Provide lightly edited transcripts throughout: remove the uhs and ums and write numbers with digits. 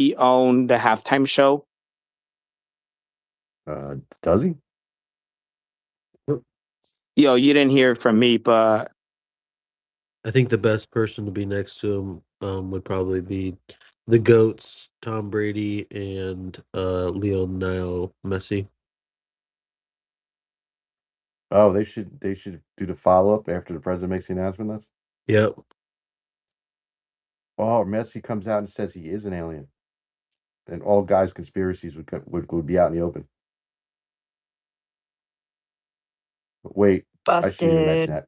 he owned the halftime show. Does he? Yo, you didn't hear it from me, but I think the best person to be next to him would probably be the GOATs, Tom Brady and Lionel Messi. Oh, they should do the follow-up after the president makes the announcement. That's Yep. oh, Messi comes out and says he is an alien, and all guys' conspiracies would be out in the open. But wait, I shouldn't even mention Busted. that.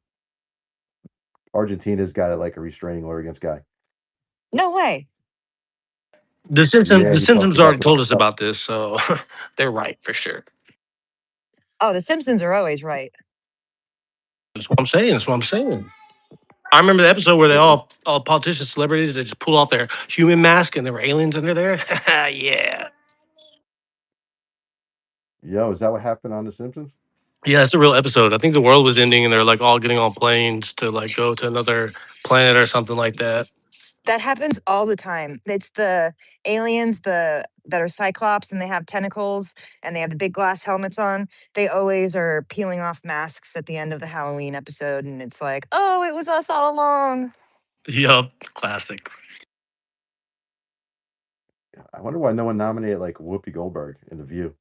Argentina's got a restraining order against Guy. No way. The Simpsons, Yeah, the he Simpsons talked already about told us about this, so they're right for sure. Oh, the Simpsons are always right. That's what I'm saying. That's what I'm saying. I remember the episode where they all politicians, celebrities, they just pull off their human mask and there were aliens under there. Yeah. Yo, is that what happened on The Simpsons? Yeah, it's a real episode. I think the world was ending and they're like all getting on planes to like go to another planet or something like that. That happens all the time. It's the aliens that are cyclops and they have tentacles and they have the big glass helmets on. They always are peeling off masks at the end of the Halloween episode, and it's like, oh, it was us all along. Yup, classic. I wonder why no one nominated Whoopi Goldberg in The View.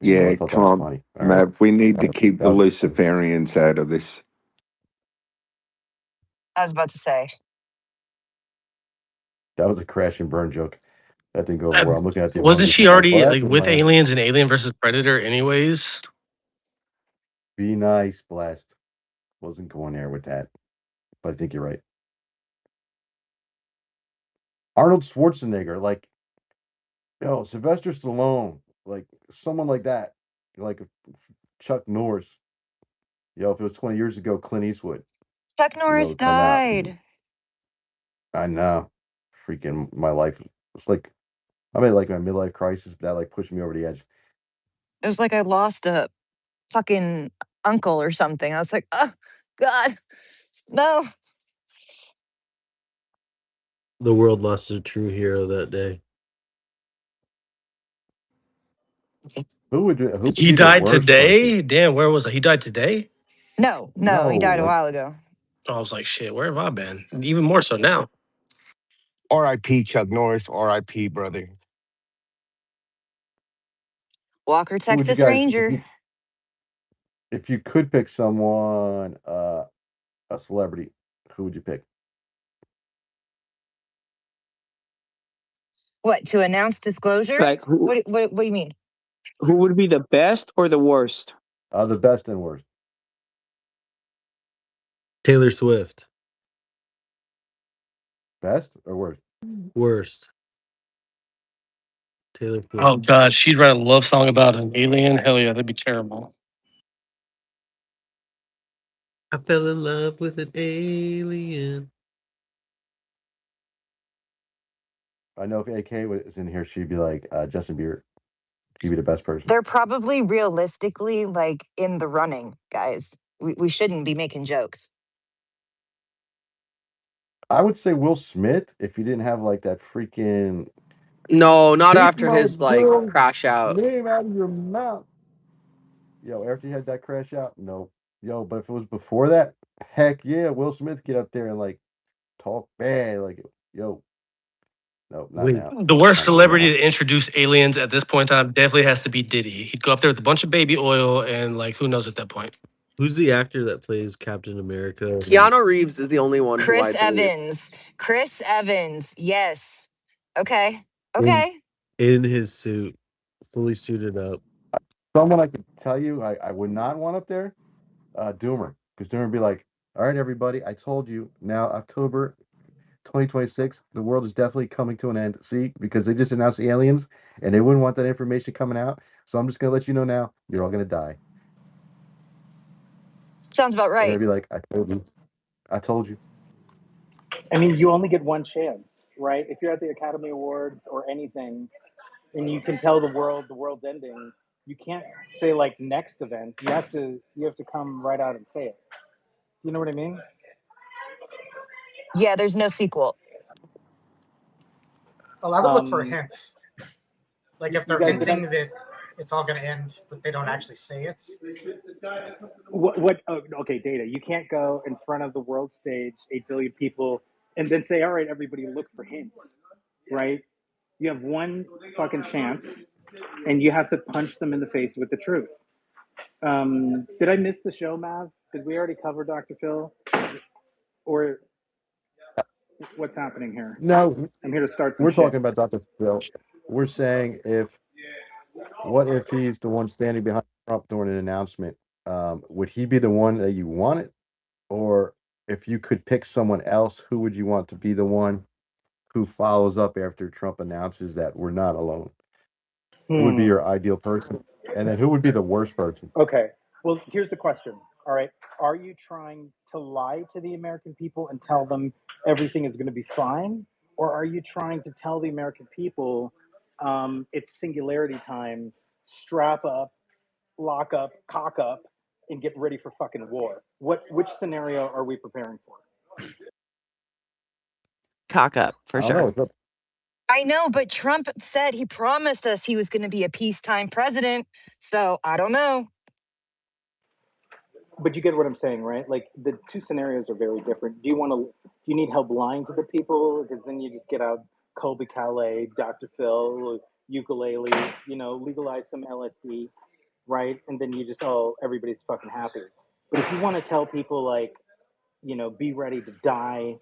Yeah, I thought that come was on, funny. All right. Matt. We need to keep That the was- Luciferians out of this. I was about to say. That was a crash and burn joke. That didn't go over well. I'm looking at the Wasn't emojis, she I'm like, already well, like that's with my- aliens and Alien versus Predator anyways? Be nice, Blast. Wasn't going there with that. But I think you're right. Arnold Schwarzenegger, Sylvester Stallone, someone like that. Like Chuck Norris. If it was 20 years ago, Clint Eastwood. Chuck Norris would come out. died. I know. Freaking my life. It's like I made my midlife crisis, but that pushed me over the edge. It was like I lost a fucking uncle or something. I was like, oh, God, no. The world lost a true hero that day. Who would He be the died worst today? person? Damn, where was I? He died today? No, he died a while ago. I was like, shit, where have I been? Even more so now. R.I.P. Chuck Norris. R.I.P. brother. Walker, Who would you Texas guys- Ranger. If you could pick someone, a celebrity, who would you pick? What, to announce disclosure? like, who, What do you mean? who would be the best or the worst? The best and worst. Taylor Swift. Best or worst? Worst. Taylor Swift. Oh, God, she'd write a love song about an alien? Hell yeah, that'd be terrible. I fell in love with an alien. I know if AK was in here, she'd be like Justin Bieber. She'd be the best person. They're probably realistically in the running, guys. We shouldn't be making jokes. I would say Will Smith if he didn't have that freaking No, not Take after my his girl's crash out. name out of your mouth. Yo, after he had that crash out, no. Yo, but if it was before that, heck yeah, Will Smith get up there and talk bad, yo. No, not Wait. now. The worst Not celebrity now. to introduce aliens at this point in time definitely has to be Diddy. He'd go up there with a bunch of baby oil and who knows at that point. Who's the actor that plays Captain America? Keanu Reeves is the only one. Chris who I believe. Evans. Chris Evans. Yes. Okay. In his suit, fully suited up. Someone I can tell you I would not want up there, Doomer. Because Doomer would be like, all right, everybody, I told you, now October 2026, the world is definitely coming to an end. See, because they just announced the aliens, and they wouldn't want that information coming out. So I'm just going to let you know now, you're all going to die. Sounds about And right. they'd be like, I told you. I told you. I mean, you only get one chance, right? If you're at the Academy Awards or anything, and you can tell the world's ending, you can't say next event. You have to come right out and say it. You know what I mean? Yeah, there's no sequel. Well, I would look for Um, hints. Like if you they're guys would hinting that it's all going to end, but they don't actually say it. what oh, okay, Data, you can't go in front of the world stage, 8 billion people, and then say, all right, everybody look for hints, right? You have one fucking chance, and you have to punch them in the face with the truth. Did I miss the show, Mav? Did we already cover Dr. Phil? Or what's happening here? No, I'm here to start some we're shit. talking about Dr. Phil. We're saying what if he's the one standing behind Trump during an announcement? Would he be the one that you wanted? Or if you could pick someone else, who would you want to be the one who follows up after Trump announces that we're not alone? Who would be your ideal person? And then who would be the worst person? Okay. Well, here's the question. All right. Are you trying to lie to the American people and tell them everything is going to be fine? Or are you trying to tell the American people it's singularity time, strap up, lock up, cock up, and get ready for fucking war? Which scenario are we preparing for? Cock up I for don't know. sure. It's up- I know, but Trump said he promised us he was going to be a peacetime president. So I don't know. But you get what I'm saying, right? Like the two scenarios are very different. Do you need help lying to the people? Because then you just get out Colby Calais, Dr. Phil, ukulele, legalize some LSD, right? And then you just, everybody's fucking happy. But if you want to tell people like, be ready to die,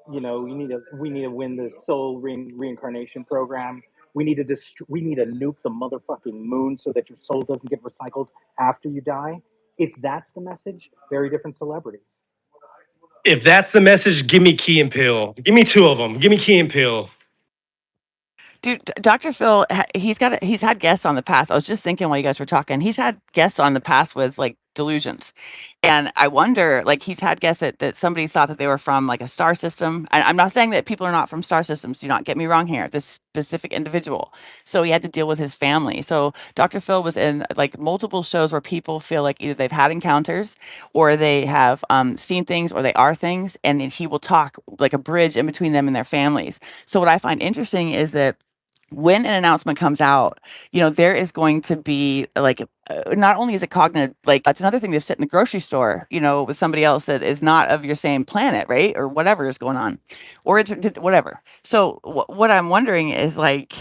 we need to win the soul reincarnation program. We need to nuke the motherfucking moon so that your soul doesn't get recycled after you die. If that's the message, very different celebrities. If that's the message, give me Key and Peele. Give me two of them. Give me Key and Peele. Dude, Dr. Phil, he's had guests on the past. I was just thinking while you guys were talking, he's had guests on the past with like delusions. And I wonder, like he's had guests that somebody thought that they were from like a star system. I'm not saying that people are not from star systems. Do not get me wrong here. This specific individual. So he had to deal with his family. So Dr. Phil was in like multiple shows where people feel like either they've had encounters or they have seen things or they are things. And then he will talk like a bridge in between them and their families. So what I find interesting is that when an announcement comes out, there is going to be like, not only is it cognitive, like it's another thing to sit in the grocery store, with somebody else that is not of your same planet, right? Or whatever is going on, or it's whatever. So what I'm wondering is like,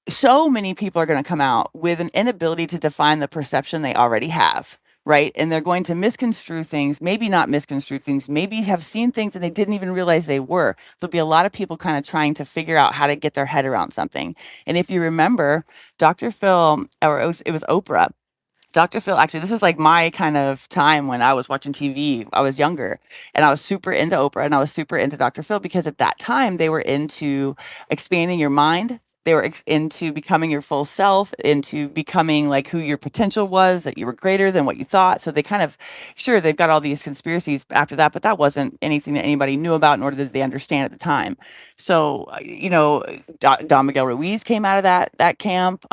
so many people are going to come out with an inability to define the perception they already have, right? And they're going to misconstrue things, maybe not misconstrue things, maybe have seen things that they didn't even realize they were. There'll be a lot of people kind of trying to figure out how to get their head around something. And if you remember, Dr. Phil, or it was Oprah. Dr. Phil, actually, this is like my kind of time when I was watching TV. I was younger and I was super into Oprah and I was super into Dr. Phil because at that time they were into expanding your mind. They were into becoming your full self, into becoming like who your potential was, that you were greater than what you thought. So they kind of, sure, they've got all these conspiracies after that, but that wasn't anything that anybody knew about nor did they understand at the time. So, Don Miguel Ruiz came out of that camp,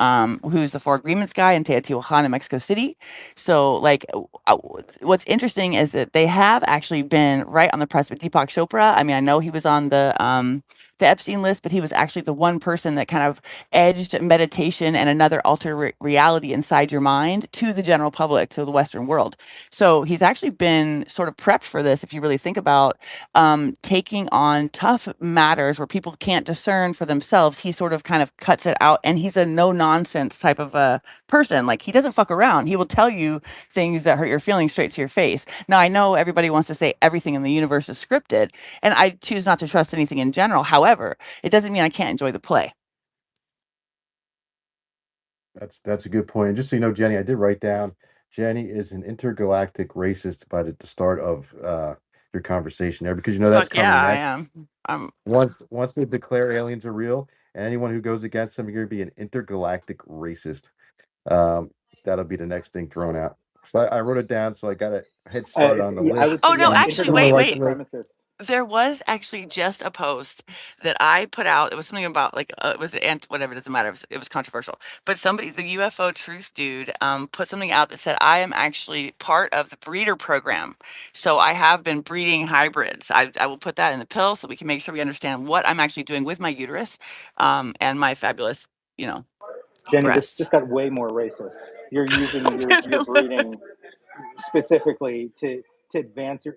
who's the Four Agreements guy in Teotihuacan in Mexico City. So, like, what's interesting is that they have actually been right on the press with Deepak Chopra. I mean, I know he was on the Epstein list, but he was actually the one person that kind of edged meditation and another alter reality inside your mind to the general public, to the Western world. So he's actually been sort of prepped for this, if you really think about taking on tough matters where people can't discern for themselves. He sort of kind of cuts it out, and he's a no nonsense type of a person. Like, he doesn't fuck around. He will tell you things that hurt your feelings straight to your face. Now, I know everybody wants to say everything in the universe is scripted, and I choose not to trust anything in general. However, it doesn't mean I can't enjoy the play. That's a good point. And just so you know, Jenny, I did write down Jenny is an intergalactic racist, but at the start of your conversation there, because that's Fuck yeah, coming I next. am. Once they declare aliens are real, and anyone who goes against them, you're going to be an intergalactic racist. That'll be the next thing thrown out. So I wrote it down, so I got a head start on the I list. would Oh say, no, yeah, actually, On the wait, right intergalactic wait. track. supremacist. There was actually just a post that I put out. It was something about like it was whatever, it doesn't matter. It was controversial. But somebody, the UFO truth dude, put something out that said I am actually part of the breeder program. So I have been breeding hybrids. I will put that in the pill so we can make sure we understand what I'm actually doing with my uterus, and my fabulous, Jenny, this breasts. got way more racist. You're using your breeding specifically to advance your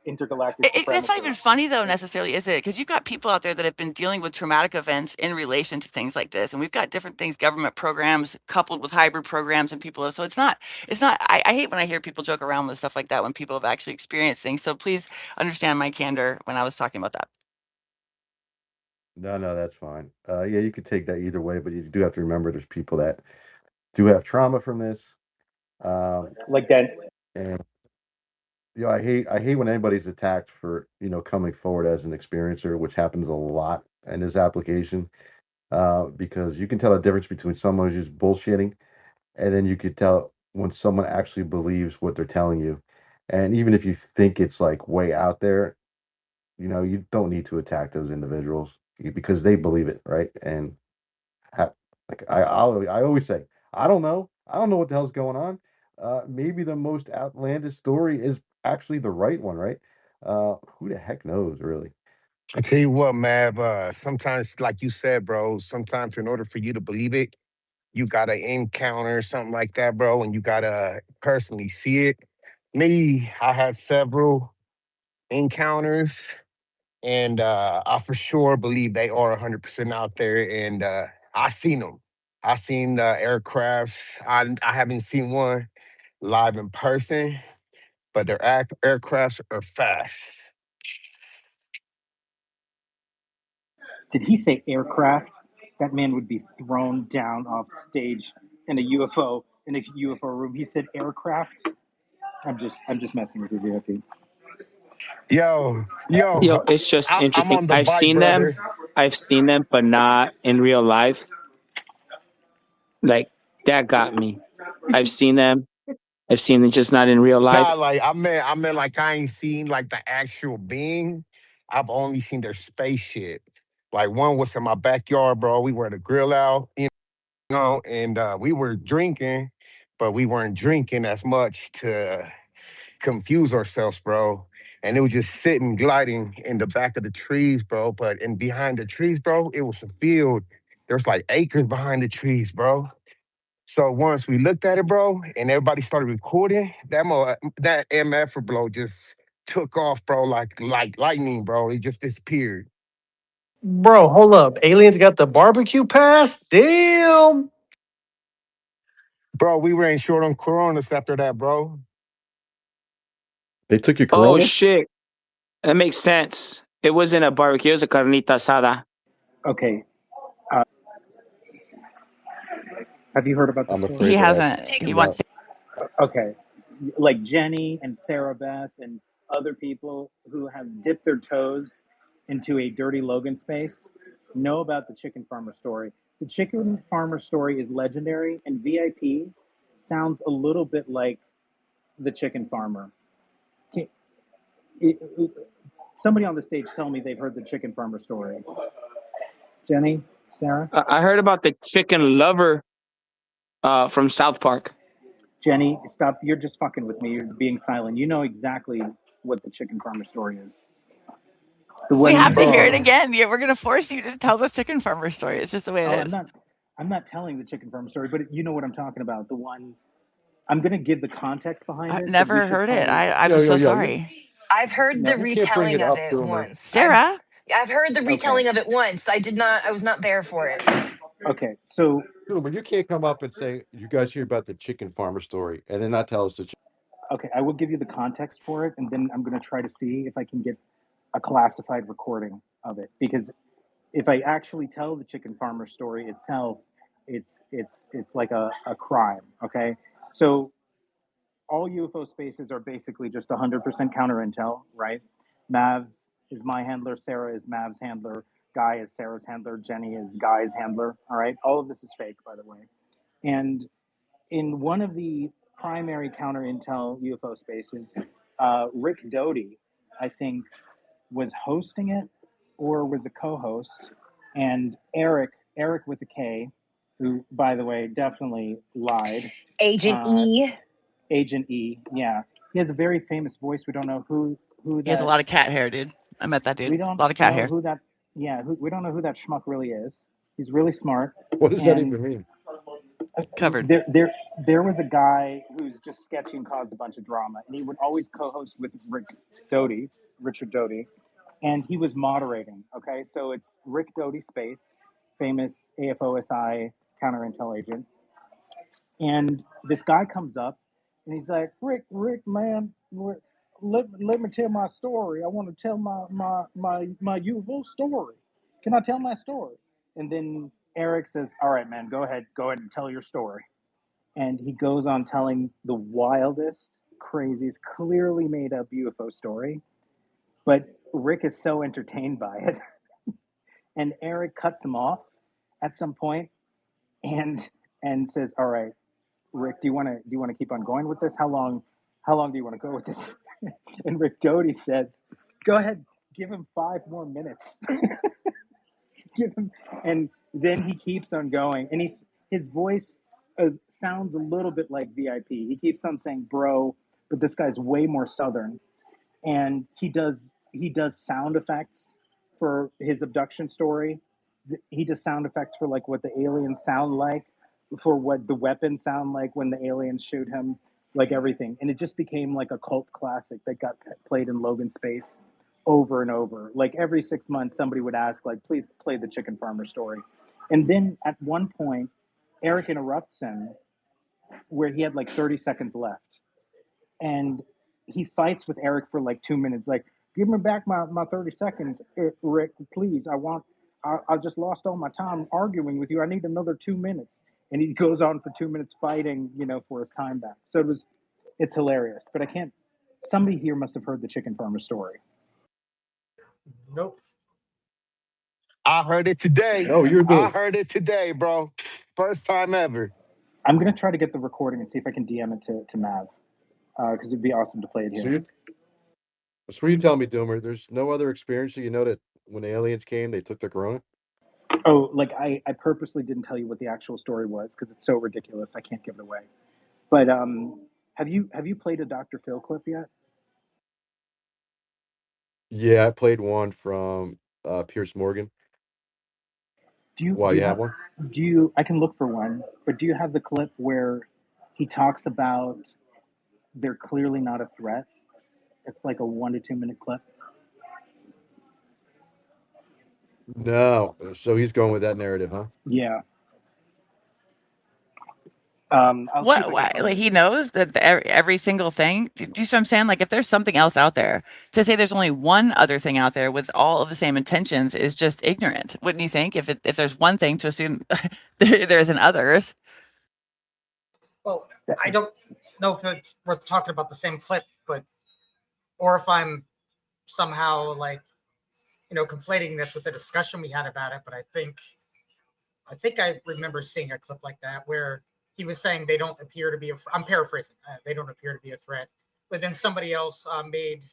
intergalactic That's not supremacy. even funny though, necessarily, is it? Because you've got people out there that have been dealing with traumatic events in relation to things like this, and we've got different things, government programs coupled with hybrid programs, and people. So it's not. I hate when I hear people joke around with stuff like that when people have actually experienced things. So please understand my candor when I was talking about that. No, that's fine. Yeah, you could take that either way, but you do have to remember there's people that do have trauma from this. Like that. And I hate when anybody's attacked for coming forward as an experiencer, which happens a lot in this application. Because you can tell the difference between someone who's just bullshitting, and then you could tell when someone actually believes what they're telling you. And even if you think it's like way out there, you don't need to attack those individuals because they believe it, right? And like I always say, I don't know what the hell's going on. Maybe the most outlandish story is actually the right one, right? Who the heck knows, really? I tell you what, Mav, sometimes, like you said, bro, sometimes in order for you to believe it, you gotta encounter something like that, bro, and you gotta personally see it. Me, I had several encounters, and I for sure believe they are 100% out there, and I seen them. I seen the aircrafts. I haven't seen one live in person, but their aircrafts are fast. Did he say aircraft? That man would be thrown down off stage in a UFO room. He said aircraft. I'm just messing with you, VIP. Yo, It's just I'm interesting. on the bike, brother. I've seen them, but not in real life. Like that got me. I've seen them. I've seen them, just not in real Nah, life. like I meant like I ain't seen like the actual being. I've only seen their spaceship. Like one was in my backyard, bro. We were at a grill out, and we were drinking, but we weren't drinking as much to confuse ourselves, bro. And it was just sitting, gliding in the back of the trees, bro. But in behind the trees, bro, it was a field. There's like acres behind the trees, bro. So once we looked at it, bro, and everybody started recording, that MF bro just took off, bro, like lightning, bro. It just disappeared. Bro, hold up. Aliens got the barbecue pass? Damn. Bro, we were in short on Coronas after that, bro. They took your Oh Corona? shit, that makes sense. It wasn't a barbecue; it was a carnita asada. Okay. Have you heard about the I'm story? He afraid to ask. hasn't. He wants to. Okay. Like Jenny and Sarah Beth and other people who have dipped their toes into a dirty Logan space know about the chicken farmer story. The chicken farmer story is legendary, and VIP sounds a little bit like the chicken farmer. Can, somebody on the stage tell me they've heard the chicken farmer story. Jenny, Sarah? I heard about the chicken lover from South Park. Jenny, stop. You're just fucking with me. You're being silent. You know exactly what the chicken farmer story is. The We one, have to hear it Bro. again. Yeah, we're gonna force you to tell this chicken farmer story. It's just the way it oh, is. I'm not telling the chicken farmer story, but you know what I'm talking about. The one, I'm going to give the context behind I've it, but we never should heard it. probably, I'm so sorry. I've heard the no, You can't bring retelling it of up, it Boomer. once. Sarah? I've heard the okay. retelling of it once. I was not there for it. Okay. So, Boomer, you can't come up and say you guys hear about the chicken farmer story and then not tell us the. okay, I will give you the context for it, and then I'm going to try to see if I can get a classified recording of it. Because if I actually tell the chicken farmer story itself, it's like a crime. Okay. So all UFO spaces are basically just 100% counter intel, right? Mav is my handler, Sarah is Mav's handler, Guy is Sarah's handler, Jenny is Guy's handler. All right. All of this is fake, by the way. And in one of the primary counter intel UFO spaces, Rick Doty, I think, was hosting it or was a co-host, and Eric with a K, who, by the way, definitely lied. Agent E. Agent E, yeah. He has a very famous voice. We don't know who He has a that. lot of cat hair, dude. I met that dude. We A don't lot of cat know hair. who that. Yeah, we don't know who that schmuck really is. He's really smart. What does that even mean? Covered. There was a guy who's just sketchy and caused a bunch of drama, and he would always co-host with Richard Doty, and he was moderating. Okay, so it's Rick Doty Space, famous AFOSI counterintel agent, and this guy comes up, and he's like, Rick, man, let me tell my story. I want to tell my UFO story. Can I tell my story? And then Eric says, all right, man, go ahead and tell your story. And he goes on telling the wildest, craziest, clearly made up UFO story. But Rick is so entertained by it. And Eric cuts him off at some point and says, all right, Rick, do you want to keep on going with this? How long do you want to go with this? And Rick Doty says, go ahead, give him 5 more minutes. Give him, and then he keeps on going, and his voice sounds a little bit like VIP. He keeps on saying bro, but this guy's way more southern, and he does sound effects for his abduction story. He does sound effects for like what the aliens sound like, for what the weapons sound like when the aliens shoot him, like everything. And it just became like a cult classic that got played in Logan Space over and over. Like every 6 months, somebody would ask, like, please play the chicken farmer story. And then at one point, Eric interrupts him where he had like 30 seconds left. And he fights with Eric for like 2 minutes, like, give me back my 30 seconds, Rick, please. I just lost all my time arguing with you. I need another 2 minutes. And he goes on for 2 minutes fighting, for his time back. So it's hilarious. But somebody here must have heard the chicken farmer story. Nope. I heard it today. Oh, I heard it today, bro. First time ever. I'm going to try to get the recording and see if I can DM it to Mav. Because it'd be awesome to play it here. So what you telling me, Doomer? There's no other experience you know that when aliens came, they took the corona? Oh, like I purposely didn't tell you what the actual story was because it's so ridiculous. I can't give it away. But have you played a Dr. Phil clip yet? Yeah, I played one from Pierce Morgan. You have one? I can look for one, but do you have the clip where he talks about they're clearly not a threat? It's like a 1 to 2 minute clip. No. So he's going with that narrative, huh? Yeah. What? Like he knows that every single thing. Do you see what I'm saying? Like if there's something else out there, to say there's only one other thing out there with all of the same intentions is just ignorant, wouldn't you think? If there's one thing to assume there isn't others. Well, I don't know if we're talking about the same clip, or if I'm somehow like, conflating this with the discussion we had about it. But I think I remember seeing a clip like that where he was saying they don't appear to be I'm paraphrasing. They don't appear to be a threat. But then somebody else made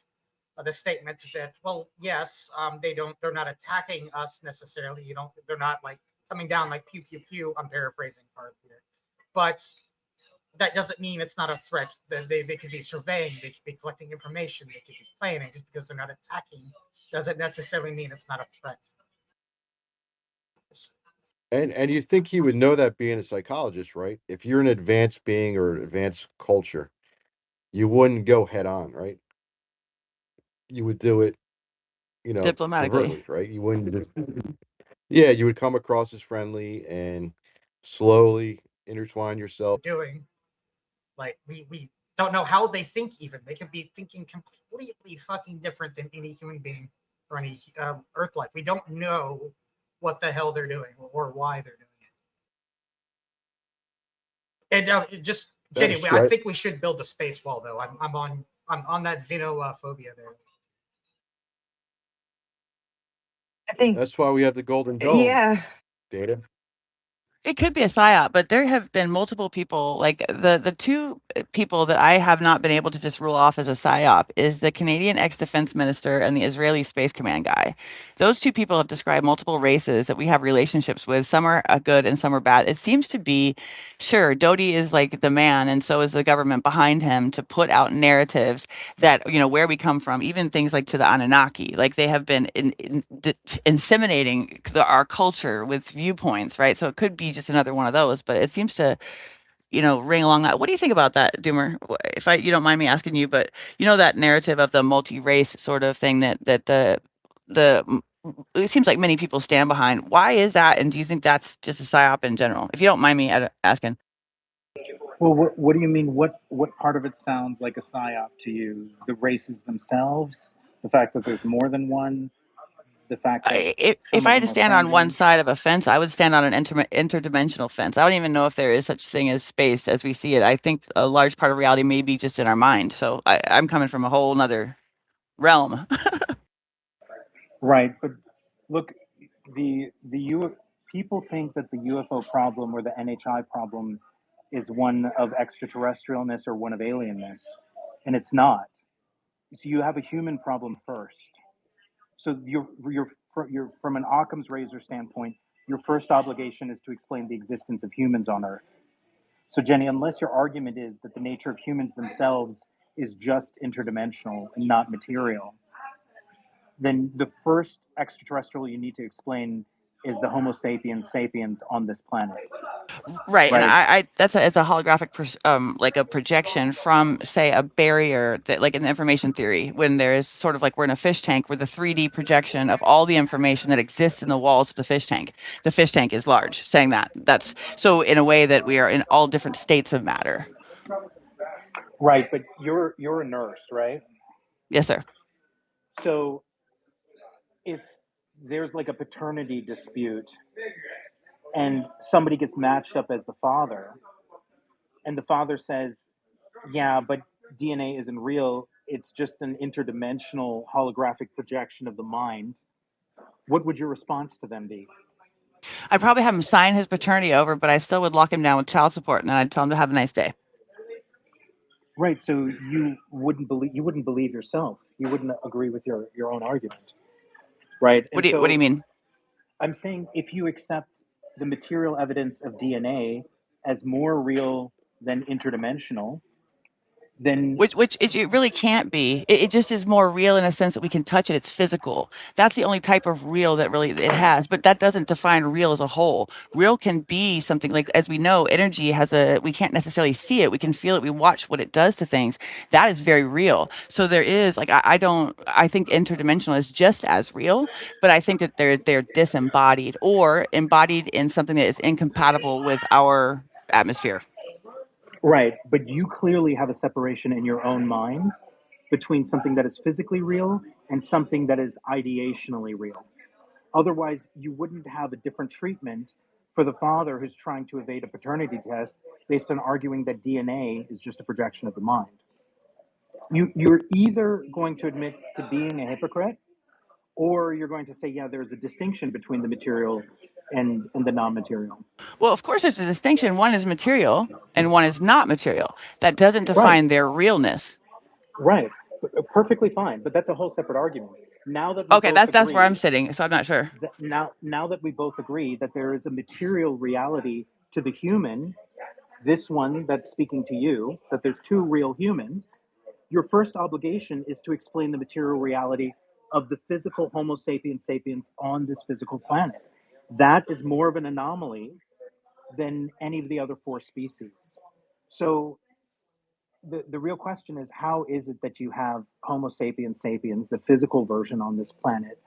the statement that, well, yes, they're not attacking us necessarily. They're not like coming down like pew pew pew. I'm paraphrasing part here, but that doesn't mean it's not a threat. They could be surveying, they could be collecting information, they could be planning. Just because they're not attacking doesn't necessarily mean it's not a threat. And you think he would know that being a psychologist, right? If you're an advanced being or advanced culture, you wouldn't go head on, right? You would do it, Diplomatically, covertly, right? You wouldn't just, yeah, you would come across as friendly and slowly intertwine yourself. Doing like we don't know how they think. Even they could be thinking completely fucking different than any human being or any Earth life. We don't know what the hell they're doing or why they're doing it. And just Jenny, I think we should build a space wall, though. I'm on that xenophobia there. I think that's why we have the Golden Dome. Yeah. Data. It could be a psyop, but there have been multiple people, like the two people that I have not been able to just rule off as a psyop is the Canadian ex-defense minister and the Israeli Space Command guy. Those two people have described multiple races that we have relationships with. Some are good and some are bad. It seems to be, sure, Dodi is like the man, and so is the government behind him to put out narratives that, where we come from, even things like to the Anunnaki, like they have been inseminating our culture with viewpoints, right? So it could be just another one of those, but it seems to, ring along that. What do you think about that, Doomer? If you don't mind me asking you, but that narrative of the multi-race sort of thing that it seems like many people stand behind. Why is that? And do you think that's just a psyop in general? If you don't mind me asking. Well, what do you mean? What part of it sounds like a psyop to you? The races themselves, the fact that there's more than one, the fact that If some I of had to them are stand on one founding. side of a fence, I would stand on an interdimensional fence. I don't even know if there is such thing as space as we see it. I think a large part of reality may be just in our mind. So I'm coming from a whole nother realm. Right, but look, people think that the UFO problem or the NHI problem is one of extraterrestrialness or one of alienness, and it's not. So you have a human problem first. So you're from an Occam's razor standpoint, your first obligation is to explain the existence of humans on Earth. So Jenny, unless your argument is that the nature of humans themselves is just interdimensional and not material, then the first extraterrestrial you need to explain is the Homo sapiens sapiens on this planet, Right, and right? that's as a holographic, like a projection from, say, a barrier that, like in the information theory, when there is sort of like we're in a fish tank, we're the 3D projection of all the information that exists in the walls of the fish tank. The fish tank is large, saying that's so in a way that we are in all different states of matter. Right, but you're a nurse, right? Yes, sir. So if there's like a paternity dispute and somebody gets matched up as the father, and the father says, yeah, but DNA isn't real, it's just an interdimensional holographic projection of the mind, what would your response to them be? I'd probably have him sign his paternity over, but I still would lock him down with child support, and then I'd tell him to have a nice day. Right, so you wouldn't believe yourself, you wouldn't agree with your own argument, right? What And do you so mean? I'm saying if you accept the material evidence of DNA as more real than interdimensional, then Which it really can't be. It just is more real in a sense that we can touch it. It's physical. That's the only type of real that really it has. But that doesn't define real as a whole. Real can be something like, as we know, energy has we can't necessarily see it. We can feel it. We watch what it does to things. That is very real. So there is like I think interdimensional is just as real, but I think that they're disembodied or embodied in something that is incompatible with our atmosphere. right, but you clearly have a separation in your own mind between something that is physically real and something that is ideationally real. Otherwise, you wouldn't have a different treatment for the father who's trying to evade a paternity test based on arguing that DNA is just a projection of the mind. You're either going to admit to being a hypocrite or you're going to say, yeah, there's a distinction between the material and the non-material. Well, of course, there's a distinction. One is material and one is not material. That doesn't Right, define their realness. right. Perfectly fine, but that's a whole separate argument. Now that we Okay, both that's where I'm agree, sitting, so I'm not sure. now that we both agree that there is a material reality to the human, this one that's speaking to you, that there's two real humans, your first obligation is to explain the material reality of the physical Homo sapiens sapiens on this physical planet. That is more of an anomaly than any of the other four species. So the real question is, how is it that you have Homo sapiens sapiens, the physical version on this planet?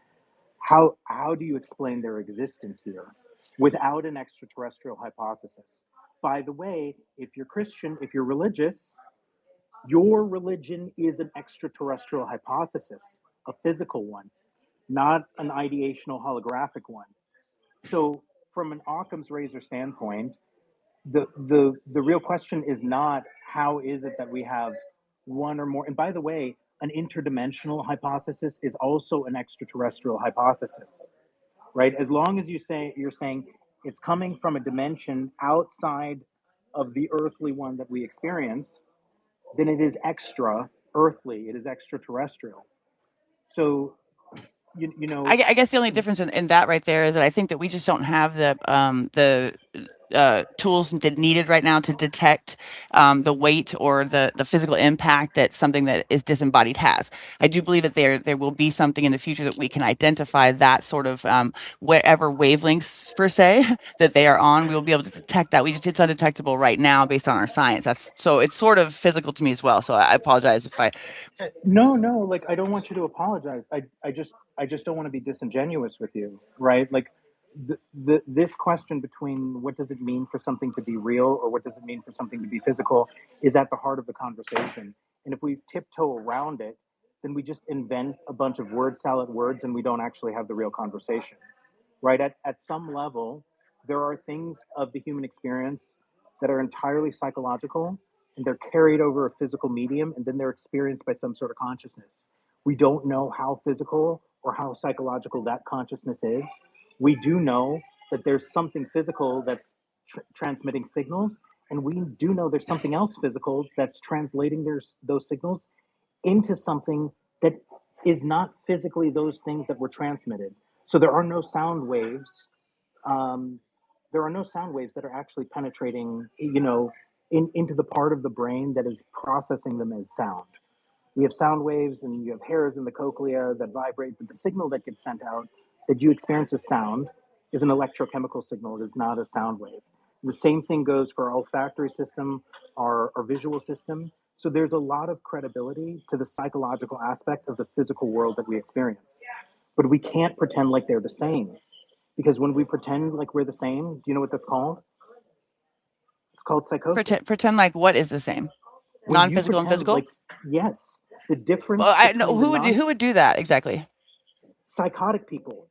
How do you explain their existence here without an extraterrestrial hypothesis? By the way, if you're Christian, if you're religious, your religion is an extraterrestrial hypothesis, a physical one, not an ideational holographic one. So, from an Occam's razor standpoint, the real question is not how is it that we have one or more. And by the way, an interdimensional hypothesis is also an extraterrestrial hypothesis, right? As long as you're saying it's coming from a dimension outside of the earthly one that we experience, then it is extra earthly, it is extraterrestrial. So, you know, I guess the only difference in that right there is that I think that we just don't have the tools that needed right now to detect the weight or the physical impact that something that is disembodied has. I do believe that there will be something in the future that we can identify that sort of whatever wavelengths per se that they are on. We will be able to detect that. It's undetectable right now based on our science. So it's sort of physical to me as well. So I apologize if I. no, like I don't want you to apologize. I just don't want to be disingenuous with you, right? Like this question between what does it mean for something to be real or what does it mean for something to be physical is at the heart of the conversation. And if we tiptoe around it, then we just invent a bunch of word salad words and we don't actually have the real conversation, right? At some level, there are things of the human experience that are entirely psychological and they're carried over a physical medium and then they're experienced by some sort of consciousness. We don't know how physical or how psychological that consciousness is. We do know that there's something physical that's transmitting signals, and we do know there's something else physical that's translating those signals into something that is not physically those things that were transmitted. So there are no sound waves. Um, there are no sound waves that are actually penetrating, into the part of the brain that is processing them as sound. We have sound waves and you have hairs in the cochlea that vibrate, but the signal that gets sent out that you experience as sound is an electrochemical signal. It is not a sound wave. The same thing goes for our olfactory system, our visual system. So there's a lot of credibility to the psychological aspect of the physical world that we experience. But we can't pretend like they're the same. Because when we pretend like we're the same, do you know what that's called? It's called psychosis. Pretend like what is the same? When you Non-physical and pretend physical? like, yes, the difference Well, I know between the non who would do that exactly? psychotic people.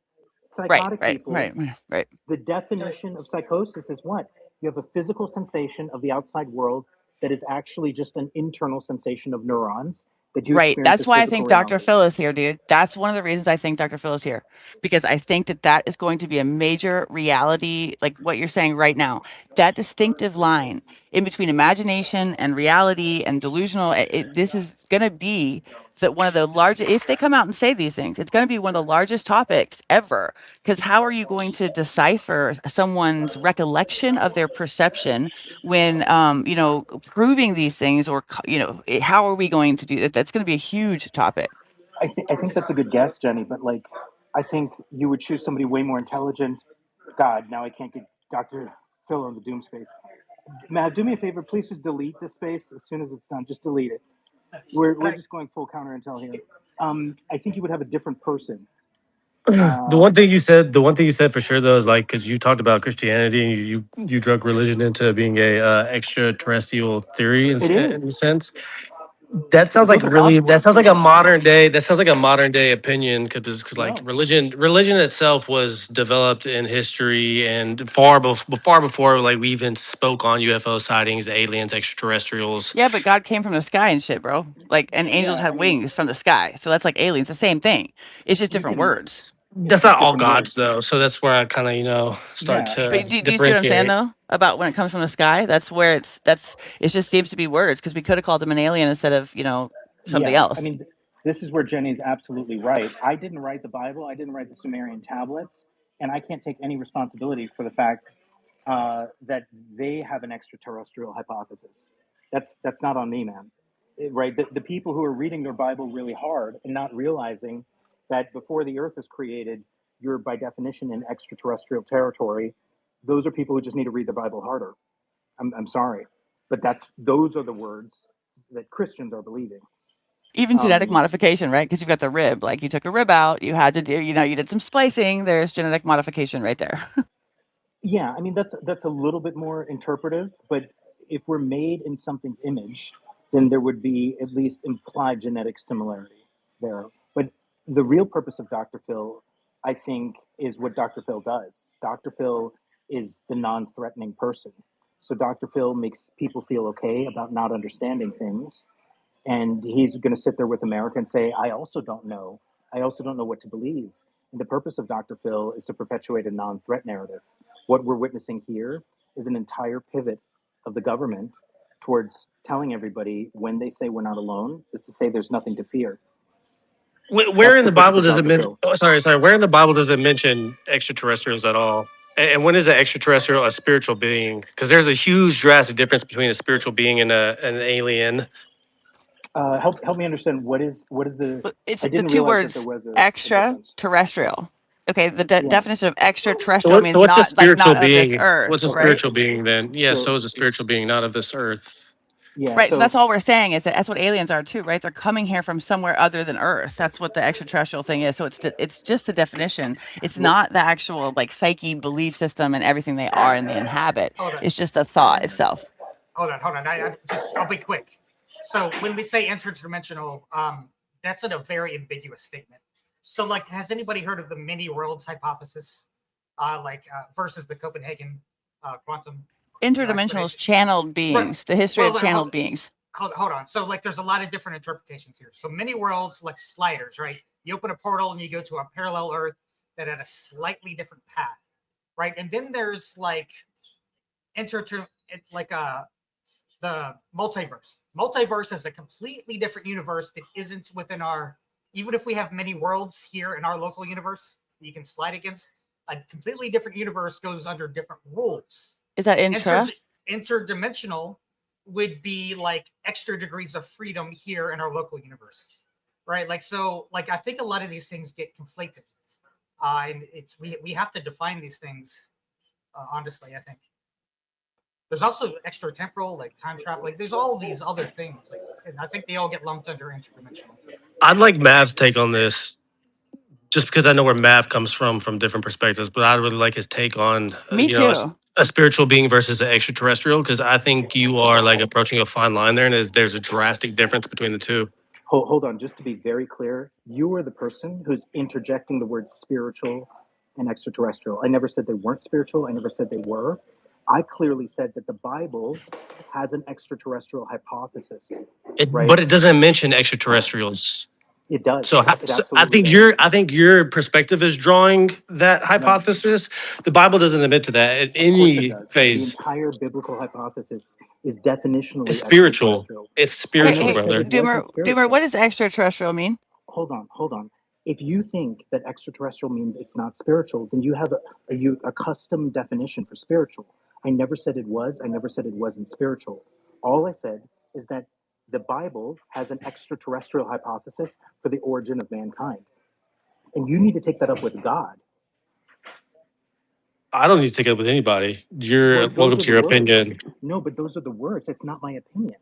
Right, Psychotic right, people, right, right. the definition of psychosis is what? You have a physical sensation of the outside world that is actually just an internal sensation of neurons that you Right. experience That's as why I physical think Dr. reality. Phil is here, dude. That's one of the reasons I think Dr. Phil is here, because I think that is going to be a major reality, like what you're saying right now. That distinctive line in between imagination and reality and delusional, this is going to be that one of the largest, if they come out and say these things, it's going to be one of the largest topics ever. Because how are you going to decipher someone's recollection of their perception when proving these things, or how are we going to do that? That's going to be a huge topic. I think that's a good guess, Jenny, but like, I think you would choose somebody way more intelligent. God, now I can't get Dr. Phil on the doom space. Matt, do me a favor, please just delete this space as soon as it's done. Just delete it. We're just going full counter intel here. I think you would have a different person. The one thing you said, for sure though, is like, because you talked about Christianity and you drug religion into being a extraterrestrial theory It in a is. sense. That sounds like Those are buzzwords. that sounds like a modern day opinion, because like No. religion itself was developed in history and far before like we even spoke on UFO sightings, aliens, extraterrestrials. Yeah, but God came from the sky and shit, bro. Like, and angels Yeah, I had mean, wings from the sky. So that's like aliens, the same thing. It's just you different can. words. It's That's just not all different words. gods though, so that's where I kind of start Yeah, to But do you see what I'm saying differentiate. though? About when it comes from the sky, that's where it just seems to be words, because we could have called him an alien instead of, somebody yeah. I else. mean, this is where Jenny's absolutely right. I didn't write the Bible. I didn't write the Sumerian tablets, and I can't take any responsibility for the fact that they have an extraterrestrial hypothesis. That's not on me, man. Right? The people who are reading their Bible really hard and not realizing that before the Earth is created, you're by definition in extraterrestrial territory. Those are people who just need to read the Bible harder. I'm sorry, but those are the words that Christians are believing. Even genetic Um, modification, right? Because you've got the rib. Like, you took a rib out, you had to do, you did some splicing. There's genetic modification right there. yeah, I mean that's a little bit more interpretive, but if we're made in something's image, then there would be at least implied genetic similarity there. But the real purpose of Dr. Phil, I think, is what Dr. Phil does. Dr. Phil is the non-threatening person. So Dr. Phil makes people feel okay about not understanding things, and he's going to sit there with America and say, I also don't know. I also don't know what to believe. And the purpose of Dr. Phil is to perpetuate a non-threat narrative. What we're witnessing here is an entire pivot of the government towards telling everybody when they say we're not alone is to say there's nothing to fear. Where That's in the the purpose Bible of does it Dr. mention? Phil. Oh, sorry. Where in the Bible does it mention extraterrestrials at all? And when is an extraterrestrial a spiritual being? Because there's a huge drastic difference between a spiritual being and an alien. Help me understand what is the. But it's I the didn't two realize that there words was a difference. extraterrestrial. Okay, the Yeah. definition of So, extraterrestrial means what's a not like spiritual not of this being? What's a earth, Okay. right? spiritual being then? Yeah, So so is a spiritual being, not of this earth. yeah. Right. So that's So all we're saying is that that's what aliens are too, right? They're coming here from somewhere other than Earth. That's what the extraterrestrial thing is. So it's just the definition. It's well, not the actual like psyche belief system and everything they are and they inhabit. Hold on. It's just the thought itself. Hold on. I'll be quick. So when we say interdimensional, that's a very ambiguous statement. So like, has anybody heard of the many worlds hypothesis? Versus the Copenhagen quantum Interdimensional is channeled beings, the history of channeled beings. Hold on. So like there's a lot of different interpretations here. So many worlds like sliders, right? You open a portal and you go to a parallel Earth that had a slightly different path, right? And then there's like the multiverse. Multiverse is a completely different universe that isn't within our, even if we have many worlds here in our local universe that you can slide against, a completely different universe goes under different rules. Is that interdimensional would be like extra degrees of freedom here in our local universe, right? Like, so like, I think a lot of these things get conflated. And we have to define these things, honestly, I think. There's also extratemporal, like time travel, like there's all these other things. Like, and I think they all get lumped under interdimensional. I'd like Mav's take on this, just because I know where Mav comes from different perspectives, but I'd really like his take on Me too. a spiritual being versus an extraterrestrial, because I think you are like approaching a fine line there, and there's a drastic difference between the two. Hold on, just to be very clear, you are the person who's interjecting the word spiritual and extraterrestrial. I never said they weren't spiritual. I never said they were. I clearly said that the Bible has an extraterrestrial hypothesis. Right? But it doesn't mention extraterrestrials. It does. So, I think your perspective is drawing that hypothesis. No. The Bible doesn't admit to that at any phase. The entire biblical hypothesis is definitionally spiritual. It's spiritual, brother. Doomer, what does extraterrestrial mean? Hold on. If you think that extraterrestrial means it's not spiritual, then you have a custom definition for spiritual. I never said it was. I never said it wasn't spiritual. All I said is that the Bible has an extraterrestrial hypothesis for the origin of mankind. And you need to take that up with God. I don't need to take it up with anybody. You're welcome to your opinion. No, but those are the words. It's not my opinion.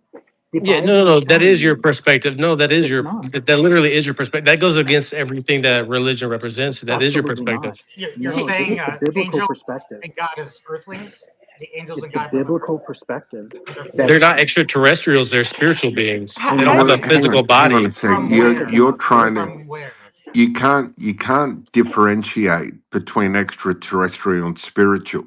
No. That is your perspective. No, that literally is your perspective. That goes against everything that religion represents. That is your perspective. You're saying biblical perspective. And God is earthlings? The angels and God. Biblical perspective. They're not extraterrestrials. They're spiritual beings. They don't have a physical body. Hang on a second. You're trying to. You can't differentiate between extraterrestrial and spiritual.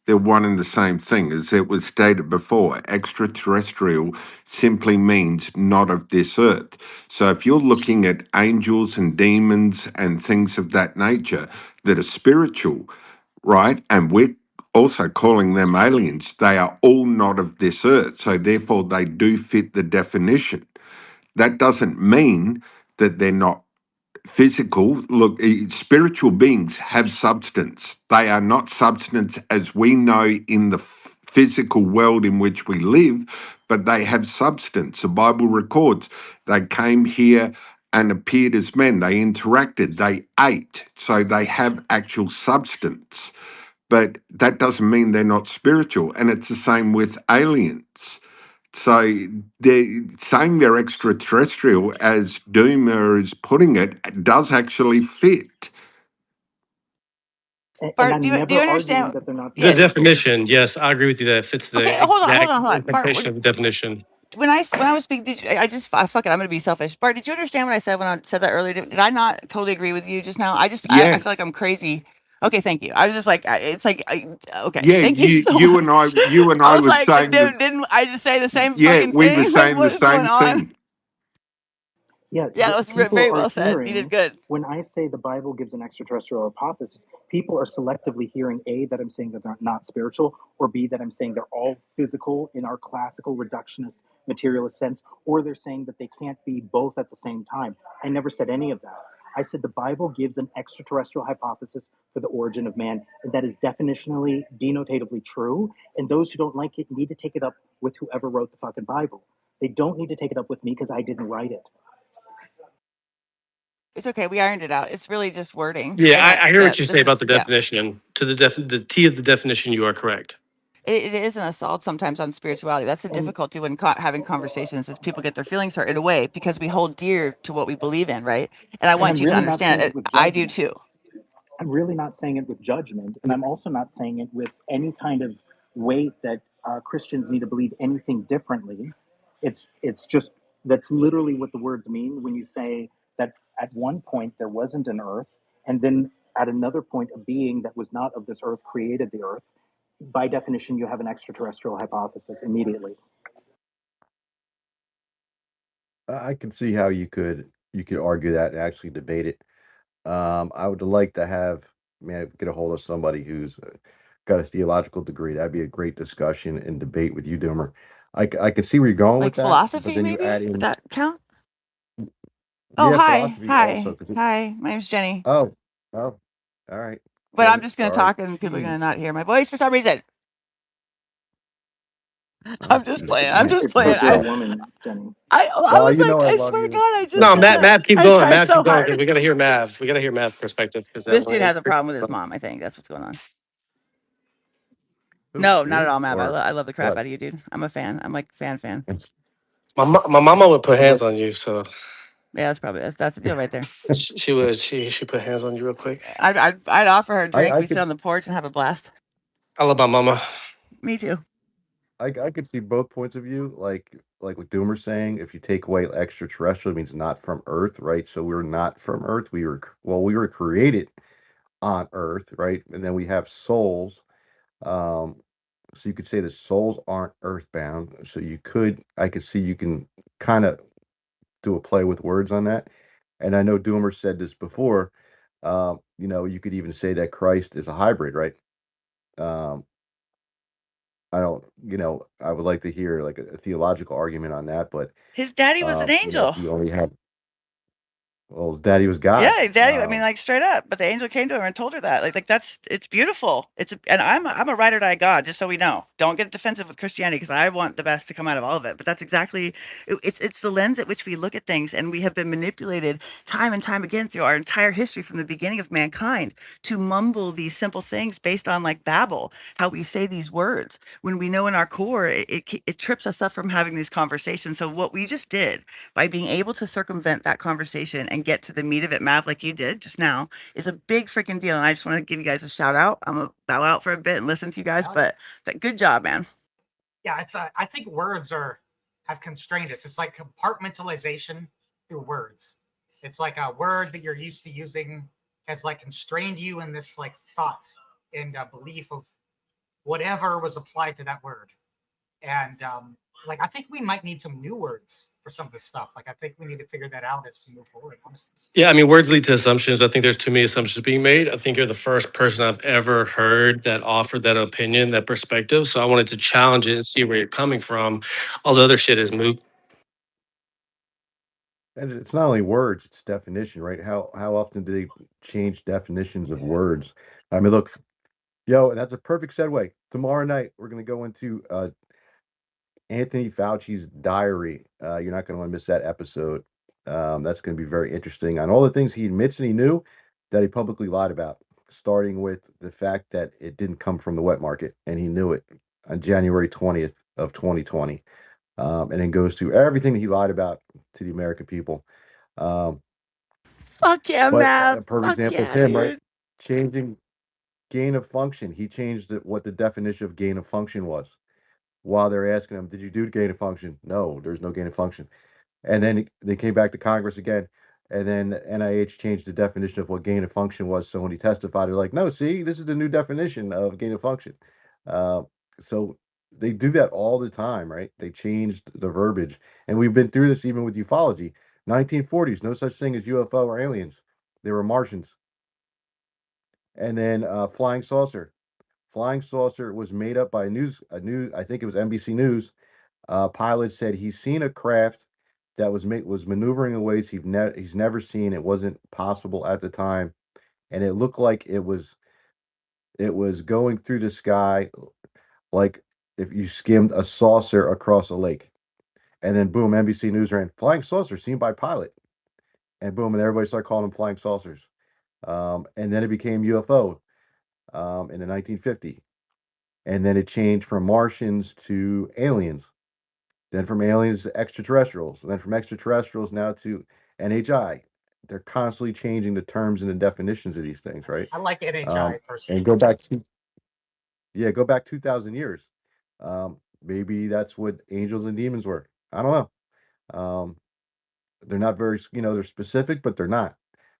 They're one and the same thing, as it was stated before. Extraterrestrial simply means not of this earth. So if you're looking at angels and demons and things of that nature that are spiritual, right, and we're also calling them aliens, they are all not of this earth. So therefore they do fit the definition. That doesn't mean that they're not physical. Look, spiritual beings have substance. They are not substance as we know in the physical world in which we live, but they have substance. The Bible records they came here and appeared as men. They interacted, they ate, so they have actual substance. But that doesn't mean they're not spiritual. And it's the same with aliens. So they're saying they're extraterrestrial, as Doomer is putting it, does actually fit. Bart, do you understand that they're not the definition? Yes, I agree with you. That fits the hold on. Bart, of the definition. When I was speaking, fuck it. I'm going to be selfish. Bart, did you understand what I said when I said that earlier? Did I not totally agree with you just now? I feel like I'm crazy. Okay, thank you. I was just like, it's like, okay. Yeah, thank you so you much. and I was like, saying. Didn't I just say the same? Yeah, fucking we thing? were saying like, the same thing. Yeah, Yeah, that was people very are well said. You did hearing, good. when I say the Bible gives an extraterrestrial hypothesis, people are selectively hearing A, that I'm saying that they're not spiritual, or B, that I'm saying they're all physical in our classical reductionist materialist sense, or they're saying that they can't be both at the same time. I never said any of that. I said the Bible gives an extraterrestrial hypothesis for the origin of man, and that is definitionally, denotatively true. And those who don't like it need to take it up with whoever wrote the fucking Bible. They don't need to take it up with me because I didn't write it. It's okay. We ironed it out. It's really just wording. Yeah, And I hear what you this say about is, the yeah, definition. To the T of the definition, you are correct. it is an assault sometimes on spirituality. That's the And difficulty when having conversations is people get their feelings hurt in a way because we hold dear to what we believe in, right? And I and I'm want you to really not saying understand it it. with I do judgment. too. I'm really not saying it with judgment, and I'm also not saying it with any kind of weight that Christians need to believe anything differently. It's just that's literally what the words mean when you say that at one point there wasn't an earth, and then at another point a being that was not of this earth created the earth. By definition, you have an extraterrestrial hypothesis immediately. I can see how you could argue that and actually debate it. I would like to have get a hold of somebody who's got a theological degree. That'd be a great discussion and debate with you, Doomer. I can see where you're going Like with that, but philosophy, then you maybe? add Would in that count? Oh, philosophy also. hi. Hi. My name's Jenny. Oh, all right, But I'm Jenny. just going to Sorry. talk and people are going Jeez. to not hear my voice for some reason. Oh, I'm just jeez. playing. I'm just It's playing. because you're a Well, woman, Jenny. I was like, I I love swear to you. God, I just No, said Matt, that. Matt, keep I going. tried Matt, so keep going hard. because we got to hear Mav. We got to hear Mav's perspective because that This dude way. has a problem with his mom. I think that's what's going on. Who, No, not at me all, Mav. or I love the crap what? out of you, dude. I'm a fan. I'm like fan. My mama would put hands What? on you, so Yeah, that's probably that's the deal right there. she would she put hands on you real quick. I'd offer her a drink. I We sit could on the porch and have a blast. I love my mama. Me too. I could see both points of view. Like what Doomer's saying, if you take away extraterrestrial, it means not from Earth, right? So we're not from Earth. We were created on Earth, right? And then we have souls. Um, so you could say the souls aren't earthbound. So I could see you can kind of do a play with words on that. And I know Doomer said this before. You could even say that Christ is a hybrid, right? Um, I don't, I would like to hear like a theological argument on that, but His daddy was an if angel. you only have, well, his daddy was God. Yeah, daddy. I mean, like straight up. But the angel came to her and told her that. Like it's beautiful. And I'm a ride or die God. Just so we know, don't get defensive with Christianity because I want the best to come out of all of it. But that's exactly it's the lens at which we look at things, and we have been manipulated time and time again through our entire history from the beginning of mankind to mumble these simple things based on like babble, how we say these words when we know in our core it trips us up from having these conversations. So what we just did by being able to circumvent that conversation and get to the meat of it, Mav, like you did just now, is a big freaking deal. And I just want to give you guys a shout out. I'm gonna bow out for a bit and listen to you guys, but good job, man. Yeah, it's I think words have constrained us. It's like compartmentalization through words. It's like a word that you're used to using has like constrained you in this like thought and belief of whatever was applied to that word. And like I think we might need some new words for some of this stuff. Like I think we need to figure that out as we move forward, honestly. Yeah, I mean, words lead to assumptions. I think there's too many assumptions being made. I think you're the first person I've ever heard that offered that opinion, that perspective. So I wanted to challenge it and see where you're coming from. All the other shit is moot. And it's not only words, it's definition, right? How often do they change definitions of words? I mean, look, and that's a perfect segue. Tomorrow night, we're going to go into Anthony Fauci's diary. You're not going to want to miss that episode. That's going to be very interesting on all the things he admits and he knew that he publicly lied about, starting with the fact that it didn't come from the wet market, and he knew it on January 20th of 2020. And then goes through everything that he lied about to the American people. Fuck yeah, But Mav. a perfect Fuck example is yeah, him, right? dude. Changing gain of function. He changed what the definition of gain of function was. While they're asking him, did you do gain of function? No, there's no gain of function. And then they came back to Congress again, and then NIH changed the definition of what gain of function was. So when he testified, they're like, no, see, this is the new definition of gain of function. So they do that all the time, right? They changed the verbiage. And we've been through this even with ufology. 1940s, no such thing as UFO or aliens. They were Martians. And then flying saucer. Flying saucer was made up by a news. I think it was NBC News. Pilot said he's seen a craft that was maneuvering in ways he's never seen. It wasn't possible at the time, and it looked like it was going through the sky like if you skimmed a saucer across a lake. And then boom, NBC News ran flying saucer seen by pilot, and boom, and everybody started calling them flying saucers. And then it became UFO in the 1950, and then it changed from Martians to aliens. Then from aliens to extraterrestrials, and then from extraterrestrials now to NHI. They're constantly changing the terms and the definitions of these things, right? I like NHI personally. And go back 2,000 years. Maybe that's what angels and demons were. I don't know. They're not very, they're specific, but they're not.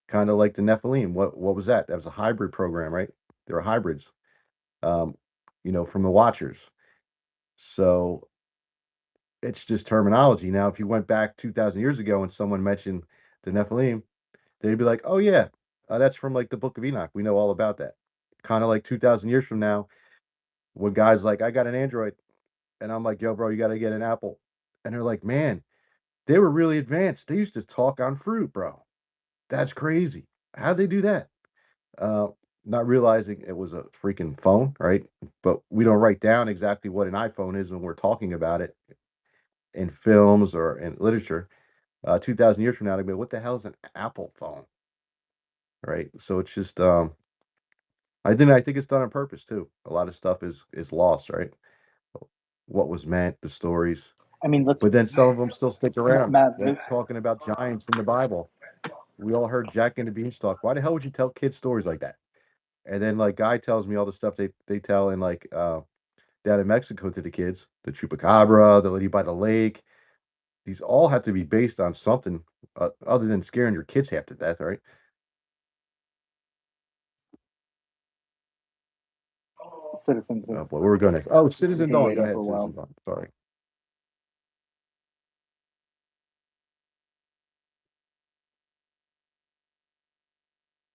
Kind of like the Nephilim. What was that? That was a hybrid program, right? They were hybrids. From the Watchers. So it's just terminology. Now, if you went back 2,000 years ago and someone mentioned the Nephilim, they'd be like, oh, yeah, that's from like the Book of Enoch. We know all about that. Kind of like 2,000 years from now, when guys like, I got an Android, and I'm like, yo, bro, you got to get an Apple. And they're like, man, they were really advanced. They used to talk on fruit, bro. That's crazy. How'd they do that? Not realizing it was a freaking phone, right? But we don't write down exactly what an iPhone is when we're talking about it in films or in literature. 2,000 years from now, they'll be, what the hell is an Apple phone? Right. So it's just, I think it's done on purpose too. A lot of stuff is lost, right? What was meant, the stories. I mean, but then some of them still stick around. Matt, They're talking about giants in the Bible. We all heard Jack and the Beanstalk. Why the hell would you tell kids stories like that? And then like Guy tells me all the stuff they tell in like down in Mexico to the kids, the chupacabra, the lady by the lake. These all have to be based on something other than scaring your kids half to death, right? Citizens. But we're going next. Oh, Citizen can Dawn. wait Go up ahead, for a while. Citizen Dawn. Sorry.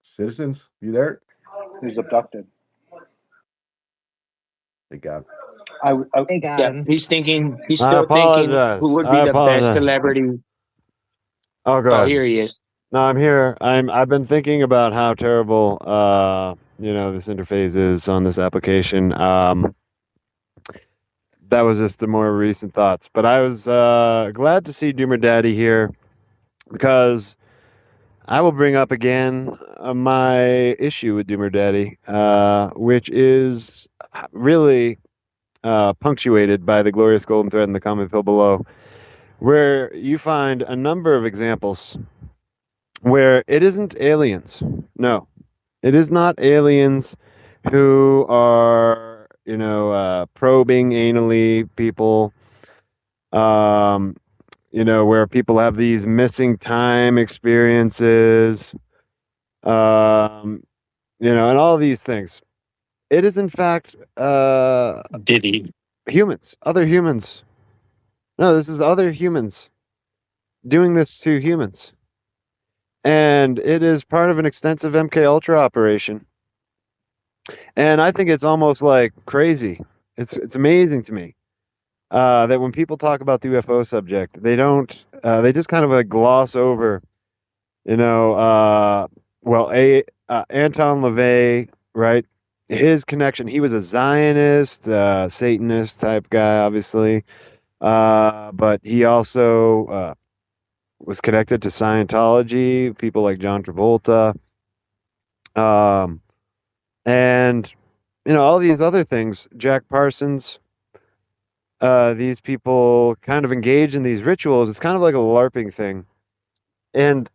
Citizens, you there? Who's abducted? They got him. They got Yeah, him. he's still thinking apologize. who would be I the best apologize. celebrity. Oh, go Oh, ahead. here he is. No, I'm here. I've been thinking about how terrible, this interface is on this application. That was just the more recent thoughts. But I was glad to see Doomer Daddy here because I will bring up again my issue with Doomer Daddy, which is really punctuated by the glorious golden thread in the comment field below, where you find a number of examples where it isn't aliens. No, it is not aliens who are, probing anally people, where people have these missing time experiences, and all these things. It is, in fact, Diddy. humans, other humans. No, this is other humans doing this to humans. And it is part of an extensive MK Ultra operation. And I think it's almost like crazy. It's amazing to me that when people talk about the UFO subject, they don't. They just kind of like gloss over, Anton LaVey, right? His connection. He was a Zionist, Satanist type guy, obviously, but he also was connected to Scientology. People like John Travolta. And all these other things, Jack Parsons, these people kind of engage in these rituals. It's kind of like a LARPing thing. And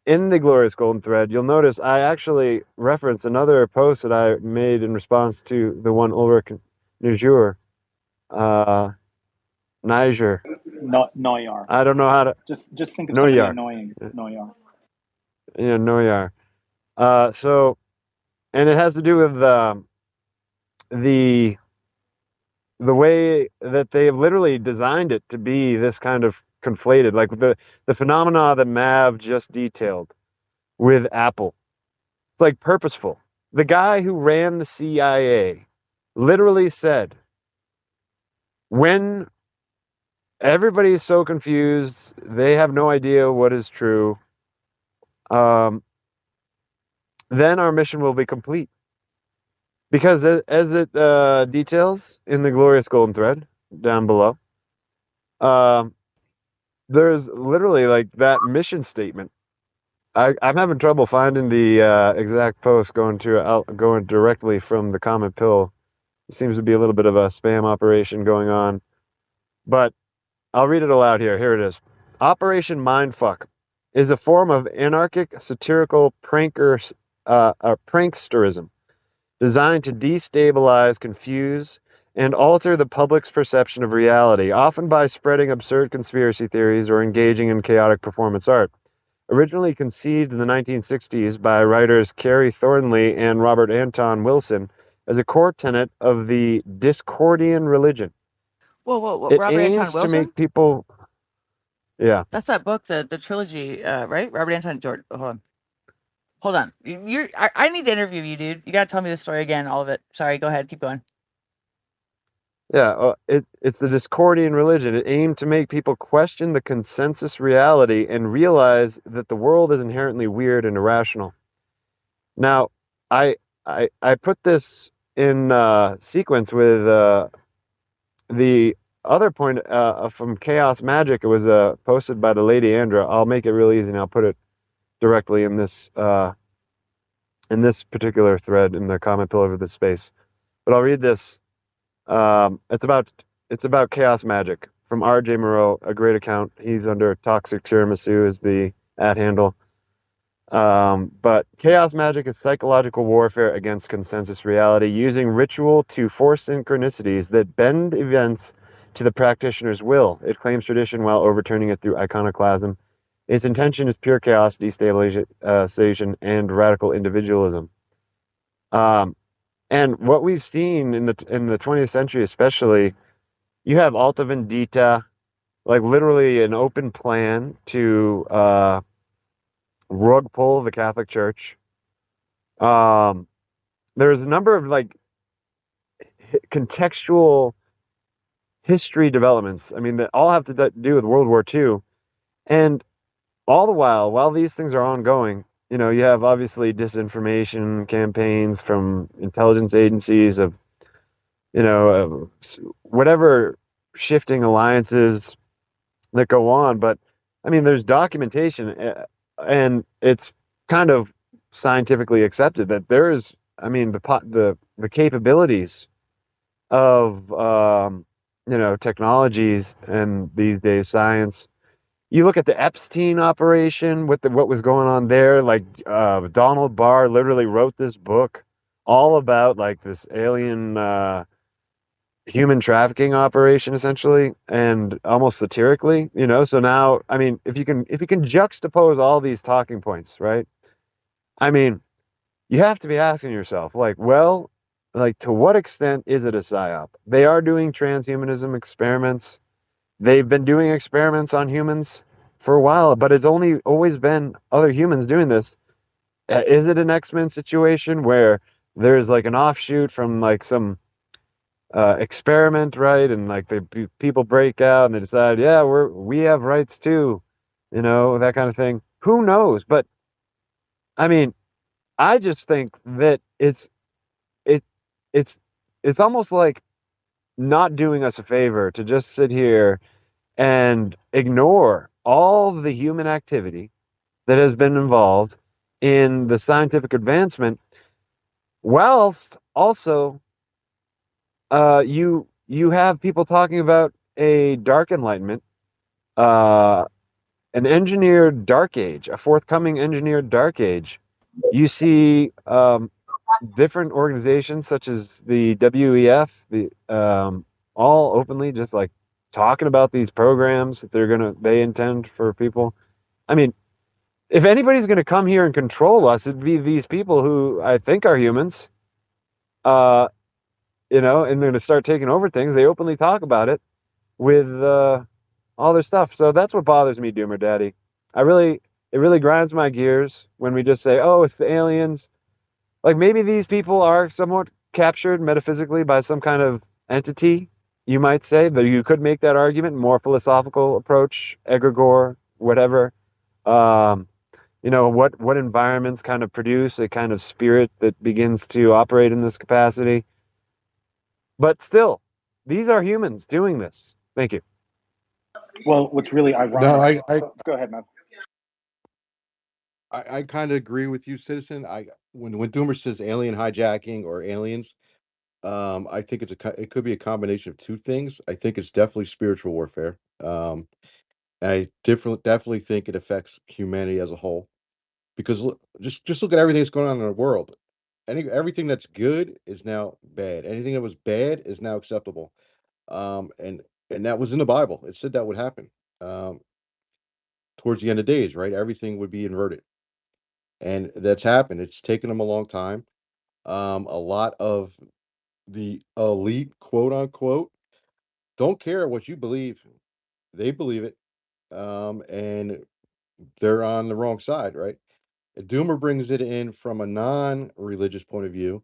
in the Glorious Golden Thread, you'll notice I actually reference another post that I made in response to the one Ulrich Niger. Niger. Noyar. I don't know how to. Just think of somebody Noyar. annoying. Noyar. Yeah, Noyar. And it has to do with the way that they have literally designed it to be this kind of conflated, like the phenomena that Mav just detailed with Apple. It's like purposeful. The guy who ran the CIA literally said, when everybody is so confused, they have no idea what is true, then our mission will be complete. Because as it details in the glorious golden thread down below, there's literally like that mission statement. I'm having trouble finding the exact post going directly from the Comet Pill. It seems to be a little bit of a spam operation going on, but I'll read it aloud here. Here it is. Operation Mindfuck is a form of anarchic satirical pranksterism designed to destabilize, confuse, and alter the public's perception of reality, often by spreading absurd conspiracy theories or engaging in chaotic performance art. Originally conceived in the 1960s by writers Carrie Thornley and Robert Anton Wilson as a core tenet of the Discordian religion. Whoa. It Robert Anton aims to Wilson? make people... Yeah. That's that book, the trilogy, right? Robert Anton George. Hold on. I need to interview you, dude. You got to tell me the story again, all of it. Sorry, go ahead. Keep going. Yeah, it's the Discordian religion. It aimed to make people question the consensus reality and realize that the world is inherently weird and irrational. Now, I put this in sequence with the other point from Chaos Magic. It was posted by the Lady Andra. I'll make it real easy and I'll put it directly in this particular thread in the comment below over this space. But I'll read this. It's about chaos magic from R.J. Moreau, a great account. He's under Toxic Tiramisu is the @ handle. But chaos magic is psychological warfare against consensus reality, using ritual to force synchronicities that bend events to the practitioner's will. It claims tradition while overturning it through iconoclasm. Its intention is pure chaos, destabilization, and radical individualism. And what we've seen in the 20th century, especially, you have Alta Vendita, like literally an open plan to rug pull the Catholic Church. There's a number of like contextual history developments. I mean, that all have to do with World War II, and all the while these things are ongoing. You know, you have obviously disinformation campaigns from intelligence agencies of, you know, whatever shifting alliances that go on. But I mean, there's documentation, and it's kind of scientifically accepted that there is. I mean, the capabilities of you know, technologies and these days science. You look at the Epstein operation with what was going on there. Like Donald Barr literally wrote this book all about like this alien human trafficking operation, essentially, and almost satirically. You know, so now, I mean, if you can juxtapose all these talking points, right? I mean, you have to be asking yourself, like, well, like, to what extent is it a psyop? They are doing transhumanism experiments. They've been doing experiments on humans for a while, but it's always been other humans doing this. Is it an X-Men situation where there's like an offshoot from like some experiment, right? And like people break out and they decide, yeah, we have rights too, you know, that kind of thing. Who knows? But I mean, I just think that it's almost like not doing us a favor to just sit here and ignore all the human activity that has been involved in the scientific advancement, whilst also you have people talking about a dark enlightenment, an engineered dark age, a forthcoming engineered dark age. You see different organizations such as the WEF, all openly just like talking about these programs that they intend for people. I mean, if anybody's going to come here and control us, it'd be these people who I think are humans, you know, and they're going to start taking over things. They openly talk about it with all their stuff. So that's what bothers me, Doomer Daddy. It really grinds my gears when we just say, oh, it's the aliens. Like maybe these people are somewhat captured metaphysically by some kind of entity, you might say, but you could make that argument, more philosophical approach, egregore, whatever. What environments kind of produce a kind of spirit that begins to operate in this capacity. But still, these are humans doing this. Thank you. Well, what's really No, ironic. Go ahead, man. I kind of agree with you, Citizen. When Doomer says alien hijacking or aliens, I think it could be a combination of two things. I think it's definitely spiritual warfare. I definitely think it affects humanity as a whole because just look at everything that's going on in the world. Everything that's good is now bad. Anything that was bad is now acceptable. And that was in the Bible. It said that would happen. Um, Towards the end of days, right? Everything would be inverted. And that's happened. It's taken them a long time. A lot of the elite, quote unquote, don't care what you believe. They believe it. And they're on the wrong side, right? Doomer brings it in from a non-religious point of view.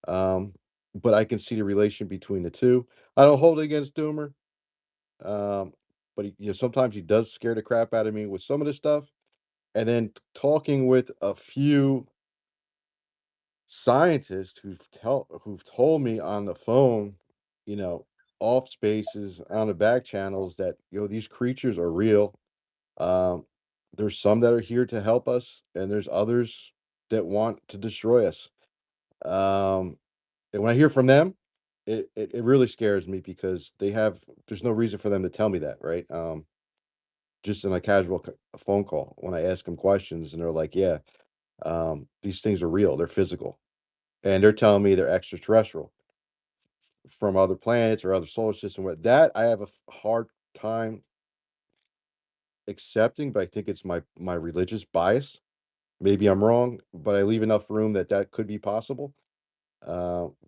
Um, but I can see the relation between the two. I don't hold it against Doomer. Um, but sometimes he does scare the crap out of me with some of this stuff. And then talking with a few scientists who've told me on the phone, you know, off spaces on the back channels that these creatures are real. Um, there's some that are here to help us, and there's others that want to destroy us. Um, and when I hear from them, it really scares me because there's no reason for them to tell me that, right? Just in a casual phone call when I ask them questions, and they're like, "Yeah, these things are real. They're physical." And they're telling me they're extraterrestrial from other planets or other solar system. What that I have a hard time accepting, but I think it's my religious bias. Maybe I'm wrong, but I leave enough room that could be possible.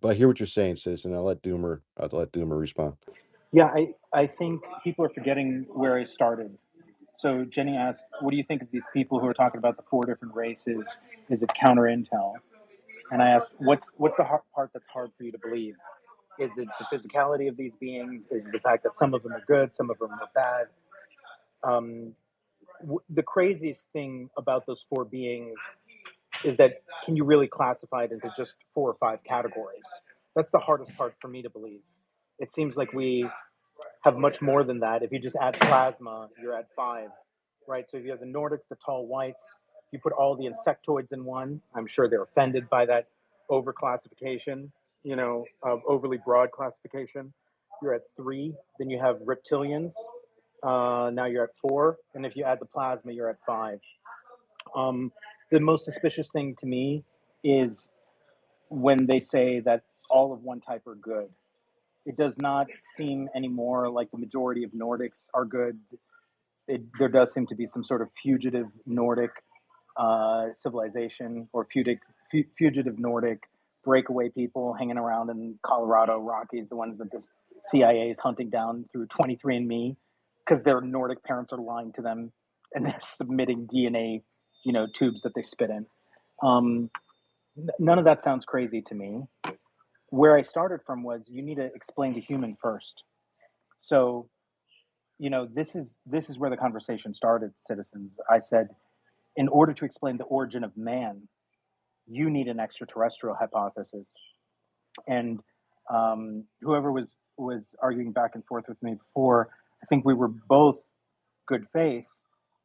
But I hear what you're saying, citizen. I'll let Doomer respond. Yeah, I think people are forgetting where I started. So Jenny asked, what do you think of these people who are talking about the four different races? Is it counter intel? And I asked, what's the part that's hard for you to believe? Is it the physicality of these beings? Is it the fact that some of them are good, some of them are bad? The craziest thing about those four beings is that can you really classify it into just 4 or 5 categories? That's the hardest part for me to believe. It seems like we have much more than that. If you just add plasma, you're at 5, right? So if you have the Nordics, the tall whites, you put all the insectoids in one, I'm sure they're offended by that overclassification, overly broad classification. You're at 3. Then you have reptilians. Now you're at 4. And if you add the plasma, you're at 5. Um, the most suspicious thing to me is when they say that all of one type are good. It does not seem anymore like the majority of Nordics are good. There does seem to be some sort of fugitive Nordic civilization or fugitive Nordic breakaway people hanging around in Colorado Rockies, the ones that the CIA is hunting down through 23andMe because their Nordic parents are lying to them and they're submitting DNA, tubes that they spit in. None of that sounds crazy to me. Where I started from was you need to explain the human first. So, this is where the conversation started, citizens. I said, in order to explain the origin of man, you need an extraterrestrial hypothesis. And whoever was arguing back and forth with me before, I think we were both good faith,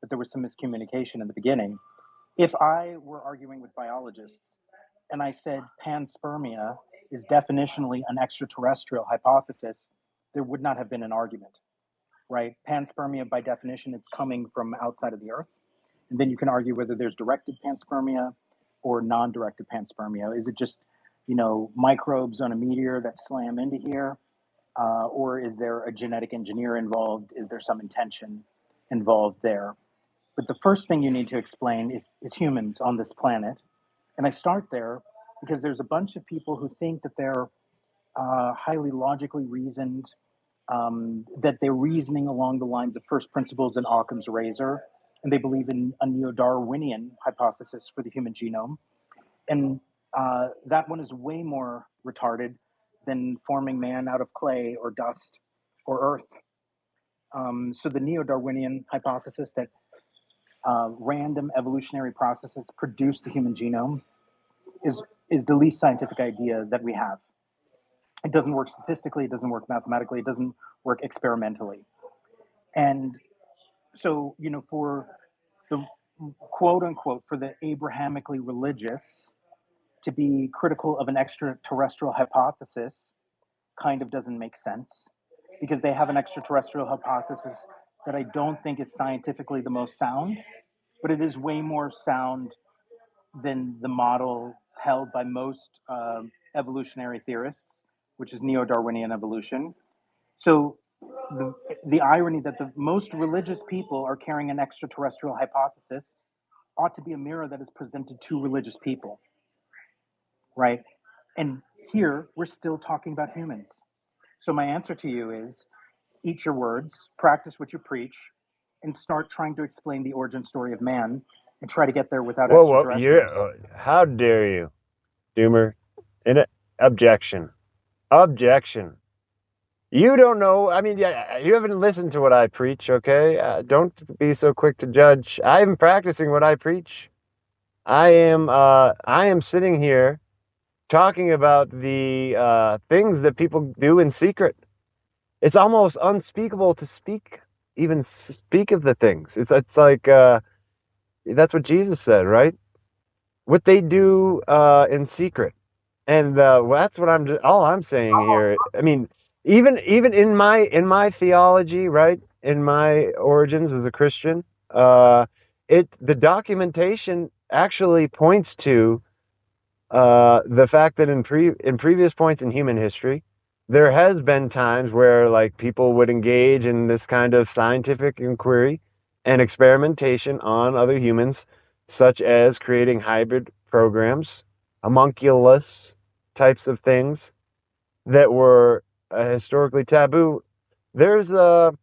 but there was some miscommunication in the beginning. If I were arguing with biologists and I said panspermia is definitionally an extraterrestrial hypothesis, there would not have been an argument, right? Panspermia, by definition, it's coming from outside of the Earth. And then you can argue whether there's directed panspermia or non-directed panspermia. Is it just, microbes on a meteor that slam into here? Or is there a genetic engineer involved? Is there some intention involved there? But the first thing you need to explain is humans on this planet. And I start there because there's a bunch of people who think that they're highly logically reasoned, that they're reasoning along the lines of first principles and Occam's razor, and they believe in a neo-Darwinian hypothesis for the human genome. And that one is way more retarded than forming man out of clay or dust or earth. So the neo-Darwinian hypothesis that random evolutionary processes produce the human genome is the least scientific idea that we have. It doesn't work statistically, it doesn't work mathematically, it doesn't work experimentally. And so, for the quote unquote, for the Abrahamically religious to be critical of an extraterrestrial hypothesis kind of doesn't make sense, because they have an extraterrestrial hypothesis that I don't think is scientifically the most sound, but it is way more sound than the model held by most evolutionary theorists, which is neo-Darwinian evolution. So the irony that the most religious people are carrying an extraterrestrial hypothesis ought to be a mirror that is presented to religious people, right? And here we're still talking about humans. So my answer to you is eat your words, practice what you preach, and start trying to explain the origin story of man and try to get there without extraterrestrials. How dare you, Doomer? Objection. Objection. You don't know. I mean, you haven't listened to what I preach, okay? Don't be so quick to judge. I'm practicing what I preach. I am sitting here talking about the things that people do in secret. It's almost unspeakable to speak of the things. It's like that's what Jesus said, right? What they do in secret, and that's what all I'm saying here. I mean, even in my theology, right, in my origins as a Christian, the documentation actually points to the fact that in previous points in human history, there has been times where like people would engage in this kind of scientific inquiry and experimentation on other humans, such as creating hybrid programs, homunculus types of things that were historically taboo. There's a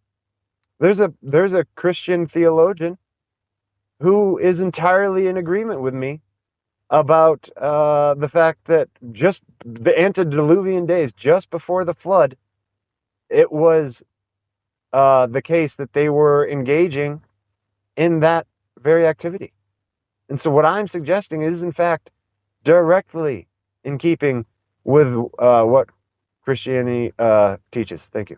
Christian theologian who is entirely in agreement with me about the fact that just the antediluvian days, just before the flood, it was the case that they were engaging in that very activity. And so what I'm suggesting is, in fact, directly in keeping with what Christianity teaches. Thank you.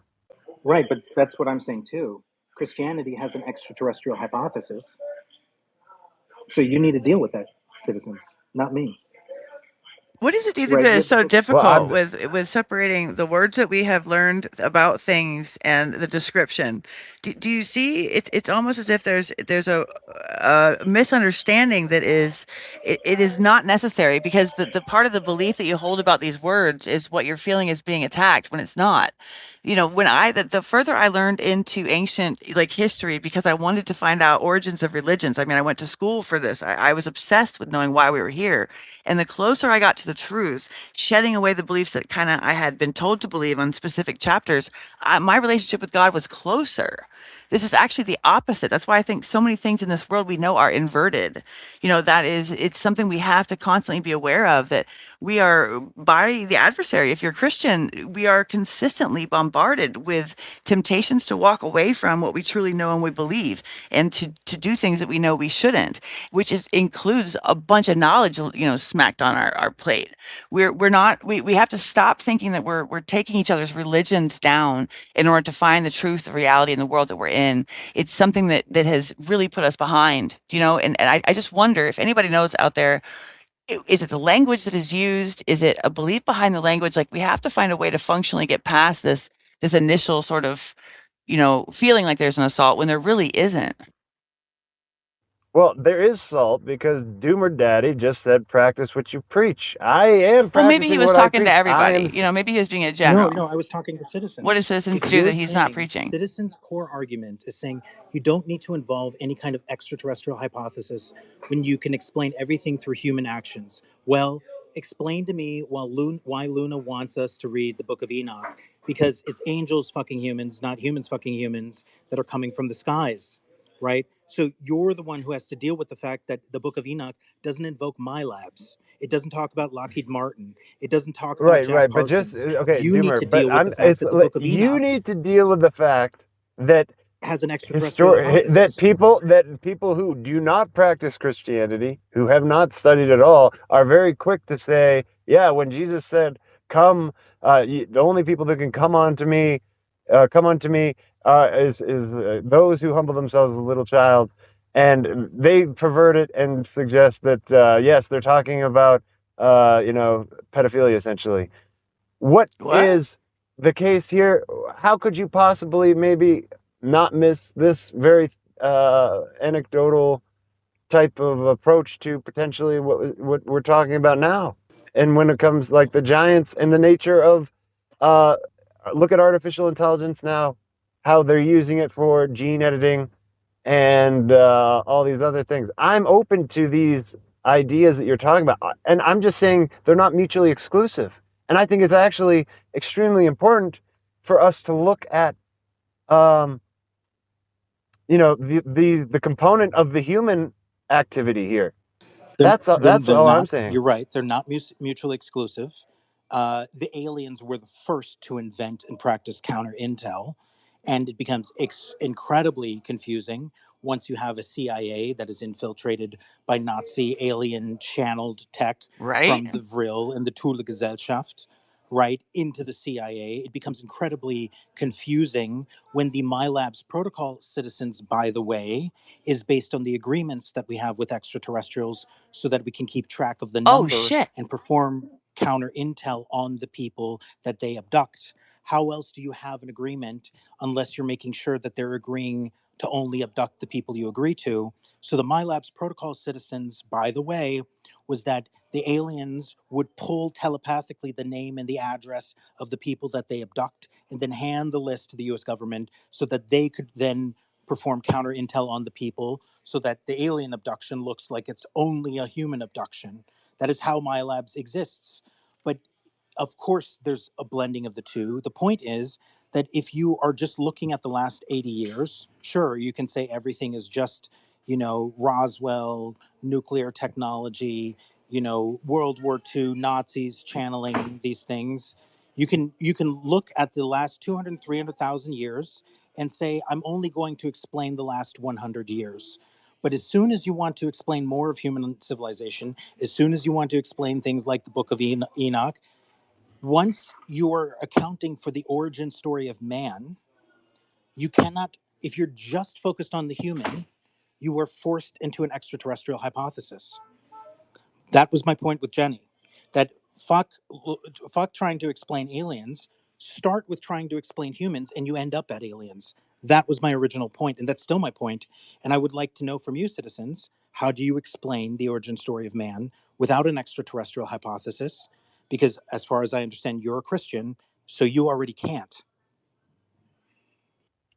Right, but that's what I'm saying too. Christianity has an extraterrestrial hypothesis. So you need to deal with that, citizens, not me. What is it do you think Right? that You is have so the book. difficult with separating the words that we have learned about things and the description? Do you see it's almost as if there's a misunderstanding that it is not necessary, because the part of the belief that you hold about these words is what you're feeling is being attacked when it's not. When the further I learned into ancient like history, because I wanted to find out origins of religions. I mean, I went to school for this. I was obsessed with knowing why we were here. And the closer I got to the truth, shedding away the beliefs that kind of I had been told to believe on specific chapters, my relationship with God was closer. This is actually the opposite. That's why I think so many things in this world we know are inverted. It's something we have to constantly be aware of, that we are, by the adversary, if you're Christian, we are consistently bombarded with temptations to walk away from what we truly know and we believe, and to do things that we know we shouldn't, which includes a bunch of knowledge, smacked on our plate. We're not, we have to stop thinking that we're taking each other's religions down in order to find the truth, the reality in the world that we're in. It's something that has really put us behind, and I just wonder if anybody knows out there, is it the language that is used? Is it a belief behind the language? Like, we have to find a way to functionally get past this initial sort of, feeling like there's an assault when there really isn't. Well, there is salt, because Doomer Daddy just said, practice what you preach. I am practicing Well, maybe he was what I talking preach. to everybody. Maybe he was being a general. No, I was talking to citizens. What does citizens If do you're that he's not saying preaching? Citizens' core argument is saying you don't need to involve any kind of extraterrestrial hypothesis when you can explain everything through human actions. Well, explain to me why Luna wants us to read the Book of Enoch, because it's angels fucking humans, not humans fucking humans, that are coming from the skies, right? So you're the one who has to deal with the fact that the Book of Enoch doesn't invoke my labs. It doesn't talk about Lockheed Martin. It doesn't talk about Right, Jack right. But just Parsons. okay, You need Doomer. to But deal with the fact that the Book of you Enoch need to deal with the fact that has an extraterrestrial that hypothesis. people who do not practice Christianity, who have not studied at all, are very quick to say, yeah, when Jesus said, "Come," the only people that can come unto me, is those who humble themselves as a little child, and they pervert it and suggest that yes, they're talking about pedophilia essentially. What is the case here? How could you possibly maybe not miss this very anecdotal type of approach to potentially what we're talking about now? And when it comes like the giants and the nature of look at artificial intelligence now, how they're using it for gene editing and all these other things. I'm open to these ideas that you're talking about, and I'm just saying they're not mutually exclusive. And I think it's actually extremely important for us to look at, the component of the human activity here. That's all I'm saying. You're right. They're not mutually exclusive. The aliens were the first to invent and practice counter intel, and it becomes incredibly confusing once you have a CIA that is infiltrated by Nazi alien channeled tech Right. from the Vril and the Thule Gesellschaft, right, into the CIA. It becomes incredibly confusing when the MyLabs protocol citizens, by the way, is based on the agreements that we have with extraterrestrials so that we can keep track of the Oh number shit. and perform counter intel on the people that they abduct. How else do you have an agreement unless you're making sure that they're agreeing to only abduct the people you agree to? So the MyLabs protocol citizens, by the way, was that the aliens would pull telepathically the name and the address of the people that they abduct and then hand the list to the US government so that they could then perform counter intel on the people so that the alien abduction looks like it's only a human abduction. That is how MyLabs exists. But of course, there's a blending of the two. The point is that if you are just looking at the last 80 years, sure, you can say everything is just, Roswell, nuclear technology, World War II, Nazis channeling these things. You can look at the last 200, 300,000 years and say, I'm only going to explain the last 100 years. But as soon as you want to explain more of human civilization, as soon as you want to explain things like the Book of Enoch, once you are accounting for the origin story of man, you cannot, if you're just focused on the human, you are forced into an extraterrestrial hypothesis. That was my point with Jenny. That fuck trying to explain aliens, start with trying to explain humans, and you end up at aliens. That was my original point, and that's still my point. And I would like to know from you, citizens, how do you explain the origin story of man without an extraterrestrial hypothesis? Because as far as I understand, you're a Christian, so you already can't.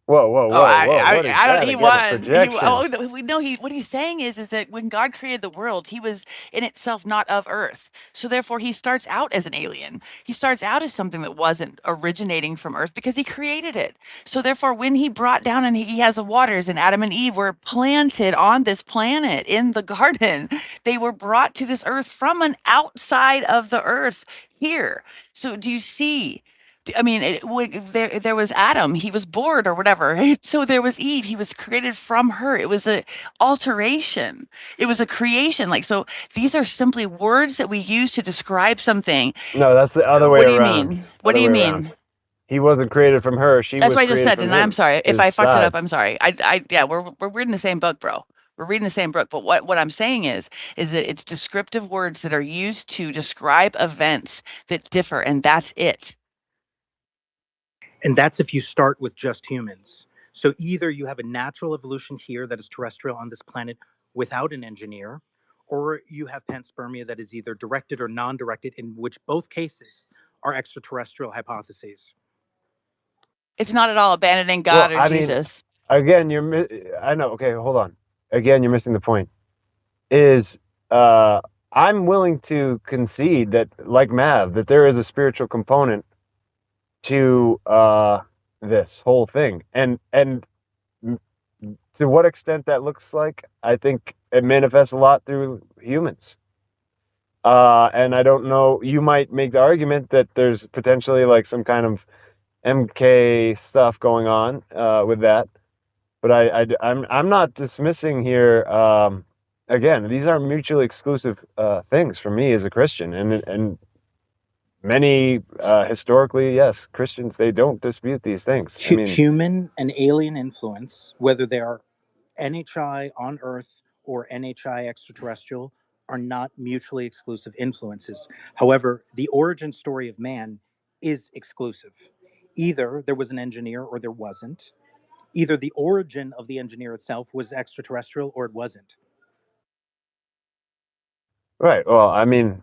Whoa, Oh, what is I don't. that? He Again, a won. He. projection. Oh, no, we know he. What he's saying is that when God created the world, He was in itself not of Earth. So therefore, He starts out as an alien. He starts out as something that wasn't originating from Earth because He created it. So therefore, when He brought down and He has the waters, and Adam and Eve were planted on this planet in the garden, they were brought to this Earth from an outside of the Earth here. So do you see? I mean, there was Adam. He was bored or whatever. So there was Eve. He was created from her. It was a alteration. It was a creation. Like so, these are simply words that we use to describe something. No, that's the other way What do you around. mean? What do Other you way around. mean? He wasn't created from her. She That's was what I just created said, from and I'm him. sorry if His I fucked it up. side. I'm sorry. Yeah, we're reading the same book, bro. We're reading the same book. But what I'm saying is that it's descriptive words that are used to describe events that differ, and that's it. And that's if you start with just humans. So either you have a natural evolution here that is terrestrial on this planet without an engineer, or you have panspermia that is either directed or non-directed, in which both cases are extraterrestrial hypotheses. It's not at all abandoning Well, God or I mean, Jesus. again, I know. Okay, hold on. Again, you're missing the point. Is I'm willing to concede that, like Mav, that there is a spiritual component to this whole thing, and to what extent that looks like, I think it manifests a lot through humans. And I don't know, you might make the argument that there's potentially like some kind of MK stuff going on with that, but I'm not dismissing here. Again, these are mutually exclusive things for me as a Christian, and many historically, yes, Christians, they don't dispute these things. I mean, Human and alien influence, whether they are NHI on Earth or NHI extraterrestrial, are not mutually exclusive influences. However, the origin story of man is exclusive. Either there was an engineer or there wasn't. Either the origin of the engineer itself was extraterrestrial or it wasn't. right. Well, I mean,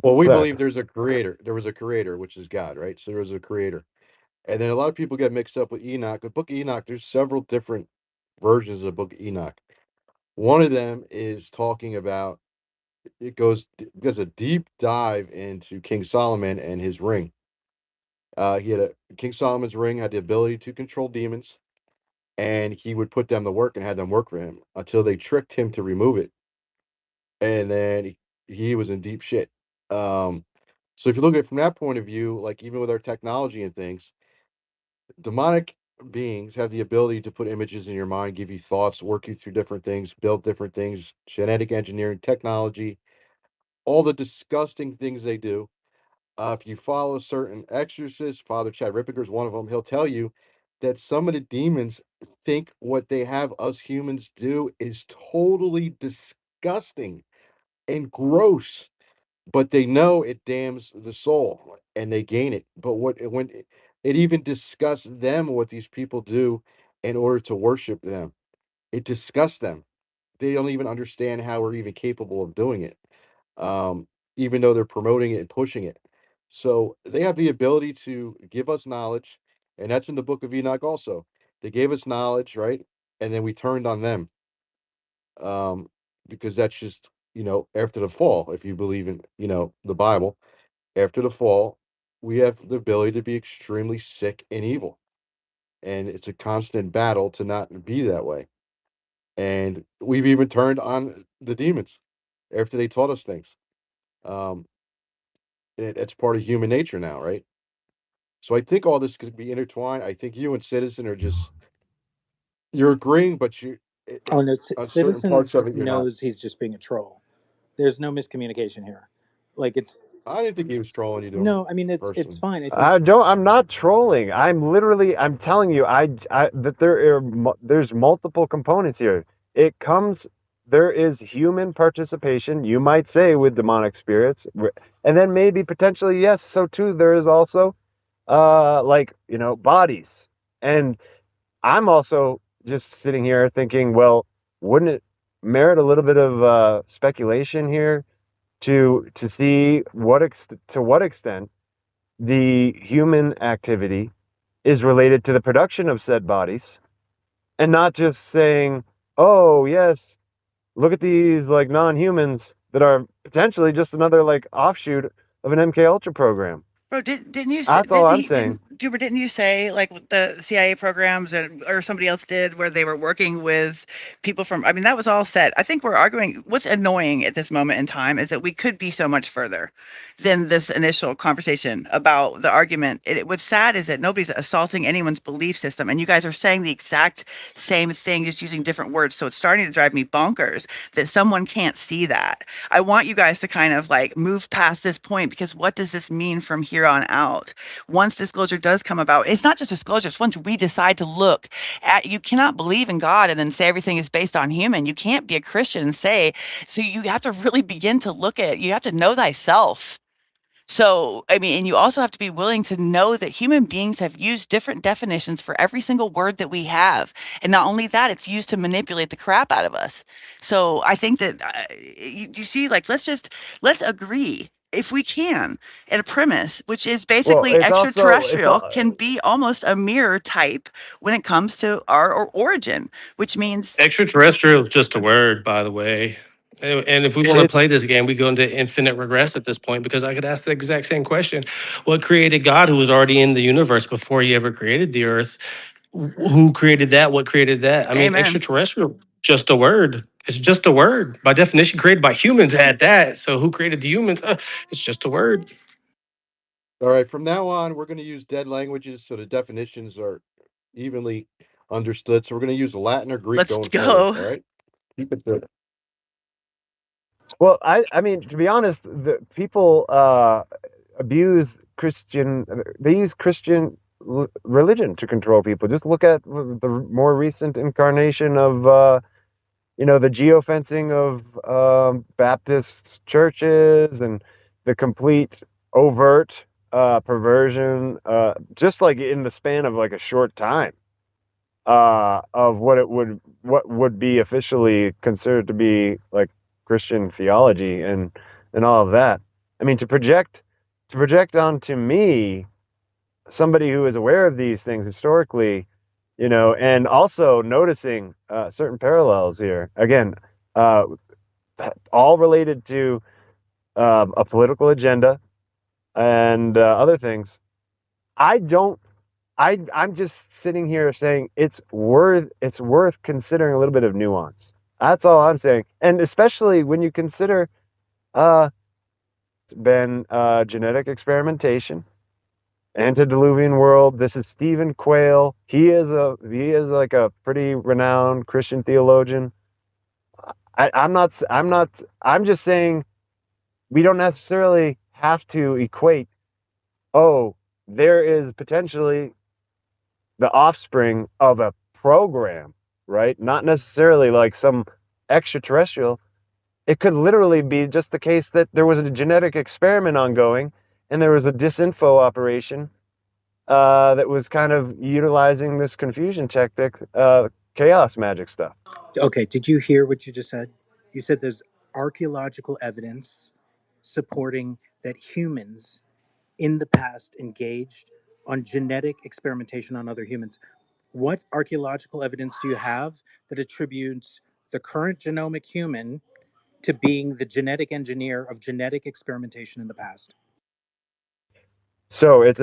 Well, we sorry. believe there's a creator. There was a creator, which is God, right? So there was a creator. And then a lot of people get mixed up with Enoch. The Book of Enoch, there's several different versions of the Book of Enoch. One of them is talking about, it goes a deep dive into King Solomon and his ring. King Solomon's ring had the ability to control demons, and he would put them to work and had them work for him until they tricked him to remove it. And then he was in deep shit. So if you look at it from that point of view, like even with our technology and things, demonic beings have the ability to put images in your mind, give you thoughts, work you through different things, build different things, genetic engineering, technology, all the disgusting things they do. If you follow certain exorcists, Father Chad Ripperger is one of them, he'll tell you that some of the demons think what they have us humans do is totally disgusting and gross, but they know it damns the soul and they gain it. But when it even disgusts them what these people do in order to worship them, it disgusts them. They don't even understand how we're even capable of doing it, um, even though they're promoting it and pushing it. So they have the ability to give us knowledge, and that's in the Book of Enoch also. They gave us knowledge, right? And then we turned on them, um, because that's just, after the fall, if you believe in, the Bible, after the fall, we have the ability to be extremely sick and evil. And it's a constant battle to not be that way. And we've even turned on the demons after they taught us things. Um, it's part of human nature now, right? So I think all this could be intertwined. I think you and Citizen are just, you're agreeing, but Oh no, on certain Citizens parts of it, you're not. knows he's just being a troll. There's no miscommunication here. Like it's I didn't think he was trolling you, no, I mean it's personally. fine. I think I'm not trolling. I'm telling you, that there's multiple components here. There is human participation, you might say, with demonic spirits, and then maybe potentially, yes, so too, there is also, bodies. And I'm also just sitting here thinking, well, wouldn't it merit a little bit of speculation here to see to what extent the human activity is related to the production of said bodies, and not just saying, oh yes, look at these like non-humans that are potentially just another like offshoot of an MK Ultra program. Bro, didn't you say, That's all I'm saying. didn't you say like the CIA programs or somebody else did where they were working with people from, I mean, that was all set. I think we're arguing, what's annoying at this moment in time is that we could be so much further than this initial conversation about the argument. What's sad is that nobody's assaulting anyone's belief system, and you guys are saying the exact same thing, just using different words. So it's starting to drive me bonkers that someone can't see that. I want you guys to kind of like move past this point, because what does this mean from here on out? Once disclosure does come about, it's not just disclosure, it's once we decide to look at, you cannot believe in God and then say everything is based on human. You can't be a Christian and say, so you have to really begin to look at, you have to know thyself. So, I mean, and you also have to be willing to know that human beings have used different definitions for every single word that we have. And not only that, it's used to manipulate the crap out of us. So I think that, you see, like, let's agree, if we can, at a premise, which is basically extraterrestrial can be almost a mirror type when it comes to our origin, which means Extraterrestrial is just a word, by the way. And if we want to play this game, we go into infinite regress at this point, because I could ask the exact same question. What created God, who was already in the universe before he ever created the earth? Who created that? What created that? I mean, Amen. extraterrestrial, just a word. It's just a word. By definition, created by humans at that. So who created the humans? It's just a word. All right, from now on, we're going to use dead languages so the definitions are evenly understood. So we're going to use Latin or Greek Let's going forward. go. All right, keep it good. Well, I mean, to be honest, the people abuse Christian. They use Christian religion to control people. Just look at the more recent incarnation of, the geofencing of Baptist churches and the complete overt perversion, just like in the span of like a short time, of what would be officially considered to be like Christian theology and all of that. I mean, to project onto me, somebody who is aware of these things historically, and also noticing certain parallels here. Again, all related to a political agenda and other things. I'm just sitting here saying it's worth considering a little bit of nuance. That's all I'm saying, and especially when you consider been genetic experimentation, antediluvian world. This is Stephen Quayle. He is like a pretty renowned Christian theologian. I'm just saying we don't necessarily have to equate, oh, there is potentially the offspring of a program, right? Not necessarily like some extraterrestrial. It could literally be just the case that there was a genetic experiment ongoing and there was a disinfo operation that was kind of utilizing this confusion tactic, chaos magic stuff. Okay, did you hear what you just said? You said there's archaeological evidence supporting that humans in the past engaged on genetic experimentation on other humans. What archaeological evidence do you have that attributes the current genomic human to being the genetic engineer of genetic experimentation in the past? So it's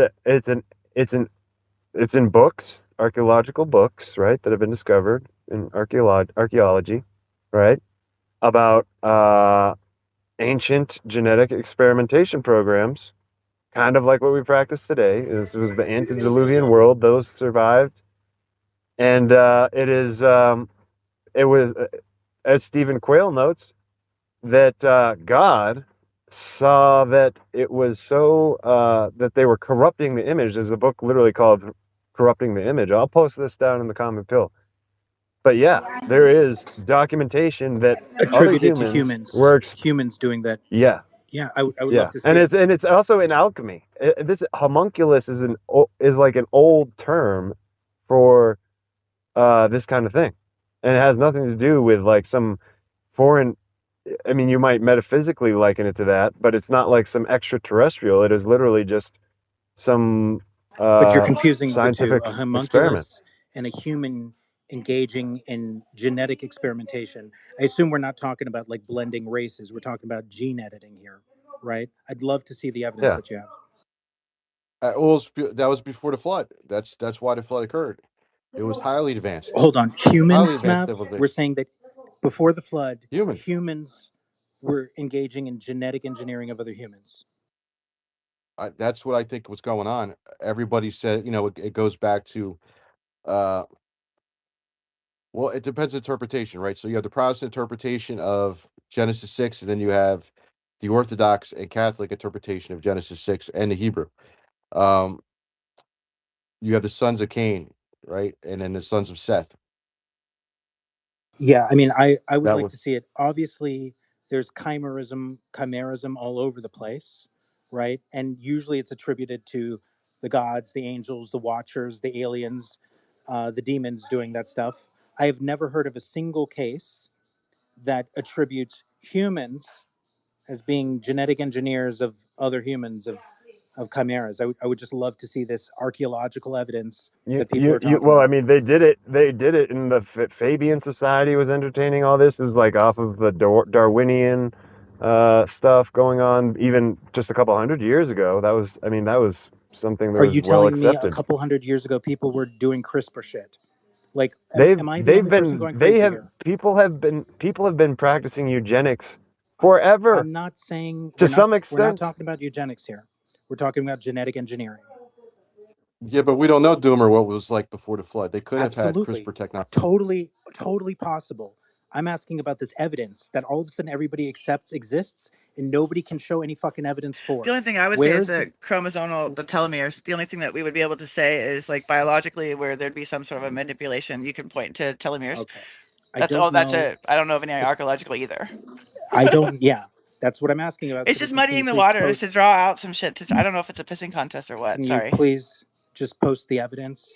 in books, archaeological books, right, that have been discovered in archaeology, right, about ancient genetic experimentation programs, kind of like what we practice today. This was the antediluvian world; those survived, and it was, as Stephen Quayle notes, that God saw that it was so that they were corrupting the image. There's a book literally called "Corrupting the Image." I'll post this down in the comment pill. But yeah, there is documentation that other Attributed to humans humans, were humans doing that. yeah, Yeah, I would yeah, love to see it. and it's also in alchemy. This homunculus is like an old term for this kind of thing, and it has nothing to do with like some foreign. I mean, you might metaphysically liken it to that, but it's not like some extraterrestrial. It is literally just some But you're confusing the two, scientific a experiment. homunculus and a human engaging in genetic experimentation. I assume we're not talking about like blending races. We're talking about gene editing here, right? I'd love to see the evidence Yeah. that you have. That was before the flood. That's why the flood occurred. It was highly advanced. Hold on. Highly Humans, advanced Mav, we're civilization. saying that before the flood, Humans. humans were engaging in genetic engineering of other humans. That's what I think was going on. Everybody said, it goes back to, well, it depends on interpretation, right? So you have the Protestant interpretation of Genesis 6, and then you have the Orthodox and Catholic interpretation of Genesis 6 and the Hebrew. You have the sons of Cain, right? And then the sons of Seth. Yeah, I mean, I would That like was to see it. Obviously, there's chimerism all over the place, right? And usually it's attributed to the gods, the angels, the watchers, the aliens, the demons doing that stuff. I have never heard of a single case that attributes humans as being genetic engineers of other humans, of of chimeras. I would just love to see this archaeological evidence You, that people are talking well, I about. mean, they did it. They did it in the Fabian Society was entertaining all this is like off of the Darwinian stuff going on, even just a couple hundred years ago. That was, I mean, that was something that Are was you well telling me a accepted. couple hundred years ago people were doing CRISPR shit? Like, am I the only person going they crazy have here? people have been practicing eugenics forever I'm not saying to some we're not extent. talking about eugenics here. We're talking about genetic engineering. Yeah, but we don't know, Doomer, what it was like before the flood. They could have had Absolutely. CRISPR technology. Totally possible. I'm asking about this evidence that all of a sudden everybody accepts exists and nobody can show any fucking evidence for. The only thing I would say is the chromosomal, the telomeres. The only thing that we would be able to say is like biologically where there'd be some sort of a manipulation. You can point to telomeres. Okay. That's it. I don't know of any archaeological either. I don't. Yeah, that's what I'm asking about. It's just muddying the waters to draw out some shit. I don't know if it's a pissing contest or what. Can you Sorry. please just post the evidence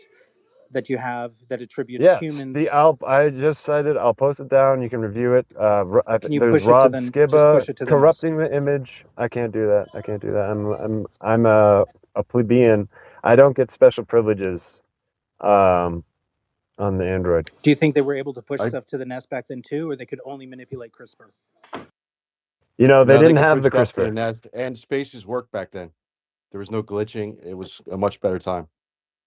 that you have that attributes humans? I just cited. I'll post it down. You can review it. Can you there's push it to Rod the just Skibba push it to the corrupting the image. I can't do that. I'm a plebeian. I don't get special privileges on the Android. Do you think they were able to push stuff to the nest back then too, or they could only manipulate CRISPR? You know, they didn't have the push stuff to the CRISPR. nest, and spaces worked back then. There was no glitching. It was a much better time.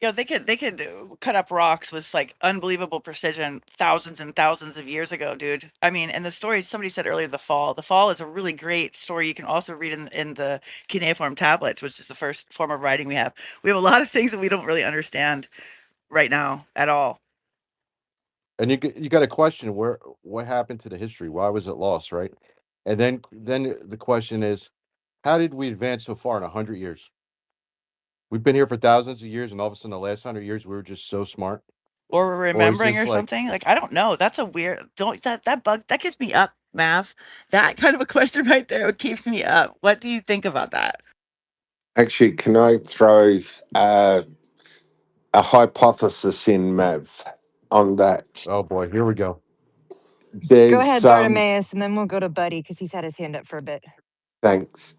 You know, they could cut up rocks with like unbelievable precision thousands and thousands of years ago, dude. I mean, and the story somebody said earlier, the fall is a really great story. You can also read in the cuneiform tablets, which is the first form of writing we have. We have a lot of things that we don't really understand right now at all. And you got to question what happened to the history? Why was it lost, right? And then the question is, how did we advance so far in 100 years? We've been here for thousands of years, and all of a sudden, the last 100 years, we were just so smart. Or we're remembering or something. Like, I don't know. That's a weird. That gives me up, Mav. That kind of a question right there keeps me up. What do you think about that? Actually, can I throw a hypothesis in, Mav, on that? Oh boy, here we go. Go There's ahead, Bartimaeus, and then we'll go to Buddy because he's had his hand up for a bit. thanks.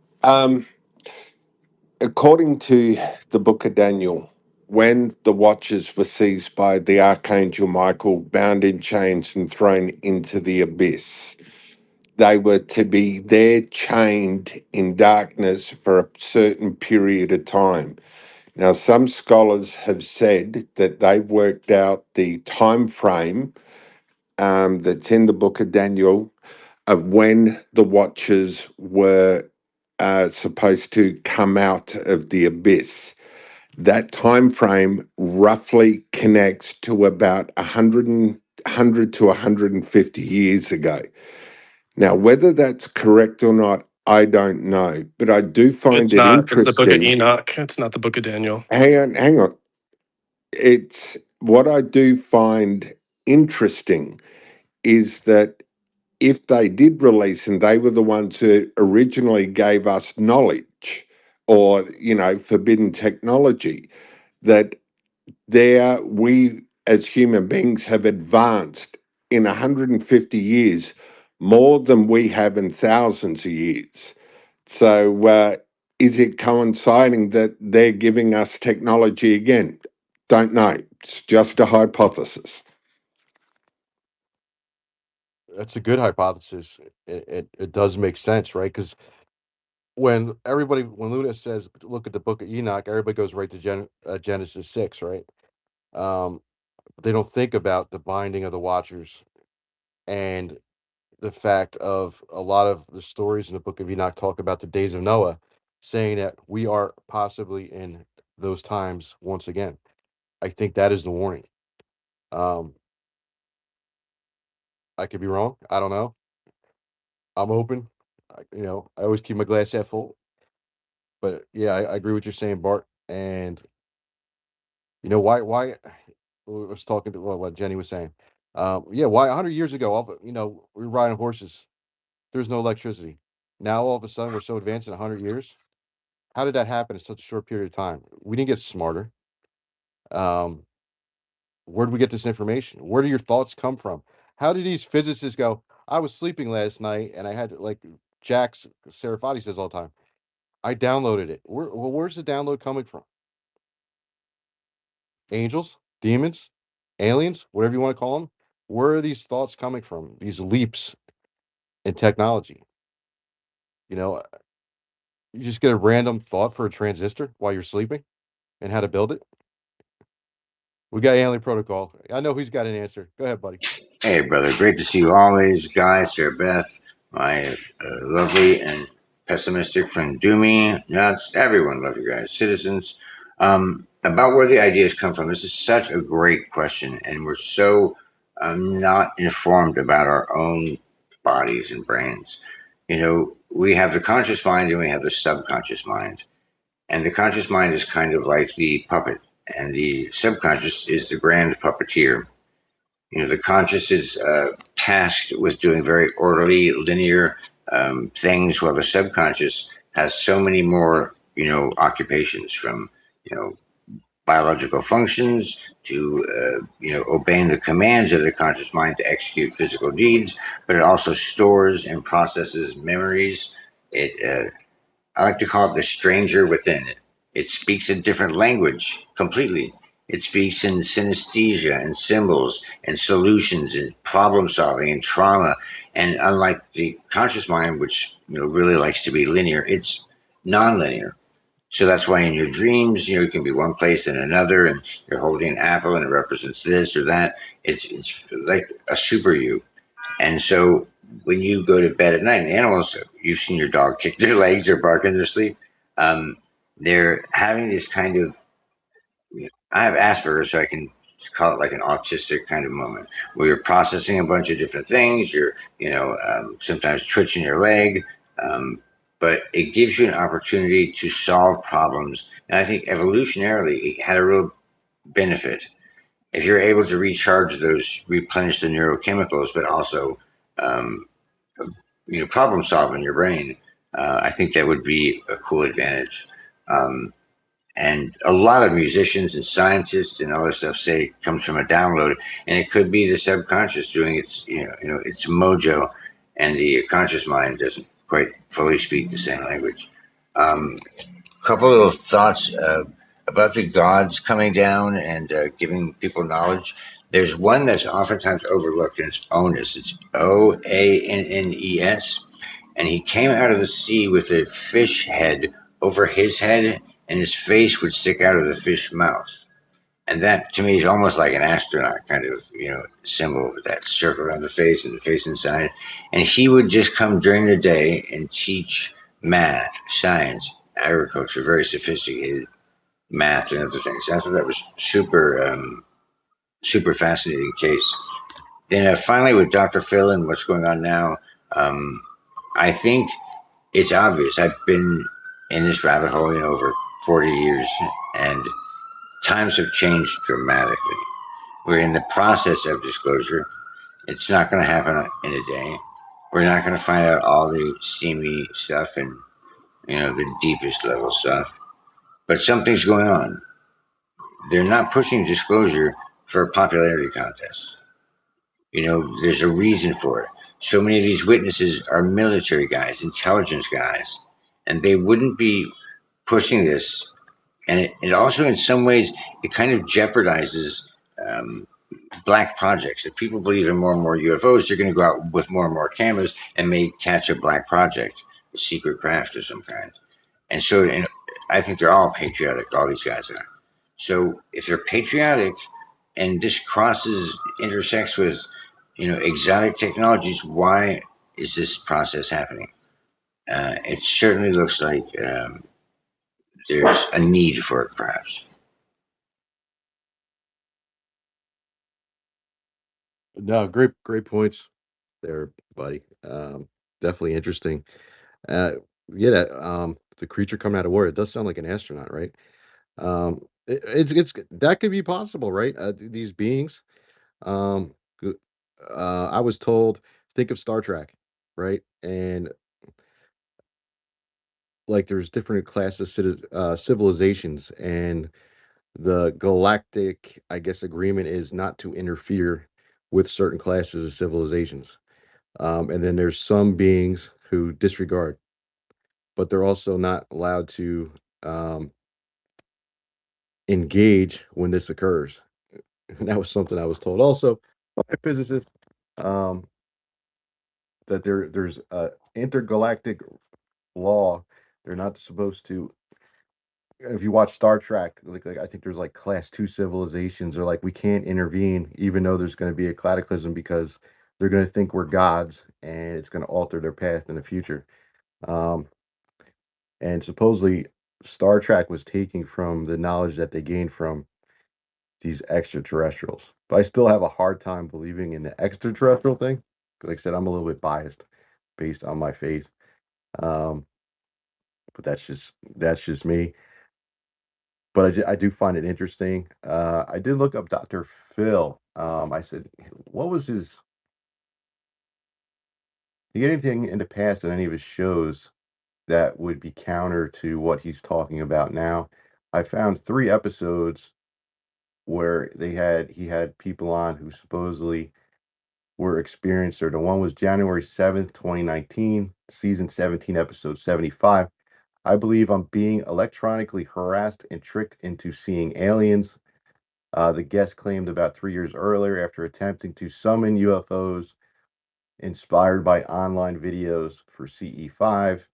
According to the Book of Daniel, when the watchers were seized by the Archangel Michael, bound in chains and thrown into the abyss, they were to be there chained in darkness for a certain period of time. Now, some scholars have said that they've worked out the time frame that's in the Book of Daniel of when the watchers were supposed to come out of the abyss. That time frame roughly connects to about 100 to 150 years ago. Now, whether that's correct or not, I don't know, but I do find It's it not. It's the Book of interesting. Enoch. It's not the Book of Daniel. Hang on. It's what I do find interesting is that if they did release and they were the ones who originally gave us knowledge or, forbidden technology, that we as human beings have advanced in 150 years more than we have in thousands of years. So is it coinciding that they're giving us technology again? Don't know. It's just a hypothesis. That's a good hypothesis. It does make sense, right? Because when Luna says look at the Book of Enoch, everybody goes right to Genesis 6, right? They don't think about the binding of the Watchers and the fact of a lot of the stories in the Book of Enoch talk about the days of Noah, saying that we are possibly in those times once again. I think that is the warning. I could be wrong. I don't know. I'm open. I always keep my glass half full. But yeah, I agree with you're saying, Bart. And why I was talking to what Jenny was saying. Yeah, why 100 years ago, we were riding horses. There's no electricity. Now all of a sudden we're so advanced in 100 years. How did that happen in such a short period of time? We didn't get smarter. Where did we get this information? Where do your thoughts come from? How did these physicists go, I was sleeping last night and I had like Jack Serafati says all the time, I downloaded it. Where's the download coming from? Angels, demons, aliens, whatever you want to call them. Where are these thoughts coming from? These leaps in technology. You know, you just get a random thought for a transistor while you're sleeping and how to build it. We got alien protocol. I know he's got an answer. Go ahead, buddy. Hey, brother. Great to see you always. Guy, Sarah Beth, my lovely and pessimistic friend Doomy, Nuts, everyone love you guys. Citizens. About where the ideas come from. This is such a great question, and we're so not informed about our own bodies and brains. You know, we have the conscious mind and we have the subconscious mind. And the conscious mind is kind of like the puppet, and the subconscious is the grand puppeteer. You know, the conscious is tasked with doing very orderly, linear things, while the subconscious has so many more, you know, occupations, from, you know, biological functions to, you know, obeying the commands of the conscious mind to execute physical deeds, but it also stores and processes memories. I like to call it the stranger within. It speaks a different language completely. It speaks in synesthesia and symbols and solutions and problem solving and trauma. And unlike the conscious mind, which, you know, really likes to be linear, it's nonlinear. So that's why in your dreams, you know, you can be one place and another, and you're holding an apple and it represents this or that. It's like a super you. And so when you go to bed at night, and animals, you've seen your dog kick their legs or bark in their sleep. They're having this kind of, you know, I have Asperger's, so I can call it like an autistic kind of moment where you're processing a bunch of different things. You're, you know, sometimes twitching your leg, but it gives you an opportunity to solve problems. And I think evolutionarily, it had a real benefit. If you're able to recharge those, replenish the neurochemicals, but also, um, you know, problem solve in your brain, I think that would be a cool advantage. Um, and a lot of musicians and scientists and other stuff say it comes from a download, and it could be the subconscious doing its, you know, its mojo, and the conscious mind doesn't quite fully speak the same language. Couple little thoughts about the gods coming down and giving people knowledge. There's one that's oftentimes overlooked, and it's Onus. It's Oannes, and he came out of the sea with a fish head over his head, and his face would stick out of the fish mouth. And that, to me, is almost like an astronaut kind of, you know, symbol with that circle around the face and the face inside. And he would just come during the day and teach math, science, agriculture, very sophisticated math and other things. I thought that was super fascinating case. Then finally, with Dr. Phil and what's going on now, I think it's obvious. I've been in this rabbit hole, you know, over 40 years, and times have changed dramatically. We're in the process of disclosure. It's not going to happen in a day. We're not going to find out all the steamy stuff and, you know, the deepest level stuff. But something's going on. They're not pushing disclosure for a popularity contest. You know, there's a reason for it. So many of these witnesses are military guys, intelligence guys, and they wouldn't be pushing this. And it also, in some ways, it kind of jeopardizes black projects. If people believe in more and more UFOs, they're going to go out with more and more cameras and may catch a black project, a secret craft of some kind. And so, and I think they're all patriotic, all these guys are. So if they're patriotic and this intersects with, you know, exotic technologies, why is this process happening? It certainly looks like there's a need for it, perhaps. No, great points there, buddy. Definitely interesting. Uh, yeah, the creature coming out of war. It does sound like an astronaut, right? It's that could be possible, right? These beings. Um, g- I was told, think of Star Trek, right? And like there's different classes of civilizations, and the galactic, I guess, agreement is not to interfere with certain classes of civilizations. And then there's some beings who disregard. but they're also not allowed to engage when this occurs. And that was something I was told also by a physicist, that there's a intergalactic law. They're not supposed to. If you watch Star Trek, like I think there's like class 2 civilizations, or like we can't intervene even though there's going to be a cataclysm, because they're going to think we're gods and it's going to alter their path in the future. And supposedly Star Trek was taking from the knowledge that they gained from these extraterrestrials. But I still have a hard time believing in the extraterrestrial thing. Like I said, I'm a little bit biased based on my faith. But that's just me. But I do find it interesting. I did look up Dr. Phil. I said, what was his? Did he get anything in the past in any of his shows that would be counter to what he's talking about now? I found 3 episodes where he had people on who supposedly were experienced. Or the one was January 7th, 2019, season 17, episode 75. I believe I'm being electronically harassed and tricked into seeing aliens. The guest claimed about 3 years earlier, after attempting to summon UFOs inspired by online videos for CE5.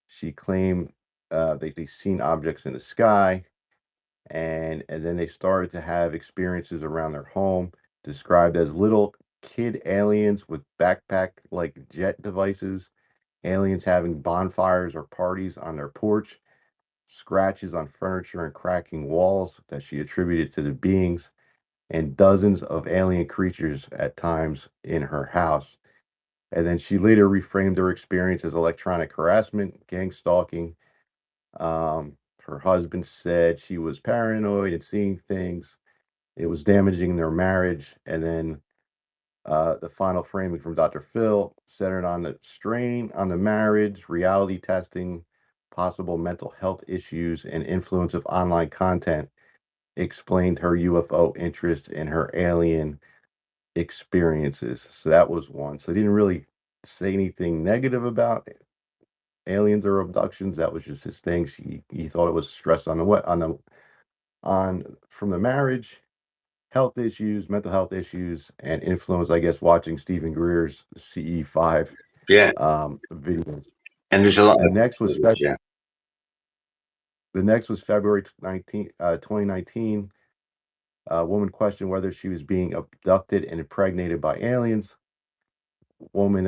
She claimed they've seen objects in the sky, and then they started to have experiences around their home, described as little kid aliens with backpack-like jet devices, aliens having bonfires or parties on their porch, scratches on furniture and cracking walls that she attributed to the beings, and dozens of alien creatures at times in her house. And then she later reframed her experience as electronic harassment, gang stalking. Her husband said she was paranoid and seeing things. It was damaging their marriage. And then the final framing from Dr. Phil centered on the strain on the marriage, reality testing, possible mental health issues, and influence of online content. Explained her UFO interest in her alien experiences. So that was one. So he didn't really say anything negative about aliens or abductions. That was just his thing. He thought it was stress on from the marriage, health issues, mental health issues, and influence, I guess, watching Stephen Greer's CE5 videos. And there's a lot. The next was February 2019. A woman questioned whether she was being abducted and impregnated by aliens. Woman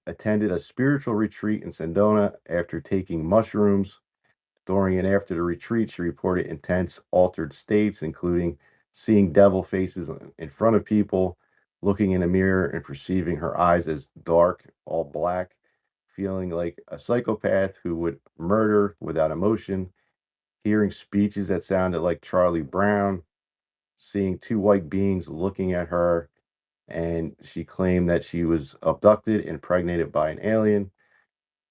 attended a spiritual retreat in Sedona after taking mushrooms. During and after the retreat, she reported intense altered states, including seeing devil faces in front of people, looking in a mirror and perceiving her eyes as dark, all black, feeling like a psychopath who would murder without emotion, hearing speeches that sounded like Charlie Brown, seeing 2 white beings looking at her, and she claimed that she was abducted and impregnated by an alien.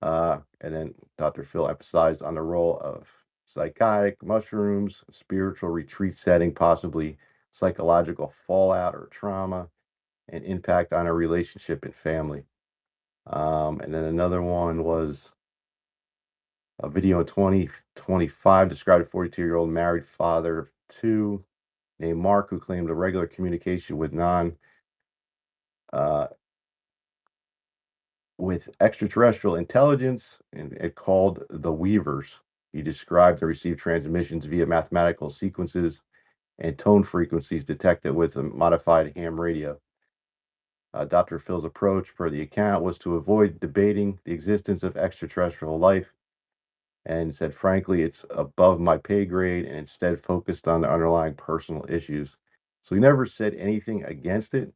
And then Dr. Phil emphasized on the role of psychotic mushrooms, spiritual retreat setting, possibly psychological fallout or trauma, and impact on a relationship and family. And then another one was a video in 2025 described a 42-year-old married father of 2 named Mark, who claimed a regular communication with extraterrestrial intelligence, and it called the Weavers. He described and received transmissions via mathematical sequences and tone frequencies detected with a modified ham radio. Dr. Phil's approach, per the account, was to avoid debating the existence of extraterrestrial life, and said, frankly, it's above my pay grade, and instead focused on the underlying personal issues. So he never said anything against it.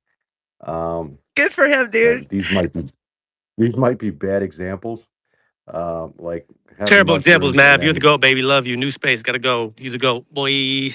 Good for him, dude. These might be bad examples. Like Terrible examples, mushrooms, Mav. You're the GOAT, baby. Love you. New space. Gotta go. You the GOAT, boy.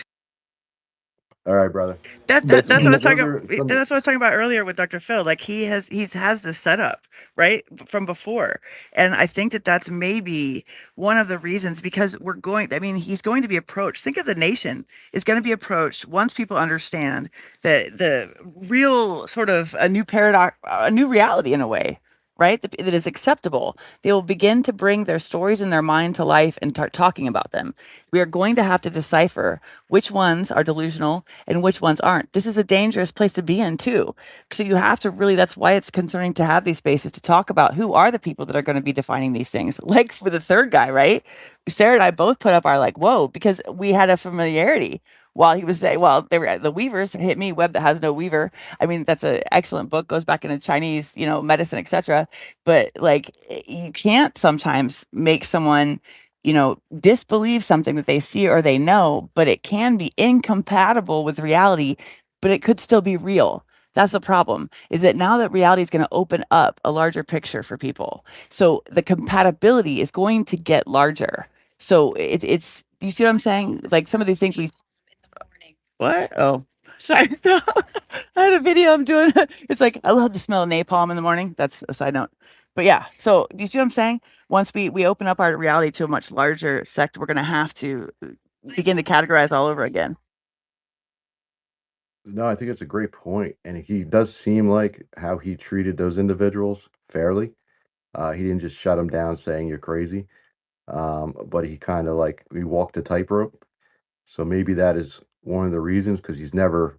All right, brother. That's But what I was talking. some That's what I was talking about earlier with Dr. Phil. Like he has this setup right from before, and I think that's maybe one of the reasons, because we're going. I mean, he's going to be approached. Think of the nation is going to be approached once people understand the real sort of a new paradox, a new reality in a way. right? That is acceptable. They will begin to bring their stories in their mind to life and start talking about them. We are going to have to decipher which ones are delusional and which ones aren't. This is a dangerous place to be in too. So you have to really, that's why it's concerning to have these spaces to talk about who are the people that are going to be defining these things. Like for the third guy, right? Sarah and I both put up our like, whoa, because we had a familiarity while he was saying, well, they were the weavers hit me, web that has no weaver. I mean, that's an excellent book, goes back into Chinese, medicine, etc. But like, you can't sometimes make someone, disbelieve something that they see or they know, but it can be incompatible with reality, but it could still be real. That's the problem, is that now that reality is going to open up a larger picture for people. So the compatibility is going to get larger. So it's, do you see what I'm saying? Like some of these things we, what? Oh, sorry. So I had a video I'm doing. It's like, I love the smell of napalm in the morning. That's a side note. But yeah, so do you see what I'm saying? Once we open up our reality to a much larger sect, we're going to have to begin to categorize all over again. No, I think it's a great point, and he does seem like how he treated those individuals fairly. He didn't just shut them down saying you're crazy, but he kind of like he walked the tightrope. So maybe that is one of the reasons, because he's never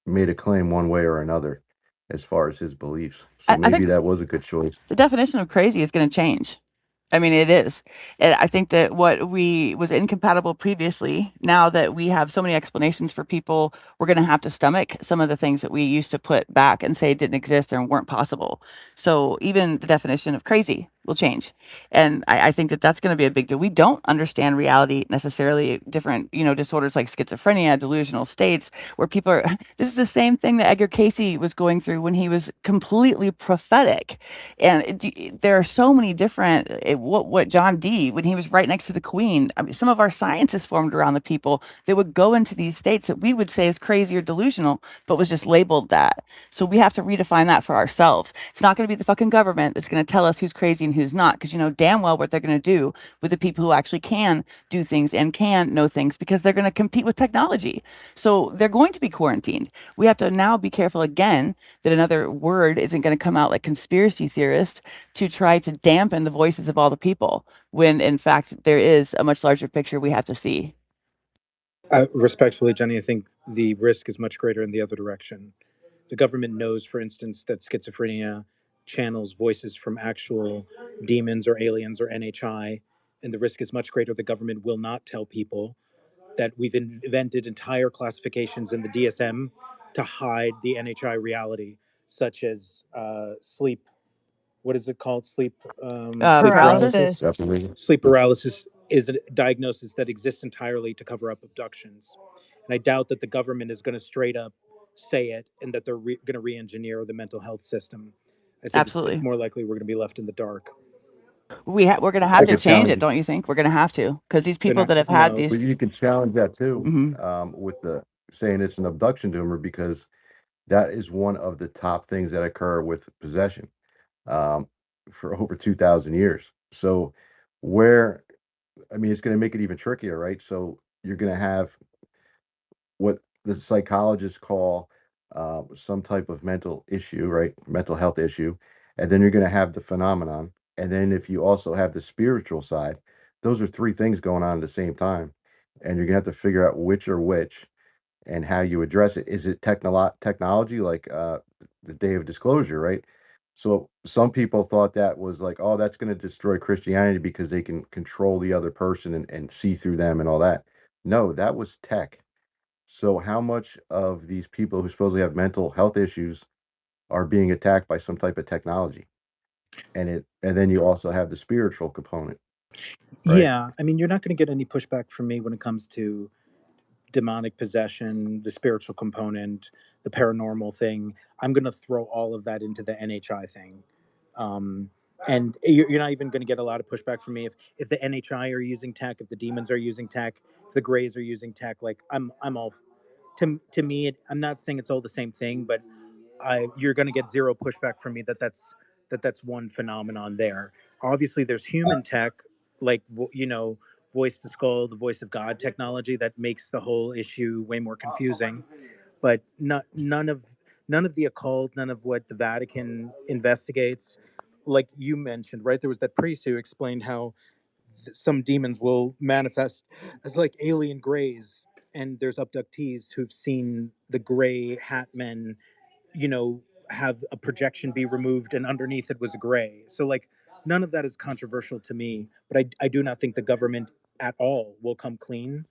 made a claim one way or another as far as his beliefs. So I maybe think that was a good choice. the definition of crazy is going to change. I mean, it is. And I think that what we was incompatible previously, now that we have so many explanations for people, we're going to have to stomach some of the things that we used to put back and say didn't exist or weren't possible. So even the definition of crazy will change. And I think that that's going to be a big deal. We don't understand reality necessarily. Different, disorders like schizophrenia, delusional states, where people are, this is the same thing that Edgar Casey was going through when he was completely prophetic. And there are so many different, what John Dee, when he was right next to the Queen, I mean, some of our scientists formed around the people that would go into these states that we would say is crazy or delusional, but was just labeled that. So we have to redefine that for ourselves. It's not going to be the fucking government that's going to tell us who's crazy and who's not, because you know damn well what they're going to do with the people who actually can do things and can know things, because they're going to compete with technology. So they're going to be quarantined. We have to now be careful again that another word isn't going to come out like conspiracy theorist to try to dampen the voices of all the people, when in fact there is a much larger picture we have to see. Respectfully, Jenny, I think the risk is much greater in the other direction. The government knows, for instance, that schizophrenia channels voices from actual demons or aliens or NHI, and the risk is much greater. The government will not tell people that we've invented entire classifications in the DSM to hide the NHI reality, such as sleep. What is it called? Sleep Paralysis. Definitely. Sleep paralysis is a diagnosis that exists entirely to cover up abductions. And I doubt that the government is going to straight up say it and that they're going to re engineer the mental health system. I think Absolutely. it's more likely we're going to be left in the dark. We're going to I have to could change it, challenge, don't you think? We're going to have to, because these people that have You had know, but these. you could challenge that too, Mhm. with the saying it's an abduction tumor, because that is one of the top things that occur with possession, um, for over 2,000 years. So where, I mean, it's going to make it even trickier, right? So you're going to have what the psychologists call some type of mental issue, right? Mental health issue. And then you're going to have the phenomenon. And then if you also have the spiritual side, those are three things going on at the same time. And you're going to have to figure out which are which and how you address it. Is it technology, like the day of disclosure, right? So some people thought that was like, oh, that's going to destroy Christianity because they can control the other person and see through them and all that. No, that was tech. So how much of these people who supposedly have mental health issues are being attacked by some type of technology? And then you also have the spiritual component, right? yeah, I mean, you're not going to get any pushback from me when it comes to demonic possession, the spiritual component, the paranormal thing. I'm going to throw all of that into the NHI thing. Um, and you're not even going to get a lot of pushback from me if the NHI are using tech, if the demons are using tech, if the Greys are using tech. Like I'm all to me. I'm not saying it's all the same thing, but you're going to get zero pushback from me that's one phenomenon there. Obviously, there's human tech, like voice to skull, the voice of God technology that makes the whole issue way more confusing. But none of the occult, none of what the Vatican investigates, like you mentioned, right? There was that priest who explained how some demons will manifest as like alien grays, and there's abductees who've seen the gray hat men, you know, have a projection be removed and underneath it was gray. So like none of that is controversial to me, but I do not think the government at all will come clean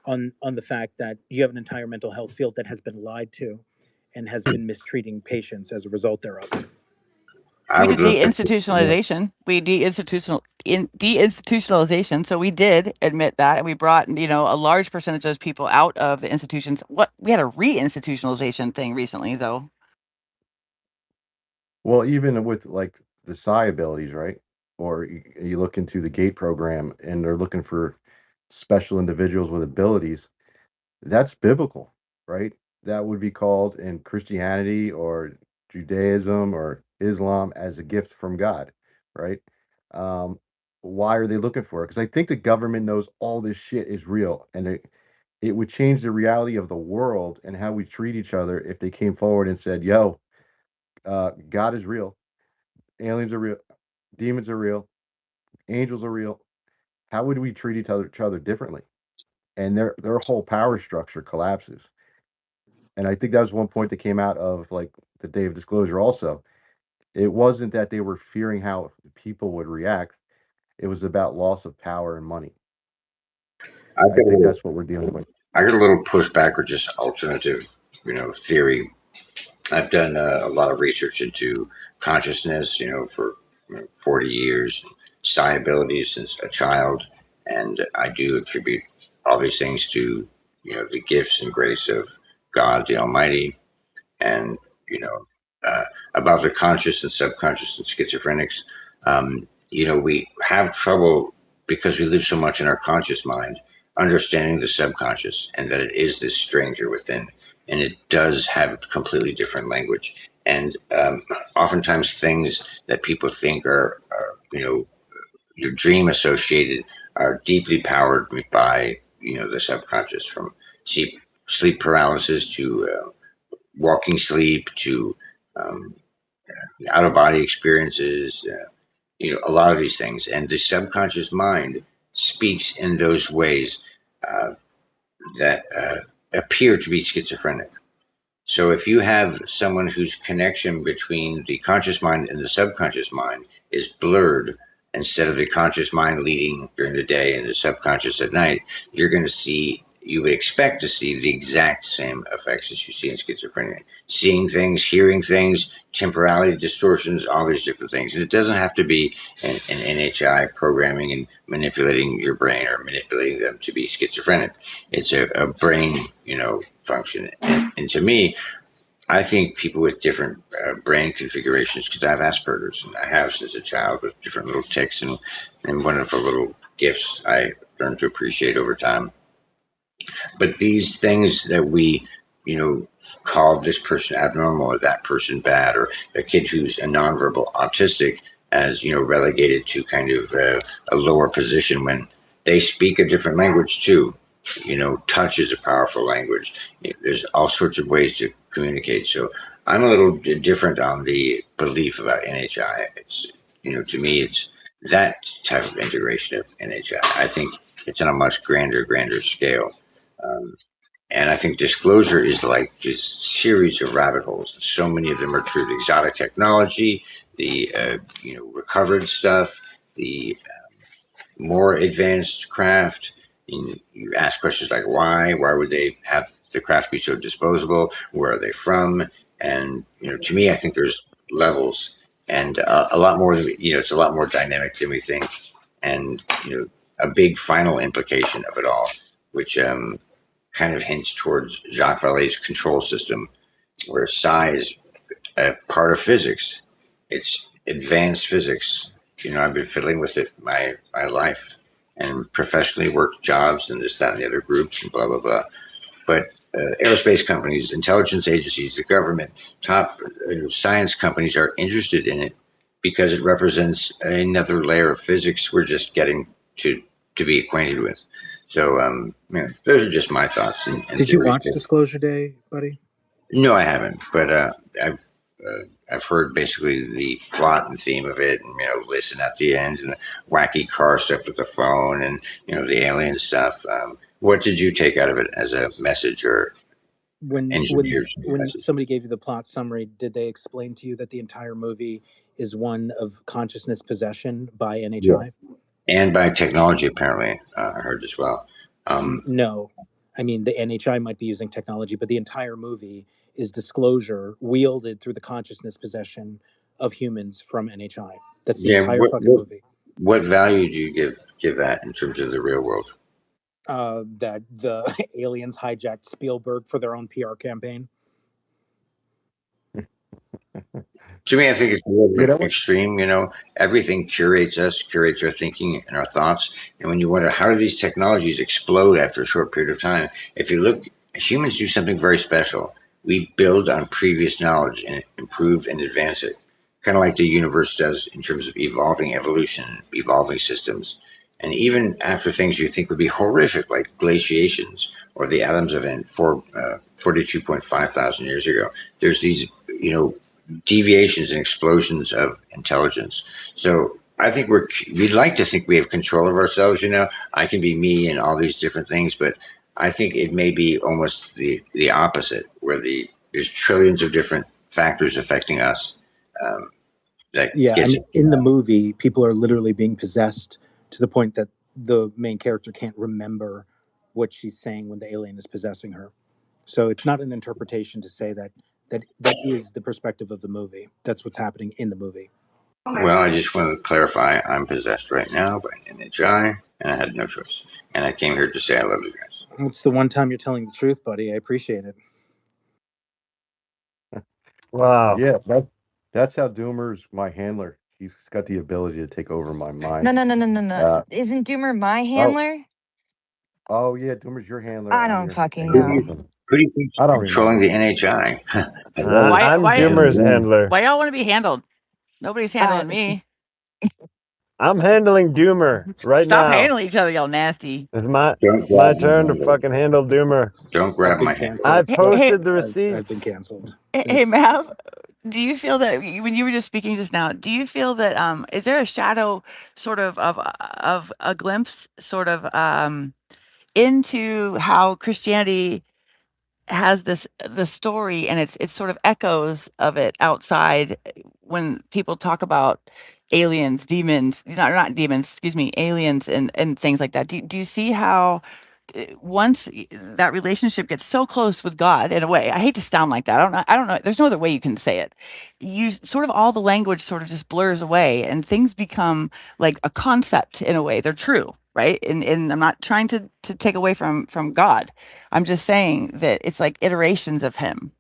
on the fact that you have an entire mental health field that has been lied to and has been mistreating patients as a result thereof. I We would did love to. deinstitutionalization. We deinstitutionalization. So we did admit that, and we brought, you know, a large percentage of those people out of the institutions. What we had a reinstitutionalization thing recently, though. Well, even with like the psi abilities, right? Or you look into the GATE program and they're looking for special individuals with abilities. That's biblical, right? That would be called in Christianity or Judaism or Islam as a gift from God, right? Why are they looking for it? Because I think the government knows all this shit is real, and it would change the reality of the world and how we treat each other if they came forward and said, "Yo, God is real, aliens are real, demons are real, angels are real." How would we treat each other differently? And their whole power structure collapses. And I think that was one point that came out of like the day of disclosure also. It wasn't that they were fearing how people would react. It was about loss of power and money. I think that's what we're dealing with. I got a little pushback or just alternative, theory. I've done a lot of research into consciousness, for 40 years, psi abilities since a child, and I do attribute all these things to, the gifts and grace of God the Almighty, and about the conscious and subconscious and schizophrenics. We have trouble because we live so much in our conscious mind, understanding the subconscious and that it is this stranger within, and it does have completely different language. And oftentimes, things that people think are your dream associated are deeply powered by the subconscious, from sleep paralysis to walking sleep to um, out of body experiences, a lot of these things. And the subconscious mind speaks in those ways uh, that appear to be schizophrenic. So if you have someone whose connection between the conscious mind and the subconscious mind is blurred, instead of the conscious mind leading during the day and the subconscious at night, you would expect to see the exact same effects as you see in schizophrenia. Seeing things, hearing things, temporality distortions, all these different things. And it doesn't have to be an NHI programming and manipulating your brain or manipulating them to be schizophrenic. It's a brain, function. And to me, I think people with different brain configurations, because I have Asperger's, and I have since a child, with different little tics and wonderful little gifts I learned to appreciate over time. But these things that we, call this person abnormal or that person bad, or a kid who's a nonverbal autistic as, relegated to kind of a lower position when they speak a different language too. Touch is a powerful language. There's all sorts of ways to communicate. So I'm a little different on the belief about NHI. It's, to me, it's that type of integration of NHI. I think it's on a much grander scale. And I think disclosure is like this series of rabbit holes. So many of them are true. The exotic technology, the recovered stuff, the more advanced craft. And you ask questions like why would they have the craft be so disposable? Where are they from? And to me, I think there's levels and a lot more than it's a lot more dynamic than we think. And a big final implication of it all, which kind of hints towards Jacques Vallée's control system, where psi is a part of physics. It's advanced physics. I've been fiddling with it my life, and professionally worked jobs and this, that, and the other groups and blah, blah, blah. But aerospace companies, intelligence agencies, the government, top science companies are interested in it because it represents another layer of physics we're just getting to be acquainted with. So, those are just my thoughts. And Did you watch Disclosure Day, buddy? No, I haven't, but I've I've heard basically the plot and theme of it, and listen at the end, and the wacky car stuff with the phone, and the alien stuff. What did you take out of it as a message or When engineers message? somebody gave you the plot summary, did they explain to you that the entire movie is one of consciousness possession by NHI? Yes. And by technology, apparently, I heard as well. No, I mean the NHI might be using technology, but the entire movie is disclosure wielded through the consciousness possession of humans from NHI. That's the entire fucking movie. What value do you give that in terms of the real world? That the aliens hijacked Spielberg for their own PR campaign. To me, I think it's a little bit extreme. Everything curates us, curates our thinking and our thoughts. And when you wonder, how do these technologies explode after a short period of time? If you look, humans do something very special. We build on previous knowledge and improve and advance it, kind of like the universe does in terms of evolving evolution, evolving systems. And even after things you think would be horrific, like glaciations or the Adams event 42.5 thousand years ago, there's these, deviations and explosions of intelligence. So I think we'd like to think we have control of ourselves. I can be me and all these different things, but I think it may be almost the opposite, where there's trillions of different factors affecting us. In the movie, people are literally being possessed to the point that the main character can't remember what she's saying when the alien is possessing her. So it's not an interpretation to say that is the perspective of the movie. That's what's happening in the movie. Well, I just want to clarify, I'm possessed right now by an NHI, and I had no choice. And I came here to say I love you guys. It's the one time you're telling the truth, buddy. I appreciate it. Wow. Yeah, that's how Doomer's my handler. He's got the ability to take over my mind. No. Isn't Doomer my handler? Oh yeah, Doomer's your handler. I don't fucking know. Who do you think's controlling the NHI? I'm Doomer's handler. Why y'all want to be handled? Nobody's handling me. I'm handling Doomer right Stop now. handling each other, y'all nasty. It's my turn to fucking handle Doomer. Don't grab my hand. I posted the receipts. I've been canceled. Hey, Mav, do you feel that when you were just speaking just now, do you feel that is there a shadow sort of a glimpse sort of into how Christianity has the story, and it's sort of echoes of it outside when people talk about aliens, demons, not demons, excuse me, aliens and things like that. Do you see how once that relationship gets so close with God, in a way, I hate to sound like that. I don't know. There's no other way you can say it. You sort of, all the language sort of just blurs away and things become like a concept in a way. They're true. Right. And I'm not trying to take away from God. I'm just saying that it's like iterations of him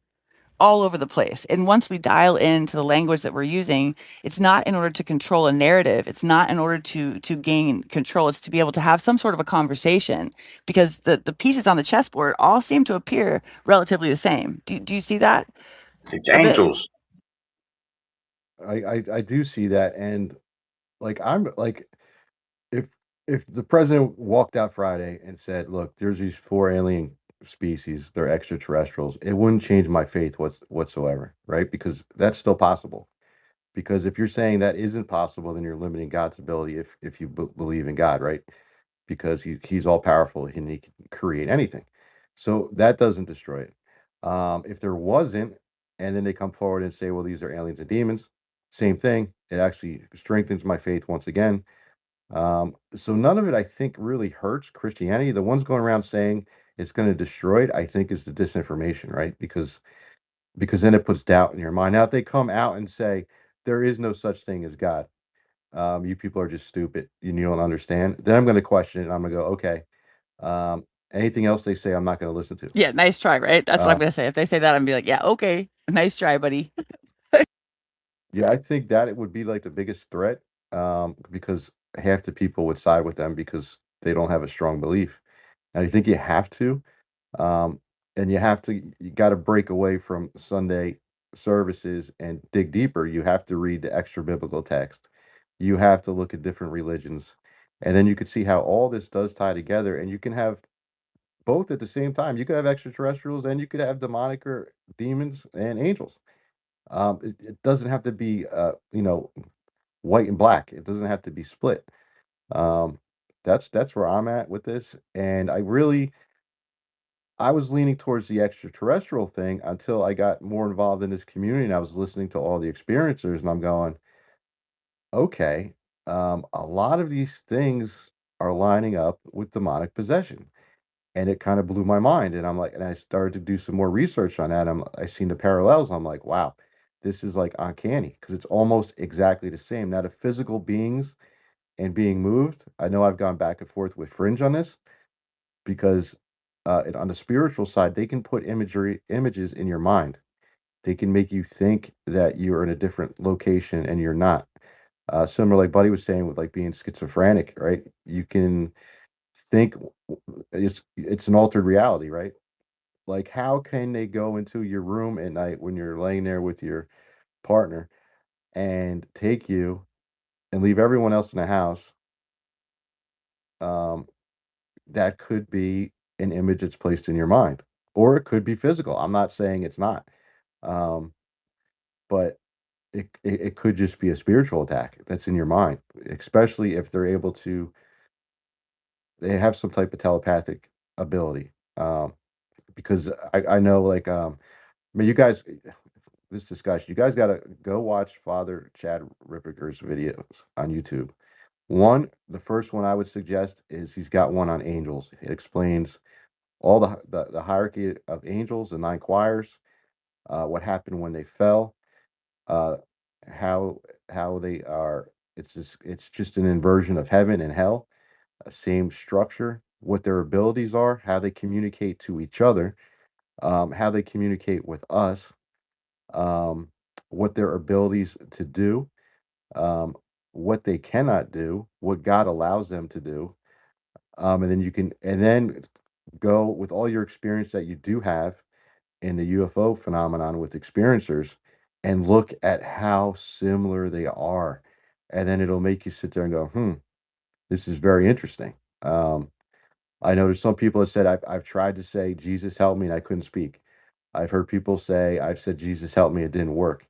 all over the place. And once we dial into the language that we're using, it's not in order to control a narrative. It's not in order to gain control. It's to be able to have some sort of a conversation, because the pieces on the chessboard all seem to appear relatively the same. Do you see that? It's angels. I do see that, and I'm like, if the president walked out Friday and said, "Look, there's these 4 alien species, they're extraterrestrials," it wouldn't change my faith whatsoever, right? Because that's still possible. Because if you're saying that isn't possible, then you're limiting God's ability if you believe in God, right? Because he's all powerful and he can create anything. So that doesn't destroy it. If there wasn't, and then they come forward and say, well, these are aliens and demons, same thing. It actually strengthens my faith once again. So none of it, I think, really hurts Christianity. The ones going around saying it's going to destroy it, I think, is the disinformation, right? Because then it puts doubt in your mind. Now, if they come out and say there is no such thing as God, you people are just stupid, you don't understand, then I'm going to question it, and I'm going to go, okay, anything else they say, I'm not going to listen to. Yeah, nice try, right? That's what I'm going to say. If they say that, I'm be like, yeah, okay, nice try, buddy. Yeah, I think that it would be like the biggest threat, because half the people would side with them because they don't have a strong belief. And I think you have to, and you got to break away from Sunday services and dig deeper. You have to read the extra biblical text. You have to look at different religions, and then you can see how all this does tie together. And you can have both at the same time. You could have extraterrestrials, and you could have demonic or demons and angels. It doesn't have to be, white and black. It doesn't have to be split. That's where I'm at with this, and I was leaning towards the extraterrestrial thing until I got more involved in this community, and I was listening to all the experiencers, and I'm going, okay, a lot of these things are lining up with demonic possession, and it kind of blew my mind. And I'm like, and I started to do some more research on that. I seen the parallels. I'm like, wow, this is like uncanny because it's almost exactly the same. Now, the physical beings and being moved, I know I've gone back and forth with Fringe on this because on the spiritual side, they can put images in your mind. They can make you think that you're in a different location and you're not. Similar, like Buddy was saying, with like being schizophrenic, right? You can think it's an altered reality, right? Like, how can they go into your room at night when you're laying there with your partner and take you and leave everyone else in the house? Um, that could be an image that's placed in your mind, or it could be physical. I'm not saying it's not, um, but it could just be a spiritual attack that's in your mind, especially if they're able to. They have some type of telepathic ability, because I know, like, I mean, you guys, this discussion, you guys got to go watch Father Chad Ripperger's videos on YouTube. The first one I would suggest is he's got one on angels. It explains all the hierarchy of angels, the 9 choirs, what happened when they fell, uh, how they are. It's just an inversion of heaven and hell, same structure, what their abilities are, how they communicate to each other, how they communicate with us, um, what their abilities to do, um, what they cannot do, what God allows them to do, and then go with all your experience that you do have in the UFO phenomenon with experiencers, and look at how similar they are, and then it'll make you sit there and go, this is very interesting. I know there's some people that said I've tried to say Jesus help me and I couldn't speak. I've heard people say I've said Jesus help me, it didn't work.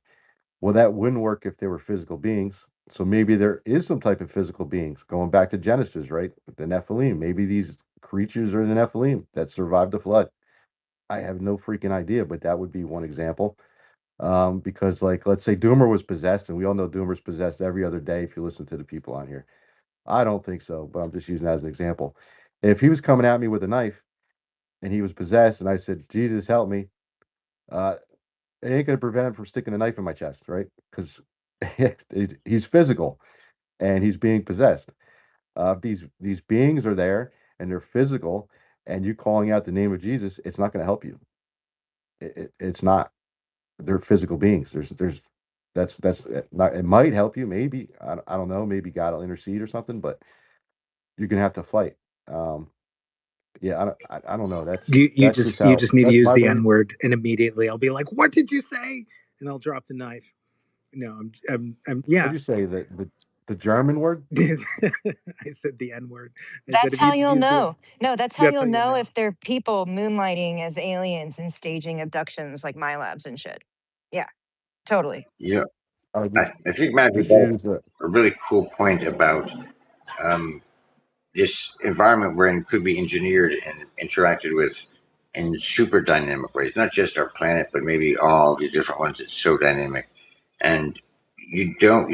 Well, that wouldn't work if they were physical beings. So maybe there is some type of physical beings going back to Genesis, right? The Nephilim. Maybe these creatures are the Nephilim that survived the flood. I have no freaking idea, but that would be one example. Because, like, let's say Doomer was possessed, and we all know Doomer's possessed every other day if you listen to the people on here. I don't think so, but I'm just using that as an example. If he was coming at me with a knife and he was possessed, and I said, Jesus, help me, uh, it ain't going to prevent him from sticking a knife in my chest, right? Because he's physical and he's being possessed. If these beings are there and they're physical, and you calling out the name of Jesus, it's not going to help you. It's not. They're physical beings. That's not. It might help you, maybe. I don't know. Maybe God will intercede or something, but you're gonna have to fight. Um, yeah, I don't know. You That's just just how. need to That's use my the belief. N word, and immediately I'll be like, "What did you say?" And I'll drop the knife. No, I'm What'd yeah. you say? The German word? I said the N word. I said That's if you how just you'll use the. know. No, that's how That's you'll how you'll know know. if they're people moonlighting as aliens and staging abductions like my labs and shit. Yeah, totally. Yeah, I I think Matthew just brought use the. a really cool point about um, this environment wherein could be engineered and interacted with in super dynamic ways. Not just our planet, but maybe all the different ones. It's so dynamic, and you don't,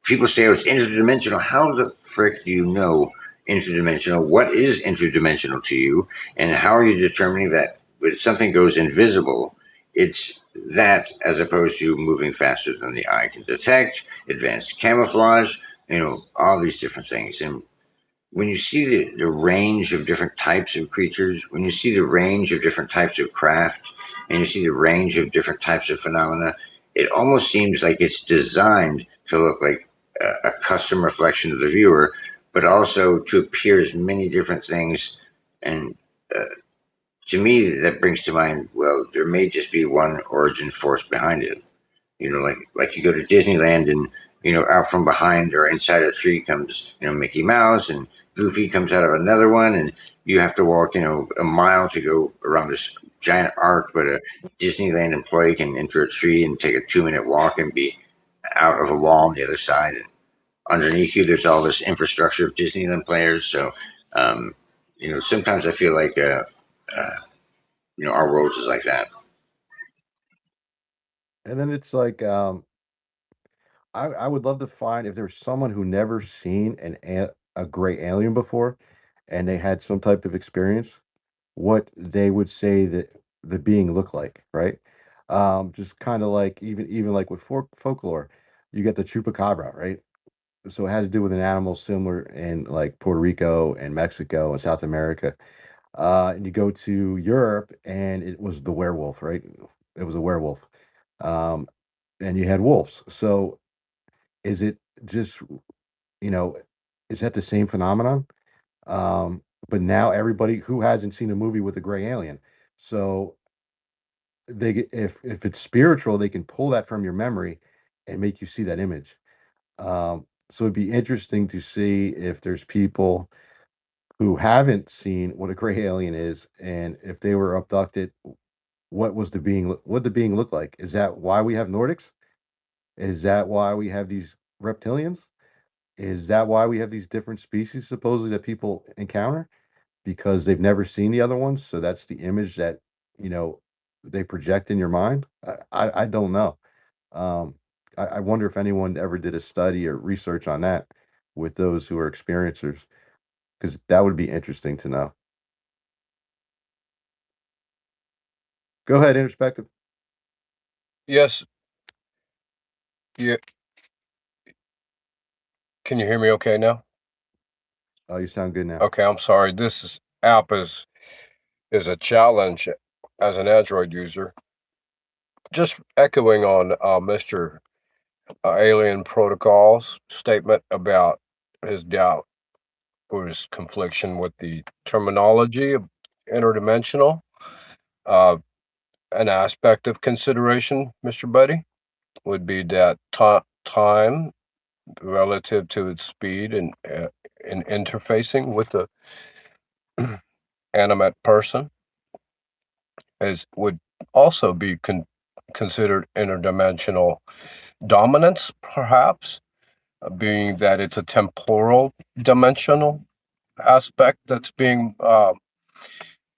people say, "Oh, it's interdimensional." How the frick do you know interdimensional? What is interdimensional to you, and how are you determining that when something goes invisible, it's that as opposed to moving faster than the eye can detect, advanced camouflage, all these different things. And when you see the range of different types of creatures, when you see the range of different types of craft, and you see the range of different types of phenomena, it almost seems like it's designed to look like a custom reflection of the viewer, but also to appear as many different things. And uh, to me, that brings to mind, well, there may just be one origin force behind it. Like you go to Disneyland and out from behind or inside a tree comes, Mickey Mouse, and Goofy comes out of another one, and you have to walk, a mile to go around this giant arc, but a Disneyland employee can enter a tree and take a 2-minute walk and be out of a wall on the other side. And underneath you, there's all this infrastructure of Disneyland players. So, sometimes I feel like, our world is like that. And then it's like, I would love to find if there's someone who never seen a gray alien before, and they had some type of experience, what they would say that the being looked like, right? Just kind of like even like with folklore, you get the chupacabra, right? So it has to do with an animal similar in like Puerto Rico and Mexico and South America. And you go to Europe, and it was the werewolf, right? It was a werewolf. Um, and you had wolves. So is it just, you know, is that the same phenomenon? But now everybody who hasn't seen a movie with a gray alien, so if it's spiritual, they can pull that from your memory and make you see that image. So it'd be interesting to see if there's people who haven't seen what a gray alien is, and if they were abducted, what the being look like? Is that why we have Nordics? Is that why we have these reptilians? Is that why we have these different species supposedly that people encounter? Because they've never seen the other ones, so that's the image that, you know, they project in your mind. I don't know. Um, I wonder if anyone ever did a study or research on that with those who are experiencers, because that would be interesting to know. Go ahead, introspective. Yes. Yeah. Can you hear me okay now? Oh, you sound good now. Okay, I'm sorry. App is a challenge as an Android user. Just echoing on Mr. Alien Protocol's statement about his doubt or his confliction with the terminology of interdimensional. An aspect of consideration, Mr. Buddy, would be that time relative to its speed and in interfacing with the animate person would also be considered interdimensional dominance, perhaps, being that it's a temporal dimensional aspect that's being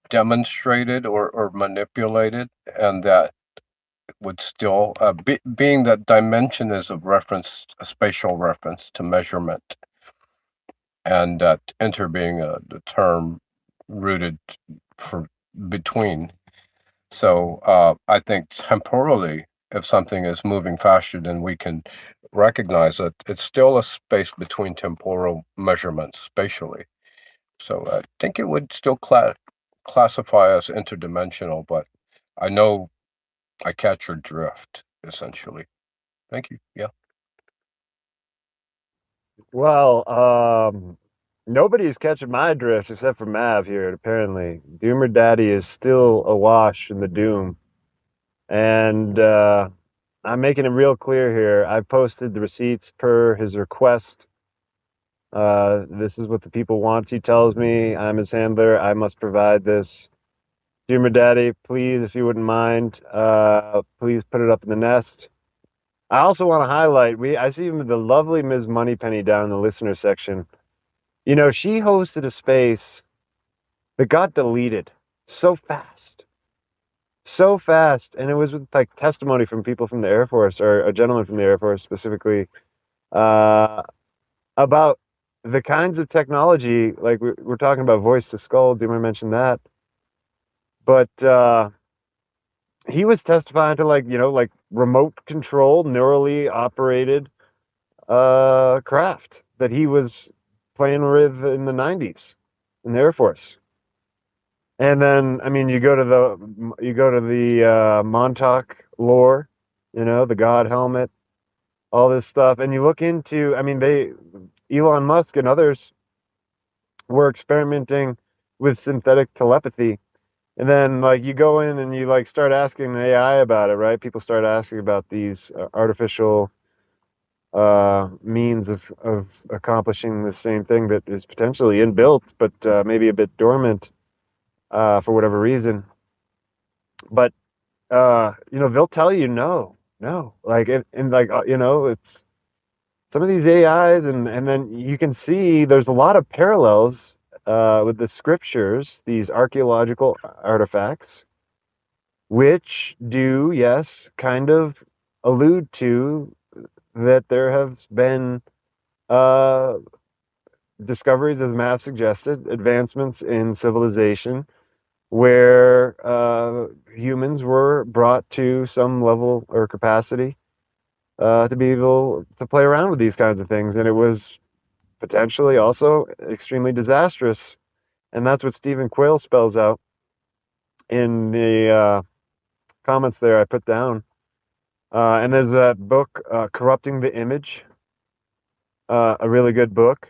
demonstrated or manipulated, and that would still being that dimension is a spatial reference to measurement, and that inter being the term rooted for between. So I think temporally, if something is moving faster than we can recognize it, it's still a space between temporal measurements spatially. So I think it would still classify as interdimensional, but I know I catch your drift, essentially. Thank you. Yeah. Well, nobody's catching my drift except for Mav here, apparently. Doomer Daddy is still awash in the doom. And I'm making it real clear here. I posted the receipts per his request. This is what the people want. He tells me I'm his handler. I must provide this. Doomer Daddy, please, if you wouldn't mind, please put it up in the nest. I also want to highlight, I see the lovely Ms. Moneypenny down in the listener section. You know, she hosted a space that got deleted so fast. So fast. And it was with like testimony from people from the Air Force, or a gentleman from the Air Force specifically, about the kinds of technology, like we're talking about voice to skull. Doomer mentioned that. But he was testifying to like remote control, neurally operated craft that he was playing with in the 90s in the Air Force. And then, I mean, you go to the Montauk lore, the God helmet, all this stuff, and you look into, I mean, Elon Musk and others were experimenting with synthetic telepathy. And then, like, you go in and you like start asking AI about it, right? People start asking about these artificial means of accomplishing the same thing that is potentially inbuilt, but maybe a bit dormant for whatever reason. But they'll tell you no, like and like it's some of these AIs, and then you can see there's a lot of parallels with the scriptures, these archaeological artifacts, which do, yes, kind of allude to that there have been discoveries, as Matt suggested, advancements in civilization where humans were brought to some level or capacity to be able to play around with these kinds of things. And it was potentially also extremely disastrous. And that's what Stephen Quayle spells out in the comments there I put down. And there's that book, Corrupting the Image, a really good book.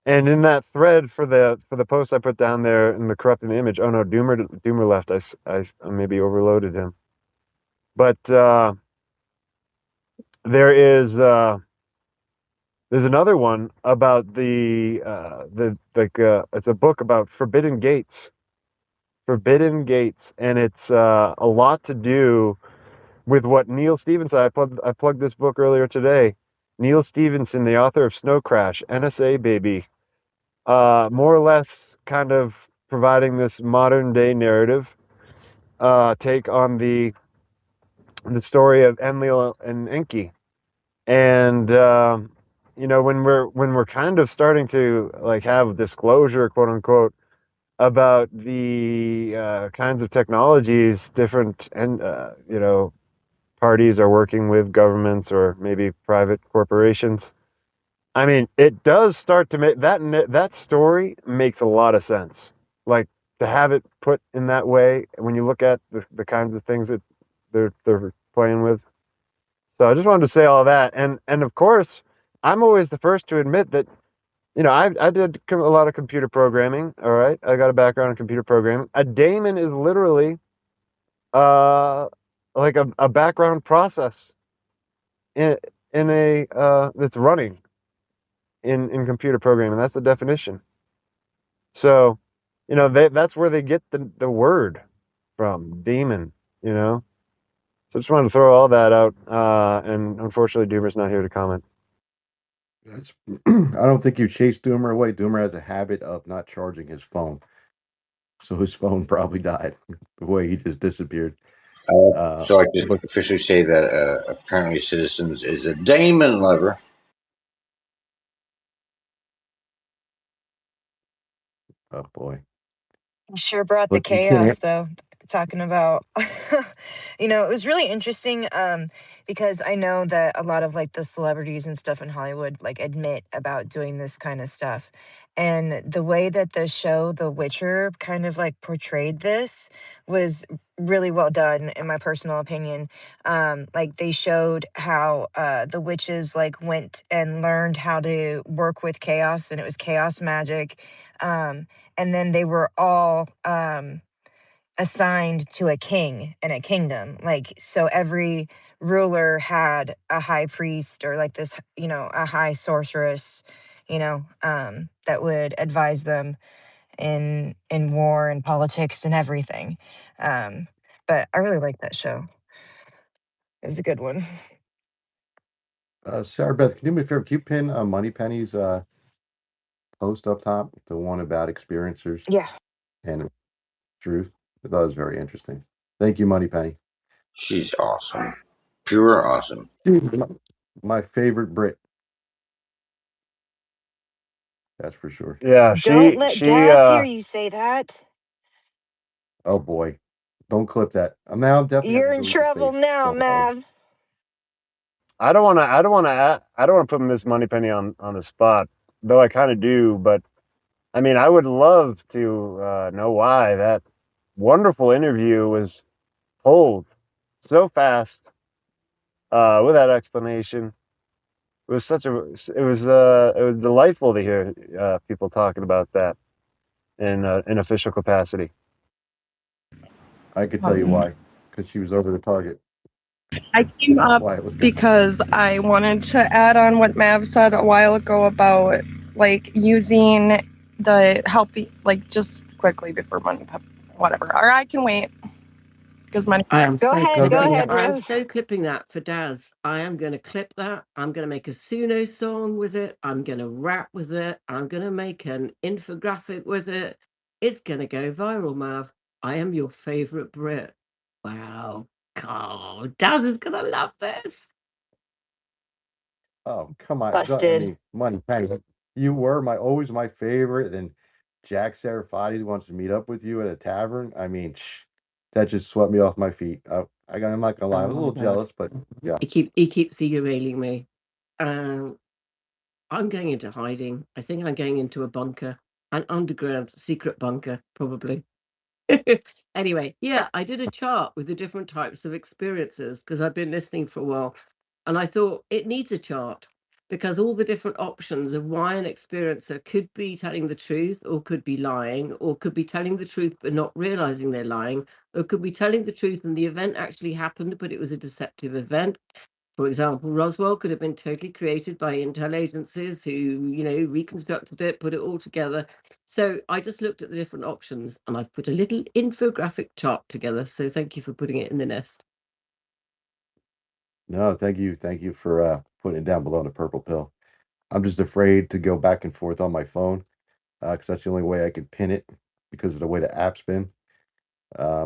And in that thread for the post I put down there in the Corrupting the Image, oh no, Doomer left. I maybe overloaded him. But there's another one about it's a book about forbidden gates, and it's a lot to do with what Neil Stevenson. I plugged this book earlier today. Neil Stevenson, the author of Snow Crash, NSA baby, more or less kind of providing this modern day narrative take on the story of Enlil and Enki. And when we're kind of starting to like have disclosure, quote unquote, about the kinds of technologies different and parties are working with, governments or maybe private corporations. I mean, it does start to make that story makes a lot of sense. Like to have it put in that way when you look at the kinds of things that they're playing with. So I just wanted to say all that, and of course, I'm always the first to admit that, I did a lot of computer programming. All right, I got a background in computer programming. A daemon is literally, like a background process in a that's running in computer programming. That's the definition. So, that's where they get the word from, demon. So I just wanted to throw all that out, and unfortunately, Doomer's not here to comment. I don't think you chased Doomer away. Doomer has a habit of not charging his phone, so his phone probably died the way he just disappeared. So I can officially say that apparently Citizens is a daemon lover. Oh boy. Sure brought the Look, you can't. chaos though, talking about it was really interesting because I know that a lot of like the celebrities and stuff in Hollywood like admit about doing this kind of stuff. And the way that the show The Witcher kind of like portrayed this was really well done in my personal opinion. Like they showed how the witches like went and learned how to work with chaos, and it was chaos magic. And then they were all assigned to a king and a kingdom. Like, so every ruler had a high priest or like this, a high sorceress, that would advise them in war and politics and everything. But I really like that show. It's a good one. Sarah Beth, can you do me a favor? Can you pin Moneypenny's post up top, the one about experiencers Yeah. and truth? That was very interesting. Thank you, Moneypenny. She's awesome. Pure awesome. My favorite Brit. That's for sure. Yeah, Don't she let she Daz hear you say that. Oh boy. Don't clip that. Now I'm definitely have You're to in delete the trouble face. now, Oh, Mav. I don't want to put Miss Moneypenny on the spot, though I kind of do. But I mean, I would love to know why that wonderful interview was pulled so fast with that explanation. It was it was delightful to hear people talking about that in official capacity. I could tell you why. Because she was over the target. I came up because I wanted to add on what Mav said a while ago about like using the like just quickly before money, whatever. Or I can wait because money. I am Go so ahead, go clipping ahead, that. I'm Rose. so clipping that for Daz. I am going to clip that. I'm going to make a Suno song with it. I'm going to rap with it. I'm going to make an infographic with it. It's going to go viral, Mav. I am your favorite Brit. Wow. God, Daz is going to love this. Oh, come on. Busted. I mean, Moneypenny, you were always my favorite. Then Jack Serafati wants to meet up with you at a tavern. I mean, that just swept me off my feet. I'm not gonna lie, I was a little jealous, but yeah. He keeps emailing me. I'm going into hiding. I think I'm going into a bunker, an underground secret bunker, probably. Anyway, yeah, I did a chart with the different types of experiences because I've been listening for a while. And I thought it needs a chart because all the different options of why an experiencer could be telling the truth or could be lying or could be telling the truth but not realizing they're lying or could be telling the truth and the event actually happened but it was a deceptive event. For example, Roswell could have been totally created by intel agencies who, reconstructed it, put it all together. So I just looked at the different options and I've put a little infographic chart together. So thank you for putting it in the nest. No, thank you. Thank you for putting it down below the purple pill. I'm just afraid to go back and forth on my phone because that's the only way I can pin it because of the way the app's been.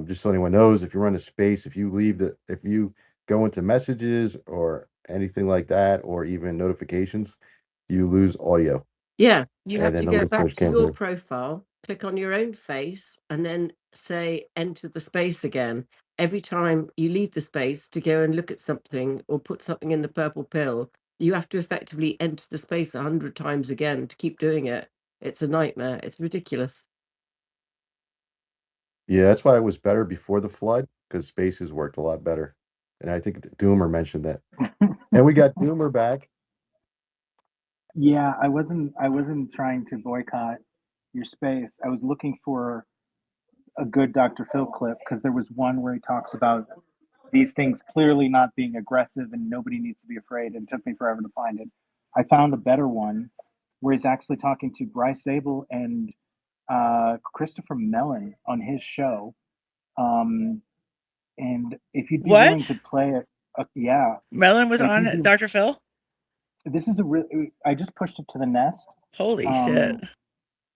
Just so anyone knows, if you run a space, if you go into messages or anything like that, or even notifications, you lose audio. Yeah, you And have then to the go back listeners to can't your hear. profile, click on your own face, and then say enter the space again. Every time you leave the space to go and look at something or put something in the purple pill, you have to effectively enter the space 100 times again to keep doing it. It's a nightmare. It's ridiculous. Yeah, that's why it was better before the flood because spaces worked a lot better. And I think Doomer mentioned that. And we got Doomer back. Yeah, I wasn't trying to boycott your space. I was looking for a good Dr. Phil clip because there was one where he talks about these things clearly not being aggressive and nobody needs to be afraid. And it took me forever to find it. I found a better one where he's actually talking to Bryce Zabel and Christopher Mellon on his show. And if you'd be willing What? to play it, yeah. Mellon was If on you'd be, Dr. Phil? this is I just pushed it to the nest. Holy shit.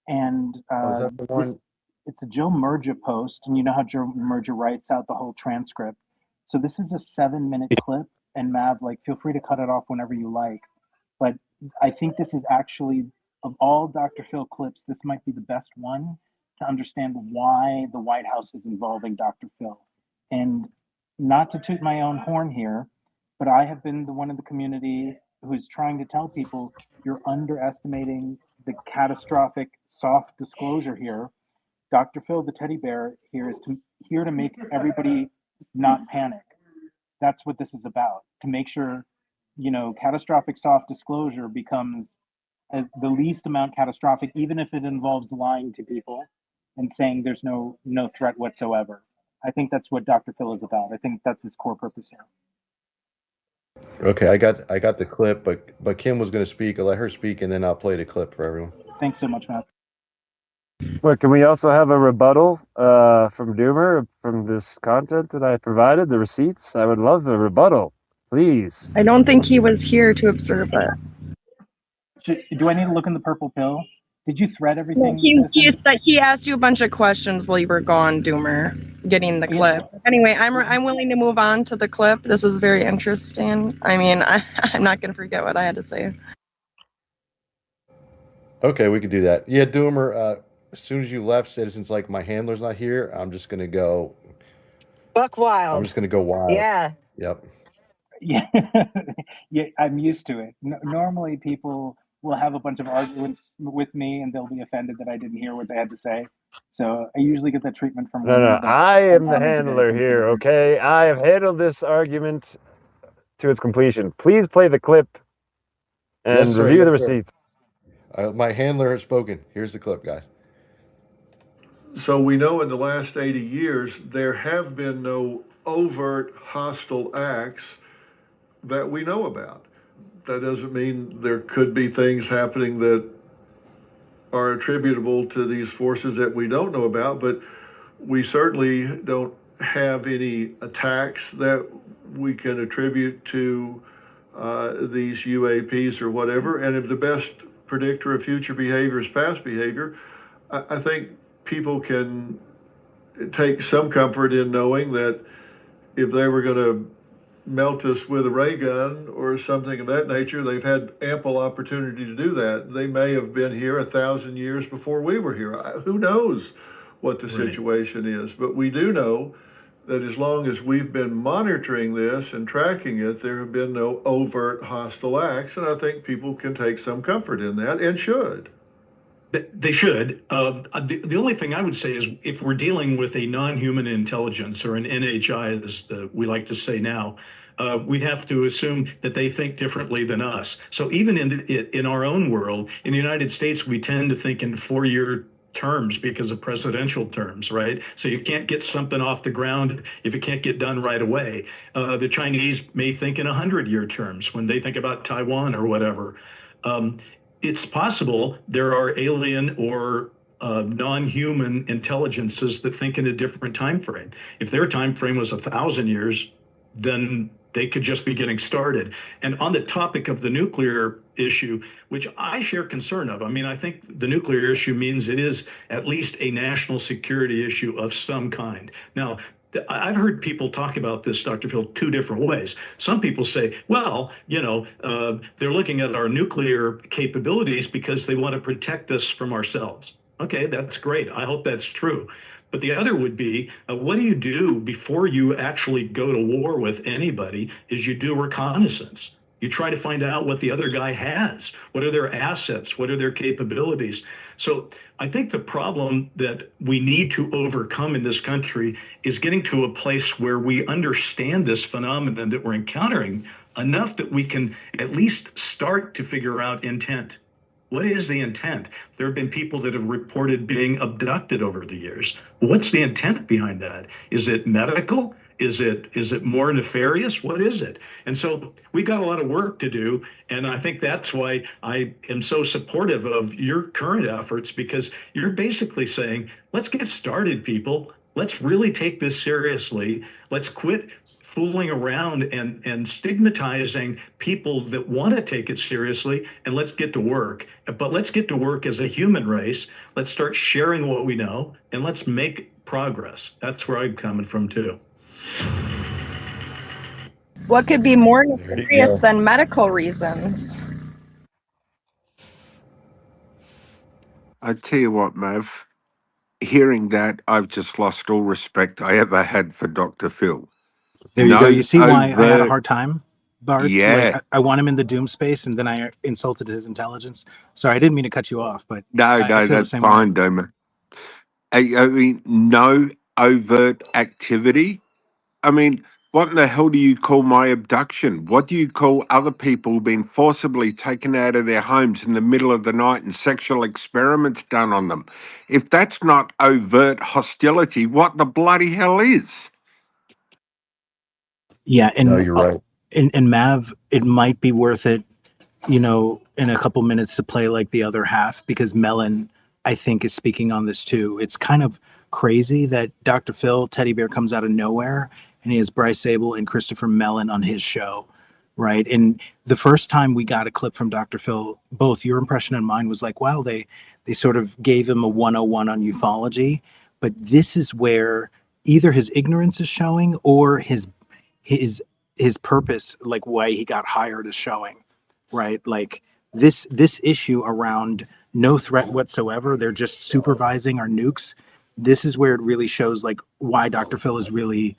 And Is that the one? it's a Joe Mergia post, and you know how Joe Mergia writes out the whole transcript. So this is a 7-minute clip, and Mav, like, feel free to cut it off whenever you like. But I think this is actually, of all Dr. Phil clips, this might be the best one to understand why the White House is involving Dr. Phil. And not to toot my own horn here, but I have been the one in the community who's trying to tell people you're underestimating the catastrophic soft disclosure here. Dr. Phil, the teddy bear, here to make everybody not panic. That's what this is about. To make sure, catastrophic soft disclosure becomes the least amount catastrophic, even if it involves lying to people and saying there's no threat whatsoever. I think that's what Dr. Phil is about. I think that's his core purpose here. Okay, I got the clip, but Kim was going to speak. I'll let her speak, and then I'll play the clip for everyone. Thanks so much, Matt. What, can we also have a rebuttal from Doomer from this content that I provided, the receipts? I would love a rebuttal, please. I don't think he was here to observe it. Do I need to look in the purple pill? Did you thread everything? He asked you a bunch of questions while you were gone, Doomer, getting the clip. Anyway, I'm willing to move on to the clip. This is very interesting. I mean, I'm not going to forget what I had to say. Okay, we could do that. Yeah, Doomer, as soon as you left, Citizens, like, my handler's not here. I'm just going to go. Buck wild. I'm just going to go wild. Yeah. Yep. Yeah, yeah, I'm used to it. Normally, people will have a bunch of arguments with me, and they'll be offended that I didn't hear what they had to say. So I usually get that treatment from women. No, I am the handler here, okay? I have handled this argument to its completion. Please play the clip and review the receipts. My handler has spoken. Here's the clip, guys. So we know in the last 80 years, there have been no overt hostile acts that we know about. That doesn't mean there could be things happening that are attributable to these forces that we don't know about, but we certainly don't have any attacks that we can attribute to these UAPs or whatever. And if the best predictor of future behavior is past behavior, I think people can take some comfort in knowing that if they were going to melt us with a ray gun or something of that nature, they've had ample opportunity to do that. They may have been here 1,000 years before we were here. Who knows what the situation is? But we do know that as long as we've been monitoring this and tracking it, there have been no overt hostile acts. And I think people can take some comfort in that and should. They should. The only thing I would say is if we're dealing with a non-human intelligence, or an NHI, as we like to say now, we'd have to assume that they think differently than us. So even in our own world, in the United States, we tend to think in 4-year terms because of presidential terms, right? So you can't get something off the ground if it can't get done right away. The Chinese may think in 100-year terms when they think about Taiwan or whatever. It's possible there are alien or non-human intelligences that think in a different time frame. If their time frame was 1,000 years, then they could just be getting started. And on the topic of the nuclear issue, which I share concern of, I mean, I think the nuclear issue means it is at least a national security issue of some kind. Now, I've heard people talk about this, Dr. Phil, two different ways. Some people say, well, they're looking at our nuclear capabilities because they want to protect us from ourselves. Okay, that's great. I hope that's true. But the other would be, what do you do before you actually go to war with anybody is you do reconnaissance. You try to find out what the other guy has. What are their assets? What are their capabilities? So I think the problem that we need to overcome in this country is getting to a place where we understand this phenomenon that we're encountering enough that we can at least start to figure out intent. What is the intent? There have been people that have reported being abducted over the years. What's the intent behind that? Is it medical? Is it more nefarious? What is it? And so we've got a lot of work to do. And I think that's why I am so supportive of your current efforts, because you're basically saying, let's get started, people. Let's really take this seriously. Let's quit fooling around and stigmatizing people that want to take it seriously, and let's get to work. But let's get to work as a human race. Let's start sharing what we know, and let's make progress. That's where I'm coming from, too. What could be more nefarious than medical reasons? I tell you what, Mav, hearing that, I've just lost all respect I ever had for Dr. Phil. There you go. You see why I had a overt, hard time, Bart? Like, yeah. I want him in the doom space, and then I insulted his intelligence. Sorry, I didn't mean to cut you off, but No, I feel the that's same fine, way. Doma. I mean, no overt activity. I mean, what in the hell do you call my abduction? What do you call other people being forcibly taken out of their homes in the middle of the night and sexual experiments done on them? If that's not overt hostility, what the bloody hell is? Yeah, No, and you're right. and Mav, it might be worth it, in a couple minutes to play like the other half, because Mellon, I think, is speaking on this too. It's kind of crazy that Dr. Phil Teddy Bear comes out of nowhere and he has Bryce Zabel and Christopher Mellon on his show, right? And the first time we got a clip from Dr. Phil, both your impression and mine was like, wow, they sort of gave him a 101 on ufology. But this is where either his ignorance is showing or his his purpose, like why he got hired, is showing, right? Like this issue around no threat whatsoever, they're just supervising our nukes. This is where it really shows like why Dr. Phil is really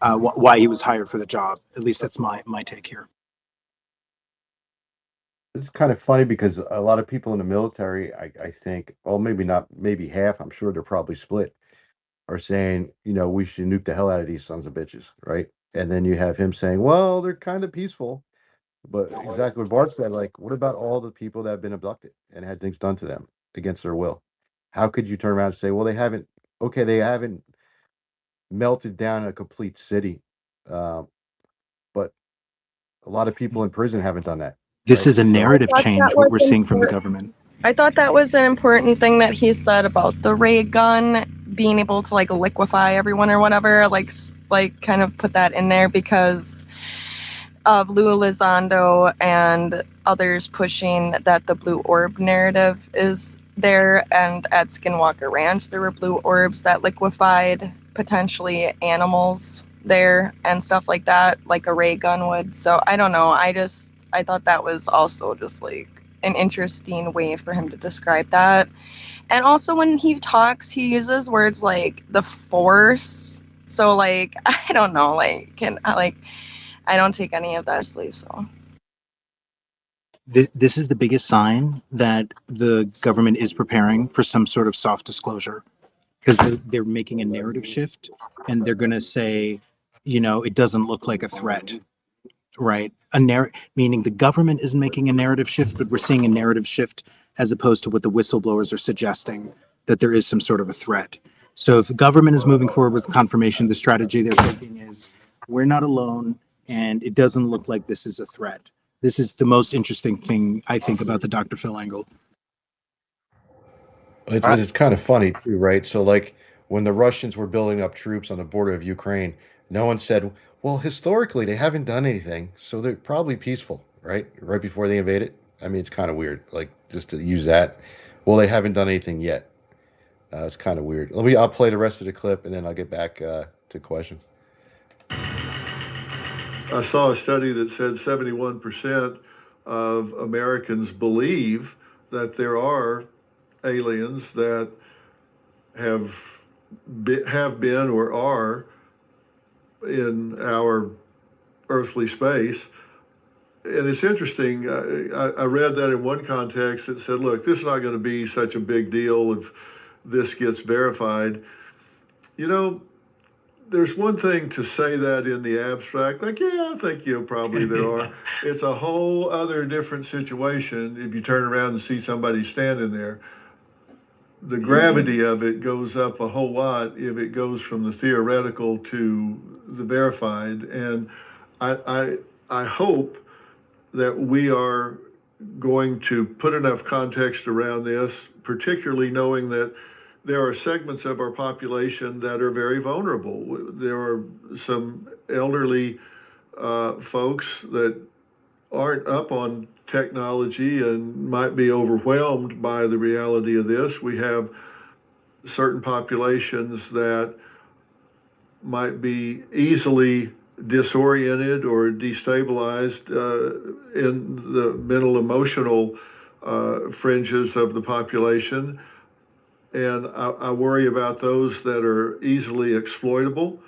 why he was hired for the job. At least that's my take here. It's kind of funny because a lot of people in the military, I think, well, maybe not, maybe half, I'm sure they're probably split, are saying, we should nuke the hell out of these sons of bitches, right? And then you have him saying, well, they're kind of peaceful. But exactly what Bart said, like, what about all the people that have been abducted and had things done to them against their will? How could you turn around and say, well, they haven't okay, they haven't melted down a complete city, but a lot of people in prison haven't done that. This right? is a So narrative thought change, that what was we're seeing from the important. government. I thought that was an important thing that he said about the ray gun being able to like liquefy everyone or whatever, like kind of put that in there because of Lou Elizondo and others pushing that the blue orb narrative is there, and at Skinwalker Ranch there were blue orbs that liquefied potentially animals there and stuff like that, like a ray gun would. So I don't know, I thought that was also just like an interesting way for him to describe that. And also when he talks, he uses words like the force. So like I don't know, like I don't take any of that seriously. So This is the biggest sign that the government is preparing for some sort of soft disclosure, because they're making a narrative shift, and they're going to say, it doesn't look like a threat, right? Meaning the government isn't making a narrative shift, but we're seeing a narrative shift as opposed to what the whistleblowers are suggesting, that there is some sort of a threat. So if the government is moving forward with confirmation, the strategy they're taking is, we're not alone, and it doesn't look like this is a threat. This is the most interesting thing, I think, about the Dr. Phil angle. it's kind of funny too, right? So like when the Russians were building up troops on the border of Ukraine, no one said, well, historically they haven't done anything, so they're probably peaceful, right? Right before they invaded. I mean, it's kind of weird, like just to use that. Well, they haven't done anything yet. It's kind of weird. I'll play the rest of the clip and then I'll get back to questions. I saw a study that said 71% of Americans believe that there are aliens that have been or are in our earthly space. And it's interesting. I read that in one context that said, look, this is not going to be such a big deal if this gets verified. There's one thing to say that in the abstract, like, yeah, I think probably there are. It's a whole other different situation if you turn around and see somebody standing there. The gravity of it goes up a whole lot if it goes from the theoretical to the verified. And I hope that we are going to put enough context around this, particularly knowing that there are segments of our population that are very vulnerable. There are some elderly folks that aren't up on technology and might be overwhelmed by the reality of this. We have certain populations that might be easily disoriented or destabilized in the mental emotional fringes of the population. And I worry about those that are easily exploitable.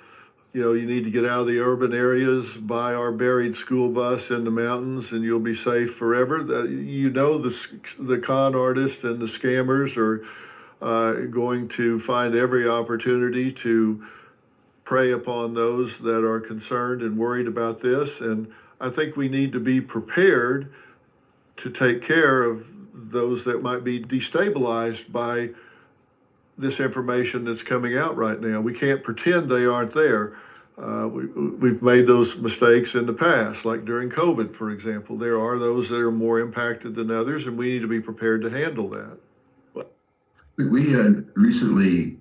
You need to get out of the urban areas, buy our buried school bus in the mountains, and you'll be safe forever. The con artists and the scammers are going to find every opportunity to prey upon those that are concerned and worried about this. And I think we need to be prepared to take care of those that might be destabilized by this information that's coming out right now. We can't pretend they aren't there. We've made those mistakes in the past, like during COVID, for example. There are those that are more impacted than others, and we need to be prepared to handle that. We had recently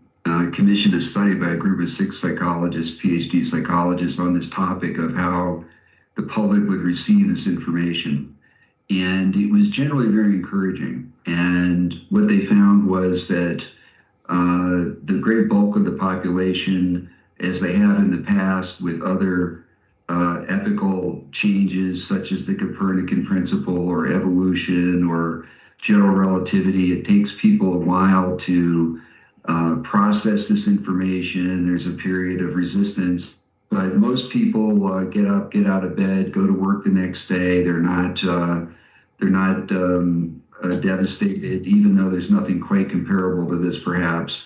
commissioned a study by a group of 6 psychologists, PhD psychologists, on this topic of how the public would receive this information. And it was generally very encouraging. And what they found was that the great bulk of the population, as they have in the past with other epical changes such as the Copernican principle or evolution or general relativity, it takes people a while to process this information. There's a period of resistance, but most people get up, get out of bed, go to work the next day. They're not devastated, even though there's nothing quite comparable to this, perhaps.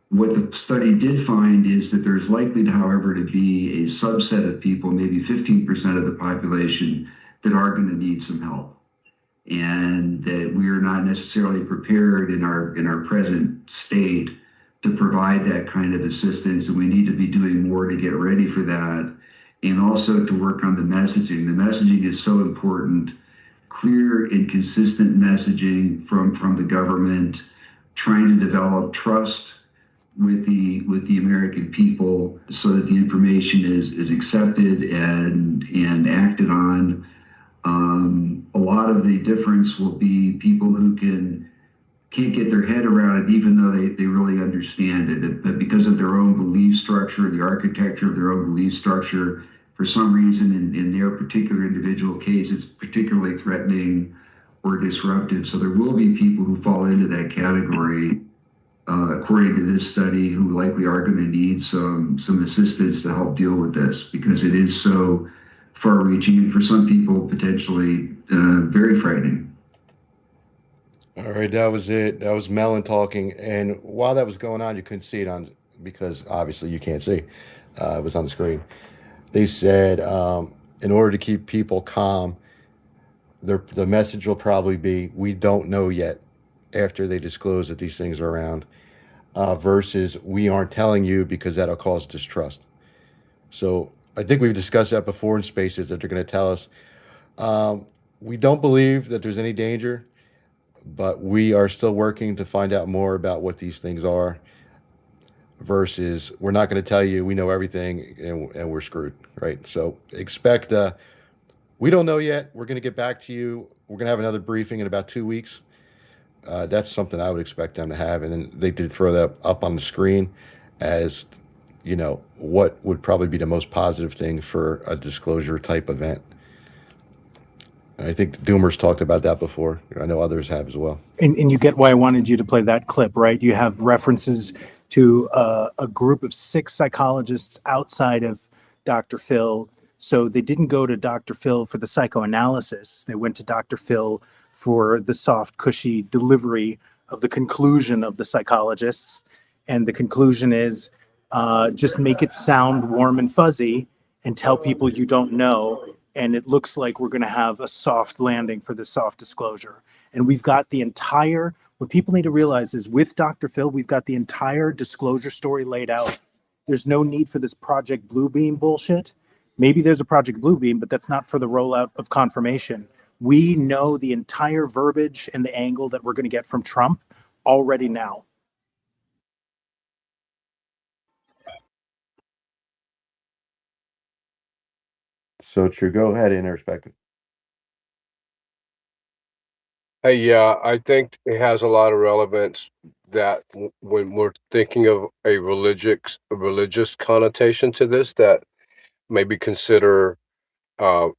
What the study did find is that there's likely, however, to be a subset of people, maybe 15% of the population, that are going to need some help, and that we are not necessarily prepared in our present state to provide that kind of assistance, and we need to be doing more to get ready for that, and also to work on the messaging. The messaging is so important. Clear and consistent messaging from the government, trying to develop trust with the American people so that the information is accepted and acted on. A lot of the difference will be people who can't get their head around it, even though they really understand it. But because of their own belief structure, the architecture of their own belief structure, for some reason in their particular individual case, it's particularly threatening or disruptive. So there will be people who fall into that category, according to this study, who likely are going to need some assistance to help deal with this, because it is so far-reaching and for some people potentially very frightening. All right, that was it. That was Mellon talking. And while that was going on, you couldn't see it on, because obviously you can't see. It was on the screen. They said in order to keep people calm, the message will probably be, we don't know yet, after they disclose that these things are around, versus we aren't telling you because that'll cause distrust. So I think we've discussed that before in spaces, that they're going to tell us, we don't believe that there's any danger, but we are still working to find out more about what these things are, versus we're not going to tell you we know everything and we're screwed, right? So expect, we don't know yet. We're going to get back to you. We're going to have another briefing in about 2 weeks. That's something I would expect them to have. And then they did throw that up on the screen as, what would probably be the most positive thing for a disclosure type event. And I think the Doomers talked about that before. I know others have as well. And you get why I wanted you to play that clip, right? You have references to a group of 6 psychologists outside of Dr. Phil. So they didn't go to Dr. Phil for the psychoanalysis. They went to Dr. Phil for the soft, cushy delivery of the conclusion of the psychologists. And the conclusion is just make it sound warm and fuzzy and tell people you don't know. And it looks like we're going to have a soft landing for this soft disclosure. And we've got the entire, what people need to realize is, with Dr. Phil, we've got the entire disclosure story laid out. There's no need for this Project Bluebeam bullshit. Maybe there's a Project Bluebeam, but that's not for the rollout of confirmation. We know the entire verbiage and the angle that we're going to get from Trump already now. So true. Go ahead, Introspective. Hey, yeah, I think it has a lot of relevance that when we're thinking of a religious connotation to this, that maybe consider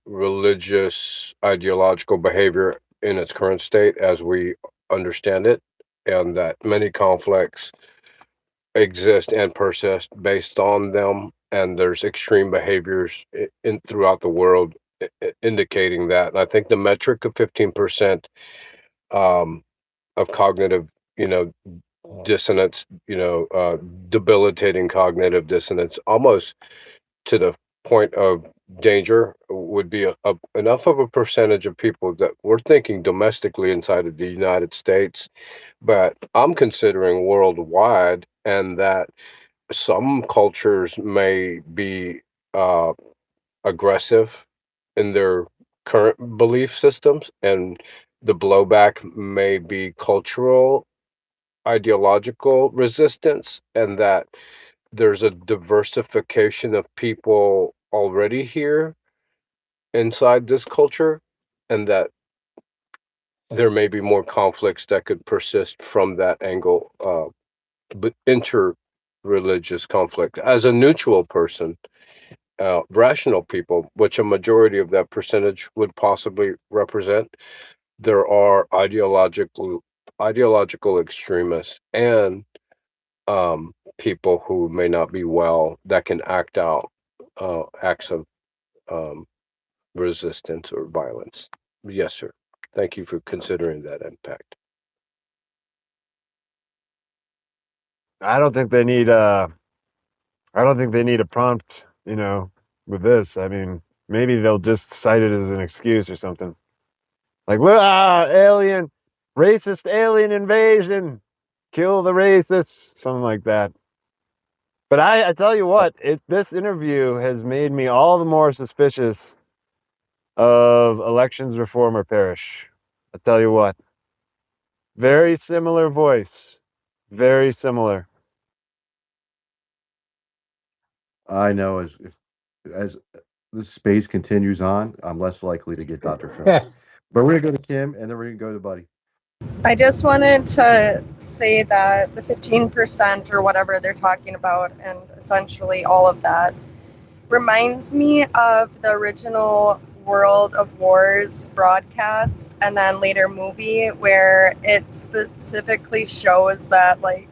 religious ideological behavior in its current state as we understand it, and that many conflicts exist and persist based on them, and there's extreme behaviors in throughout the world indicating that. And I think the metric of 15% of cognitive, dissonance, debilitating cognitive dissonance, almost to the point of danger, would be enough of a percentage of people that we're thinking domestically inside of the United States, but I'm considering worldwide, and that some cultures may be aggressive in their current belief systems, and the blowback may be cultural, ideological resistance, and that there's a diversification of people already here inside this culture, and that there may be more conflicts that could persist from that angle, but inter-religious conflict. As a neutral person, rational people, which a majority of that percentage would possibly represent, there are ideological extremists and people who may not be well that can act out acts of resistance or violence. Yes, sir. Thank you for considering that impact. I don't think they need a prompt, with this. I mean, maybe they'll just cite it as an excuse or something. Like, alien, racist alien invasion. kill the racists, something like that. But I tell you what, this interview has made me all the more suspicious of elections reform or perish. I tell you what, very similar voice, very similar. I know as this space continues on, I'm less likely to get Dr. Phil. But we're gonna go to Kim, and then we're gonna go to Buddy. I just wanted to say that the 15% or whatever they're talking about, and essentially all of that, reminds me of the original World of Wars broadcast and then later movie, where it specifically shows that like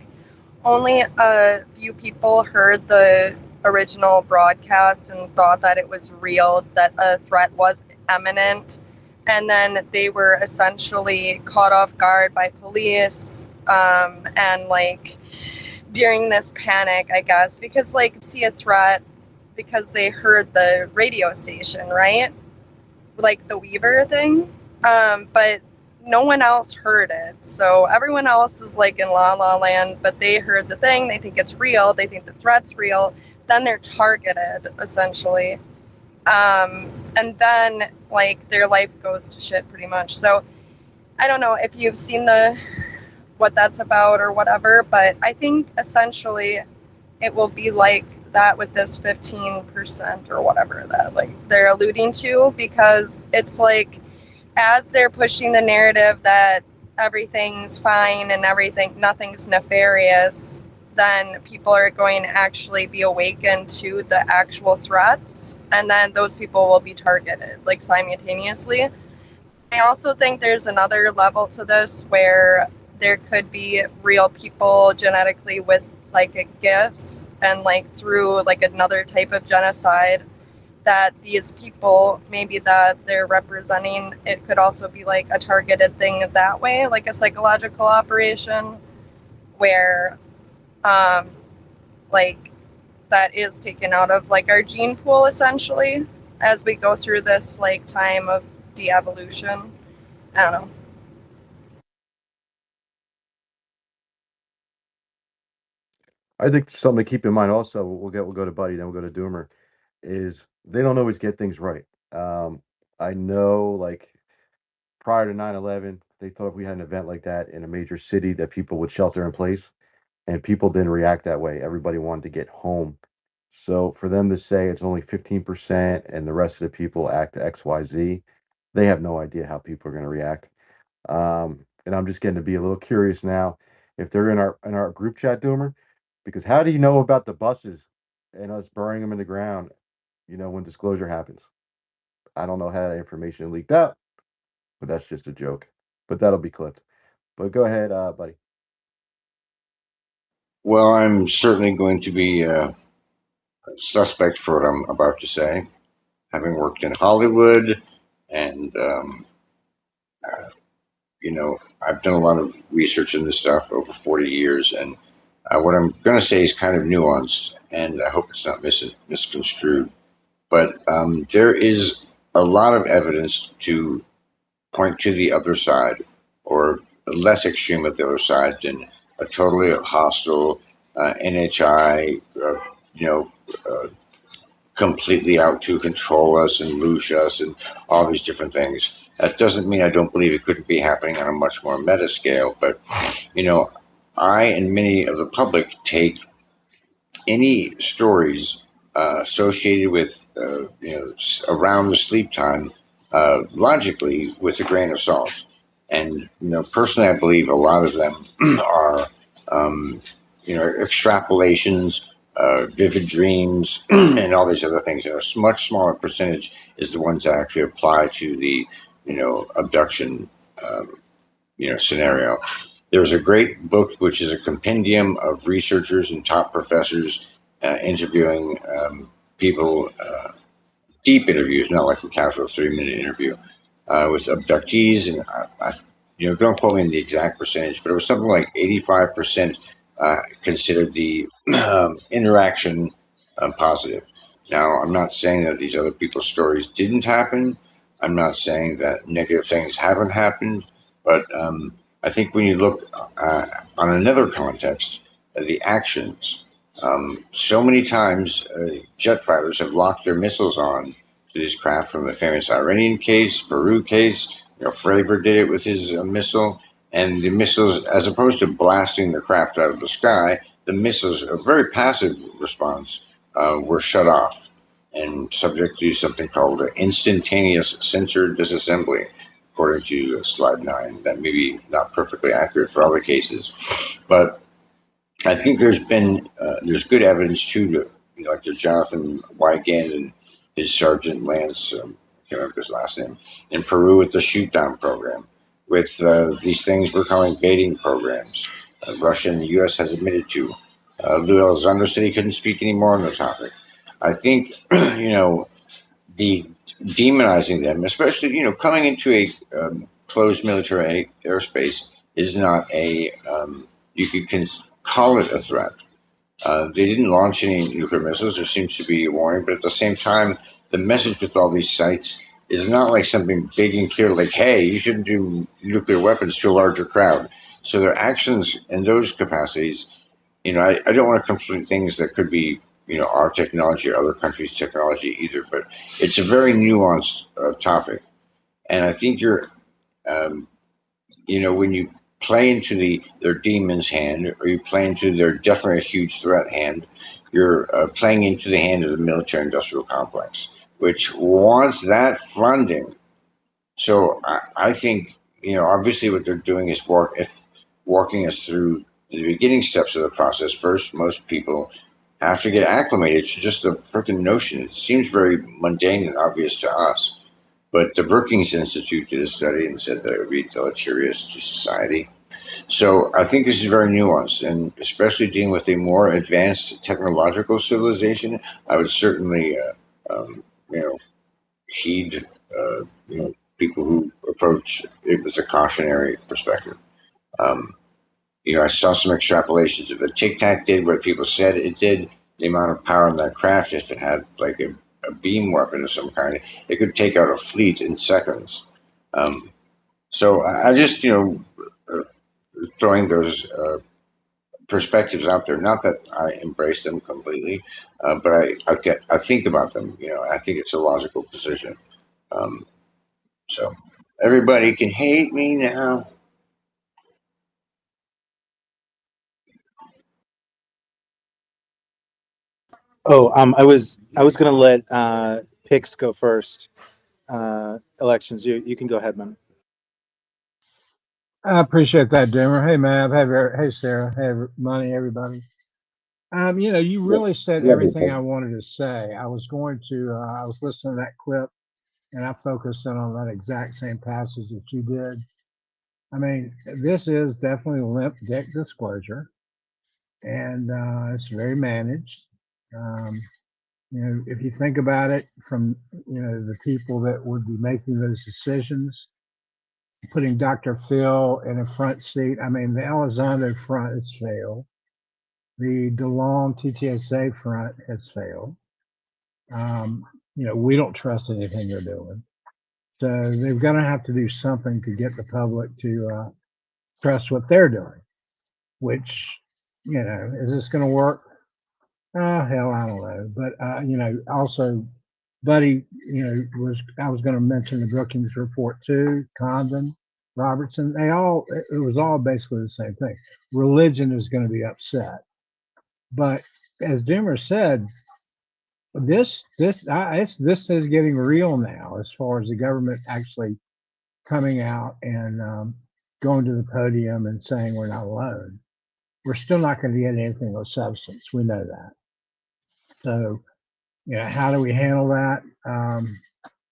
only a few people heard the original broadcast and thought that it was real, that a threat was imminent, and then they were essentially caught off guard by police, and like during this panic, I guess, because like see a threat because they heard the radio station, right? Like the Weaver thing. But no one else heard it. So everyone else is like in La La Land, but they heard the thing, they think it's real, they think the threat's real, then they're targeted, essentially. And then like their life goes to shit pretty much. So I don't know if you've seen what that's about or whatever, but I think essentially it will be like that with this 15% or whatever that like they're alluding to, because it's like as they're pushing the narrative that everything's fine and nothing's nefarious, then people are going to actually be awakened to the actual threats, and then those people will be targeted like simultaneously. I also think there's another level to this where there could be real people genetically with psychic gifts, and like through like another type of genocide that these people maybe that they're representing, it could also be like a targeted thing that way, like a psychological operation where like that is taken out of like our gene pool essentially as we go through this like time of de-evolution. I don't know. I think something to keep in mind also, we'll go to Buddy, then we'll go to Doomer, is they don't always get things right. I know like prior to 9/11, they thought if we had an event like that in a major city that people would shelter in place, and people didn't react that way. Everybody wanted to get home. So for them to say it's only 15% and the rest of the people act XYZ, they have no idea how people are going to react. And I'm just getting to be a little curious now if they're in our group chat, Doomer, because how do you know about the buses and us burying them in the ground, when disclosure happens? I don't know how that information leaked out, but that's just a joke. But that'll be clipped. But go ahead, Buddy. Well, I'm certainly going to be suspect for what I'm about to say, having worked in Hollywood, and I've done a lot of research in this stuff over 40 years, and what I'm going to say is kind of nuanced, and I hope it's not misconstrued. But there is a lot of evidence to point to the other side, or less extreme at the other side than a totally hostile NHI, completely out to control us and lose us and all these different things. That doesn't mean I don't believe it couldn't be happening on a much more meta scale, but I and many of the public take any stories associated with around the sleep time logically with a grain of salt. And personally, I believe a lot of them are extrapolations, vivid dreams, and all these other things. A much smaller percentage is the ones that actually apply to the abduction scenario. There's a great book which is a compendium of researchers and top professors interviewing people, deep interviews, not like a casual 3-minute interview with abductees. And don't quote me on the exact percentage, but it was something like 85% considered the interaction positive. Now, I'm not saying that these other people's stories didn't happen. I'm not saying that negative things haven't happened, but I think when you look on another context, the actions, so many times jet fighters have locked their missiles on to this craft, from the famous Iranian case, Peru case. Fravor did it with his missile, and the missiles, as opposed to blasting the craft out of the sky, the missiles, a very passive response, were shut off and subject to something called instantaneous sensor disassembly, according to slide 9. That may be not perfectly accurate for other cases, but I think there's good evidence too, like the Jonathan Wygand and his Sergeant Lance, I can't remember his last name, in Peru with the shoot down program, with these things we're calling baiting programs. Russia and the U.S. has admitted to. Lou Elizondo said he couldn't speak anymore on the topic. I think, the demonizing them, especially, coming into a closed military airspace, is not you could call it a threat. They didn't launch any nuclear missiles. There seems to be a warning, but at the same time, the message with all these sites is not like something big and clear, like, hey, you shouldn't do nuclear weapons to a larger crowd. So their actions in those capacities, I don't want to conflate things that could be, our technology or other countries' technology either, but it's a very nuanced topic. And I think when you play into their demon's hand, or you play into their definitely a huge threat hand, you're playing into the hand of the military-industrial complex, which wants that funding. So I think, obviously what they're doing is walking us through the beginning steps of the process. First, most people have to get acclimated to just the freaking notion. It seems very mundane and obvious to us, but the Brookings Institute did a study and said that it would be deleterious to society. So I think this is very nuanced, and especially dealing with a more advanced technological civilization, I would certainly, heed, people who approach it with a cautionary perspective. I saw some extrapolations. If the Tic Tac did what people said it did, the amount of power in that craft, if it had like a beam weapon of some kind, it could take out a fleet in seconds. So I just, throwing those perspectives out there. Not that I embrace them completely, but I think about them. I think it's a logical position. So everybody can hate me now. Oh, I was gonna let picks go first. Elections. You can go ahead, man. I appreciate that, Dimmer. Hey, Mav. Hey, Sarah. Hey, Money, everybody. You really said everything I wanted to say. I was listening to that clip, and I focused in on that exact same passage that you did. I mean, this is definitely limp-dick disclosure, and it's very managed. If you think about it from, the people that would be making those decisions, putting Dr. Phil in a front seat. I mean, the Elizondo front has failed. The DeLong TTSA front has failed. We don't trust anything they're doing. So they're going to have to do something to get the public to trust what they're doing, which, is this going to work? Oh, hell, I don't know. But, also, Buddy, I was going to mention the Brookings report too, Condon, Robertson. It was all basically the same thing. Religion is going to be upset. But as Dimmer said, this is getting real now as far as the government actually coming out and going to the podium and saying we're not alone. We're still not going to get anything of substance. We know that. So, how do we handle that?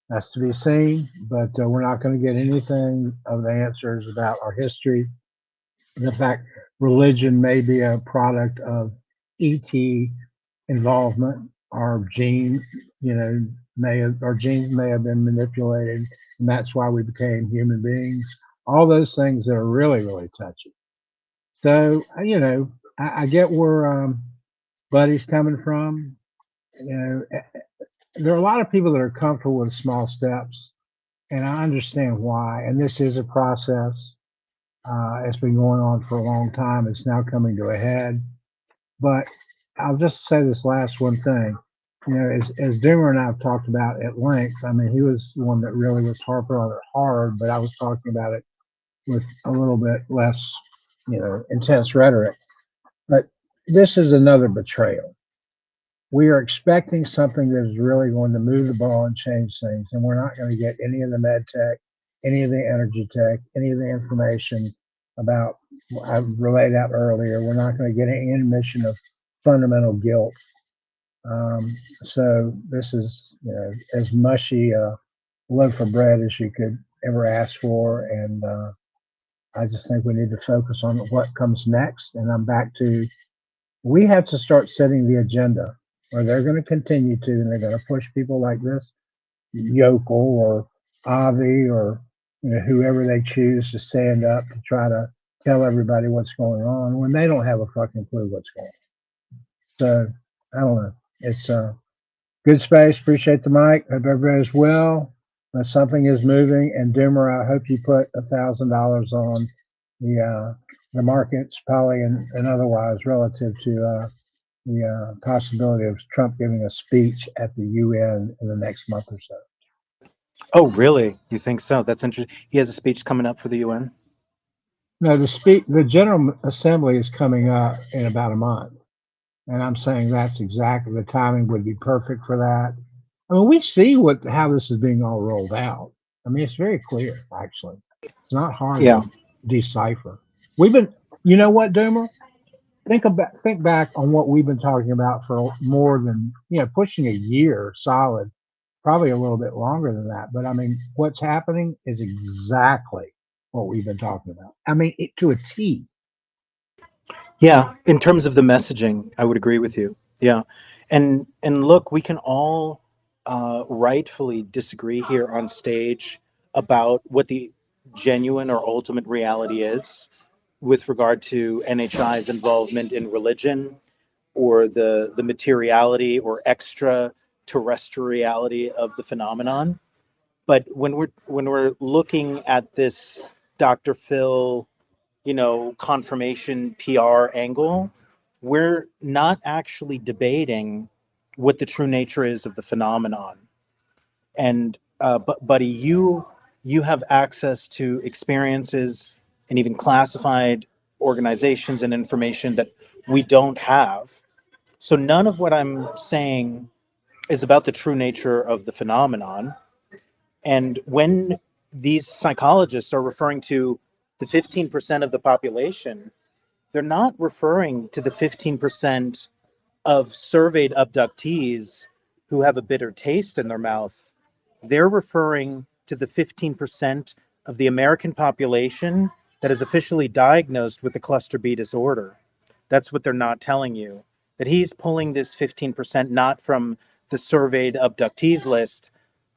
That's to be seen, but we're not going to get anything of the answers about our history. The fact religion may be a product of ET involvement. Our genes may have been manipulated, and that's why we became human beings. All those things that are really, really touchy. So, I get where Buddy's coming from. There are a lot of people that are comfortable with small steps, and I understand why. And this is a process. It's been going on for a long time. It's now coming to a head. But I'll just say this last one thing. You know, as Doomer and I have talked about at length, I mean, he was the one that really was harping on it hard, but I was talking about it with a little bit less, you know, intense rhetoric. But this is another betrayal. We are expecting something that is really going to move the ball and change things, and we're not going to get any of the med tech, any of the energy tech, any of the information about I relayed out earlier. We're not going to get any admission of fundamental guilt. So this is, you know, as mushy a loaf of bread as you could ever ask for, and I just think we need to focus on what comes next. And I'm back to we have to start setting the agenda, or they're going to continue to, and they're going to push people like this, Yokel or Avi or, you know, whoever they choose to stand up to try to tell everybody what's going on when they don't have a fucking clue what's going on. So I don't know. It's good space. Appreciate the mic. Hope everybody's well. Something is moving. And Doomer, I hope you put $1,000 on the markets, probably and otherwise, relative to the possibility of Trump giving a speech at the UN in the next month or so. Oh, really? You think so? That's interesting. He has a speech coming up for the UN? No, the General Assembly is coming up in about a month. And I'm saying that's exactly the timing would be perfect for that. I mean, we see how this is being all rolled out. I mean, it's very clear, actually. It's not hard to decipher. We've been, you know what, Doomer? Think back on what we've been talking about for more than, you know, pushing a year solid, probably a little bit longer than that. But I mean, what's happening is exactly what we've been talking about. I mean, to a T. Yeah, in terms of the messaging, I would agree with you. Yeah, and look, we can all rightfully disagree here on stage about what the genuine or ultimate reality is with regard to NHI's involvement in religion or the materiality or extraterrestriality of the phenomenon. But when we're looking at this Dr. Phil, you know, confirmation PR angle, we're not actually debating what the true nature is of the phenomenon. And but buddy, you have access to experiences and even classified organizations and information that we don't have. So none of what I'm saying is about the true nature of the phenomenon. And when these psychologists are referring to the 15% of the population, they're not referring to the 15% of surveyed abductees who have a bitter taste in their mouth. They're referring to the 15% of the American population that is officially diagnosed with the cluster B disorder. That's what they're not telling you. That he's pulling this 15% not from the surveyed abductees list,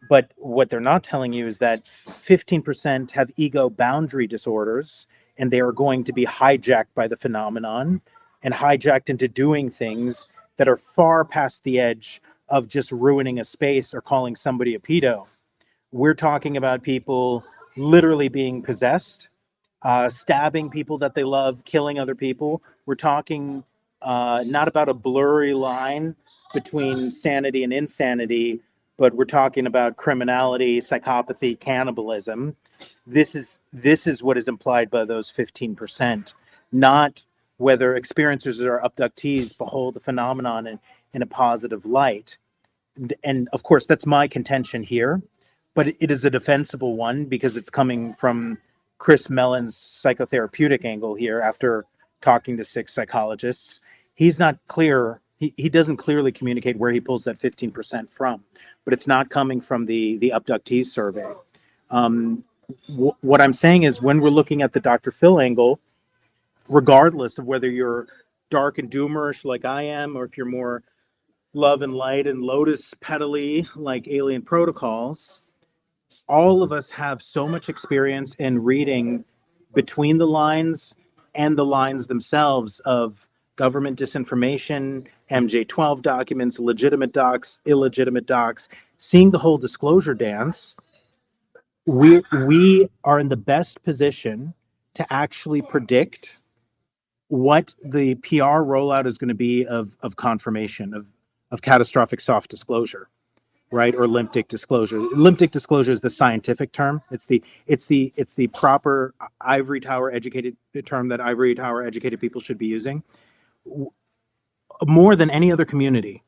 but what they're not telling you is that 15% have ego boundary disorders, and they are going to be hijacked by the phenomenon and hijacked into doing things that are far past the edge of just ruining a space or calling somebody a pedo. We're talking about people literally being possessed, stabbing people that they love, killing other people. We're talking not about a blurry line between sanity and insanity, but we're talking about criminality, psychopathy, cannibalism. This is what is implied by those 15%, not whether experiencers or abductees behold the phenomenon in a positive light. And of course, that's my contention here, but it is a defensible one because it's coming from Chris Mellon's psychotherapeutic angle here after talking to 6 psychologists. He's not clear. He doesn't clearly communicate where he pulls that 15% from, but it's not coming from the abductees survey. What I'm saying is when we're looking at the Dr. Phil angle, regardless of whether you're dark and doomerish like I am, or if you're more love and light and lotus petally like Alien Protocols, all of us have so much experience in reading between the lines and the lines themselves of government disinformation, MJ12 documents, legitimate docs, illegitimate docs, seeing the whole disclosure dance. We are in the best position to actually predict what the PR rollout is going to be of confirmation of catastrophic soft disclosure, right? Or limp-dick disclosure. Limp-dick disclosure is the scientific term. It's the proper ivory tower educated term that ivory tower educated people should be using. More than any other community,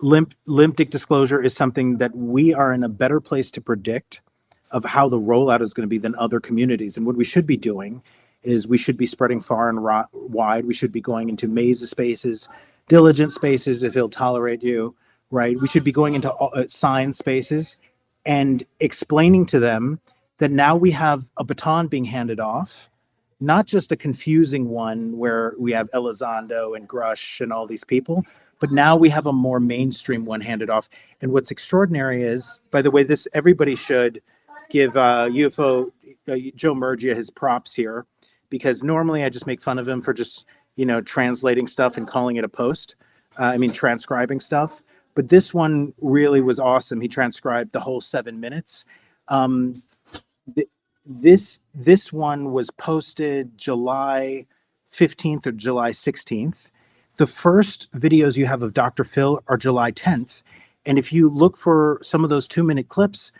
limp-dick disclosure is something that we are in a better place to predict of how the rollout is going to be than other communities. And what we should be doing is we should be spreading far and wide. We should be going into maze spaces, diligent spaces if he'll tolerate you, right? We should be going into sign spaces and explaining to them that now we have a baton being handed off, not just a confusing one where we have Elizondo and Grush and all these people, but now we have a more mainstream one handed off. And what's extraordinary is, by the way, this everybody should give UFO Joe Murgia his props here, because normally I just make fun of him for just translating stuff and calling it a post. Transcribing stuff. But this one really was awesome. He transcribed the whole 7 minutes. This one was posted July 15th or July 16th. The first videos you have of Dr. Phil are July 10th. And if you look for some of those 2-minute clips,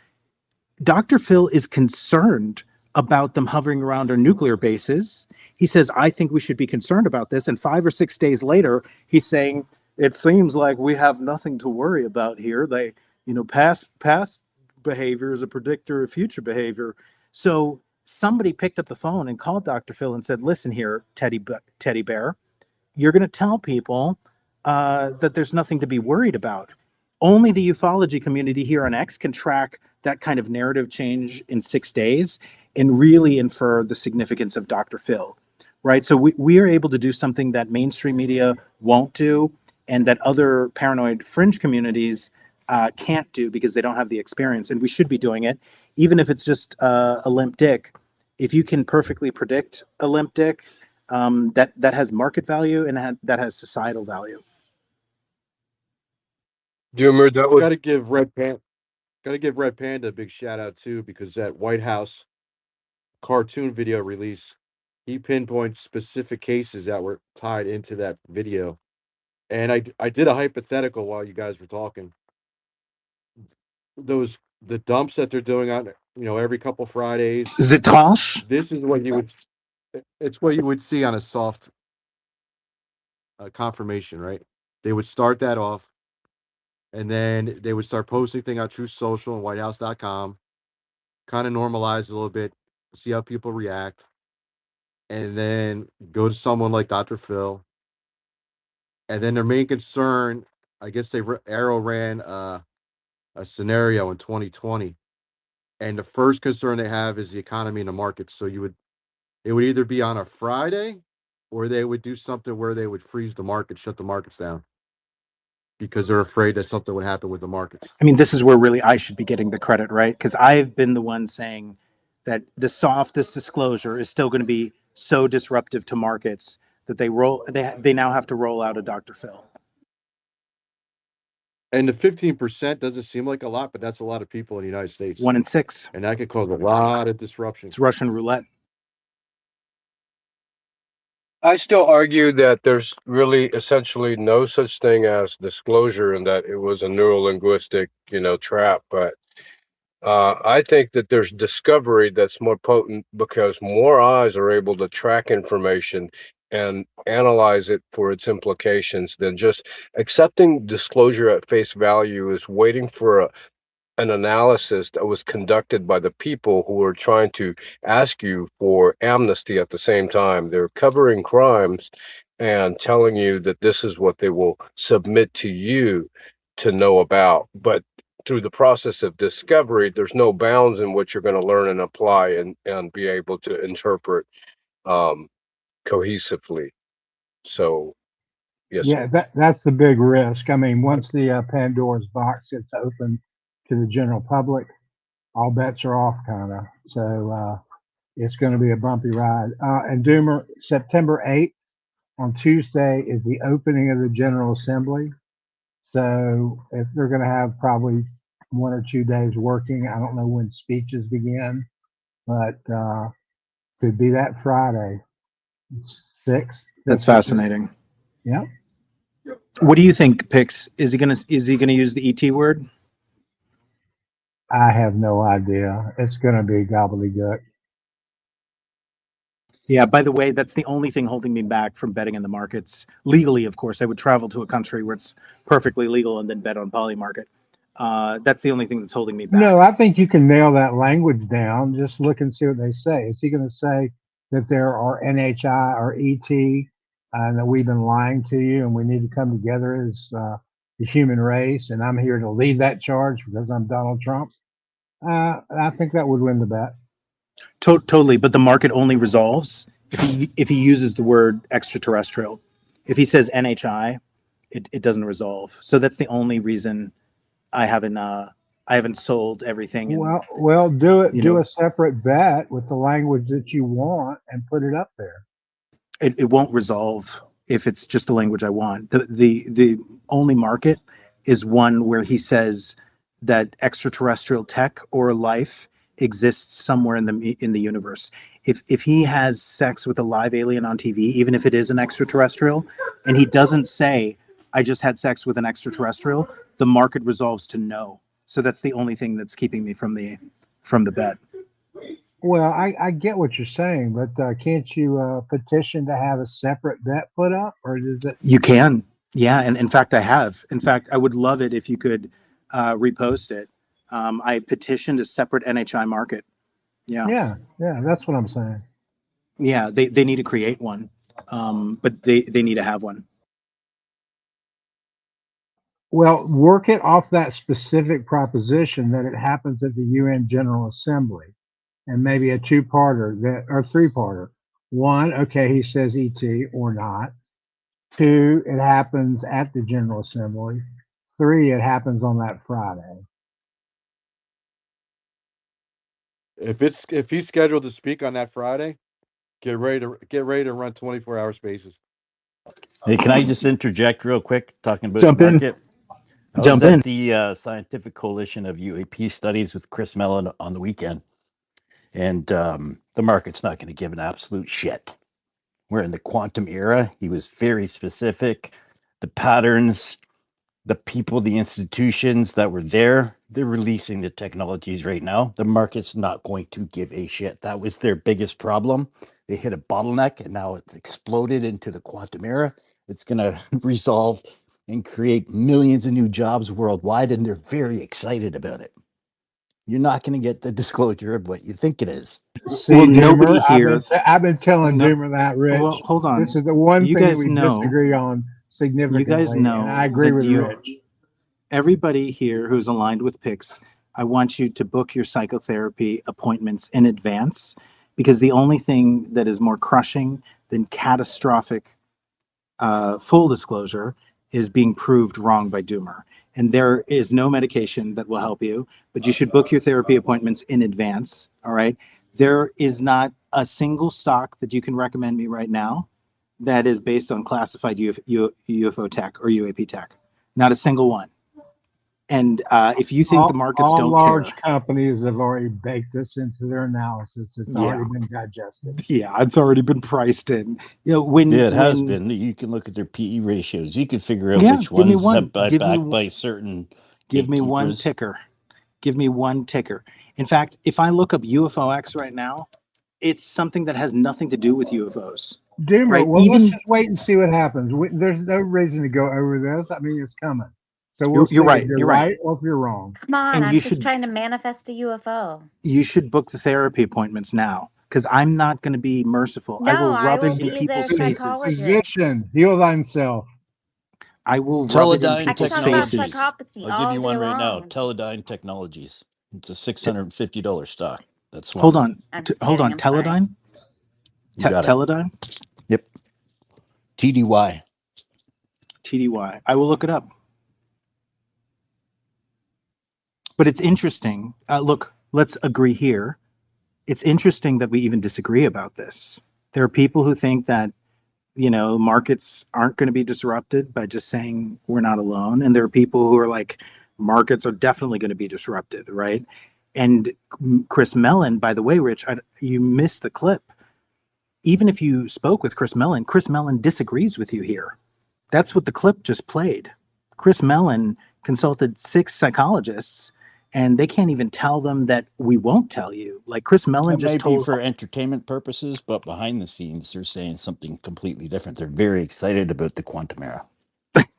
Dr. Phil is concerned about them hovering around our nuclear bases. He says, I think we should be concerned about this. And 5 or 6 days later, he's saying, it seems like we have nothing to worry about here. They, past behavior is a predictor of future behavior. So somebody picked up the phone and called Dr. Phil and said, listen here, teddy bear, you're going to tell people that there's nothing to be worried about. Only the ufology community here on X can track that kind of narrative change in 6 days and really infer the significance of Dr. Phil, right? So we are able to do something that mainstream media won't do and that other paranoid fringe communities can't do because they don't have the experience. And we should be doing it, even if it's just a limp dick. If you can perfectly predict a limp dick, that has market value and that has societal value. Doomer, that was Got to give Red Panda a big shout out too, because that White House cartoon video release, he pinpointed specific cases that were tied into that video. And I did a hypothetical while you guys were talking. The dumps that they're doing on every couple Fridays. Zitosh? This is what it's what you would see on a soft confirmation, right? They would start that off, and then they would start posting things on Truth Social and WhiteHouse.com, kind of normalize a little bit, see how people react, and then go to someone like Dr. Phil. And then their main concern, I guess Arrow ran a scenario in 2020, and the first concern they have is the economy and the markets. So it would either be on a Friday, or they would do something where they would freeze the market, shut the markets down, because they're afraid that something would happen with the markets. This is where really I should be getting the credit, right? Because I've been the one saying that the softest disclosure is still going to be so disruptive to markets that they now have to roll out a Dr. Phil. And the 15% doesn't seem like a lot, but that's a lot of people in the United States. 1 in 6. And that could cause a lot of disruption. It's Russian roulette. I still argue that there's really essentially no such thing as disclosure and that it was a neurolinguistic, trap. But I think that there's discovery that's more potent because more eyes are able to track information and analyze it for its implications than just accepting disclosure at face value is waiting for an analysis that was conducted by the people who are trying to ask you for amnesty at the same time. They're covering crimes and telling you that this is what they will submit to you to know about. But through the process of discovery, there's no bounds in what you're going to learn and apply and be able to interpret cohesively. So, yes. Yeah, that's the big risk. Once the Pandora's box gets open to the general public, all bets are off, kind of. So it's going to be a bumpy ride. And Doomer, September 8th on Tuesday is the opening of the General Assembly. So if they're going to have probably 1 or 2 days working, I don't know when speeches begin, but Could be that Friday. 6. That's fascinating. Yeah. What do you think, Pix? Is he gonna use the ET word? I have no idea. It's gonna be gobbledygook. Yeah, by the way, that's the only thing holding me back from betting in the markets. Legally, of course. I would travel to a country where it's perfectly legal and then bet on Polymarket. That's the only thing that's holding me back. No, I think you can nail that language down. Just look and see what they say. Is he going to say that there are NHI or ET and that we've been lying to you and we need to come together as the human race and I'm here to lead that charge because I'm Donald Trump? I think that would win the bet. Totally, but the market only resolves if he uses the word extraterrestrial. If he says NHI, it doesn't resolve. So that's the only reason I haven't sold everything. And, well, do it. Do a separate bet with the language that you want and put it up there. It won't resolve if it's just the language I want. The only market is one where he says that extraterrestrial tech or life exists somewhere in the universe. If he has sex with a live alien on TV, even if it is an extraterrestrial, and he doesn't say, I just had sex with an extraterrestrial, the market resolves to no. So that's the only thing that's keeping me from the bet. Well, I get what you're saying, but can't you petition to have a separate bet put up, or does it? You can, yeah, and in fact, I have. In fact, I would love it if you could repost it. I petitioned a separate NHI market. Yeah, that's what I'm saying. Yeah, they need to create one, but they need to have one. Well, work it off that specific proposition that it happens at the UN General Assembly, and maybe a two-parter or three-parter. One, okay, he says ET or not. 2, it happens at the General Assembly. 3, it happens on that Friday. If he's scheduled to speak on that Friday, get ready to run 24-hour spaces. Hey, can I just interject real quick talking about Jump the in. market? I Jump was in. at the Scientific Coalition of UAP Studies with Chris Mellon on the weekend, and the market's not going to give an absolute shit. We're in the quantum era. He was very specific. The patterns, the people, the institutions that were there, they're releasing the technologies right now. The market's not going to give a shit. That was their biggest problem. They hit a bottleneck and now it's exploded into the quantum era. It's going to resolve and create millions of new jobs worldwide, and they're very excited about it. You're not going to get the disclosure of what you think it is. See, Well, Doomer, nobody here. I've been telling Doomer that, Rich. Well, hold on. This is the one You thing that guys we know. disagree on significantly. You guys know, and I agree that with Rich. Everybody here who's aligned with PIX, I want you to book your psychotherapy appointments in advance, because the only thing that is more crushing than catastrophic full disclosure is being proved wrong by Doomer. And there is no medication that will help you, but you should book your therapy appointments in advance. All right. There is not a single stock that you can recommend me right now that is based on classified UFO tech or UAP tech. Not a single one. And if you think the markets all don't large care, companies have already baked this into their analysis. It's already been digested. Yeah, it's already been priced in. It has been. You can look at their PE ratios. You can figure out which ones have backed by certain. Give me one ticker. Give me one ticker. In fact, if I look up UFOX right now, it's something that has nothing to do with UFOs. Doomer, right? well, let's just wait and see what happens. There's no reason to go over this. I mean, it's coming. So we'll see if you're right or if you're wrong. Come on, And I'm just trying to manifest a UFO. You should book the therapy appointments now, because I'm not going to be merciful. No, I will rub I it will in be people's their faces. Physician, heal thyself. I will rub Teledyne it in people's faces. I'll give you one right now. Teledyne Technologies. It's a $650 stock. That's one. Hold on. Hold on. Teledyne? You got Teledyne? Yep. TDY. TDY. I will look it up. But it's interesting. Look, let's agree here. It's interesting that we even disagree about this. There are people who think that, markets aren't going to be disrupted by just saying we're not alone. And there are people who are like, markets are definitely going to be disrupted, right? And Chris Mellon, by the way, Rich, you missed the clip even if you spoke with Chris Mellon disagrees with you here. That's what the clip just played. Chris Mellon consulted 6 psychologists, and they can't even tell them that we won't tell you. Like Chris Mellon It may just be told. for entertainment purposes, but behind the scenes, they're saying something completely different. They're very excited about the quantum era.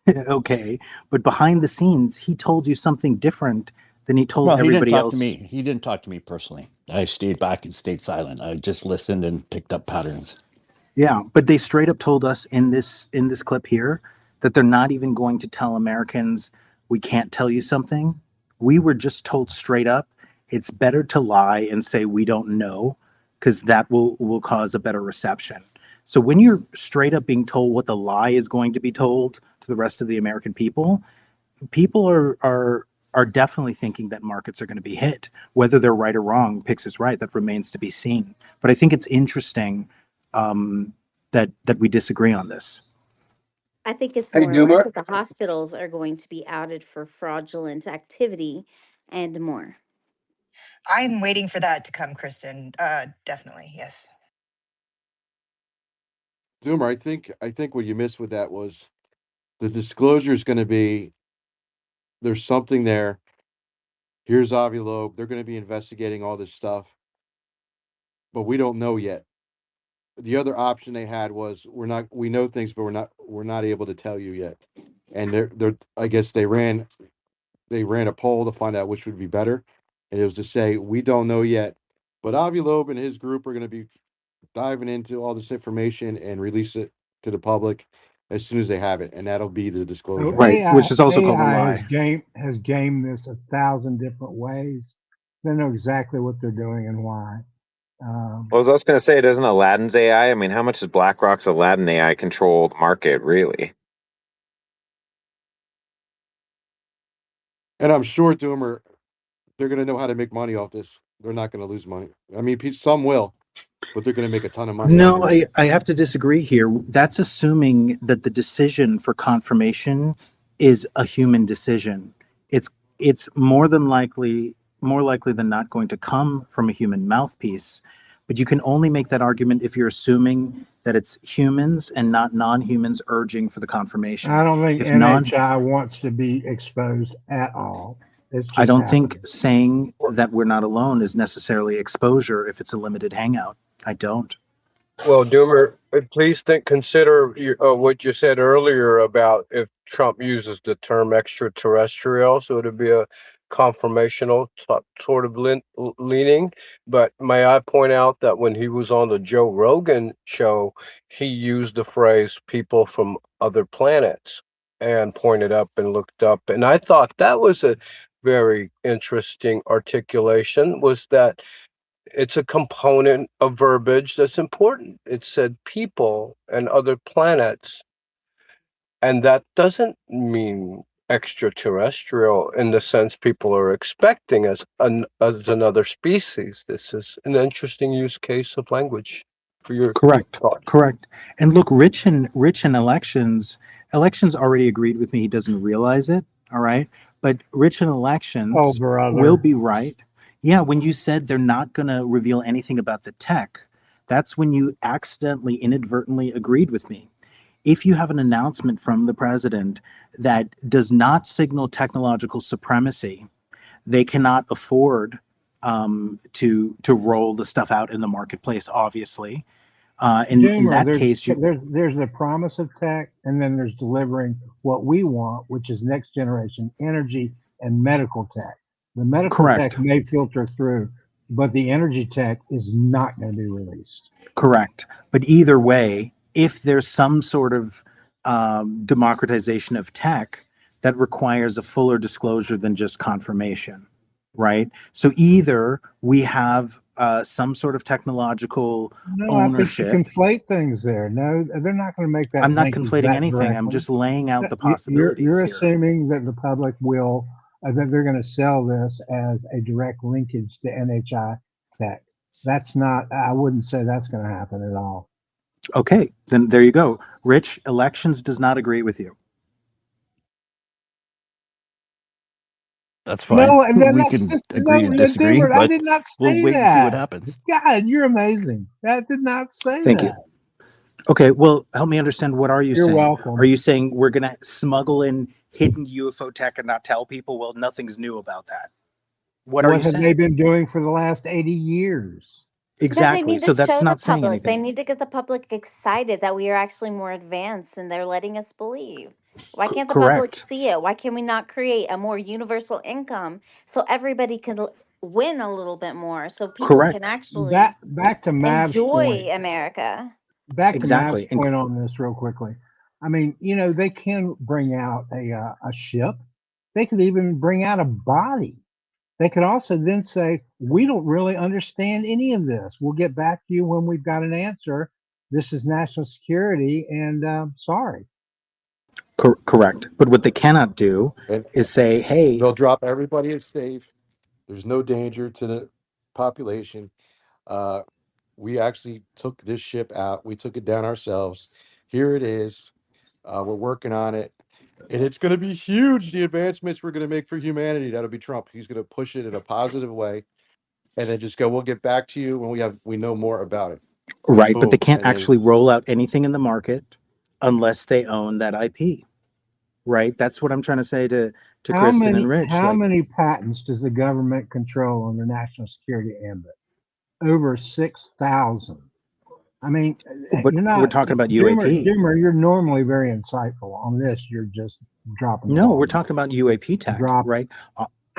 Okay, but behind the scenes, he told you something different than he told Well, he didn't everybody talk else. to me. He didn't talk to me personally. I stayed back and stayed silent. I just listened and picked up patterns. Yeah, but they straight up told us in this clip here that they're not even going to tell Americans we can't tell you something. We were just told straight up it's better to lie and say we don't know, because that will cause a better reception. So when you're straight up being told what the lie is going to be told to the rest of the American people, people are definitely thinking that markets are going to be hit. Whether they're right or wrong, Pix is right. That remains to be seen. But I think it's interesting that we disagree on this. I think it's Hey, more or less Doomer. that the hospitals are going to be outed for fraudulent activity and more. I'm waiting for that to come, Kristen. Definitely, yes. Zoomer, I think what you missed with that was the disclosure is going to be there's something there. Here's Avi Loeb. They're going to be investigating all this stuff, but we don't know yet. The other option they had was we know things, but we're not able to tell you yet. And they're I guess they ran a poll to find out which would be better, and it was to say we don't know yet, but Avi Loeb and his group are going to be diving into all this information and release it to the public as soon as they have it, and that'll be the disclosure. Right, which is also called a AI lie. has gamed this 1,000 different ways. They know exactly what they're doing and why. Well, I was also going to say, doesn't Aladdin's AI? I mean, how much does BlackRock's Aladdin AI control the market, really? And I'm sure Doomer, they're going to know how to make money off this. They're not going to lose money. I mean, some will, but they're going to make a ton of money. No, I have to disagree here. That's assuming that the decision for confirmation is a human decision. It's more likely than not going to come from a human mouthpiece. But you can only make that argument if you're assuming that it's humans and not non-humans urging for the confirmation. I don't think If NHI wants to be exposed at all. It's just I don't happening. think saying that we're not alone is necessarily exposure if it's a limited hangout. I don't. Well, Doomer, please consider what you said earlier about if Trump uses the term extraterrestrial, so it'd be a confirmational sort of leaning. But may I point out that when he was on the Joe Rogan show, he used the phrase people from other planets and pointed up and looked up. And I thought that was a very interesting articulation, was that it's a component of verbiage that's important. It said people and other planets, and that doesn't mean extraterrestrial in the sense people are expecting as another species. This is an interesting use case of language for your Correct. thought. Correct. And look, Rich in elections already agreed with me. He doesn't realize it. All right. But Rich in elections will be right. Yeah. When you said they're not going to reveal anything about the tech, that's when you accidentally, inadvertently agreed with me. If you have an announcement from the president that does not signal technological supremacy, they cannot afford to roll the stuff out in the marketplace, obviously. In that case, there's the promise of tech, and then there's delivering what we want, which is next generation energy and medical tech. The medical tech may filter through, but the energy tech is not going to be released. Correct. But either way, if there's some sort of democratization of tech, that requires a fuller disclosure than just confirmation, right? So either we have some sort of technological ownership. I think you conflate things there. No, they're not going to make that. I'm not conflating anything. Directly. I'm just laying out the possibilities. You're assuming that the public will, that they're going to sell this as a direct linkage to NHI tech. That's not, I wouldn't say that's going to happen at all. Okay, then there you go. Rich, elections does not agree with you. That's fine. No, and then We that's can just agree to no, disagree, Dimmer, I but did not we'll say wait and see what that. happens. God, you're amazing. That did not say Thank that. you. Okay, well, help me understand. What are you You're saying? welcome. Are you saying we're going to smuggle in hidden UFO tech and not tell people? Well, nothing's new about that. What are What you have they saying? been doing for the last 80 years? Because they Exactly. need So to that's show the not saying public. They anything. need to get the public excited that we are actually more advanced and they're letting us believe. Why can't the public Correct. see it? Why can we not create a more universal income so everybody can win a little bit more so people can Correct. actually Back to Mav's point. enjoy America? Back to Mav's Exactly. point on this real quickly. I mean, they can bring out a ship. They could even bring out a body. They could also then say, we don't really understand any of this. We'll get back to you when we've got an answer. This is national security, and sorry. Correct. But what they cannot do And is say, hey, they'll drop everybody as safe. There's no danger to the population. We actually took this ship out. We took it down ourselves. Here it is. We're working on it. And it's going to be huge, the advancements we're going to make for humanity. That'll be Trump. He's going to push it in a positive way and then just go, we'll get back to you when we know more about it. right, but they Boom. can't And then actually roll out anything in the market unless they own that IP. Right? That's what I'm trying to say to Kristen and Rich. How Like, many patents does the government control under national security ambit? Over 6,000. I mean, but you're we're not talking about UAP. Doomer, you're normally very insightful. On this, you're just dropping the No, ball. we're talking about UAP tech, Drop right?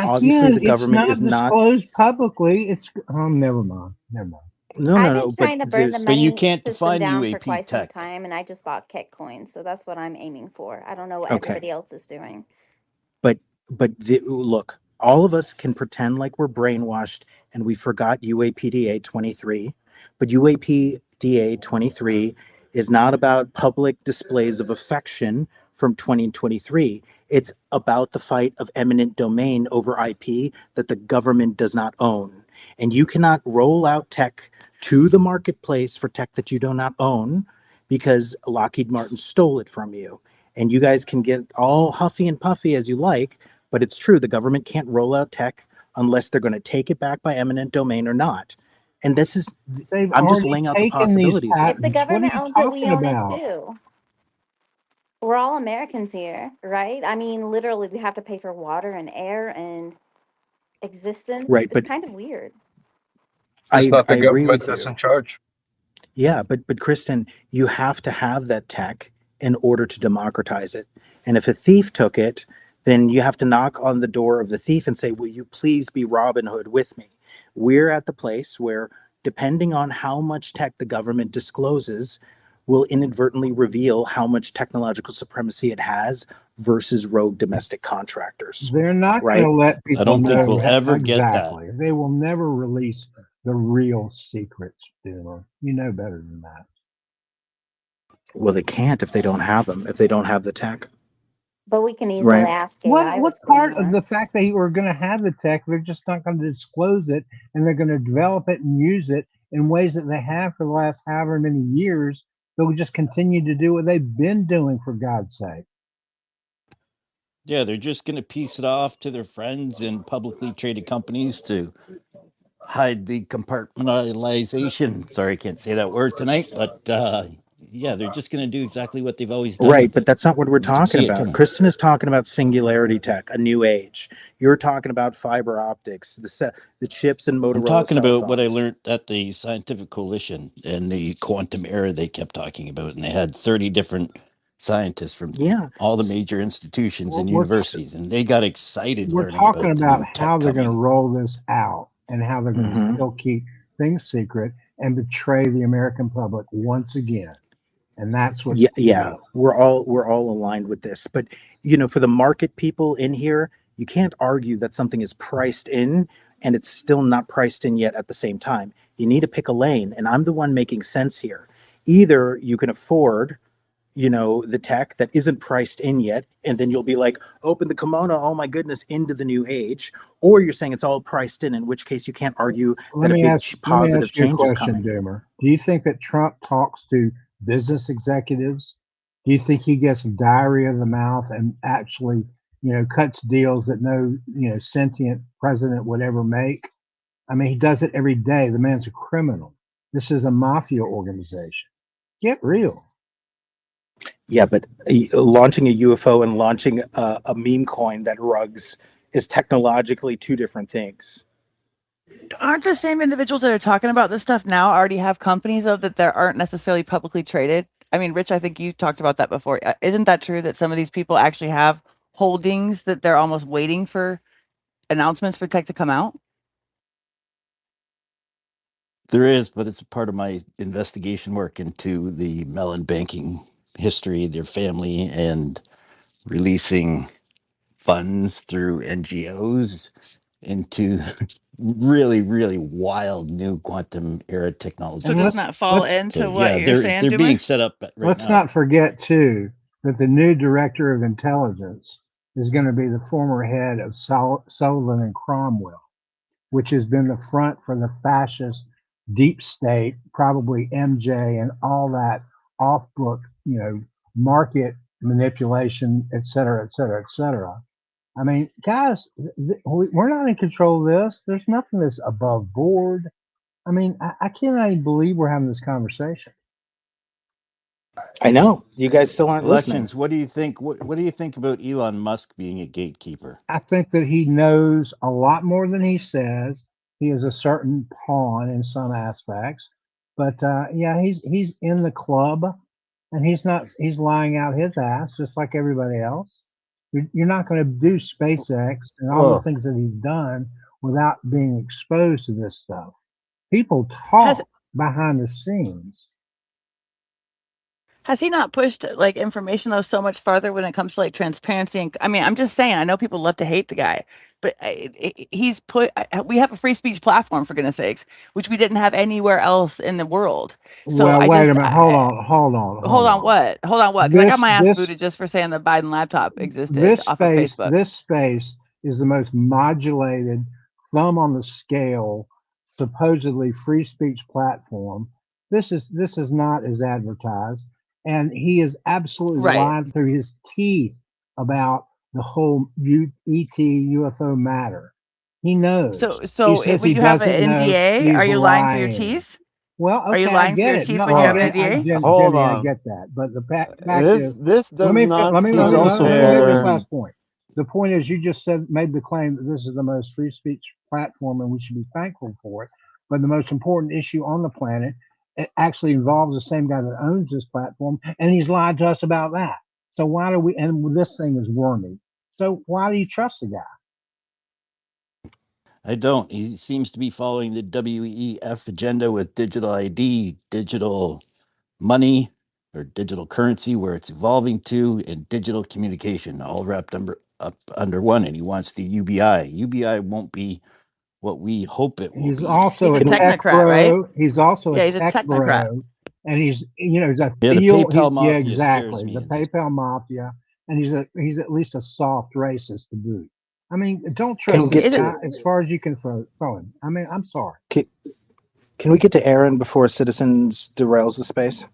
Obviously, again. the It's government is not not. disclosed publicly. It's never mind. Never mind. No, I've no, been no. But trying to burn the there's But you money can't system define down for UAP quite some tech. time, and I just bought Kit coins, so that's what I'm aiming for. I don't know what okay. everybody else is doing. But look, all of us can pretend like we're brainwashed and we forgot UAPDA 23. But UAPDA 23 is not about public displays of affection from 2023. It's about the fight of eminent domain over IP that the government does not own. And you cannot roll out tech to the marketplace for tech that you do not own because Lockheed Martin stole it from you. And you guys can get all huffy and puffy as you like, but it's true. The government can't roll out tech unless they're going to take it back by eminent domain or not. And this is, They've I'm just already laying out the taken these possibilities here. If the patents. What are government you owns it, we talking own it about? too. We're all Americans here, right? I mean, literally, we have to pay for water and air and existence. Right. It's But kind of weird. It's not I the agree government with that's you. in charge. Yeah, but Kristen, you have to have that tech in order to democratize it. And if a thief took it, then you have to knock on the door of the thief and say, "Will you please be Robin Hood with me?" We're at the place where, depending on how much tech the government discloses, will inadvertently reveal how much technological supremacy it has versus rogue domestic contractors. They're not going Right? to let I people don't think know we'll ever get that. exactly. They will never release the real secrets, Doomer. You know better than that. Well, they can't if they don't have them, if they don't have the tech. But we can easily Right? ask What AI what what's going part of on. the fact they were going to have the tech, they're just not going to disclose it, and they're going to develop it and use it in ways that they have for the last however many years. They'll just continue to do what they've been doing, for God's sake. Yeah, they're just going to piece it off to their friends in publicly traded companies to hide the compartmentalization. Sorry, I can't say that word tonight, but yeah, they're just going to do exactly what they've always done Right, with but it. that's not what we're You can talking see it about. coming. Kristen is talking about singularity tech, a new age. You're talking about fiber optics, the chips and I'm Motorola talking cell about what I phones. learned at the Scientific Coalition and the quantum era they kept talking about. And they had 30 different scientists from Yeah, all the major institutions and We're universities. And they got excited we're learning talking about the about new how tech they're going to coming. roll this out and how they're going to hmm still keep things secret and betray the American public once again. And that's what's yeah, we're all aligned with this. But for the market people in here, you can't argue that something is priced in and it's still not priced in yet at the same time. You need to pick a lane, and I'm the one making sense here. Either you can afford the tech that isn't priced in yet, and then you'll be like, open the kimono, oh my goodness, into the new age. Or you're saying it's all priced in which case you can't argue that Let a me big ask positive you a change is question, coming. Doomer. Do you think that Trump talks to business executives? Do you think he gets diarrhea of the mouth and actually, cuts deals that no, sentient president would ever make. I mean, he does it every day. The man's a criminal. This is a mafia organization. Get real. Yeah, but launching a UFO and launching a meme coin that rugs is technologically two different things. Aren't the same individuals that are talking about this stuff now already have companies though that there aren't necessarily publicly traded? I mean, Rich, I think you talked about that before. Isn't that true that some of these people actually have holdings that they're almost waiting for announcements for tech to come out? There is, but it's a part of my investigation work into the Mellon banking history, their family, and releasing funds through NGOs into really, really wild new quantum era technology. So doesn't that fall into what you're saying, they're Doomer? being set up right Let's now. not forget, too, that the new director of intelligence is going to be the former head of Sullivan and Cromwell, which has been the front for the fascist deep state, probably MJ and all that off book, market manipulation, et cetera, et cetera, et cetera. I mean, guys, we're not in control of this. There's nothing that's above board. I mean, I cannot even believe we're having this conversation. I know. You guys still aren't Elections. listening. What do you think? What do you think about Elon Musk being a gatekeeper? I think that he knows a lot more than he says. He is a certain pawn in some aspects, but yeah, he's in the club, and he's lying out his ass just like everybody else. You're not going to do SpaceX and all the things that he's done without being exposed to this stuff. People talk behind the scenes. Has he not pushed like information though so much farther when it comes to like transparency? And I mean, I'm just saying, I know people love to hate the guy, but he's we have a free speech platform for goodness sakes, which we didn't have anywhere else in the world. So Well, wait a minute. Hold on. Hold on what? Because I got my ass booted just for saying the Biden laptop existed off of Facebook. This space is the most modulated, thumb on the scale, supposedly free speech platform. This is not as advertised, and he is absolutely lying through his teeth about the whole ET UFO matter. He knows. So when you have an NDA, are you lying through your teeth? Well, okay, are you lying through your teeth when you have an NDA? Hold Jimmy, on. I get that, but the fact is, this does not. Let me make also this last point. The point is, you just made the claim that this is the most free speech platform, and we should be thankful for it. But the most important issue on the planet, it actually involves the same guy that owns this platform, and he's lied to us about that. So why do we? And this thing is wormy. So why do you trust the guy? I don't. He seems to be following the WEF agenda with digital ID, digital money, or digital currency, where it's evolving to, and digital communication, all wrapped up under one. And he wants the UBI. UBI won't be what we hope it will be. He's also a technocrat, right? He's also a technocrat. Bro, and he's the PayPal mafia exactly scares me the PayPal mafia, and he's at least a soft racist to boot. I mean, don't trust this guy as far as you can throw him. I mean, I'm sorry. Can we get to Aaron before Citizens derails the space?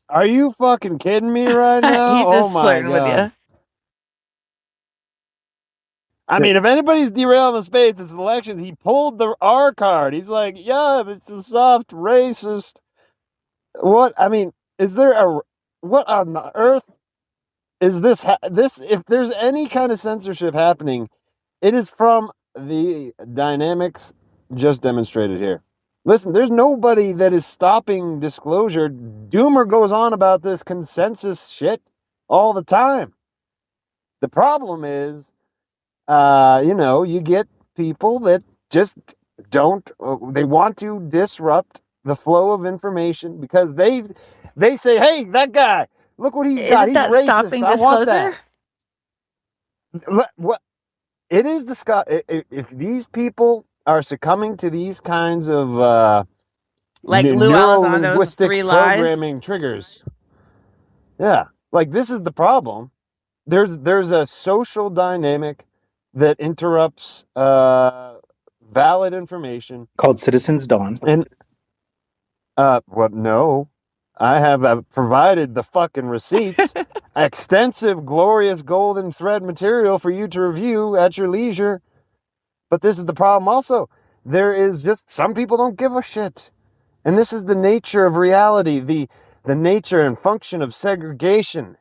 Are you fucking kidding me right now? He's just flirting with you. I mean, if anybody's derailing the space, it's elections. He pulled the R card. He's like, yeah, it's a soft racist. What? I mean, is there what on the earth is this? If there's any kind of censorship happening, it is from the dynamics just demonstrated here. Listen, there's nobody that is stopping disclosure. Doomer goes on about this consensus shit all the time. The problem is, you get people that just don't, they want to disrupt the flow of information because they say, hey, that guy, look what he's got. He's that racist. Stopping I want disclosure? that. What? It is if these people are succumbing to these kinds of like Lou Elizondo's 3 programming lies triggers. Yeah, like this is the problem. There's a social dynamic that interrupts valid information called Citizens Dawn. And no, I have provided the fucking receipts. extensive, glorious golden thread material for you to review at your leisure. But this is the problem also. There is just, some people don't give a shit. And this is the nature of reality, the nature and function of segregation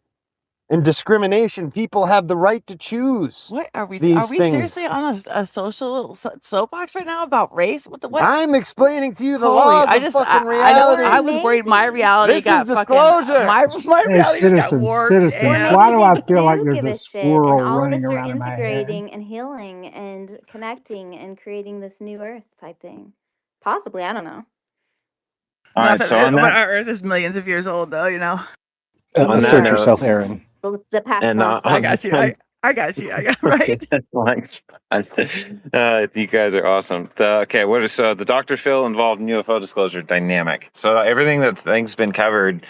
and discrimination. People have the right to choose. What are we? Are these we things. seriously on a social soapbox right now about race? What the what? I'm explaining to you the Holy! laws I of just fucking I don't. reality. I was worried my maybe. reality This is got fucking disclosure. my Hey, reality just got citizens, warped. citizens, Or And why maybe do they I feel like do there's give a a shit, and squirrel all of running us are around in my head? integrating and healing and connecting and creating this new Earth type thing. Possibly, I don't know. All right, so on but that our Earth is millions of years old, though. You know. on that Yeah, Assert note, yourself, Aaron. the past and months. I on got you. I got you. I got right. like, you guys are awesome. So the Dr. Phil involved in UFO disclosure dynamic. So everything that's been covered,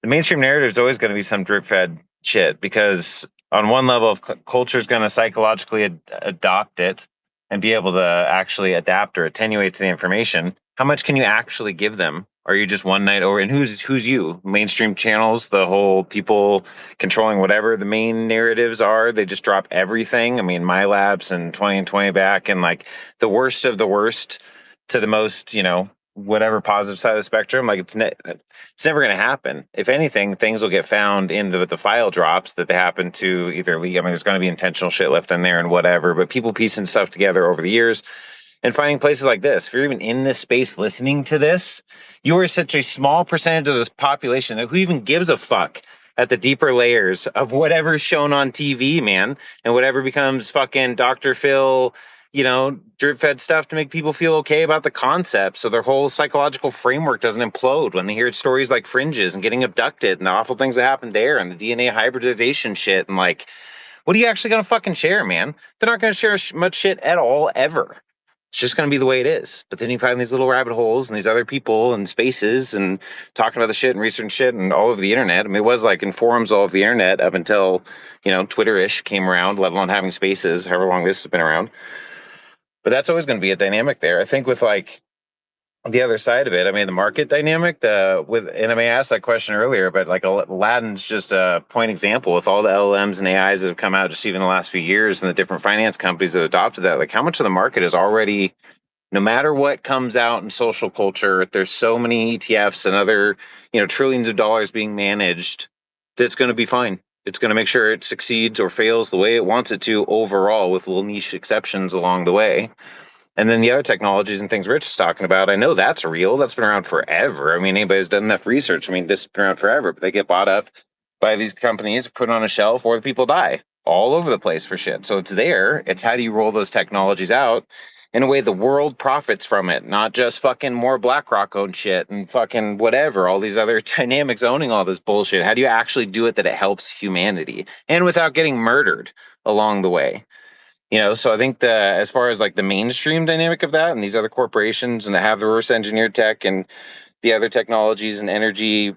the mainstream narrative is always going to be some drip fed shit because on one level of culture is going to psychologically adopt it and be able to actually adapt or attenuate to the information. How much can you actually give them? Are you just one night over? And who's you? Mainstream channels, the whole people controlling whatever the main narratives are. They just drop everything. I mean, my labs and 20 and 20 back and like the worst of the worst to the most, whatever positive side of the spectrum. Like it's never going to happen. If anything, things will get found in the file drops that they happen to either leak. I mean, there's going to be intentional shit left in there and whatever, but people piecing stuff together over the years and finding places like this. If you're even in this space listening to this, you are such a small percentage of this population that who even gives a fuck at the deeper layers of whatever's shown on TV, man, and whatever becomes fucking Dr. Phil, drip fed stuff to make people feel okay about the concept. So their whole psychological framework doesn't implode when they hear stories like fringes and getting abducted and the awful things that happen there and the DNA hybridization shit. And like, what are you actually going to fucking share, man? They're not going to share much shit at all, ever. It's just going to be the way it is. But then you find these little rabbit holes and these other people and spaces and talking about the shit and researching shit and all over the internet. I mean, it was like in forums all over the internet up until, Twitter-ish came around, let alone having spaces, however long this has been around. But that's always going to be a dynamic there. I think with like the other side of it, I mean, the market dynamic, and I may ask that question earlier, but like Aladdin's just a point example with all the LLMs and AIs that have come out just even the last few years and the different finance companies that adopted that. Like how much of the market is already, no matter what comes out in social culture, there's so many ETFs and other, trillions of dollars being managed that's going to be fine. It's going to make sure it succeeds or fails the way it wants it to overall with little niche exceptions along the way. And then the other technologies and things Rich is talking about, I know that's real. That's been around forever. I mean, anybody who's done enough research, I mean, this has been around forever, but they get bought up by these companies, put on a shelf, or the people die all over the place for shit. So it's there. It's how do you roll those technologies out in a way the world profits from it, not just fucking more BlackRock owned shit and fucking whatever, all these other dynamics owning all this bullshit. How do you actually do it that it helps humanity and without getting murdered along the way? So I think as far as like the mainstream dynamic of that and these other corporations and that have the reverse engineered tech and the other technologies and energy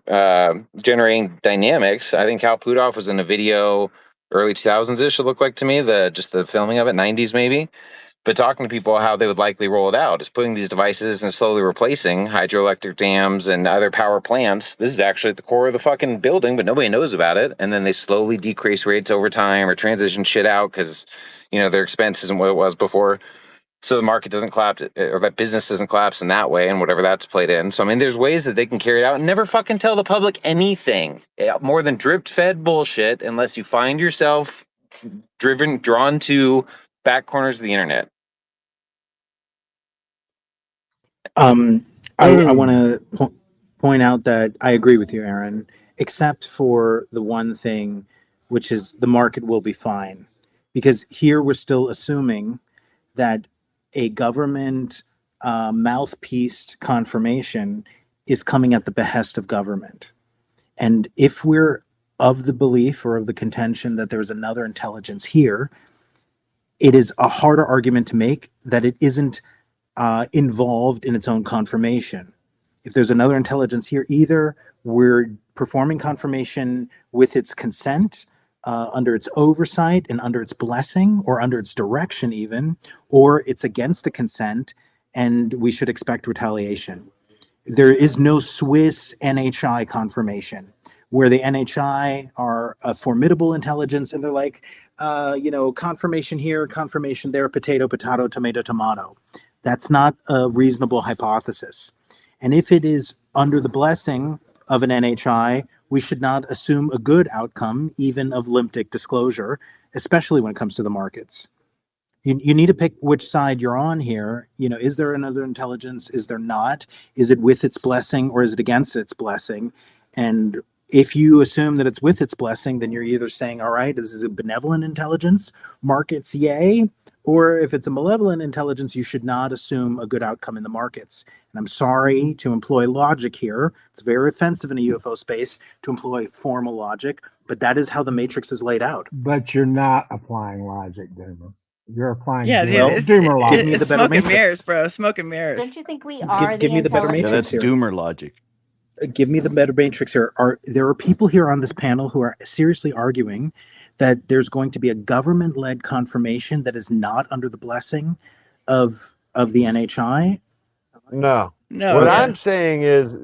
generating dynamics, I think Hal Puthoff was in a video early 2000s-ish, it looked like to me, just the filming of it, 90s maybe. But talking to people how they would likely roll it out is putting these devices and slowly replacing hydroelectric dams and other power plants. This is actually at the core of the fucking building, but nobody knows about it. And then they slowly decrease rates over time or transition shit out because, their expense isn't what it was before. So the market doesn't collapse or that business doesn't collapse in that way and whatever that's played in. So, I mean, there's ways that they can carry it out and never fucking tell the public anything more than drip fed bullshit unless you find yourself drawn to back corners of the internet. I want to point out that I agree with you, Aaron, except for the one thing, which is the market will be fine. Because here we're still assuming that a government mouthpiece confirmation is coming at the behest of government. And if we're of the belief or of the contention that there's another intelligence here, it is a harder argument to make that it isn't involved in its own confirmation. If there's another intelligence here, either we're performing confirmation with its consent, under its oversight and under its blessing or under its direction even, or it's against the consent and we should expect retaliation. There is no Swiss NHI confirmation where the NHI are a formidable intelligence, and they're like, confirmation here, confirmation there, potato, potato, tomato, tomato. That's not a reasonable hypothesis. And if it is under the blessing of an NHI, we should not assume a good outcome, even of limp-dick disclosure, especially when it comes to the markets. You need to pick which side you're on here. Is there another intelligence? Is there not? Is it with its blessing or is it against its blessing? And if you assume that it's with its blessing, then you're either saying, all right, this is a benevolent intelligence, markets, yay. Or if it's a malevolent intelligence, you should not assume a good outcome in the markets. And I'm sorry to employ logic here. It's very offensive in a UFO space to employ formal logic, but that is how the matrix is laid out. But you're not applying logic, Doomer. You're applying Yeah, dude, Doomer logic. Give me the it's better smoke and matrix. mirrors, bro. Smoke and mirrors. Don't you think we are Give the me the better intelligence? Yeah, matrix that's here. doomer logic. Give me the better matrix here. There are people here on this panel who are seriously arguing that there's going to be a government-led confirmation that is not under the blessing of the NHI? No. No. What Okay. I'm saying is,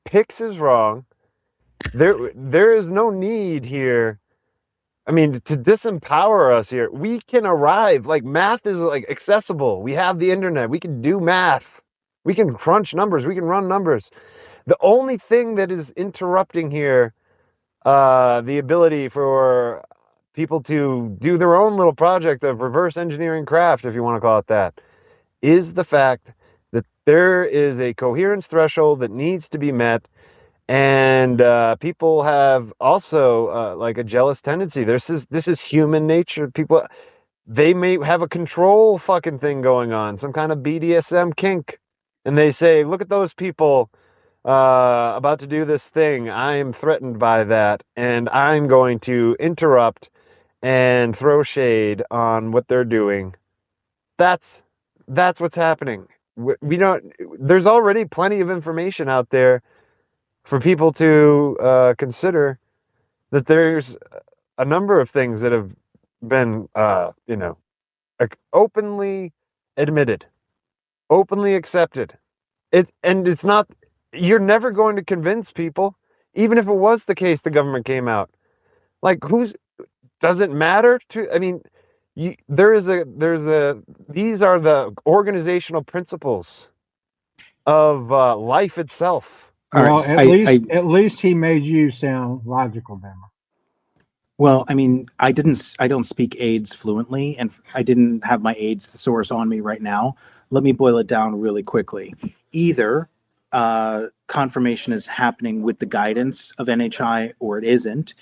Pix is wrong. There is no need here. I mean, to disempower us here. We can arrive. Like, math is like accessible. We have the internet. We can do math. We can crunch numbers. We can run numbers. The only thing that is interrupting here, the ability for people to do their own little project of reverse engineering craft, if you want to call it that, is the fact that there is a coherence threshold that needs to be met. And people have also like a jealous tendency. This is human nature. People, they may have a control fucking thing going on, some kind of BDSM kink, and they say, "Look at those people about to do this thing. I am threatened by that, and I'm going to interrupt and throw shade on what they're doing." That's what's happening. We don't. There's already plenty of information out there for people to consider that there's a number of things that have been, openly admitted, openly accepted. It's not, you're never going to convince people, even if it was the case the government came out. Like, does it matter to, I mean, these are the organizational principles of life itself. Well, at least he made you sound logical, Doomer. Well, I mean, I don't speak AIDS fluently, and I didn't have my AIDS thesaurus on me right now. Let me boil it down really quickly. Either confirmation is happening with the guidance of NHI or it isn't.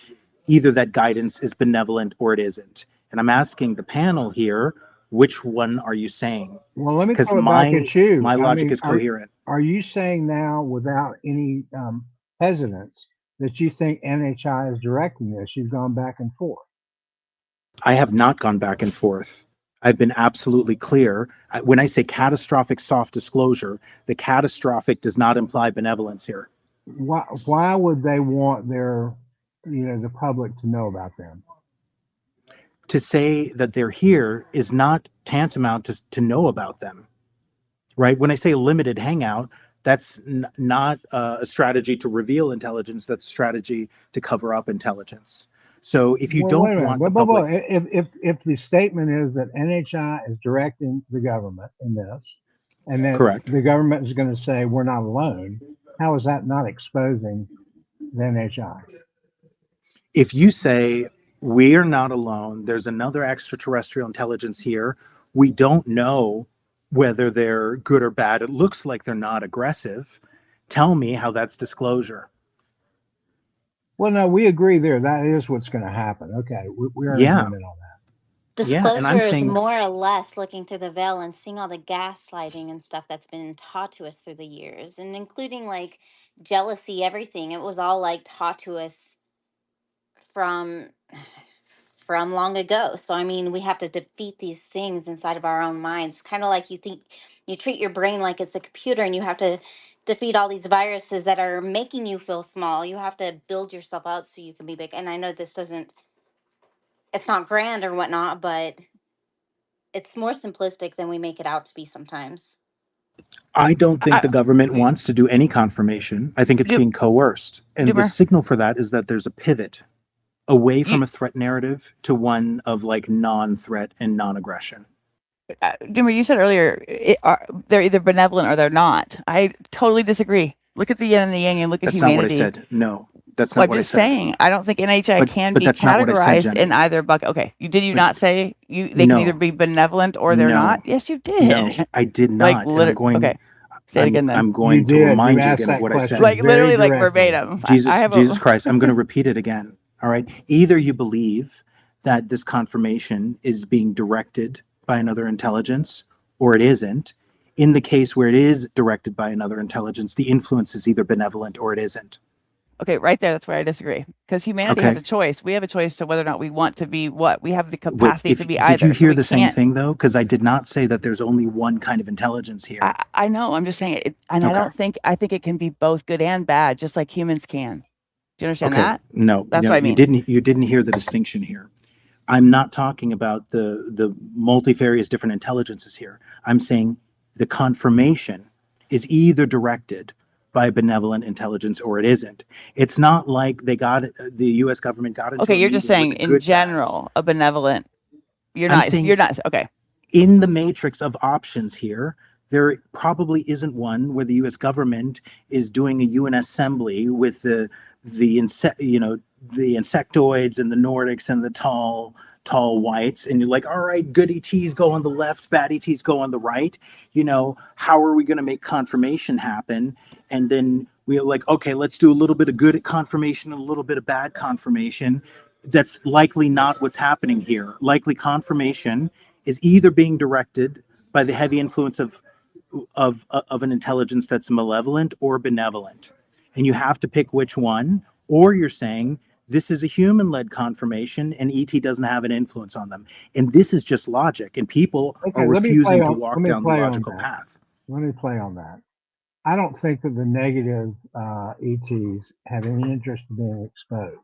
Either that guidance is benevolent or it isn't. And I'm asking the panel here, which one are you saying? Well, let me throw it back at you. My logic is coherent. Are you saying now, without any hesitance, that you think NHI is directing this? You've gone back and forth. I have not gone back and forth. I've been absolutely clear. When I say catastrophic soft disclosure, the catastrophic does not imply benevolence here. Why would they want the public to know about them? To say that they're here is not tantamount to know about them, right? When I say limited hangout, that's not a strategy to reveal intelligence. That's a strategy to cover up intelligence. So if you don't want the public, if the statement is that NHI is directing the government in this, and then correct, the government is going to say we're not alone, how is that not exposing the NHI? If you say we are not alone, there's another extraterrestrial intelligence here, we don't know whether they're good or bad, it looks like they're not aggressive, tell me how that's disclosure. Well, no, we agree there. That is what's going to happen. Okay, we are in agreement on that. Disclosure and I'm is saying, more or less looking through the veil and seeing all the gaslighting and stuff that's been taught to us through the years, and including like jealousy, everything. It was all like taught to us from long ago. So I mean, we have to defeat these things inside of our own minds. Kind of like you treat your brain like it's a computer, and you have to defeat all these viruses that are making you feel small. You have to build yourself up so you can be big. And I know it's not grand or whatnot, but it's more simplistic than we make it out to be sometimes. I don't think the government wants to do any confirmation. I think it's being coerced. And the signal for that is that there's a pivot away from a threat narrative to one of like non-threat and non-aggression. Dimmer, you said earlier they're either benevolent or they're not. I totally disagree. Look at the yin and the yang and look at humanity. That's not what I said. No, that's not what I said. I'm just saying. I don't think NHI can be categorized in either bucket. Okay, did you not say they can either be benevolent or they're not? Yes, you did. No, I did not. Okay, say it again then. I'm going to remind you again of what I said. Like literally, like verbatim. Jesus Christ, I'm going to repeat it again. All right. Either you believe that this confirmation is being directed by another intelligence or it isn't. In the case where it is directed by another intelligence, the influence is either benevolent or it isn't. Okay, right there, that's where I disagree. Because humanity has a choice. We have a choice to whether or not we want to be what. We have the capacity to be either. Did you hear the same thing, though? Because I did not say that there's only one kind of intelligence here. I know, I'm just saying it. And I think it can be both good and bad, just like humans can. Do you understand that? No. That's what I mean. You didn't hear the distinction here. I'm not talking about the multifarious different intelligences here. I'm saying the confirmation is either directed by benevolent intelligence or it isn't. It's not like the U.S. government got into. Okay, you're just saying in general a benevolent. You're not. Okay. In the matrix of options here, there probably isn't one where the U.S. government is doing a UN assembly with the insectoids and the Nordics and the tall whites, and you're like, all right, good ETs go on the left, bad ETs go on the right. How are we going to make confirmation happen? And then we're like, okay, let's do a little bit of good confirmation and a little bit of bad confirmation. That's likely not what's happening here. Likely confirmation is either being directed by the heavy influence of an intelligence that's malevolent or benevolent. And you have to pick which one, or you're saying this is a human-led confirmation and ET doesn't have an influence on them. And this is just logic, and people are refusing to walk down the logical path. Let me play on that. I don't think that the negative ETs have any interest in being exposed.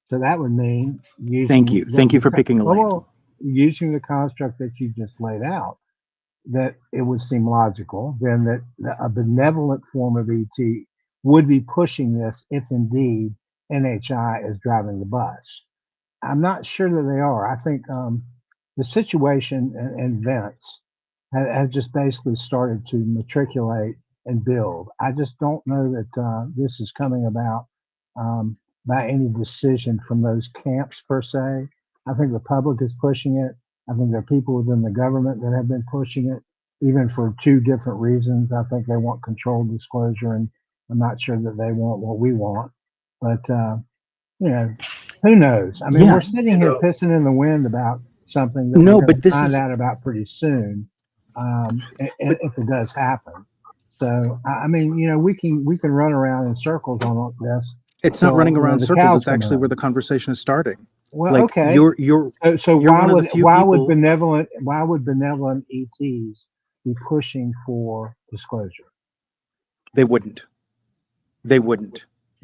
So that would mean Thank you for picking a lane. Using the construct that you just laid out, that it would seem logical then that a benevolent form of ET would be pushing this if indeed NHI is driving the bus. I'm not sure that they are. I think the situation and events have just basically started to matriculate and build. I just don't know that this is coming about by any decision from those camps per se. I think the public is pushing it. I think there are people within the government that have been pushing it, even for two different reasons. I think they want controlled disclosure, and I'm not sure that they want what we want. But, who knows? I mean, we're sitting here pissing in the wind about something that we're going to find out about pretty soon, if it does happen. So, I mean, we can run around in circles on this. It's not running around circles. It's actually where the conversation is starting. Well, okay. So why would benevolent ETs be pushing for disclosure? They wouldn't.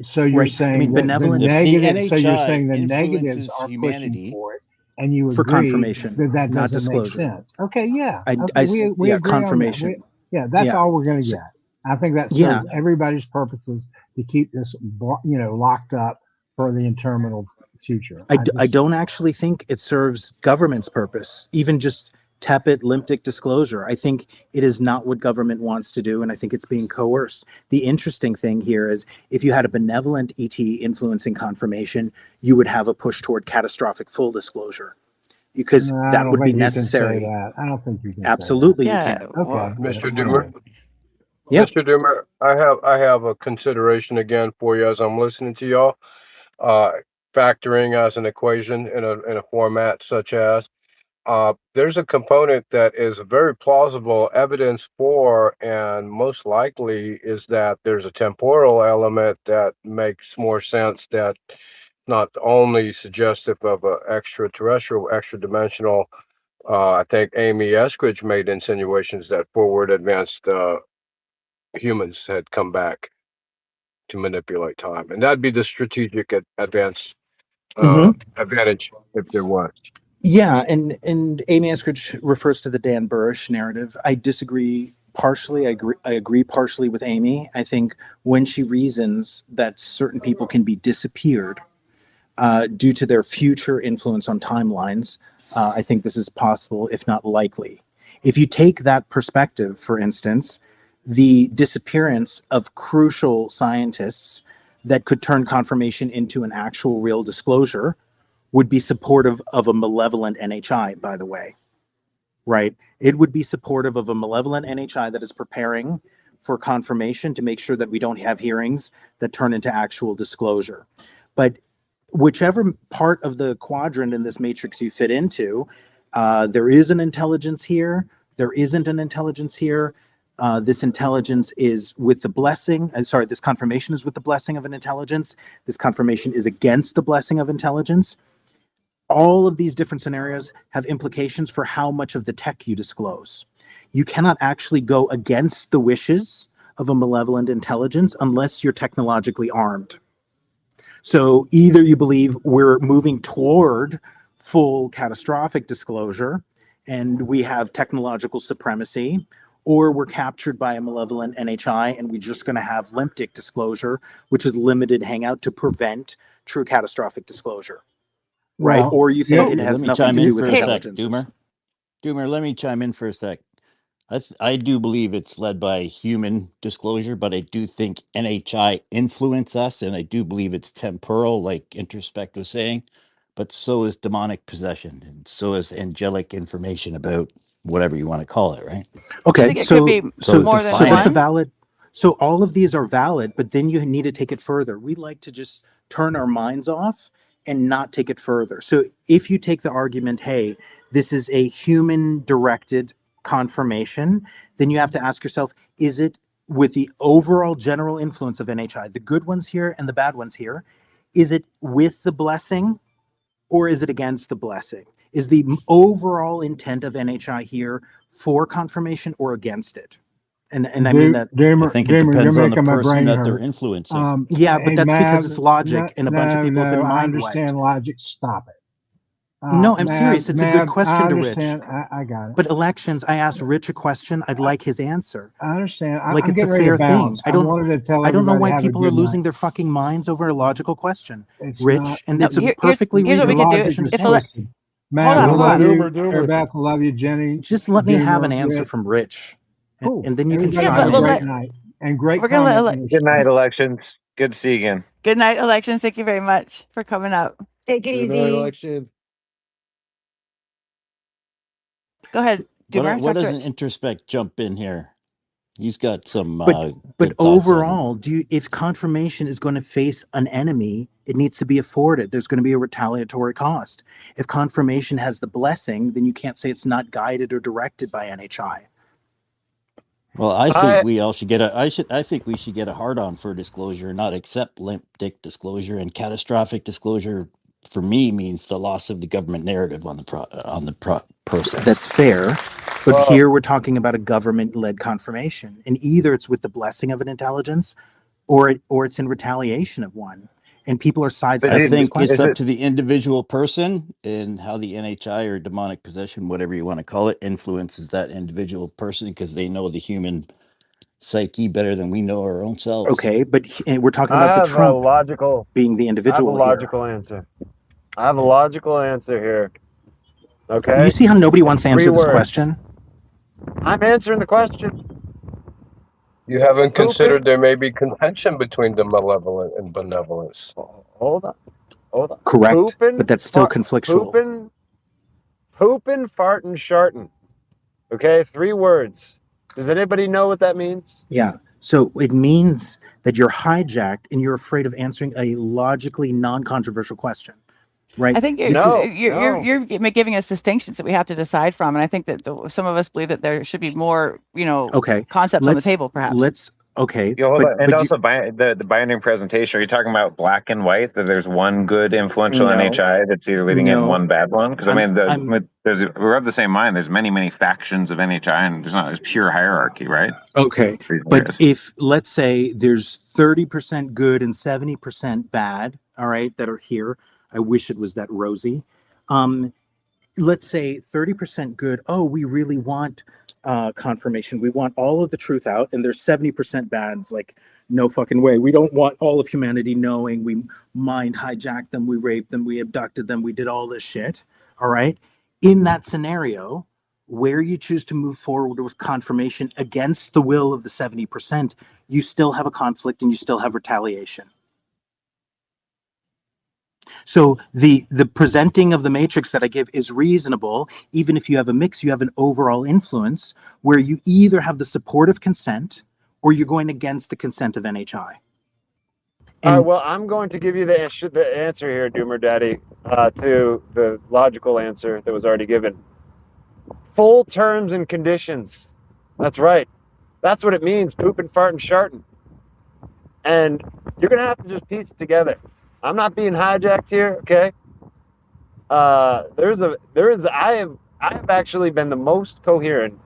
So you're saying benevolent negative. So you're saying the negatives are pushing for it, and you agree for confirmation that doesn't make sense. Okay, yeah. We agree confirmation. On that. That's all we're going to get. I think that serves everybody's purposes to keep this, locked up for the interminable future. I don't actually think it serves government's purpose, even just tepid, limp-dick disclosure. I think it is not what government wants to do, and I think it's being coerced. The interesting thing here is if you had a benevolent ET influencing confirmation, you would have a push toward catastrophic full disclosure, because that would be necessary. I don't think you can. Absolutely, you can. Okay, Mr. Doomer. Yep. Mr. Doomer, I have a consideration again for you as I'm listening to y'all. Factoring as an equation in a format such as there's a component that is very plausible evidence for, and most likely is that there's a temporal element that makes more sense, that not only suggestive of an extraterrestrial, extra-dimensional. I think Amy Eskridge made insinuations that forward advanced humans had come back to manipulate time, and that'd be the strategic advance advantage if there was. Yeah, and Amy Eskridge refers to the Dan Burrish narrative. I disagree partially. I agree partially with Amy. I think when she reasons that certain people can be disappeared due to their future influence on timelines, I think this is possible, if not likely. If you take that perspective, for instance, the disappearance of crucial scientists that could turn confirmation into an actual real disclosure would be supportive of a malevolent NHI, by the way, right? It would be supportive of a malevolent NHI that is preparing for confirmation to make sure that we don't have hearings that turn into actual disclosure. But whichever part of the quadrant in this matrix you fit into, there is an intelligence here, there isn't an intelligence here. This intelligence is with the blessing, this confirmation is with the blessing of an intelligence. This confirmation is against the blessing of intelligence. All of these different scenarios have implications for how much of the tech you disclose. You cannot actually go against the wishes of a malevolent intelligence unless you're technologically armed. So either you believe we're moving toward full catastrophic disclosure and we have technological supremacy, or we're captured by a malevolent NHI and we're just going to have limp-dick disclosure, which is limited hangout to prevent true catastrophic disclosure. Right? Well, Or you think it Let has me nothing chime to in do with for a sec, intelligences. Doomer, let me chime in for a sec. I do believe it's led by human disclosure, but I do think NHI influence us, and I do believe it's temporal, like Introspect was saying, but so is demonic possession, and so is angelic information about whatever you want to call it, right? I Okay, think it could be So more than so that's a one. valid. So all of these are valid, but then you need to take it further. We like to just turn our minds off and not take it further. So if you take the argument, hey, this is a human directed confirmation, then you have to ask yourself, is it with the overall general influence of NHI, the good ones here and the bad ones here, is it with the blessing or is it against the blessing? Is the overall intent of NHI here for confirmation or against it? And I mean that. I Doomer, think it Doomer, you're depends on the making my person brain that they're hurt. influencing. Yeah, but Hey, that's because Mav, it's logic and a bunch of people have been I mind wiped. understand logic. Stop it. No, I'm serious. It's a good question I to Rich. understand. I got it. But elections, I asked Rich a question. I'd like his answer. I understand. Like I'm it's a getting ready to fair thing. bounce. I wanted to tell I don't know everybody why have a people are good night. losing their fucking minds over a logical question. It's Rich, not. and No, it's a here's perfectly what we Your reasonable could do. logic position is to If take. twisted. hold Mav, on, I hold love on. you. Doomer. Beth, I love you. Jenny, Just let me have an Doomer, answer Rich. from Rich. Cool. And then you can Everybody Yeah, have chime a but in. great night and great we're gonna comment let in the Good night, chat. elections. Good to see you again. good night, elections. Thank you very much for coming up. Take it Good night, easy. elections. Go ahead, Doomer. What Talk to doesn't Rich. Introspect jump in here? He's got some But good thoughts on. overall, if confirmation is going to face an enemy, it needs to be afforded. There's going to be a retaliatory cost. If confirmation has the blessing, then you can't say it's not guided or directed by NHI. Well, I think we all should get I think we should get a hard on for disclosure, not accept limp-dick disclosure. And catastrophic disclosure, for me, means the loss of the government narrative on the process. That's fair. But Well, here we're talking about a government-led confirmation, and either it's with the blessing of an intelligence, or it's in retaliation of one. And people are But I sidestepping dude, this think it's is question. up it? to the individual person and how the NHI or demonic possession, whatever you want to call it, influences that individual person because they know the human psyche better than we know our own selves. Okay, but we're talking I about the have a Trump logical. being the I have a individual here. logical answer. I have a logical answer here. You Okay, see how nobody it's wants to three answer this words. question? I'm answering the question. You haven't Pooping. considered there may be contention between the malevolent and benevolence. Hold on. Hold on. Correct, but Pooping. that's still conflictual. Pooping. Pooping. Farting. Sharting. Okay, 3 words. Does anybody know what that means? Yeah. So it means that you're hijacked and you're afraid of answering a logically non-controversial question, right? I think This is you're giving us distinctions that we have to decide from, and I think that some of us believe that there should be more, okay. concepts on the table, perhaps. Okay, You hold on. And but also, the binary presentation. Are you talking about black and white? That there's one good influential no, NHI that's either leading in, no. one bad one? Because I mean, I'm we're of the same mind. There's many factions of NHI, and there's pure hierarchy, right? okay. But if let's say there's 30% good and 70% bad, all right, that are here. I wish it was that rosy. Let's say 30% good. Oh, we really want confirmation. We want all of the truth out, and there's 70% bads. Like, no fucking way. We don't want all of humanity knowing we mind hijacked them, we raped them, we abducted them, we did all this shit. All right. In that scenario, where you choose to move forward with confirmation against the will of the 70%, you still have a conflict and you still have retaliation. So the presenting of the matrix that I give is reasonable. Even if you have a mix, you have an overall influence where you either have the support of consent or you're going against the consent of NHI. All right, And well, I'm going to give you the answer here, Doomer Daddy, to the logical answer that was already given. Full terms and conditions. That's right. That's what it means, pooping, farting, sharting. And you're going to have to just piece it together. I'm not being hijacked here, okay? I have actually been the most coherent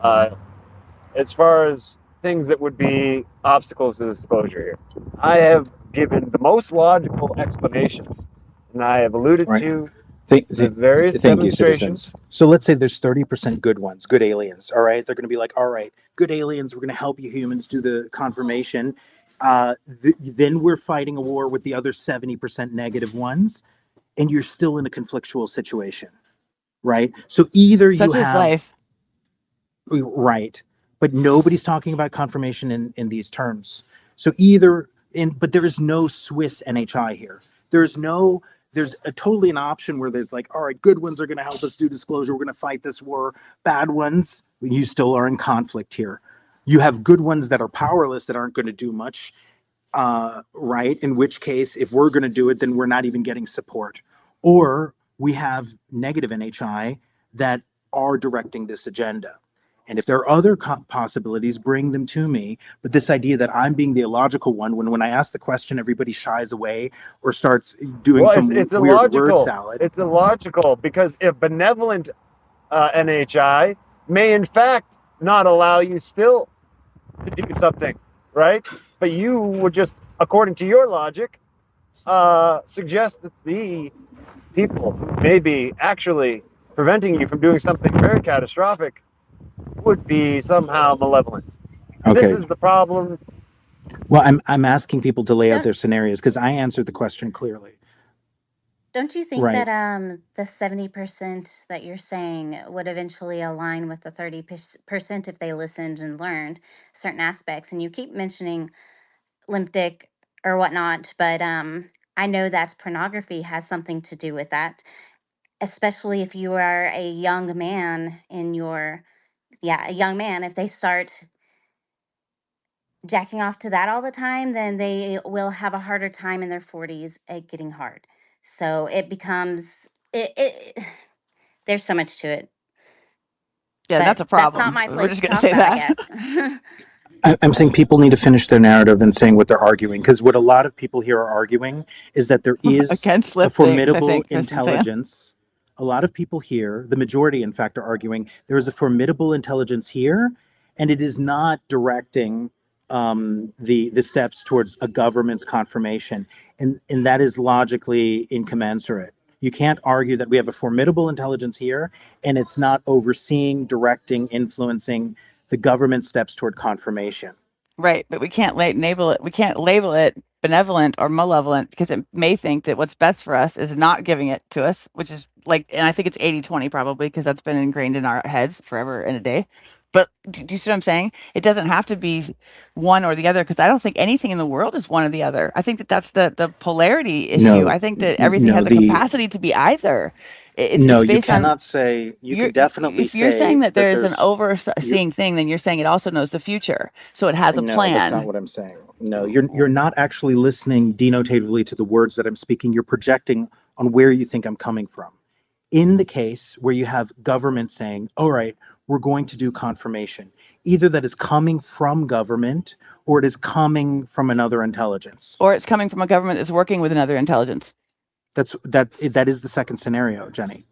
as far as things that would be obstacles to disclosure here. I have given the most logical explanations, and I have alluded right. to the various Thank you, demonstrations. citizens. So let's say there's 30% good ones, good aliens. All right. They're going to be like, all right, good aliens, we're going to help you humans do the confirmation. Then we're fighting a war with the other 70% negative ones, and you're still in a conflictual situation. Right. So either Such you is have life. right, but nobody's talking about confirmation in these terms. So either but there is no Swiss NHI here. There's a totally an option where there's like, all right, good ones are going to help us do disclosure. We're going to fight this war. Bad ones, you still are in conflict here. You have good ones that are powerless that aren't going to do much. Right. In which case, if we're going to do it, then we're not even getting support. Or we have negative NHI that are directing this agenda. And if there are other possibilities, bring them to me. But this idea that I'm being the illogical one, when I ask the question, everybody shies away or starts doing some It's weird word illogical. salad. It's illogical because if benevolent NHI may in fact not allow you still to do something, right? But you would just, according to your logic, suggest that the people who may be actually preventing you from doing something very catastrophic would be somehow malevolent. Okay. This is the problem. Well, I'm asking people to lay out Don't their scenarios because I answered the question clearly. don't you think Right. that the 70% that you're saying would eventually align with the 30% if they listened and learned certain aspects? And you keep mentioning limp-dick or whatnot, but I know that pornography has something to do with that, especially if you are a young man a young man. If they start jacking off to that all the time, then they will have a harder time in their 40s at getting hard. So it becomes there's so much to it. Yeah, But that's a that's not problem. my We're place just to going to talk say about, I that. guess. I'm saying people need to finish their narrative and saying what they're arguing, because what a lot of people here are arguing is that there is Against a lip dicks, I formidable think Kristen's saying. intelligence. A lot of people here, the majority, in fact, are arguing there is a formidable intelligence here, and it is not directing the steps towards a government's confirmation, and that is logically incommensurate. You can't argue that we have a formidable intelligence here, and it's not overseeing, directing, influencing the government steps toward confirmation. Right, but we can't label it. We can't label it benevolent or malevolent because it may think that what's best for us is not giving it to us, which is like, and I think it's 80-20 probably because that's been ingrained in our heads forever and a day. But do you see what I'm saying? It doesn't have to be one or the other because I don't think anything in the world is one or the other. I think that that's the polarity issue. I think that everything has a capacity to be either. It's You based on cannot say. You can you're definitely if you're say saying that that there's an you're overseeing thing, then you're saying it also knows the future, so it has a no, that's not plan. what I'm saying. No, you're not actually listening denotatively to the words that I'm speaking. You're projecting on where you think I'm coming from. In the case where you have government saying, all right, we're going to do confirmation, either that is coming from government or it is coming from another intelligence. Or it's coming from a government that's working with another intelligence. That is the second scenario, Jenny.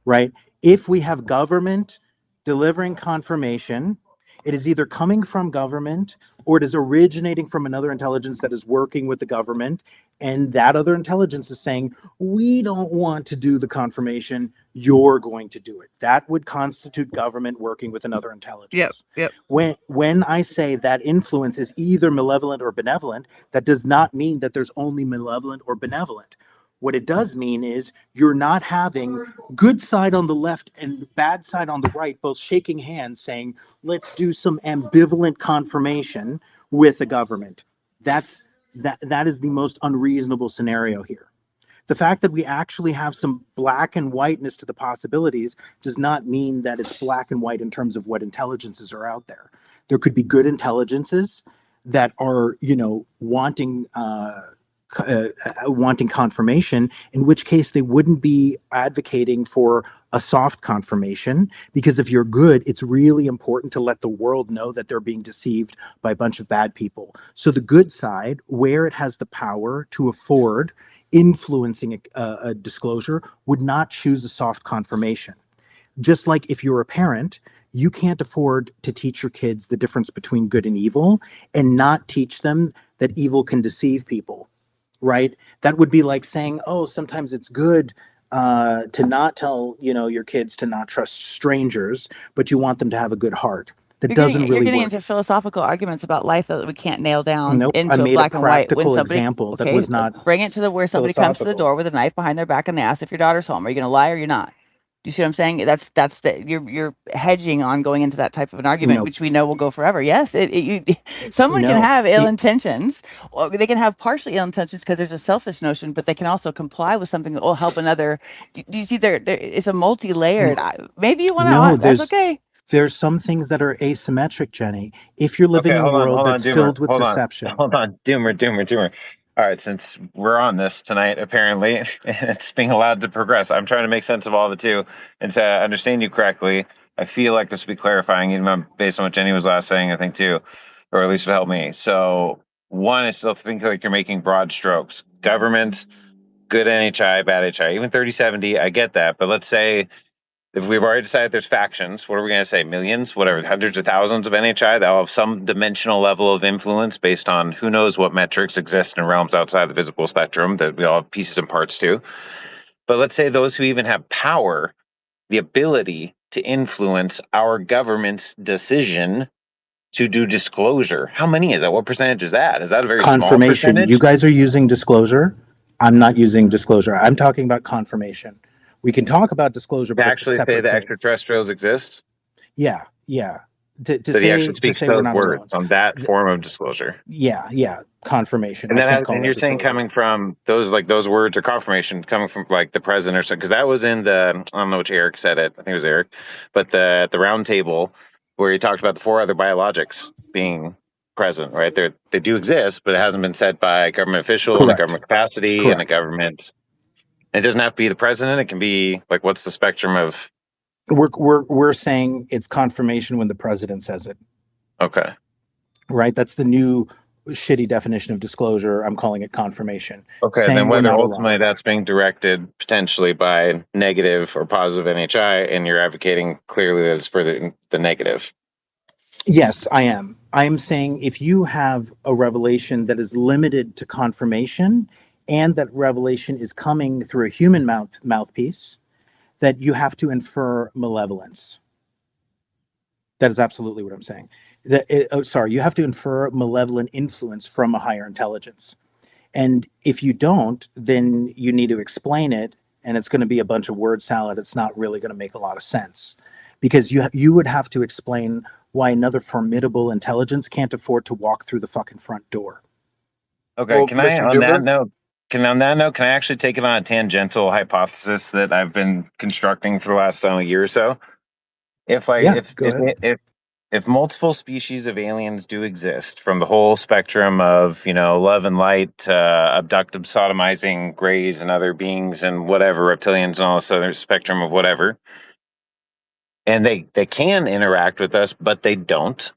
Right? If we have government delivering confirmation, It is either coming from government or it is originating from another intelligence that is working with the government. And that other intelligence is saying, we don't want to do the confirmation, you're going to do it. That would constitute government working with another intelligence. Yep. When I say that influence is either malevolent or benevolent, that does not mean that there's only malevolent or benevolent. What it does mean is you're not having good side on the left and bad side on the right, both shaking hands saying, let's do some ambivalent confirmation with the government. That is the most unreasonable scenario here. The fact that we actually have some black and whiteness to the possibilities does not mean that it's black and white in terms of what intelligences are out there. There could be good intelligences that are, wanting confirmation, in which case they wouldn't be advocating for a soft confirmation, because if you're good, it's really important to let the world know that they're being deceived by a bunch of bad people. So the good side, where it has the power to afford influencing a disclosure, would not choose a soft confirmation. Just like if you're a parent, you can't afford to teach your kids the difference between good and evil and not teach them that evil can deceive people, right? That would be like saying, oh, sometimes it's good to not tell, your kids to not trust strangers, but you want them to have a good heart. That doesn't You're really getting work. into philosophical arguments about life that we can't nail down Nope. I into a made a black and white. When practical somebody, example that was not bring it to the where somebody comes to the philosophical. door with a knife behind their back and they ask if your daughter's home. Are you going to lie or you're not? Do you see what I'm saying? You're hedging on going into that type of an argument, No. which we know will go forever. Yes, someone can No. have ill intentions, or they can have partially ill intentions because there's a selfish notion, but they can also comply with something that will help another. Do you see there? It's a multi-layered. Maybe you want to. No, That's okay. there's some things that are asymmetric, Jenny. If you're living Okay, in a world hold on, that's Doomer. filled with Hold deception. on, Doomer. All right, since we're on this tonight, apparently, and it's being allowed to progress, I'm trying to make sense of all the two and to understand you correctly. I feel like this would be clarifying, even based on what Jenny was last saying, I think, too, or at least would help me. So, one, I still think like you're making broad strokes. Government, good NHI, bad NHI, even 3070, I get that. But let's say if we've already decided there's factions, what are we going to say? Millions, whatever, hundreds of thousands of NHI that will have some dimensional level of influence based on who knows what metrics exist in realms outside the visible spectrum that we all have pieces and parts to. But let's say those who even have power, the ability to influence our government's decision to do disclosure. How many is that? What percentage is that? Is that a very small Confirmation. percentage? You guys are using disclosure. I'm not using disclosure. I'm talking about confirmation. We can talk about disclosure, To but that's a actually say separate that thing. extraterrestrials exist? Yeah. To That he actually say speaks we're those not words alone. on that form of disclosure. Yeah. Confirmation. And I that can't has, call and that you're saying disclosure. coming from those words or confirmation coming from like the president or something, because that was in the, I don't know which Eric said it, I think it was Eric, but the round table where he talked about the 4 other biologics being present, right? They do exist, but it hasn't been said by a government official in a government capacity and a government. It doesn't have to be the president. It can be like, what's the spectrum of? We're saying it's confirmation when the president says it. Okay. Right. That's the new shitty definition of disclosure. I'm calling it confirmation. Okay, saying then we're whether not ultimately alone. that's being directed potentially by negative or positive NHI, and you're advocating clearly that it's for the negative. Yes, I am. I am saying if you have a revelation that is limited to confirmation, and that revelation is coming through a human mouthpiece, that you have to infer malevolence. That is absolutely what I'm saying. You have to infer malevolent influence from a higher intelligence. And if you don't, then you need to explain it, and it's going to be a bunch of word salad. It's not really going to make a lot of sense, because you would have to explain why another formidable intelligence can't afford to walk through the fucking front door. Okay, Well, can I Mr. on that Doomer? note? Can I actually take it on a tangential hypothesis that I've been constructing for the last year or so? If Go ahead. if multiple species of aliens do exist from the whole spectrum of, love and light, abductive, sodomizing greys and other beings and whatever, reptilians and all this other spectrum of whatever, and they can interact with us, but they don't,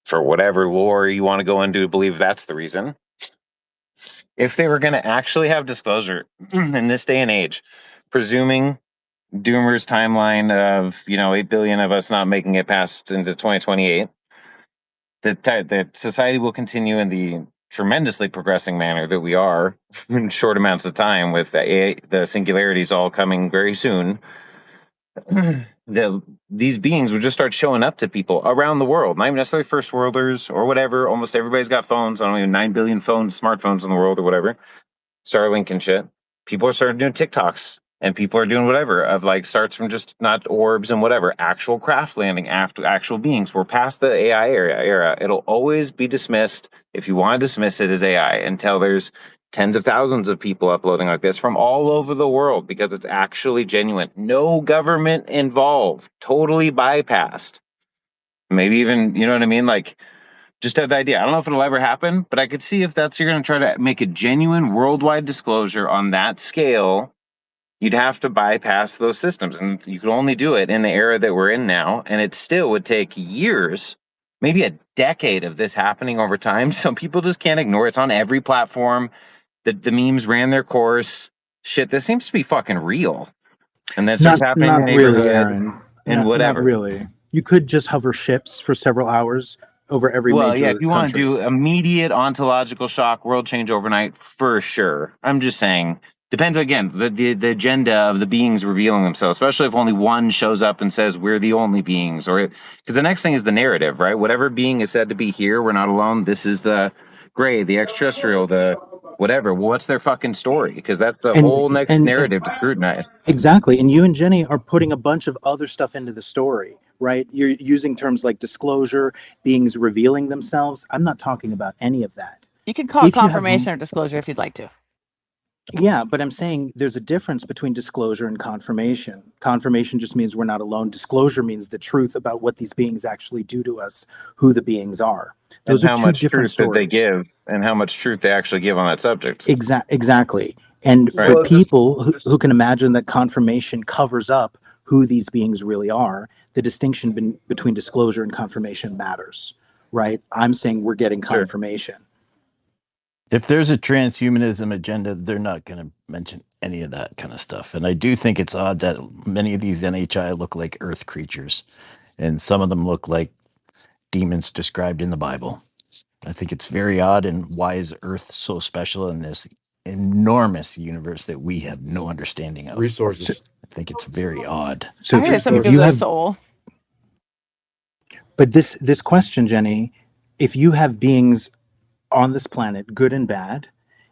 for whatever lore you want to go into to believe that's the reason. If they were going to actually have disclosure in this day and age, presuming Doomer's timeline of 8 billion of us not making it past into 2028, that society will continue in the tremendously progressing manner that we are in short amounts of time, with the singularities all coming very soon. These beings would just start showing up to people around the world, not even necessarily first worlders or whatever. Almost everybody's got phones. I don't know, 9 billion smartphones in the world or whatever. Starlink and shit. People are starting doing TikToks, and people are doing whatever of like starts from just not orbs and whatever, actual craft landing after actual beings. We're past the AI era. It'll always be dismissed, if you want to dismiss it as AI, until there's tens of thousands of people uploading like this from all over the world, because it's actually genuine. No government involved, totally bypassed. Maybe even, you know what I mean? Like, just have the idea. I don't know if it'll ever happen, but I could see if you're going to try to make a genuine worldwide disclosure on that scale, you'd have to bypass those systems. And you could only do it in the era that we're in now. And it still would take years, maybe a decade of this happening over time. Some people just can't ignore it. It's on every platform. The memes ran their course. Shit, this seems to be fucking real. And then starts happening in Not the really, neighborhood Aaron. and whatever. Not really. You could just hover ships for several hours over every major if you want to country. do immediate ontological shock, world change overnight, for sure. I'm just saying, depends again, the agenda of the beings revealing themselves, especially if only one shows up and says we're the only beings, or because the next thing is the narrative, right? Whatever being is said to be here, we're not alone. This is the gray, the extraterrestrial, the whatever. Well, what's their fucking story? Because that's the whole next narrative to scrutinize. Exactly. And you and Jenny are putting a bunch of other stuff into the story, right? You're using terms like disclosure, beings revealing themselves. I'm not talking about any of that. You can call it confirmation or disclosure if you'd like to. Yeah, but I'm saying there's a difference between disclosure and confirmation. Confirmation just means we're not alone. Disclosure means the truth about what these beings actually do to us, who the beings are. Those and are how two much different truth did they stories. give, and how much truth they actually give on that subject. Exactly. And for people who can imagine that confirmation covers up who these beings really are, the distinction between disclosure and confirmation matters, right? I'm saying we're getting confirmation. If there's a transhumanism agenda, they're not going to mention any of that kind of stuff. And I do think it's odd that many of these NHI look like Earth creatures, and some of them look like demons described in the Bible. I think it's very odd. And why is Earth so special in this enormous universe that we have no understanding of? Resources. I think it's very odd. So I heard something to do with the soul. But this question, Jenny, if you have beings on this planet, good and bad,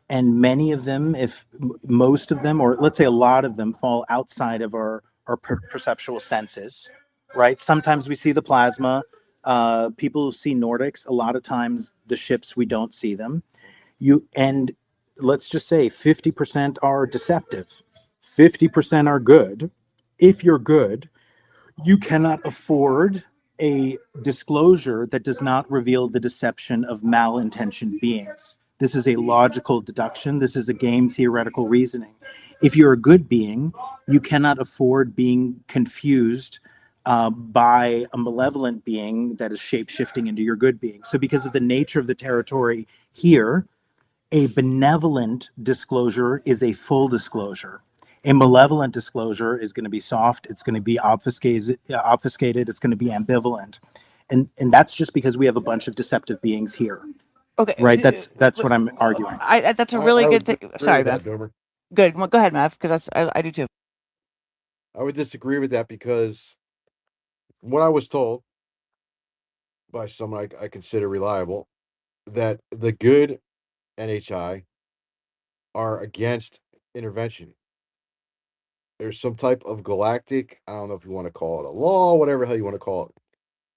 and many of them, if most of them, or let's say a lot of them, fall outside of our perceptual senses, right? Sometimes we see the plasma. People see Nordics. A lot of times the ships, we don't see them. And let's just say 50% are deceptive, 50% are good. If you're good, you cannot afford a disclosure that does not reveal the deception of malintentioned beings. This is a logical deduction. This is a game theoretical reasoning. If you're a good being, you cannot afford being confused by a malevolent being that is shape-shifting into your good being. So because of the nature of the territory here, a benevolent disclosure is a full disclosure. A malevolent disclosure is going to be soft. It's going to be obfuscated. It's going to be ambivalent. And that's just because we have a bunch of deceptive beings here. Okay. Right. That's what I'm arguing. That's a really good thing. Sorry, Mav. Good. Well, go ahead, Mav, because I do too. I would disagree with that because from what I was told by someone I consider reliable, that the good NHI are against intervention. There's some type of galactic, I don't know if you want to call it a law, whatever the hell you want to call it,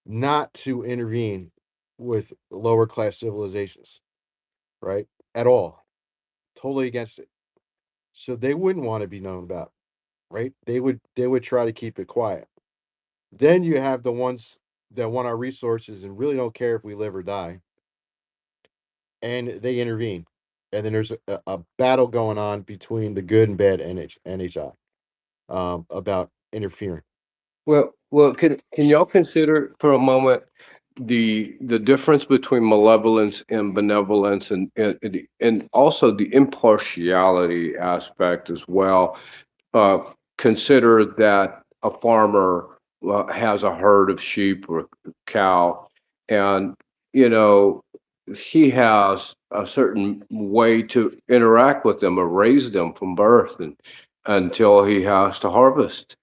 not to intervene with lower class civilizations, right? At all. Totally against it. So they wouldn't want to be known about, right? They would try to keep it quiet. Then you have the ones that want our resources and really don't care if we live or die. And they intervene. And then there's a battle going on between the good and bad NHI about interfering. Well, can y'all consider for a moment the difference between malevolence and benevolence, and also the impartiality aspect as well? Consider that a farmer has a herd of sheep or cow, and you know, he has a certain way to interact with them or raise them from birth and until he has to harvest.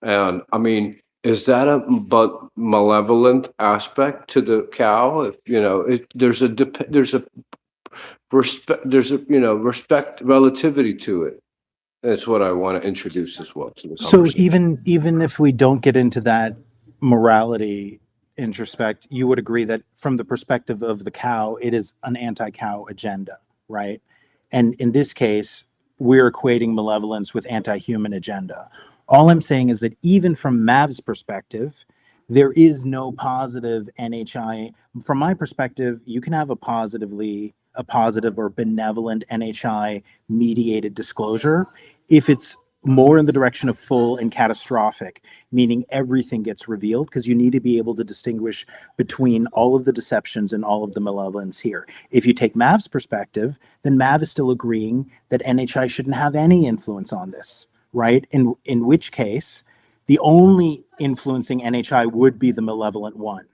And I mean, is that a but malevolent aspect to the cow? If you know, there's a respect relativity to it. That's what I want to introduce as well to the So conversation. even if we don't get into that morality introspect, you would agree that from the perspective of the cow, it is an anti-cow agenda, right? And in this case, we're equating malevolence with anti-human agenda. All I'm saying is that even from Mav's perspective, there is no positive NHI. From my perspective, you can have a positive or benevolent NHI mediated disclosure if it's more in the direction of full and catastrophic, meaning everything gets revealed, because you need to be able to distinguish between all of the deceptions and all of the malevolence here. If you take Mav's perspective, then Mav is still agreeing that NHI shouldn't have any influence on this, right? In which case, the only influencing NHI would be the malevolent one.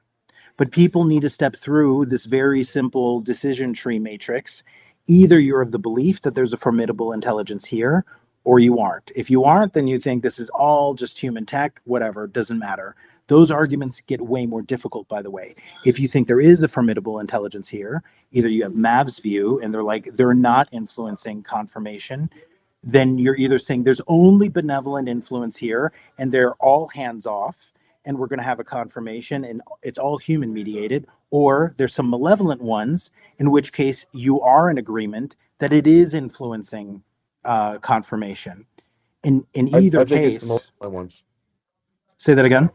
But people need to step through this very simple decision tree matrix. Either you're of the belief that there's a formidable intelligence here, or you aren't. If you aren't, then you think this is all just human tech, whatever, doesn't matter. Those arguments get way more difficult, by the way. If you think there is a formidable intelligence here, either you have Mav's view and they're not influencing confirmation, then you're either saying there's only benevolent influence here and they're all hands off and we're going to have a confirmation and it's all human mediated, or there's some malevolent ones, in which case you are in agreement that it is influencing confirmation. In either I think it's the case, malevolent ones. say that again.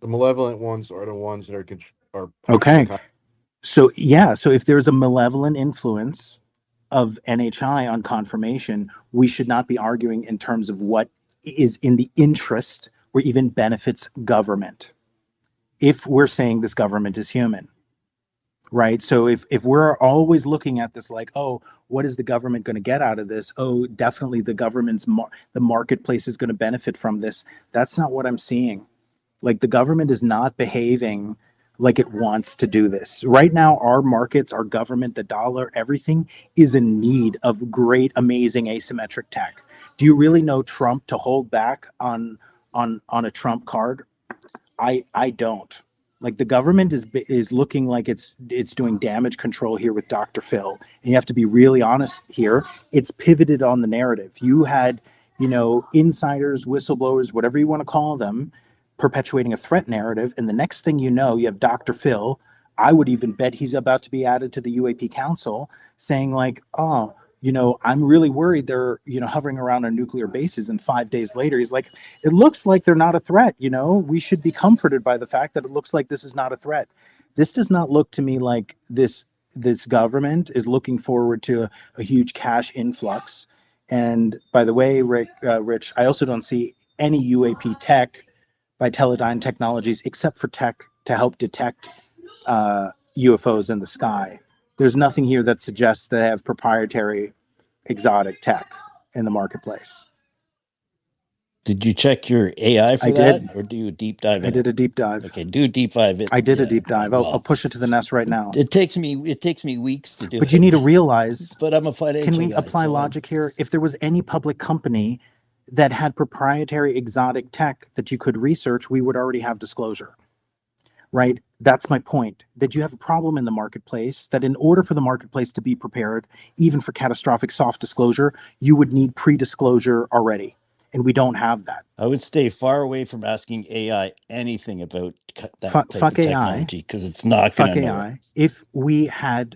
The malevolent ones are the ones that are pushing Okay. So if there's a malevolent influence of NHI on confirmation, we should not be arguing in terms of what is in the interest or even benefits government. If we're saying this government is human, right? So if we're always looking at this like, oh, what is the government going to get out of this? Oh, definitely the the marketplace is going to benefit from this. That's not what I'm seeing. Like the government is not behaving like it wants to do this. Right now, our markets, our government, the dollar, everything is in need of great, amazing asymmetric tech. Do you really know Trump to hold back on a Trump card? I don't. Like the government is looking like it's doing damage control here with Dr. Phil. And you have to be really honest here. It's pivoted on the narrative. You had, insiders, whistleblowers, whatever you want to call them, perpetuating a threat narrative. And the next thing you know, you have Dr. Phil. I would even bet he's about to be added to the UAP Council saying like, oh, I'm really worried they're, hovering around our nuclear bases. And 5 days later, he's like, it looks like they're not a threat. We should be comforted by the fact that it looks like this is not a threat. This does not look to me like this government is looking forward to a huge cash influx. And by the way, Rich, I also don't see any UAP tech by Teledyne Technologies except for tech to help detect UFOs in the sky. There's nothing here that suggests they have proprietary exotic tech in the marketplace. Did you check your AI for I that, did. or do a deep dive? I did a deep dive. Okay, do a deep dive. I did a deep dive. I'll push it to the nest right now. It takes me weeks to do But it. you need to realize. But I'm a financial Can we guy, apply logic here? If there was any public company that had proprietary exotic tech that you could research, we would already have disclosure. Right? That's my point. That you have a problem in the marketplace, that in order for the marketplace to be prepared, even for catastrophic soft disclosure, you would need pre-disclosure already. And we don't have that. I would stay far away from asking AI anything about that type of technology because it's not going to know. AI. If we had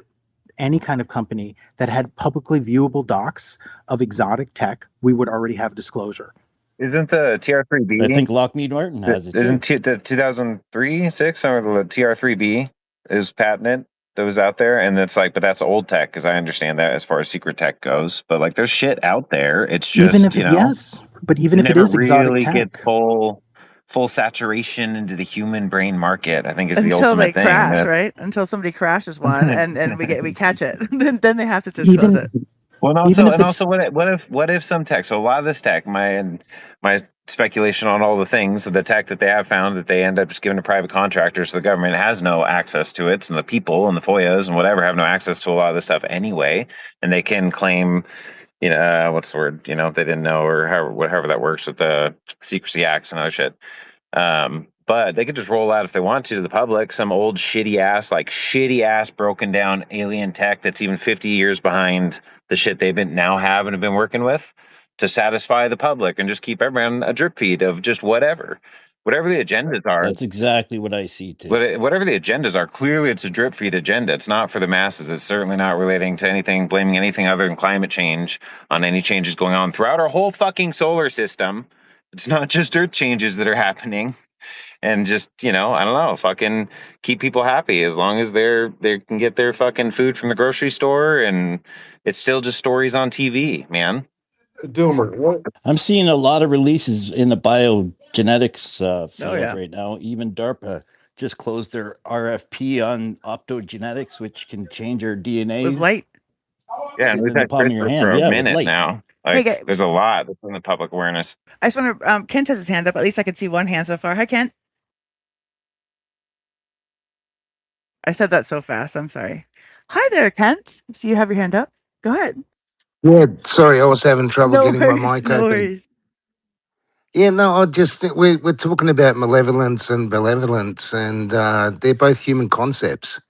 any kind of company that had publicly viewable docs of exotic tech, we would already have disclosure. Isn't the TR3B? I think Lockheed Martin has it. Isn't the 2003-6 or the TR3B is patented that was out there, and it's like, but that's old tech because I understand that as far as secret tech goes. But like, there's shit out there. It's just even if it is exotic really tech, gets full saturation into the human brain market. I think is the until ultimate they thing. crash, right? Until somebody crashes one and we catch it, then they have to disclose it. Well, and Even also, if it's what if some tech? So a lot of this tech, my speculation on all the things, the tech that they have found that they end up just giving to private contractors, so the government has no access to it, and the people and the FOIAs and whatever have no access to a lot of this stuff anyway, and they can claim, what's the word? They didn't know, or however that works with the Secrecy Acts and other shit. But they could just roll out if they want to the public some old shitty ass broken down alien tech that's even 50 years behind the shit they've been working with to satisfy the public and just keep everyone a drip feed of just whatever the agendas are. That's exactly what I see too. Whatever the agendas are, clearly it's a drip feed agenda. It's not for the masses. It's certainly not relating to anything, blaming anything other than climate change on any changes going on throughout our whole fucking solar system. It's not just Earth changes that are happening. And just, I don't know, fucking keep people happy as long as they can get their fucking food from the grocery store, and it's still just stories on TV, man. Doomer, what? I'm seeing a lot of releases in the biogenetics field yeah. right now. Even DARPA just closed their RFP on optogenetics, which can change our DNA. With light. Yeah, and Sitting we've in the had palm of your CRISPR hand. for a Yeah, with minute light. now. Hey, There's a lot that's in the public awareness. I just wonder, Kent has his hand up. At least I can see one hand so far. Hi, Kent. I said that so fast. I'm sorry. Hi there, Kent. So you have your hand up. Go ahead. Yeah, sorry, I was having trouble No getting my worries. mic No open. worries. Yeah, no, I just think we're talking about malevolence and benevolence, and they're both human concepts.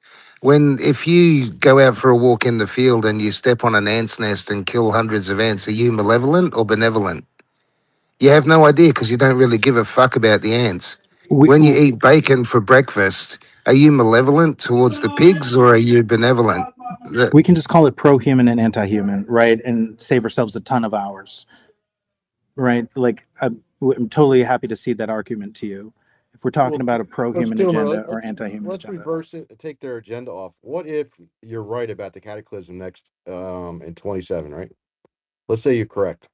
If you go out for a walk in the field and you step on an ant's nest and kill hundreds of ants, are you malevolent or benevolent? You have no idea because you don't really give a fuck about the ants. When you eat bacon for breakfast, are you malevolent towards the pigs or are you benevolent? we can just call it pro-human and anti-human, right? And save ourselves a ton of hours, right? Like I'm totally happy to see that argument to you. If we're talking about a pro-human agenda or anti-human Let's agenda. reverse it and take their agenda off. What if you're right about the cataclysm next in 27, right? Let's say you're correct.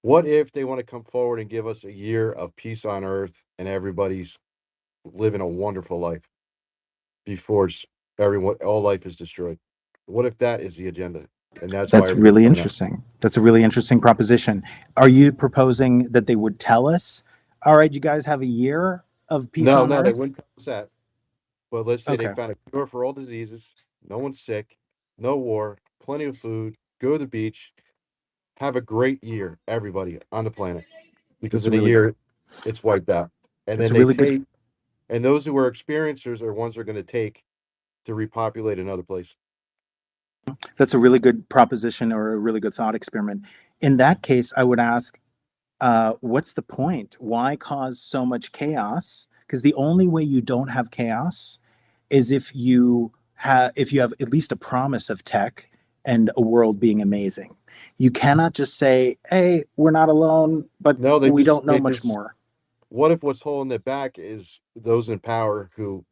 What if they want to come forward and give us a year of peace on earth and everybody's living a wonderful life before all life is destroyed? What if that is the agenda? And that's why That's everybody's really coming out? interesting. That's a really interesting proposition. Are you proposing that they would tell us, all right, you guys have a year of peace on No, they earth? wouldn't tell us that. But let's say they Okay. found a cure for all diseases, no one's sick, no war, plenty of food, go to the beach, have a great year, everybody on the planet. Because in a year, it's wiped out. And That's then a they really good. take, and those who are experiencers are ones who are going to take to repopulate another place. That's a really good proposition or a really good thought experiment. In that case, I would ask, what's the point? Why cause so much chaos? Because the only way you don't have chaos is if you have at least a promise of tech and a world being amazing. You cannot just say, "Hey, we're not alone," but No, we don't know much more. What if what's holding it back is those in power who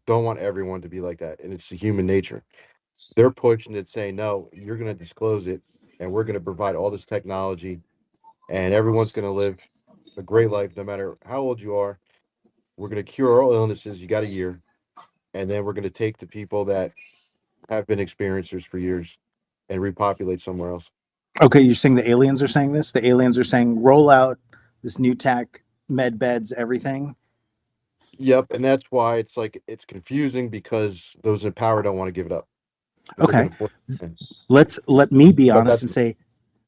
don't want everyone to be like that? And it's the human nature. They're pushing it, saying, no, you're going to disclose it, and we're going to provide all this technology, and everyone's going to live a great life no matter how old you are. We're going to cure all illnesses. You got a year. And then we're going to take the people that have been experiencers for years and repopulate somewhere else. Okay, you're saying the aliens are saying this? The aliens are saying, roll out this new tech, med beds, everything? Yep. And that's why it's confusing because those in power don't want to give it up. Okay. Let me be honest and say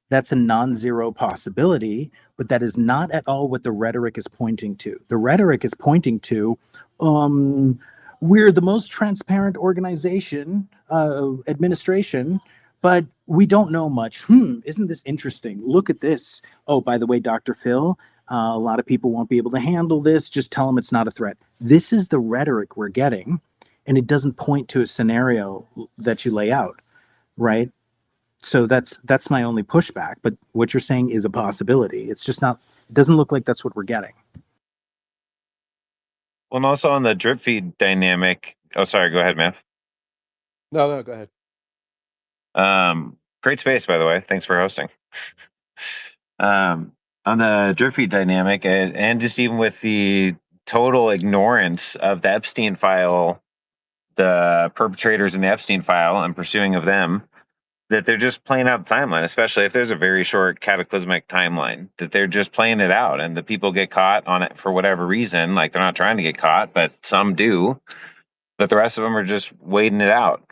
that's a non-zero possibility, but that is not at all what the rhetoric is pointing to. The rhetoric is pointing to, we're the most transparent organization, administration, but we don't know much. Isn't this interesting? Look at this. Oh, by the way, Dr. Phil, a lot of people won't be able to handle this. Just tell them it's not a threat. This is the rhetoric we're getting, and it doesn't point to a scenario that you lay out, right? So that's my only pushback. But what you're saying is a possibility. It's just not. It doesn't look like that's what we're getting. Well, and also on the drip feed dynamic. Oh, sorry. Go ahead, man. No, go ahead. Great space, by the way. Thanks for hosting. On the drip feed dynamic, and just even with the total ignorance of the Epstein file, the perpetrators in the Epstein file and pursuing of them, that they're just playing out the timeline, especially if there's a very short cataclysmic timeline, that they're just playing it out and the people get caught on it for whatever reason. Like they're not trying to get caught, but some do. But the rest of them are just waiting it out.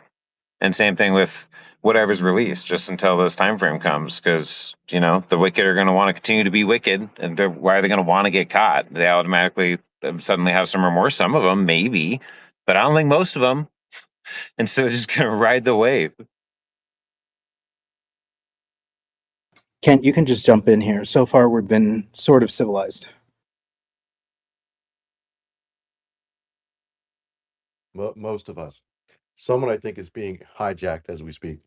And same thing with whatever's released, just until this time frame comes, because the wicked are going to want to continue to be wicked, and why are they going to want to get caught? They automatically suddenly have some remorse. Some of them maybe, but I don't think most of them. And so just going to ride the wave. Kent, you can just jump in here. So far, we've been sort of civilized. Most of us. Someone I think is being hijacked as we speak.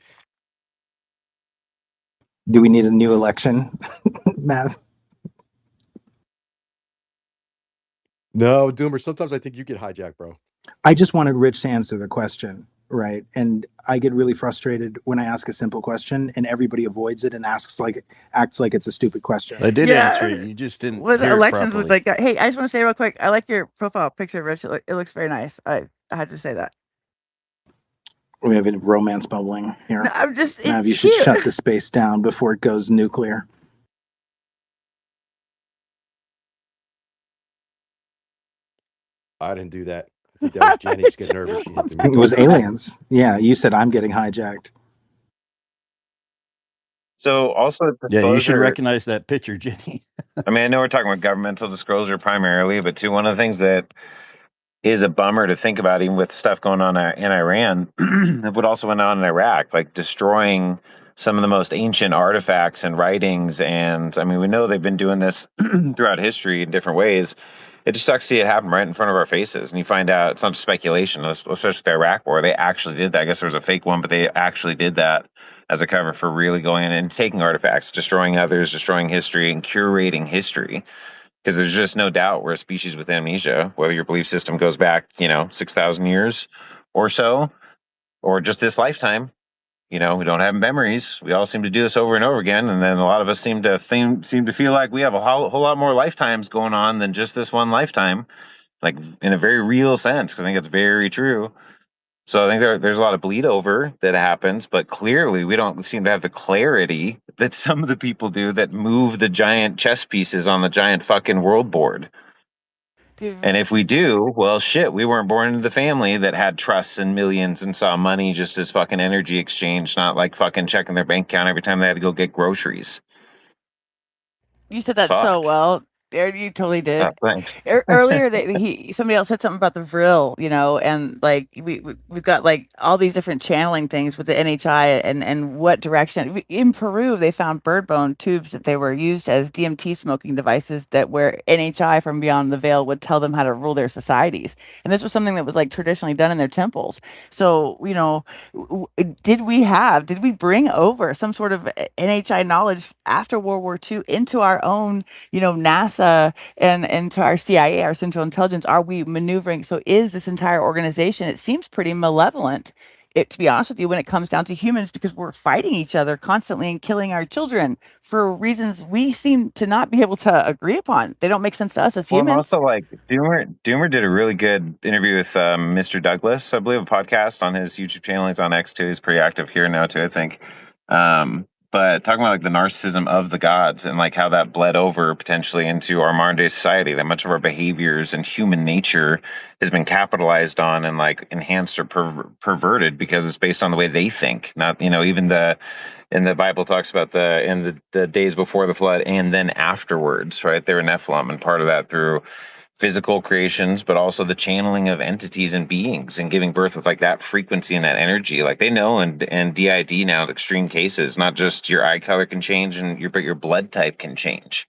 Do we need a new election, Mav? No, Doomer, sometimes I think you get hijacked, bro. I just wanted Rich to answer the question, right? And I get really frustrated when I ask a simple question and everybody avoids it and acts like it's a stupid question. I did answer it. You just didn't With hear elections it with properly. hey, I just want to say real quick, I like your profile picture, Rich. It looks very nice. I had to say that. We have a romance bubbling here. No, I'm just, Mav, you it's should cute. shut the space down before it goes nuclear. I didn't do that. I think that was Jenny just getting nervous. She hit the It was aliens. Yeah, you said I'm getting hijacked. So also Yeah, you should disclosure. recognize that picture, Jenny. I mean, I know we're talking about governmental disclosure primarily, but too, one of the things that is a bummer to think about, even with stuff going on in Iran, of what also went on in Iraq, like destroying some of the most ancient artifacts and writings. And I mean, we know they've been doing this throughout history in different ways. It just sucks to see it happen right in front of our faces. And you find out it's not just speculation, especially the Iraq war. They actually did that. I guess there was a fake one, but they actually did that as a cover for really going in and taking artifacts, destroying others, destroying history, and curating history. Because there's just no doubt we're a species with amnesia, whether your belief system goes back, 6,000 years or so, or just this lifetime. We don't have memories. We all seem to do this over and over again, and then a lot of us seem to feel like we have a whole lot more lifetimes going on than just this one lifetime, like in a very real sense. 'Cause I think it's very true. So I think there's a lot of bleed over that happens, but clearly we don't seem to have the clarity that some of the people do that move the giant chess pieces on the giant fucking world board. Dude. And if we do, well, shit, we weren't born into the family that had trusts and millions and saw money just as fucking energy exchange, not like fucking checking their bank account every time they had to go get groceries. You said that so well. You totally did. Thanks. Earlier, somebody else said something about the Vril, and like we've got like all these different channeling things with the NHI and what direction. In Peru, they found bird bone tubes that they were used as DMT smoking devices that where NHI from beyond the veil would tell them how to rule their societies. And this was something that was like traditionally done in their temples. So, did we bring over some sort of NHI knowledge after World War II into our own, NASA and to our CIA, our Central Intelligence? Are we maneuvering? So is this entire organization, it seems pretty malevolent, to be honest with you, when it comes down to humans, because we're fighting each other constantly and killing our children for reasons we seem to not be able to agree upon. They don't make sense to us as humans. Well, also, like, Doomer did a really good interview with Mr. Douglas, I believe, a podcast on his YouTube channel. He's on X too. He's pretty active here now too, I think. But talking about like the narcissism of the gods and like how that bled over potentially into our modern day society, that much of our behaviors and human nature has been capitalized on and like enhanced or perverted because it's based on the way they think. Not, even in the Bible talks about in the days before the flood and then afterwards, right? They were Nephilim, and part of that through physical creations, but also the channeling of entities and beings and giving birth with like that frequency and that energy. Like they know and DID now, extreme cases, not just your eye color can change but your blood type can change.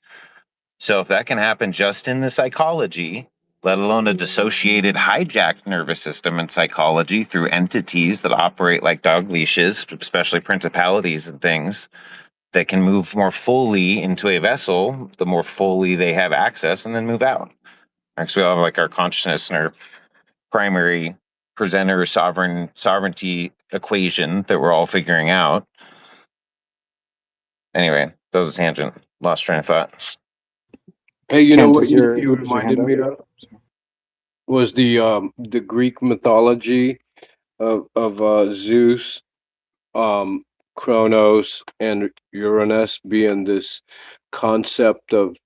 So if that can happen just in the psychology, let alone a dissociated, hijacked nervous system and psychology through entities that operate like dog leashes, especially principalities and things that can move more fully into a vessel, the more fully they have access and then move out. Actually, we all have like our consciousness and our primary presenter sovereignty equation that we're all figuring out. Anyway, that was a tangent. Lost train of thought. Hey, you know what you reminded me of was the Greek mythology of Zeus Chronos and Uranus being this concept of,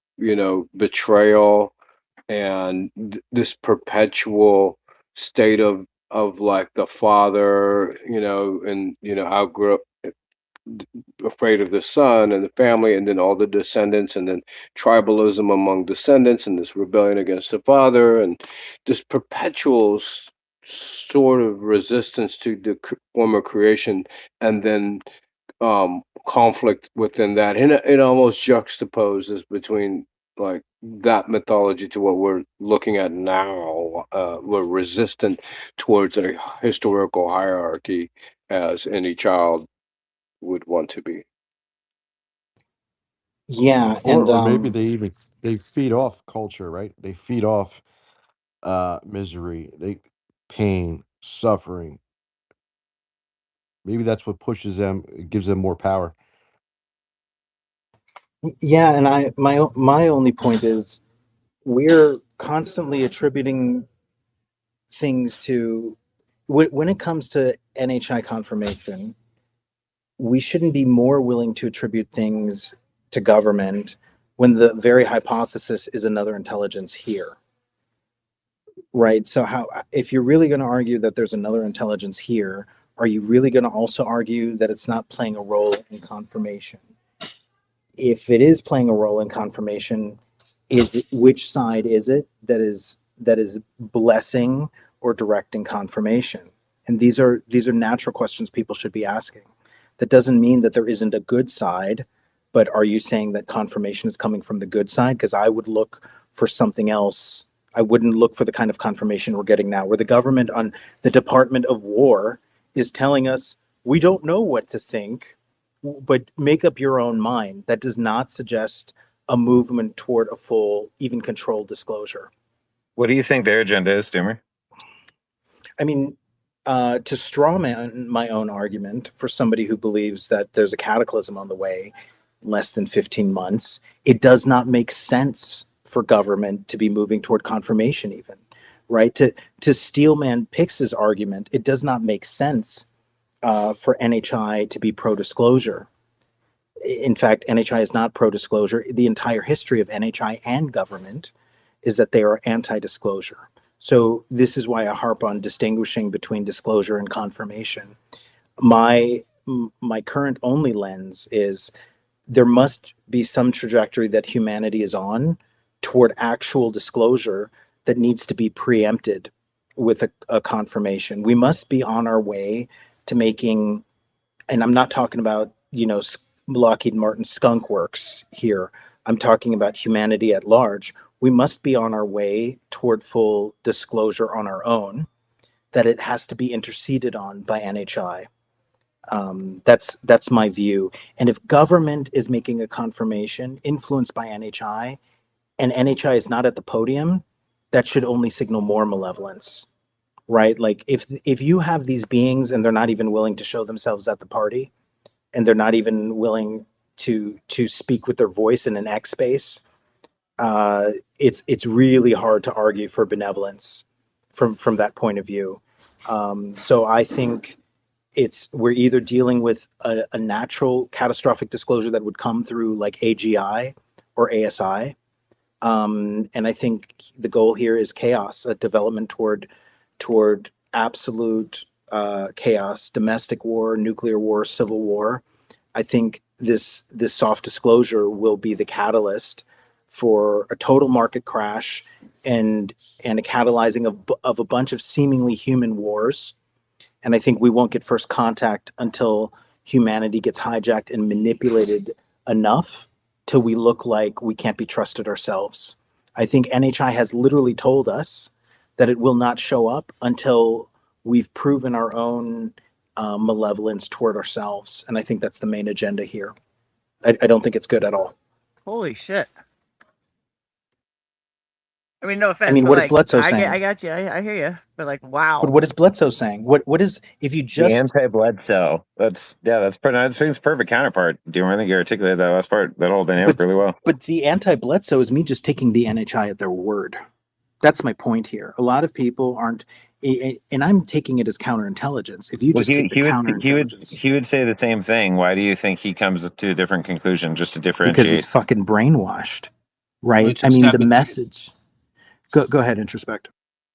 betrayal and this perpetual state of like the father, and outgrow afraid of the son and the family, and then all the descendants, and then tribalism among descendants, and this rebellion against the father, and this perpetual sort of resistance to the former creation, and then conflict within that, and it almost juxtaposes between like that mythology to what we're looking at now. We're resistant towards a historical hierarchy, as any child would want to be. Yeah, Or and or maybe they feed off culture, right? They feed off misery, pain, suffering. Maybe that's what pushes them, it gives them more power. yeah, and my only point is we're constantly attributing things to when it comes to NHI confirmation, we shouldn't be more willing to attribute things to government when the very hypothesis is another intelligence here. Right. So how, if you're really going to argue that there's another intelligence here, are you really going to also argue that it's not playing a role in confirmation? If it is playing a role in confirmation, which side is it that is blessing or directing confirmation? And these are natural questions people should be asking. That doesn't mean that there isn't a good side, but are you saying that confirmation is coming from the good side? Because I would look for something else. I wouldn't look for the kind of confirmation we're getting now, where the government on the Department of War is telling us we don't know what to think, but make up your own mind. That does not suggest a movement toward a full, even controlled disclosure. What do you think their agenda is, Doomer? I mean, to straw man my own argument, for somebody who believes that there's a cataclysm on the way in less than 15 months, it does not make sense for government to be moving toward confirmation even, right? To Steelman Picks's argument, it does not make sense for NHI to be pro-disclosure. In fact, NHI is not pro-disclosure. The entire history of NHI and government is that they are anti-disclosure. So this is why I harp on distinguishing between disclosure and confirmation. My current only lens is there must be some trajectory that humanity is on toward actual disclosure that needs to be preempted with a confirmation. We must be on our way to making, and I'm not talking about, Lockheed Martin skunk works here. I'm talking about humanity at large. We must be on our way toward full disclosure on our own, that it has to be interceded on by NHI. That's my view. And if government is making a confirmation influenced by NHI, and NHI is not at the podium, that should only signal more malevolence, right? Like if you have these beings and they're not even willing to show themselves at the party, and they're not even willing to speak with their voice in an X space, it's really hard to argue for benevolence from that point of view. So I think we're either dealing with a natural catastrophic disclosure that would come through like AGI or ASI. And I think the goal here is chaos, a development toward absolute chaos, domestic war, nuclear war, civil war. I think this soft disclosure will be the catalyst for a total market crash and a catalyzing of a bunch of seemingly human wars. And I think we won't get first contact until humanity gets hijacked and manipulated enough till we look like we can't be trusted ourselves. I think NHI has literally told us that it will not show up until we've proven our own malevolence toward ourselves. And I think that's the main agenda here. I don't think it's good at all. Holy shit. I mean, no offense. I mean, but what is like, Bledsoe saying? I got you. I hear you. But like, wow. But what is Bledsoe saying? What is, if you The just anti-Bledsoe. That's perfect counterpart. Do you think you articulated that last part, that whole dynamic really well? But the anti-Bledsoe is me just taking the NHI at their word. That's my point here. A lot of people aren't and I'm taking it as counterintelligence. If you Well, just take the counterintelligence, he would say the same thing. Why do you think he comes to a different conclusion just to because he's differentiate? fucking brainwashed, Well, right? it's I a mean, the Sabbatean. message. Go ahead, introspect.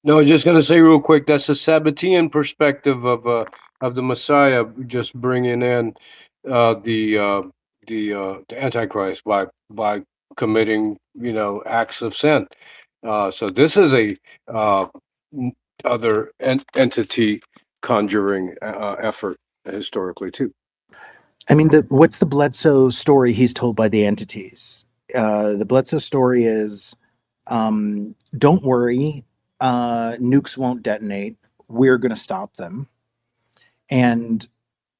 No, just gonna say real quick. That's a Sabbatean perspective of the Messiah, just bringing in uh, the uh, the Antichrist by committing acts of sin. So this is a uh, other entity conjuring effort historically too. I mean, what's the Bledsoe story he's told by the entities? The Bledsoe story is, don't worry, nukes won't detonate. We're going to stop them. And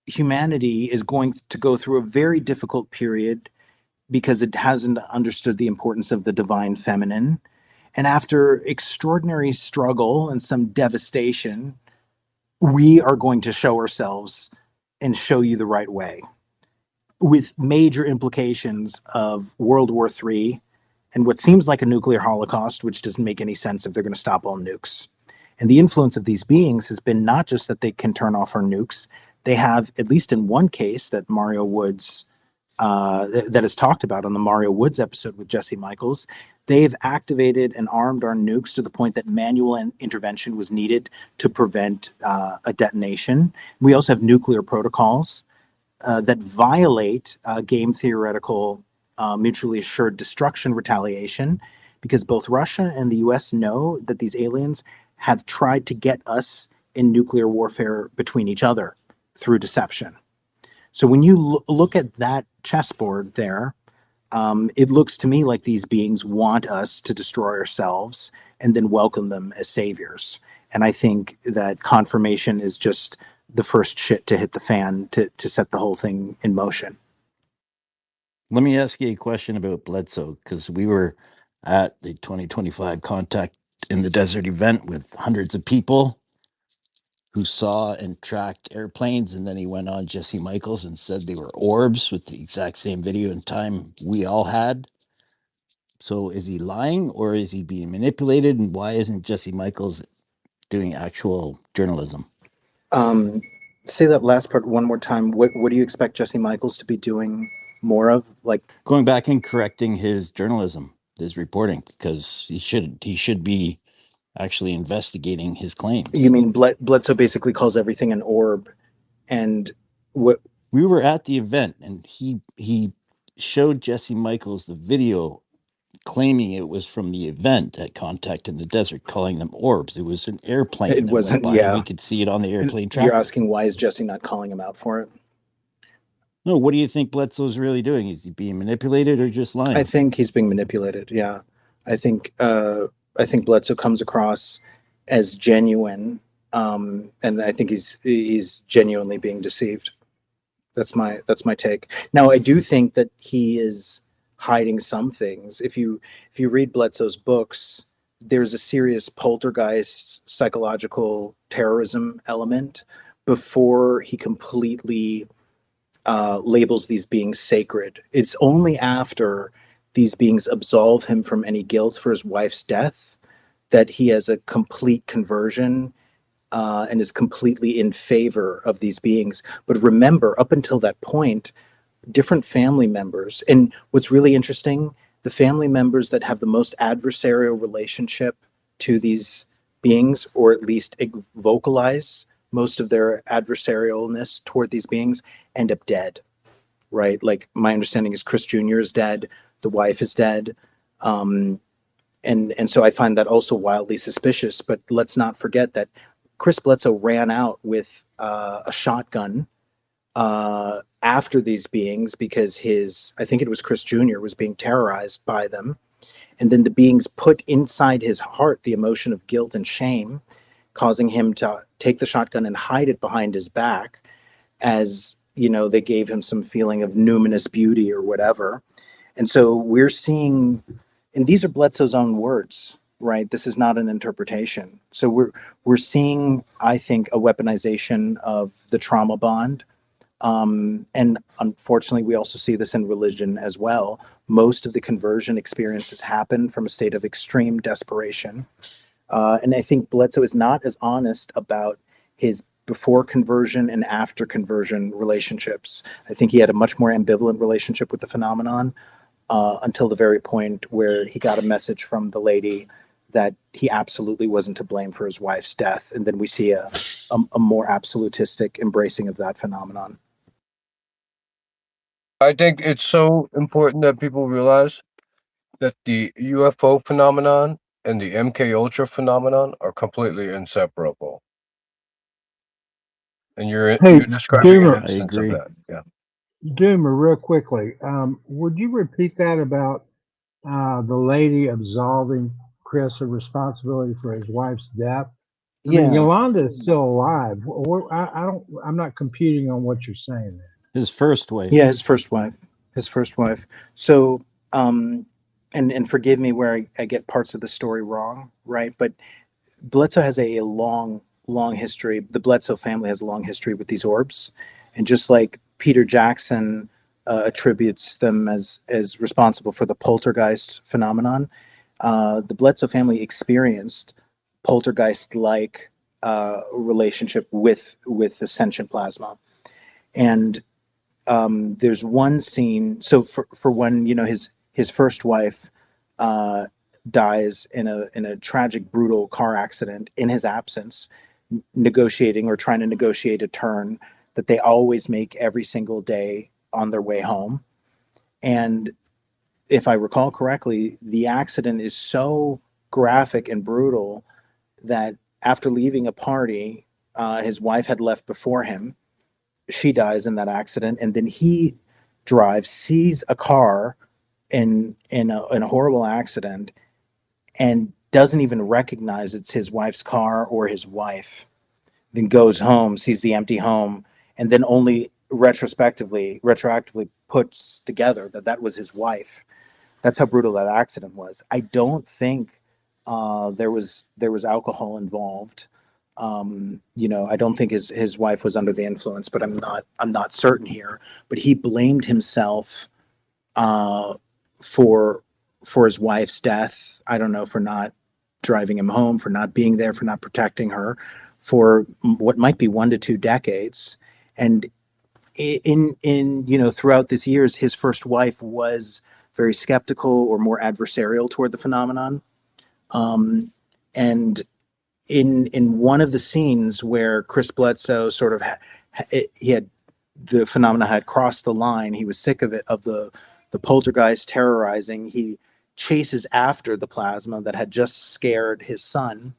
humanity is going to go through a very difficult period because it hasn't understood the importance of the divine feminine. And after extraordinary struggle and some devastation, we are going to show ourselves and show you the right way, with major implications of World War III and what seems like a nuclear holocaust, which doesn't make any sense if they're going to stop all nukes. And the influence of these beings has been not just that they can turn off our nukes, they have, at least in one case that Mario Woods, that is talked about on the Mario Woods episode with Jesse Michaels, they've activated and armed our nukes to the point that manual intervention was needed to prevent a detonation. We also have nuclear protocols that violate game theoretical mutually assured destruction retaliation, because both Russia and the US know that these aliens have tried to get us in nuclear warfare between each other through deception. So when you look at that chessboard there, it looks to me like these beings want us to destroy ourselves and then welcome them as saviors. And I think that confirmation is just the first shit to hit the fan to set the whole thing in motion. Let me ask you a question about Bledsoe, because we were at the 2025 Contact in the Desert event with hundreds of people who saw and tracked airplanes, and then he went on Jesse Michaels and said they were orbs with the exact same video and time we all had. So is he lying or is he being manipulated? And why isn't Jesse Michaels doing actual journalism? Say that last part one more time. What do you expect Jesse Michaels to be doing more of? Like going back and correcting his journalism, his reporting, because he should be actually investigating his claims. You mean Bledsoe basically calls everything an orb, and what? We were at the event, and he showed Jesse Michaels the video claiming it was from the event at Contact in the Desert, calling them orbs. It was an airplane It that wasn't. went by, and Yeah, we could see it on the airplane tracker. You're asking why is Jesse not calling him out for it? No, what do you think Bledsoe's really doing? Is he being manipulated or just lying? I think he's being manipulated. Yeah, I think Bledsoe comes across as genuine, and I think he's genuinely being deceived. That's my take. Now, I do think that he is hiding some things. If you read Bledsoe's books, there's a serious poltergeist psychological terrorism element before he completely labels these beings sacred. It's only after these beings absolve him from any guilt for his wife's death that he has a complete conversion and is completely in favor of these beings. But remember, up until that point, different family members, and what's really interesting, the family members that have the most adversarial relationship to these beings, or at least vocalize most of their adversarialness toward these beings, end up dead, right? Like my understanding is Chris Jr. is dead, the wife is dead. And so I find that also wildly suspicious. But let's not forget that Chris Bledsoe ran out with a shotgun after these beings because I think it was Chris Jr. was being terrorized by them. And then the beings put inside his heart the emotion of guilt and shame, causing him to take the shotgun and hide it behind his back as, they gave him some feeling of numinous beauty or whatever. And so we're seeing, and these are Bledsoe's own words, right? This is not an interpretation. So we're seeing, I think, a weaponization of the trauma bond. And unfortunately, we also see this in religion as well. Most of the conversion experiences happen from a state of extreme desperation. And I think Bledsoe is not as honest about his before conversion and after conversion relationships. I think he had a much more ambivalent relationship with the phenomenon until the very point where he got a message from the lady that he absolutely wasn't to blame for his wife's death. And then we see a more absolutistic embracing of that phenomenon. I think it's so important that people realize that the UFO phenomenon and the MK Ultra phenomenon are completely inseparable. And you're Hey, describing an Doomer, I instance of agree. that. Yeah. Doomer, real quickly, would you repeat that about the lady absolving Chris of responsibility for his wife's death? I mean, Yeah. Yolanda is still alive. I don't. I'm not computing on what you're saying there. His first wife. Yeah, his first wife. His first wife. So, and forgive me where I get parts of the story wrong, right? But Bledsoe has a long history. The Bledsoe family has a long history with these orbs, and just like Peter Jackson attributes them as responsible for the poltergeist phenomenon, the Bledsoe family experienced poltergeist-like relationship with ascension plasma, and there's one scene. So for one, his first wife dies in a tragic, brutal car accident in his absence, negotiating or trying to negotiate a turn that they always make every single day on their way home. And if I recall correctly, the accident is so graphic and brutal that after leaving a party, his wife had left before him. She dies in that accident, and then he drives, sees a car in a horrible accident, and doesn't even recognize it's his wife's car or his wife. Then goes home, sees the empty home, and then only retroactively puts together that that was his wife. That's how brutal that accident was. I don't think there was alcohol involved. I don't think his wife was under the influence, but I'm not certain here. But he blamed himself uh, for his wife's death. I don't know, for not driving him home, for not being there, for not protecting her, for what might be 1 to 2 decades. And in throughout this years, his first wife was very skeptical or more adversarial toward the phenomenon. And in one of the scenes where Chris Bledsoe sort of he had the phenomena had crossed the line, he was sick of it, of the poltergeist terrorizing. He chases after the plasma that had just scared his son,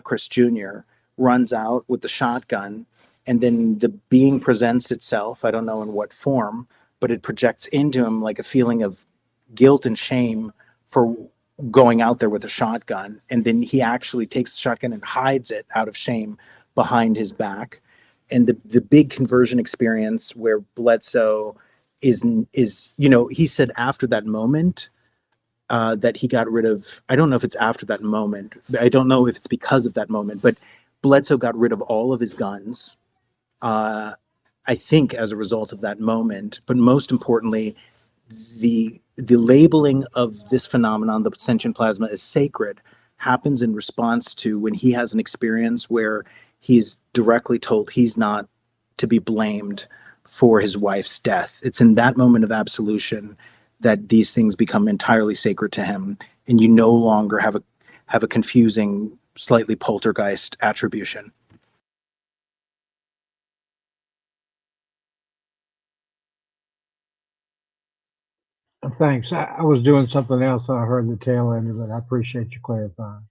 Chris Jr., runs out with the shotgun, and then the being presents itself. I don't know in what form, but it projects into him like a feeling of guilt and shame for going out there with a shotgun. And then he actually takes the shotgun and hides it out of shame behind his back. And the big conversion experience where Bledsoe is he said after that moment that he got rid of. I don't know if it's after that moment. I don't know if it's because of that moment, but Bledsoe got rid of all of his guns. Uh, I think as a result of that moment, but most importantly, the labeling of this phenomenon, the sentient plasma, as sacred, happens in response to when he has an experience where he's directly told he's not to be blamed for his wife's death. It's in that moment of absolution that these things become entirely sacred to him, and you no longer have a confusing, slightly poltergeist attribution. Thanks. I was doing something else and I heard the tail end of it. I appreciate you clarifying.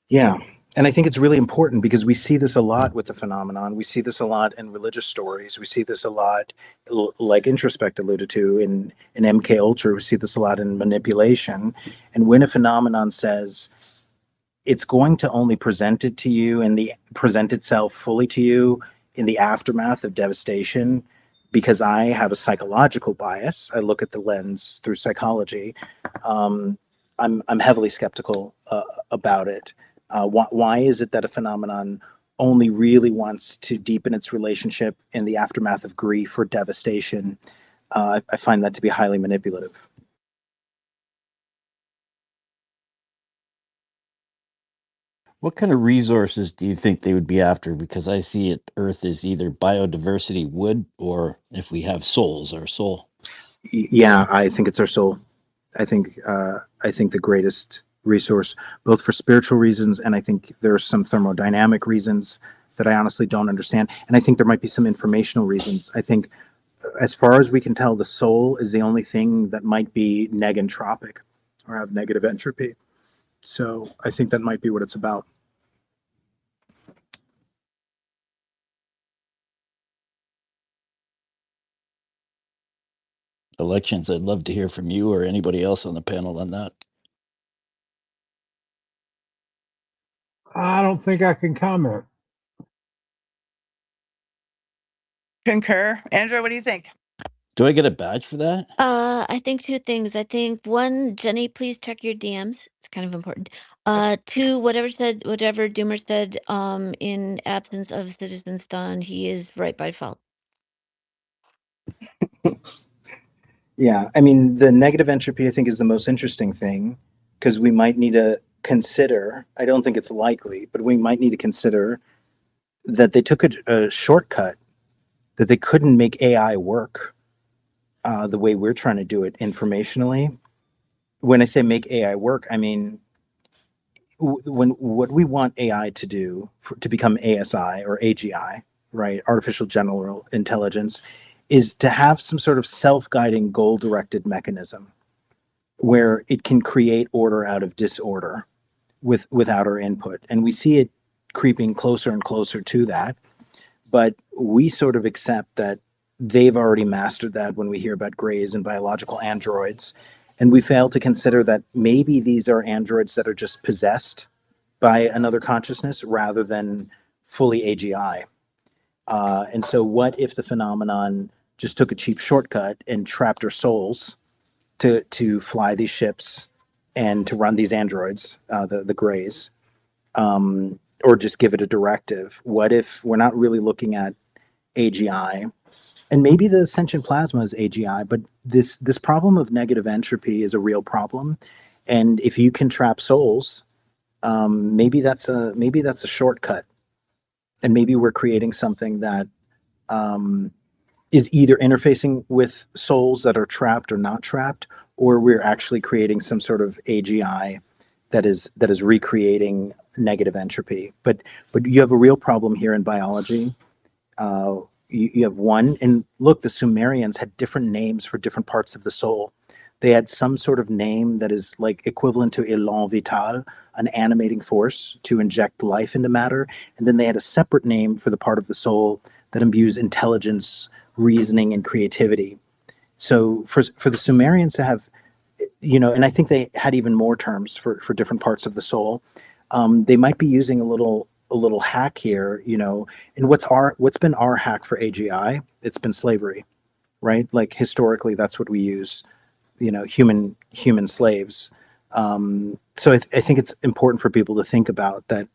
Yeah. And I think it's really important because we see this a lot with the phenomenon. We see this a lot in religious stories. We see this a lot, like Introspect alluded to in MK Ultra. We see this a lot in manipulation. And when a phenomenon says it's going to only present it to you and present itself fully to you in the aftermath of devastation, because I have a psychological bias. I look at the lens through psychology. Um, I'm heavily skeptical about it. Why is it that a phenomenon only really wants to deepen its relationship in the aftermath of grief or devastation? I find that to be highly manipulative. What kind of resources do you think they would be after? Because I see it, Earth is either biodiversity, wood, or if we have souls, our soul. Yeah, I think it's our soul. I think the greatest resource, both for spiritual reasons, and I think there are some thermodynamic reasons that I honestly don't understand, and I think there might be some informational reasons. I think, as far as we can tell, the soul is the only thing that might be negentropic or have negative entropy. So I think that might be what it's about. Elections, I'd love to hear from you or anybody else on the panel on that. I don't think I can comment. Concur. Andrew, what do you think? Do I get a badge for that? I think two things. I think one, Jenny, please check your DMs. It's kind of important. Two, whatever Doomer said, in absence of Citizen Ston, he is right by default. Yeah, I mean, the negative entropy, I think, is the most interesting thing, because we might need to consider, I don't think it's likely, but we might need to consider that they took a shortcut, that they couldn't make AI work the way we're trying to do it informationally. When I say make AI work, I mean, when what we want AI to do to become ASI or AGI, right, artificial general intelligence, is to have some sort of self-guiding, goal-directed mechanism where it can create order out of disorder without our input, and we see it creeping closer and closer to that. But we sort of accept that they've already mastered that when we hear about grays and biological androids, and we fail to consider that maybe these are androids that are just possessed by another consciousness rather than fully AGI. And so, what if the phenomenon just took a cheap shortcut and trapped our souls to fly these ships and to run these androids, the grays, or just give it a directive? What if we're not really looking at AGI? And maybe the sentient plasma is AGI, but this problem of negative entropy is a real problem. And if you can trap souls, maybe that's a shortcut, and maybe we're creating something that is either interfacing with souls that are trapped or not trapped, or we're actually creating some sort of AGI that is recreating negative entropy. But you have a real problem here in biology. You have one, and look, the Sumerians had different names for different parts of the soul. They had some sort of name that is like equivalent to élan vital, an animating force to inject life into matter. And then they had a separate name for the part of the soul that imbues intelligence, reasoning, and creativity. So for the Sumerians to have, and I think they had even more terms for different parts of the soul. They might be using a little hack here, and what's been our hack for AGI? It's been slavery, right? Like historically, that's what we use, human slaves. So I think it's important for people to think about that.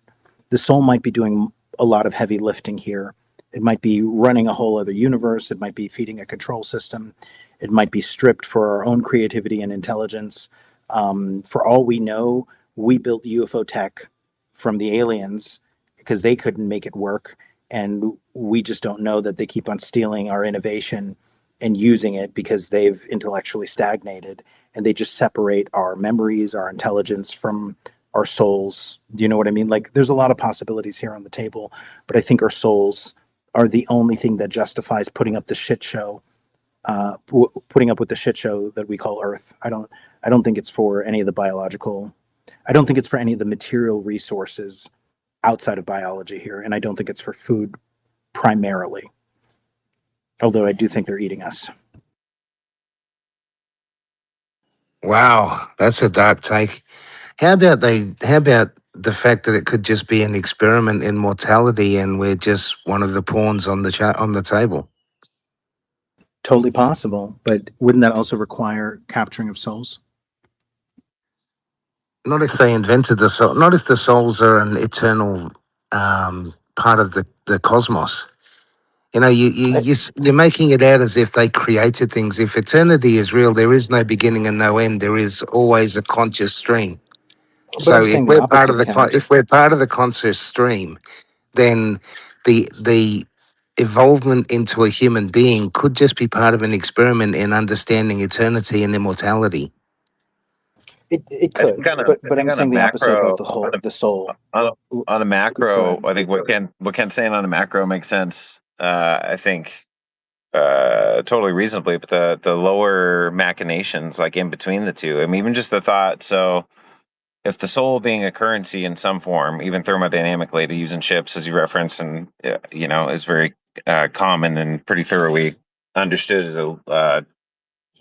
The soul might be doing a lot of heavy lifting here. It might be running a whole other universe. It might be feeding a control system. It might be stripped for our own creativity and intelligence. For all we know, we built UFO tech from the aliens because they couldn't make it work. And we just don't know that they keep on stealing our innovation and using it because they've intellectually stagnated, and they just separate our memories, our intelligence from our souls. Do you know what I mean? Like, there's a lot of possibilities here on the table, but I think our souls are the only thing that justifies putting up the shit show, putting up with the shit show that we call Earth. I don't think it's for any of the biological. I don't think it's for any of the material resources outside of biology here, and I don't think it's for food primarily. Although I do think they're eating us. Wow, that's a dark take. How about the fact that it could just be an experiment in mortality and we're just one of the pawns on the table? Totally possible, but wouldn't that also require capturing of souls? Not if they invented the soul. Not if the souls are an eternal part of the cosmos. You're making it out as if they created things. If eternity is real, there is no beginning and no end. There is always a conscious stream. But So I'm saying the opposite, Ken. if we're part of the conscious stream, then the evolvement into a human being could just be part of an experiment in understanding eternity and immortality. It I could, think on a I but think I'm on a saying the opposite about macro the soul. on on a Go macro, ahead. I think what Ken's saying on a macro makes sense. I think totally reasonably, but the lower machinations like in between the two. I mean, even just the thought. So if the soul being a currency in some form, even thermodynamically, to use in ships, as you referenced, and is very common and pretty thoroughly understood as a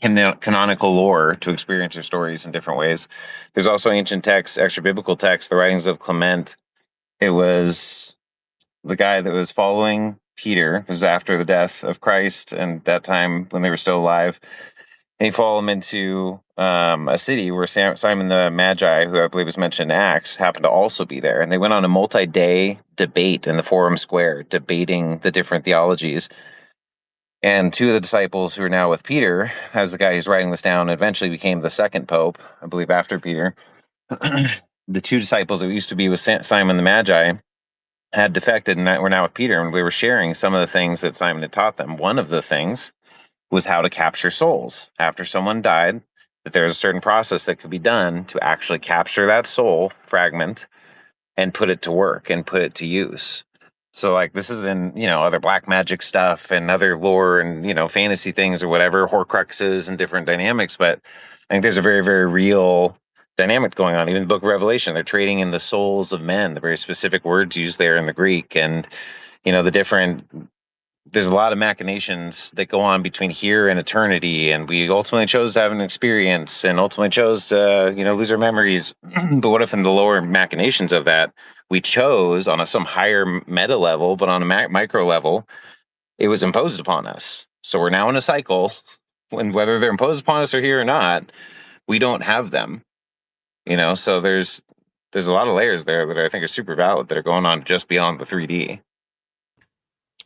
canonical lore to experience your stories in different ways. There's also ancient texts, extra biblical texts, the writings of Clement. It was the guy that was following Peter. This was after the death of Christ, and that time when they were still alive. And he followed him into a city where Simon the Magi, who I believe was mentioned in Acts, happened to also be there. And they went on a multi-day debate in the Forum Square, debating the different theologies. And two of the disciples who are now with Peter, as the guy who's writing this down, eventually became the second pope, I believe, after Peter. The two disciples that used to be with Simon the Magi had defected and were now with Peter, and we were sharing some of the things that Simon had taught them. One of the things was how to capture souls after someone died, that there's a certain process that could be done to actually capture that soul fragment and put it to work and put it to use. So like this is in, other black magic stuff and other lore and, fantasy things or whatever, horcruxes and different dynamics. But I think there's a very, very real dynamic going on. Even the Book of Revelation, they're trading in the souls of men, the very specific words used there in the Greek. And, the different, there's a lot of machinations that go on between here and eternity. And we ultimately chose to have an experience and ultimately chose to, lose our memories. But what if in the lower machinations of that, we chose on some higher meta level, but on a micro level, it was imposed upon us. So we're now in a cycle when whether they're imposed upon us or here or not, we don't have them, so there's a lot of layers there that I think are super valid that are going on just beyond the 3D.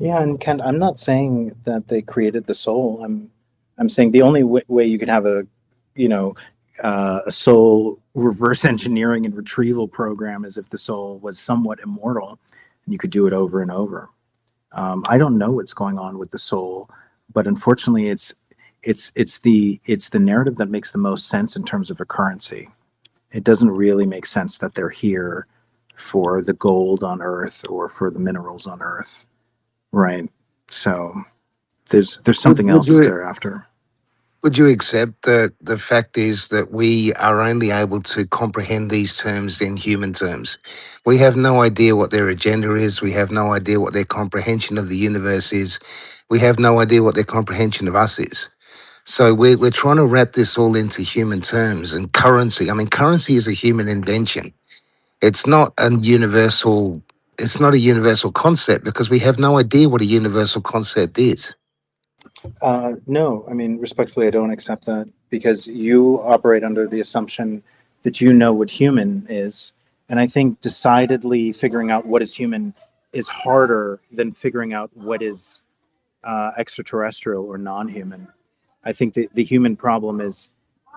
Yeah, and Ken, I'm not saying that they created the soul. I'm saying the only way you could have a soul reverse engineering and retrieval program is if the soul was somewhat immortal, and you could do it over and over. I don't know what's going on with the soul, but unfortunately, it's the narrative that makes the most sense in terms of a currency. It doesn't really make sense that they're here for the gold on Earth or for the minerals on Earth. Right. So there's something Would else that you they're after. would you accept that the fact is that we are only able to comprehend these terms in human terms? We have no idea what their agenda is. We have no idea what their comprehension of the universe is. We have no idea what their comprehension of us is. So we're trying to wrap this all into human terms and currency. I mean, currency is a human invention. It's not a universal. It's not a universal concept because we have no idea what a universal concept is. No, I mean, respectfully, I don't accept that because you operate under the assumption that you know what human is. And I think decidedly figuring out what is human is harder than figuring out what is extraterrestrial or non-human. I think the human problem is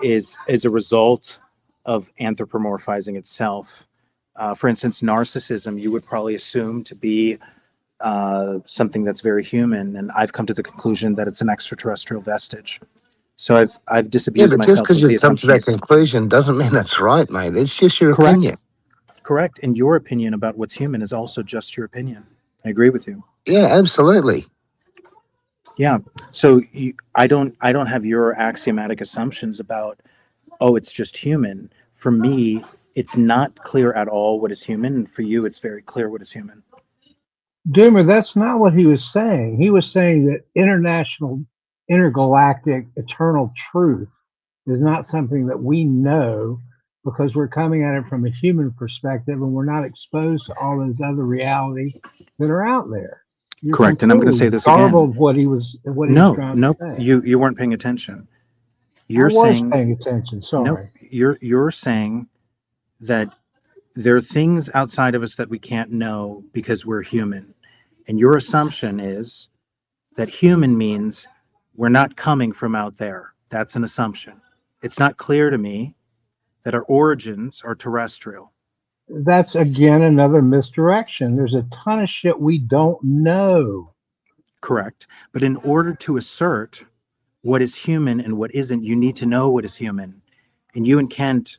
a result of anthropomorphizing itself. For instance, narcissism, you would probably assume to be something that's very human, and I've come to the conclusion that it's an extraterrestrial vestige. So I've Yeah, disabused but just myself because of the you've come to that assumptions. conclusion doesn't mean that's right, mate. It's just your opinion. Correct, correct. And your opinion about what's human is also just your opinion. I agree with you. Yeah, absolutely. Yeah. So I don't have your axiomatic assumptions about, oh, it's just human. For me, it's not clear at all what is human, and for you, it's very clear what is human. Doomer, that's not what he was saying. He was saying that intergalactic, eternal truth is not something that we know because we're coming at it from a human perspective and we're not exposed to all those other realities that are out there. You're Correct. And I'm going to say completely this garbled again. what he was No, trying to no, say. you weren't paying attention. I You're was saying paying attention. no. Sorry. You're saying that there are things outside of us that we can't know because we're human, and your assumption is that human means we're not coming from out there. That's an assumption. It's not clear to me that our origins are terrestrial. That's again another misdirection. There's a ton of shit we don't know. Correct. But in order to assert what is human and what isn't, you need to know what is human. And you and Kent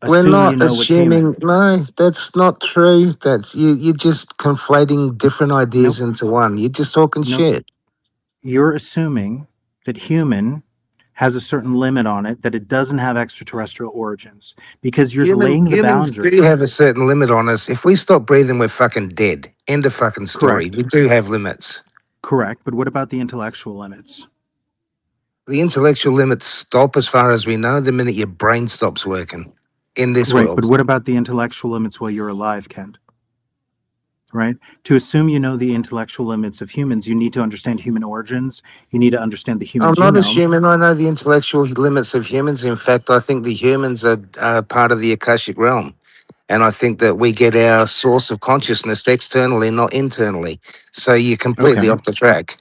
We're assume you not know what's human. assuming. No, that's not true. That's you. You're just conflating different Nope. ideas into one. You're just talking Nope. shit. You're assuming that human has a certain limit on it, that it doesn't have extraterrestrial origins, because you're laying the Humans boundary. do have a certain limit on us. If we stop breathing, we're fucking dead. End of fucking story. Correct. We do have limits. Correct. But what about the intellectual limits? The intellectual limits stop, as far as we know, the minute your brain stops working in this Right. world. But what about the intellectual limits while you're alive, Kent? Right? To assume you know the intellectual limits of humans, you need to understand human origins. You need to understand the human I'm not genome. assuming I know the intellectual limits of humans. In fact, I think the humans are part of the Akashic realm. And I think that we get our source of consciousness externally, not internally. So you're completely Okay. off the track.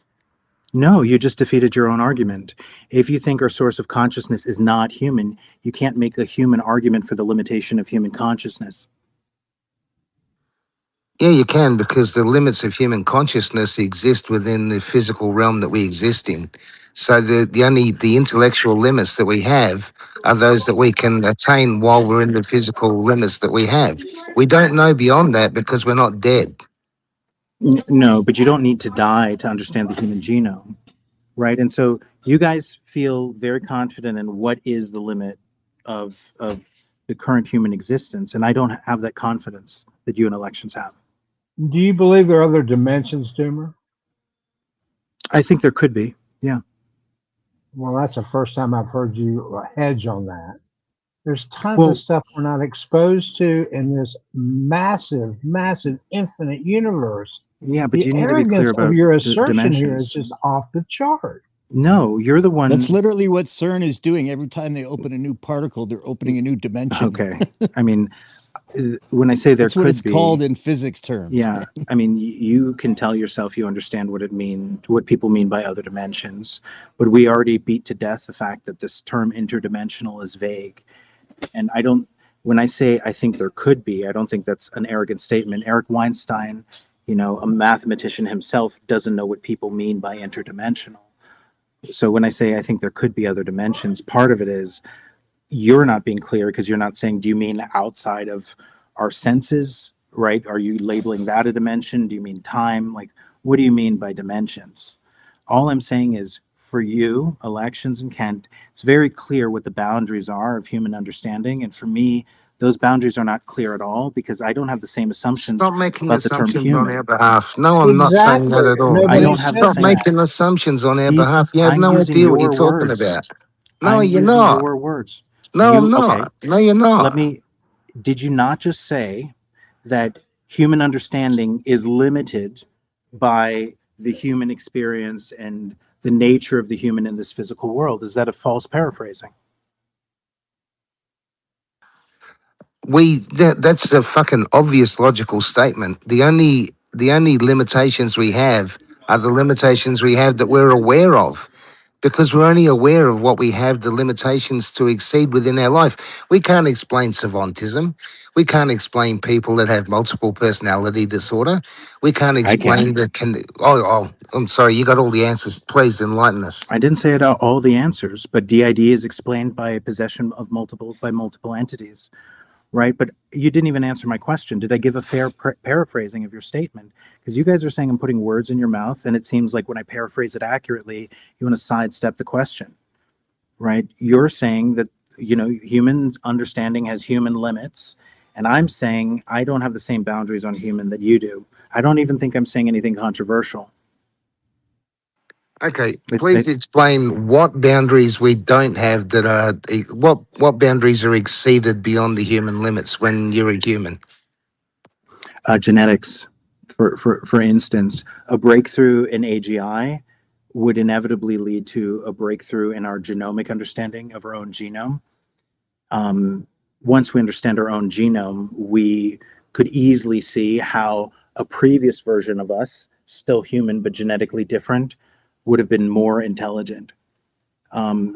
No, you just defeated your own argument. If you think our source of consciousness is not human, you can't make a human argument for the limitation of human consciousness. Yeah, you can, because the limits of human consciousness exist within the physical realm that we exist in. So the intellectual limits that we have are those that we can attain while we're in the physical limits that we have. We don't know beyond that because we're not dead. No, but you don't need to die to understand the human genome, right? And so you guys feel very confident in what is the limit of the current human existence, and I don't have that confidence that you and elections have. Do you believe there are other dimensions, Doomer? I think there could be, yeah. Well, that's the first time I've heard you hedge on that. There's tons of stuff we're not exposed to in this massive, massive, infinite universe. Yeah, but the you need to be clear arrogance about of your assertion here dimensions. is just off the chart. No, you're the one. That's literally what CERN is doing. Every time they open a new particle, they're opening a new dimension. Okay. I mean, when I say there That's what could it's be, called in physics terms. Yeah. I mean, you can tell yourself you understand what people mean by other dimensions, but we already beat to death the fact that this term interdimensional is vague. And when I say I think there could be, I don't think that's an arrogant statement. Eric Weinstein, a mathematician himself, doesn't know what people mean by interdimensional. So when I say I think there could be other dimensions, part of it is you're not being clear because you're not saying, do you mean outside of our senses, right? Are you labeling that a dimension? Do you mean time? Like, what do you mean by dimensions? All I'm saying is, for you, Elections and Kent, it's very clear what the boundaries are of human understanding. And for me, those boundaries are not clear at all because I don't have the same assumptions Stop making about the term assumptions on human. our behalf. No, I'm not saying that at all. I don't have the Stop same. making assumptions on our behalf. You have I'm no using idea what you're your talking words. about. No, I'm you're using not. your words. No, I'm not. Okay. No, you're not. Did you not just say that human understanding is limited by the human experience and the nature of the human in this physical world? Is that a false paraphrasing? That's a fucking obvious logical statement. The only limitations we have are the limitations we have that we're aware of, because we're only aware of what we have the limitations to exceed within our life. We can't explain savantism. We can't explain people that have multiple personality disorder. We can't explain I'm sorry, you got all the answers. Please enlighten us. I didn't say all the answers, but DID is explained by possession of multiple entities. Right, but you didn't even answer my question. Did I give a fair paraphrasing of your statement? Because you guys are saying I'm putting words in your mouth, and it seems like when I paraphrase it accurately, you want to sidestep the question. Right? You're saying that human understanding has human limits, and I'm saying I don't have the same boundaries on human that you do. I don't even think I'm saying anything controversial. Okay, please explain what boundaries we don't have that are what boundaries are exceeded beyond the human limits when you're a human. Genetics, for instance, a breakthrough in AGI would inevitably lead to a breakthrough in our genomic understanding of our own genome. Once we understand our own genome, we could easily see how a previous version of us, still human but genetically different, would have been more intelligent.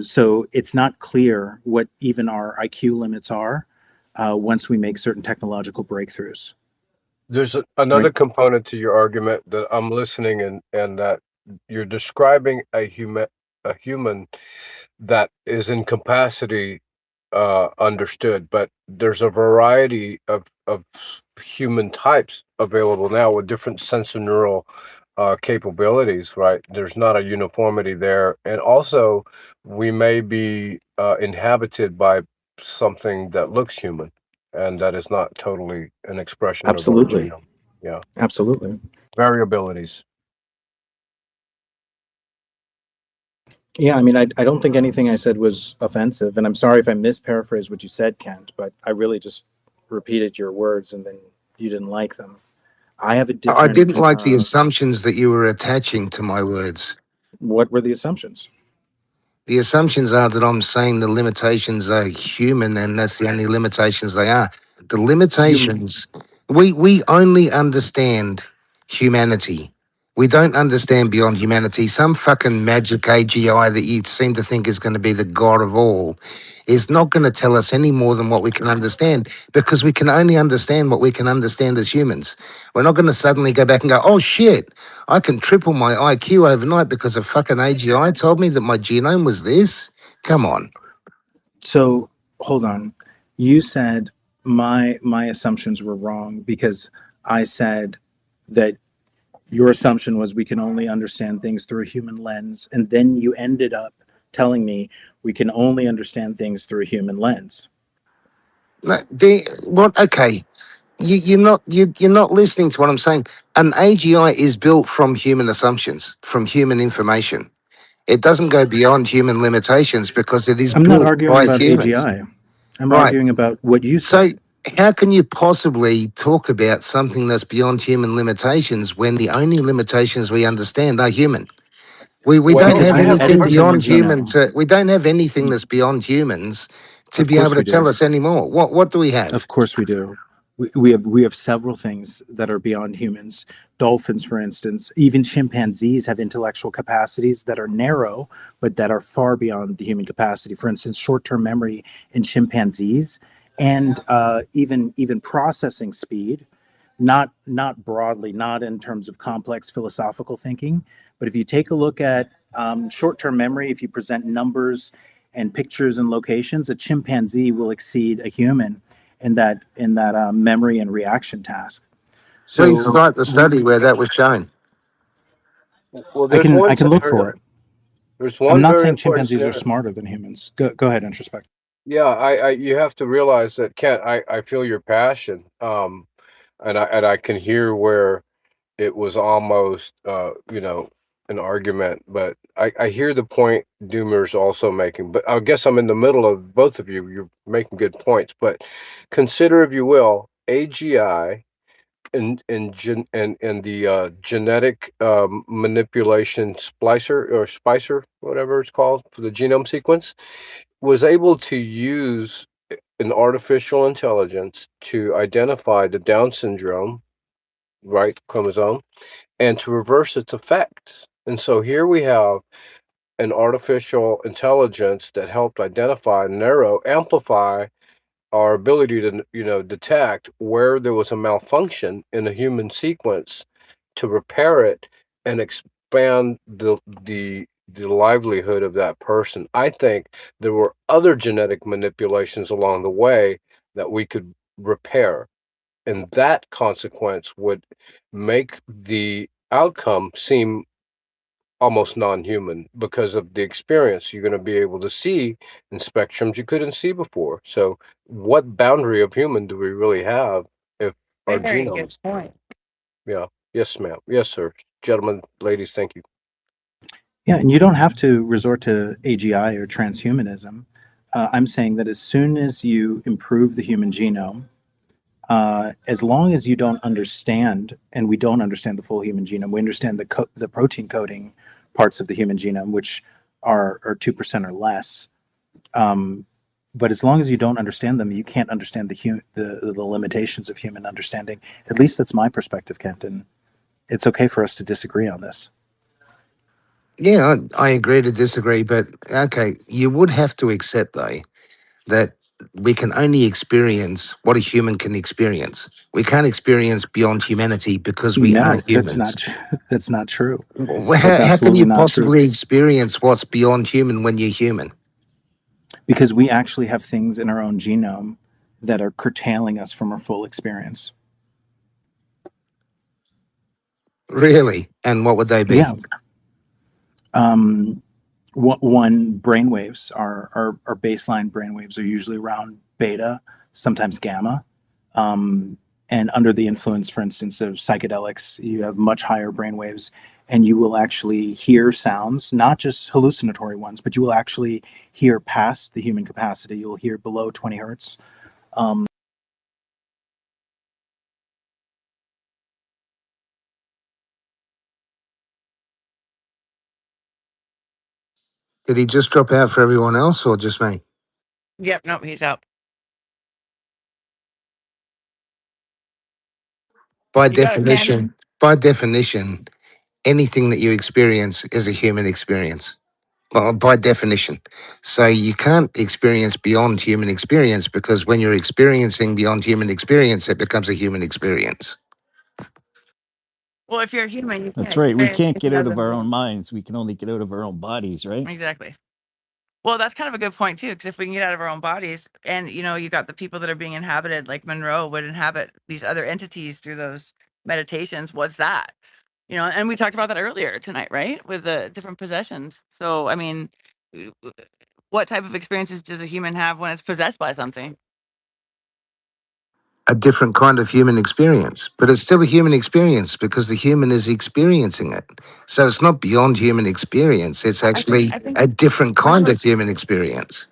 So it's not clear what even our IQ limits are, once we make certain technological breakthroughs. There's another component to your argument that I'm listening and that you're describing a human that is in capacity understood, but there's a variety of human types available now with different sensorineural capabilities, right? There's not a uniformity there. And also, we may be inhabited by something that looks human, and that is not totally an expression of our Absolutely. genome. Yeah. Absolutely. Variabilities. Yeah, I mean, I don't think anything I said was offensive, and I'm sorry if I misparaphrased what you said, Kent, but I really just repeated your words and then you didn't like them. I have a different... I didn't like the assumptions that you were attaching to my words. What were the assumptions? The assumptions are that I'm saying the limitations are human and that's the only limitations they are. The limitations, we only understand humanity. We don't understand beyond humanity. Some fucking magic AGI that you seem to think is going to be the god of all is not going to tell us any more than what we can understand, because we can only understand what we can understand as humans. We're not going to suddenly go back and go, oh shit, I can triple my IQ overnight because a fucking AGI told me that my genome was this. Come on. So hold on. You said my assumptions were wrong because I said that your assumption was we can only understand things through a human lens, and then you ended up telling me we can only understand things through a human lens. What? Okay, you're not listening to what I'm saying. An AGI is built from human assumptions, from human information. It doesn't go beyond human limitations because it is I'm not built arguing by about humans. AGI. I'm Right. arguing about what you So said. how can you possibly talk about something that's beyond human limitations when the only limitations we understand are human? We don't Because have we have anything edited the beyond human genome. we don't have anything that's beyond humans to Of be able course to we tell do. us anymore. What do we have? Of course we do. We have several things that are beyond humans. Dolphins, for instance, even chimpanzees have intellectual capacities that are narrow, but that are far beyond the human capacity. For instance, short-term memory in chimpanzees, and even processing speed. Not broadly, not in terms of complex philosophical thinking, but if you take a look at short-term memory, if you present numbers and pictures and locations, a chimpanzee will exceed a human in that memory and reaction task. Please So cite the study where that was shown. Well, I there's can one look for scenario. it. There's I'm one not very saying important chimpanzees are scenario. smarter than humans. Go ahead, introspect. Yeah, I you have to realize that, Kent, I feel your passion. And I can hear where it was almost an argument, but I hear the point Doomer's also making. But I guess I'm in the middle of both of you. You're making good points, but consider, if you will, AGI and the genetic manipulation splicer or spicer, whatever it's called, for the genome sequence, was able to use an artificial intelligence to identify the Down syndrome, right, chromosome, and to reverse its effects. And so here we have an artificial intelligence that helped identify, narrow, amplify our ability to, detect where there was a malfunction in a human sequence, to repair it and expand the livelihood of that person. I think there were other genetic manipulations along the way that we could repair, and that consequence would make the outcome seem almost non-human because of the experience. You're going to be able to see in spectrums you couldn't see before. So what boundary of human do we really have if our Very good genomes? point. Yeah. Yes, ma'am. Yes, sir. Gentlemen, ladies, thank you. Yeah, and you don't have to resort to AGI or transhumanism. I'm saying that as soon as you improve the human genome, as long as you don't understand, and we don't understand the full human genome, we understand the protein coding parts of the human genome, which are 2% or less. But as long as you don't understand them, you can't understand the limitations of human understanding. At least that's my perspective, Kent, and it's okay for us to disagree on this. Yeah, I agree to disagree, but okay, you would have to accept though that we can only experience what a human can experience. We can't experience beyond humanity because we are No, that's humans. not that's not true. That's How can absolutely you not true. possibly experience what's beyond human when you're human? Because we actually have things in our own genome that are curtailing us from our full experience. Really? And what would they be? Yeah. One, brainwaves our baseline brainwaves are usually around beta, sometimes gamma. And under the influence, for instance, of psychedelics, you have much higher brainwaves, and you will actually hear sounds, not just hallucinatory ones, but you will actually hear past the human capacity. You'll hear below 20 hertz. Did he just drop out for everyone else or just me? Yep, no, he's out. By You got it, Candy. definition, anything that you experience is a human experience. Well, by definition. So you can't experience beyond human experience because when you're experiencing beyond human experience, it becomes a human experience. Well, if you're a human, you can't That's right. We experience can't get anything out other of than our being. own minds. We can only get out of our own bodies, right? Exactly. Well, that's kind of a good point too, because if we can get out of our own bodies, and you got the people that are being inhabited, like Monroe would inhabit these other entities through those meditations. What's that? And we talked about that earlier tonight, right? With the different possessions. So, I mean, what type of experiences does a human have when it's possessed by something? A different kind of human experience, but it's still a human experience because the human is experiencing it. So it's not beyond human experience. It's I think, actually I think a different what kind of human experience.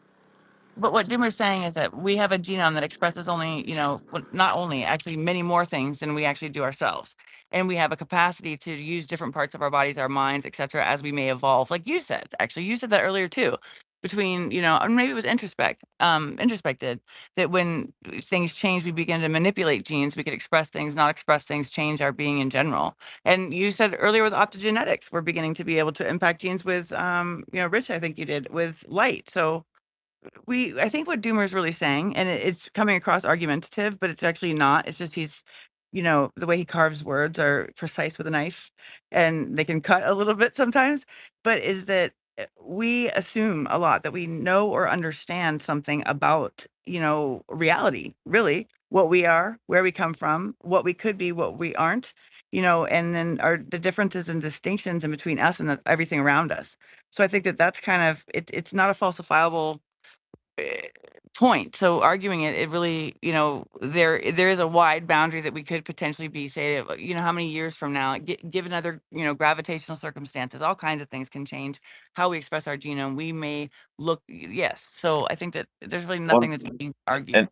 But what Doomer's saying is that we have a genome that expresses only, not only, actually many more things than we actually do ourselves. And we have a capacity to use different parts of our bodies, our minds, et cetera, as we may evolve. Like you said, actually, you said that earlier too. Between, and maybe it was introspected, that when things change, we begin to manipulate genes, we could express things, not express things, change our being in general. And you said earlier with optogenetics, we're beginning to be able to impact genes with, Rich, I think you did, with light. So I think what Doomer is really saying, and it's coming across argumentative, but it's actually not. It's just he's, the way he carves words are precise with a knife, and they can cut a little bit sometimes. But is that we assume a lot that we know or understand something about, reality, really, what we are, where we come from, what we could be, what we aren't, and then the differences and distinctions in between us and everything around us. So I think that that's kind of it's not a falsifiable point. So arguing it really, there is a wide boundary that we could potentially be, say, how many years from now, given other, gravitational circumstances, all kinds of things can change how we express our genome. We may look, yes. So I think that there's really nothing that's being argued.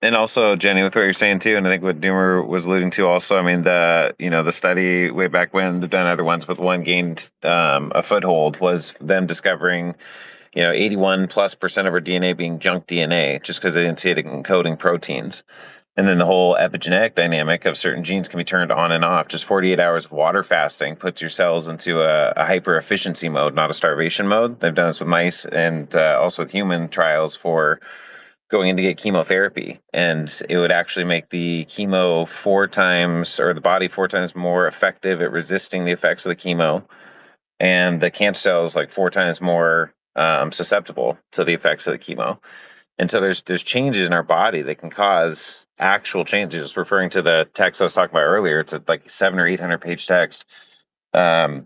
And also, Jenny, with what you're saying too, and I think what Doomer was alluding to also, I mean, the study way back when, they've done other ones, but one gained a foothold was them discovering 81+% of our DNA being junk DNA just because they didn't see it encoding proteins. And then the whole epigenetic dynamic of certain genes can be turned on and off. Just 48 hours of water fasting puts your cells into a hyper efficiency mode, not a starvation mode. They've done this with mice and also with human trials for going in to get chemotherapy. And it would actually make the chemo 4 times, or the body 4 times more effective at resisting the effects of the chemo. And the cancer cells like 4 times more susceptible to the effects of the chemo. And so there's changes in our body that can cause actual changes. Referring to the text I was talking about earlier, it's a like 700 or 800 page text. But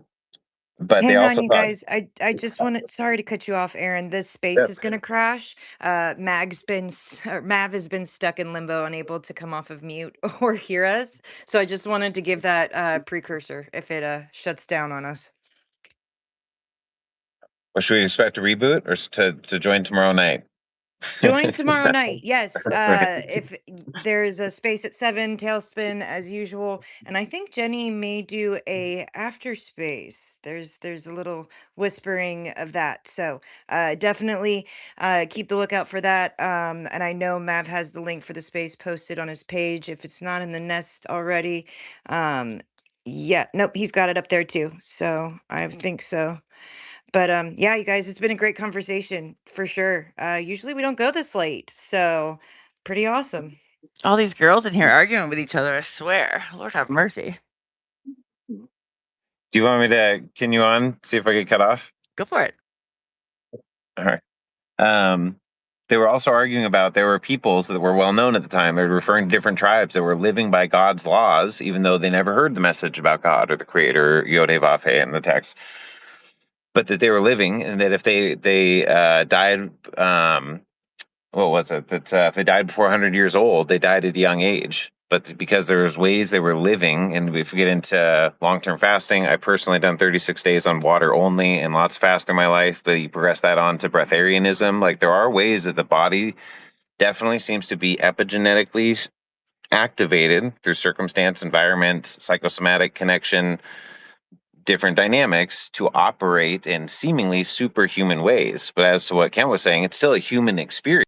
they Hang on, also you thought, guys. I just wanted, sorry to cut you off, Aaron. This space is gonna crash. Mav has been stuck in limbo, unable to come off of mute or hear us. So I just wanted to give that precursor if it shuts down on us. or should we expect a reboot or to join tomorrow night? Join tomorrow night. Yes. Right. If there's a space at 7, tailspin as usual. And I think Jenny may do a after space. There's a little whispering of that. So definitely keep the lookout for that. And I know Mav has the link for the space posted on his page. If it's not in the nest already. Yeah, nope, he's got it up there too. So I think so. But yeah, you guys, it's been a great conversation for sure. Usually we don't go this late, so pretty awesome. All these girls in here arguing with each other, I swear. Lord have mercy. Do you want me to continue on, see if I get cut off? Go for it. All right. They were also arguing about there were peoples that were well known at the time. They were referring to different tribes that were living by God's laws, even though they never heard the message about God or the Creator, Yod-Heh-Vav-Heh in the text. But that they were living, and that if they died, what was it? That if they died before 100 years old, they died at a young age. But because there was ways they were living, and if we get into long-term fasting, I personally done 36 days on water only and lots of fast in my life, but you progress that on to breatharianism. Like there are ways that the body definitely seems to be epigenetically activated through circumstance, environment, psychosomatic connection, different dynamics to operate in seemingly superhuman ways. But as to what Ken was saying, it's still a human experience.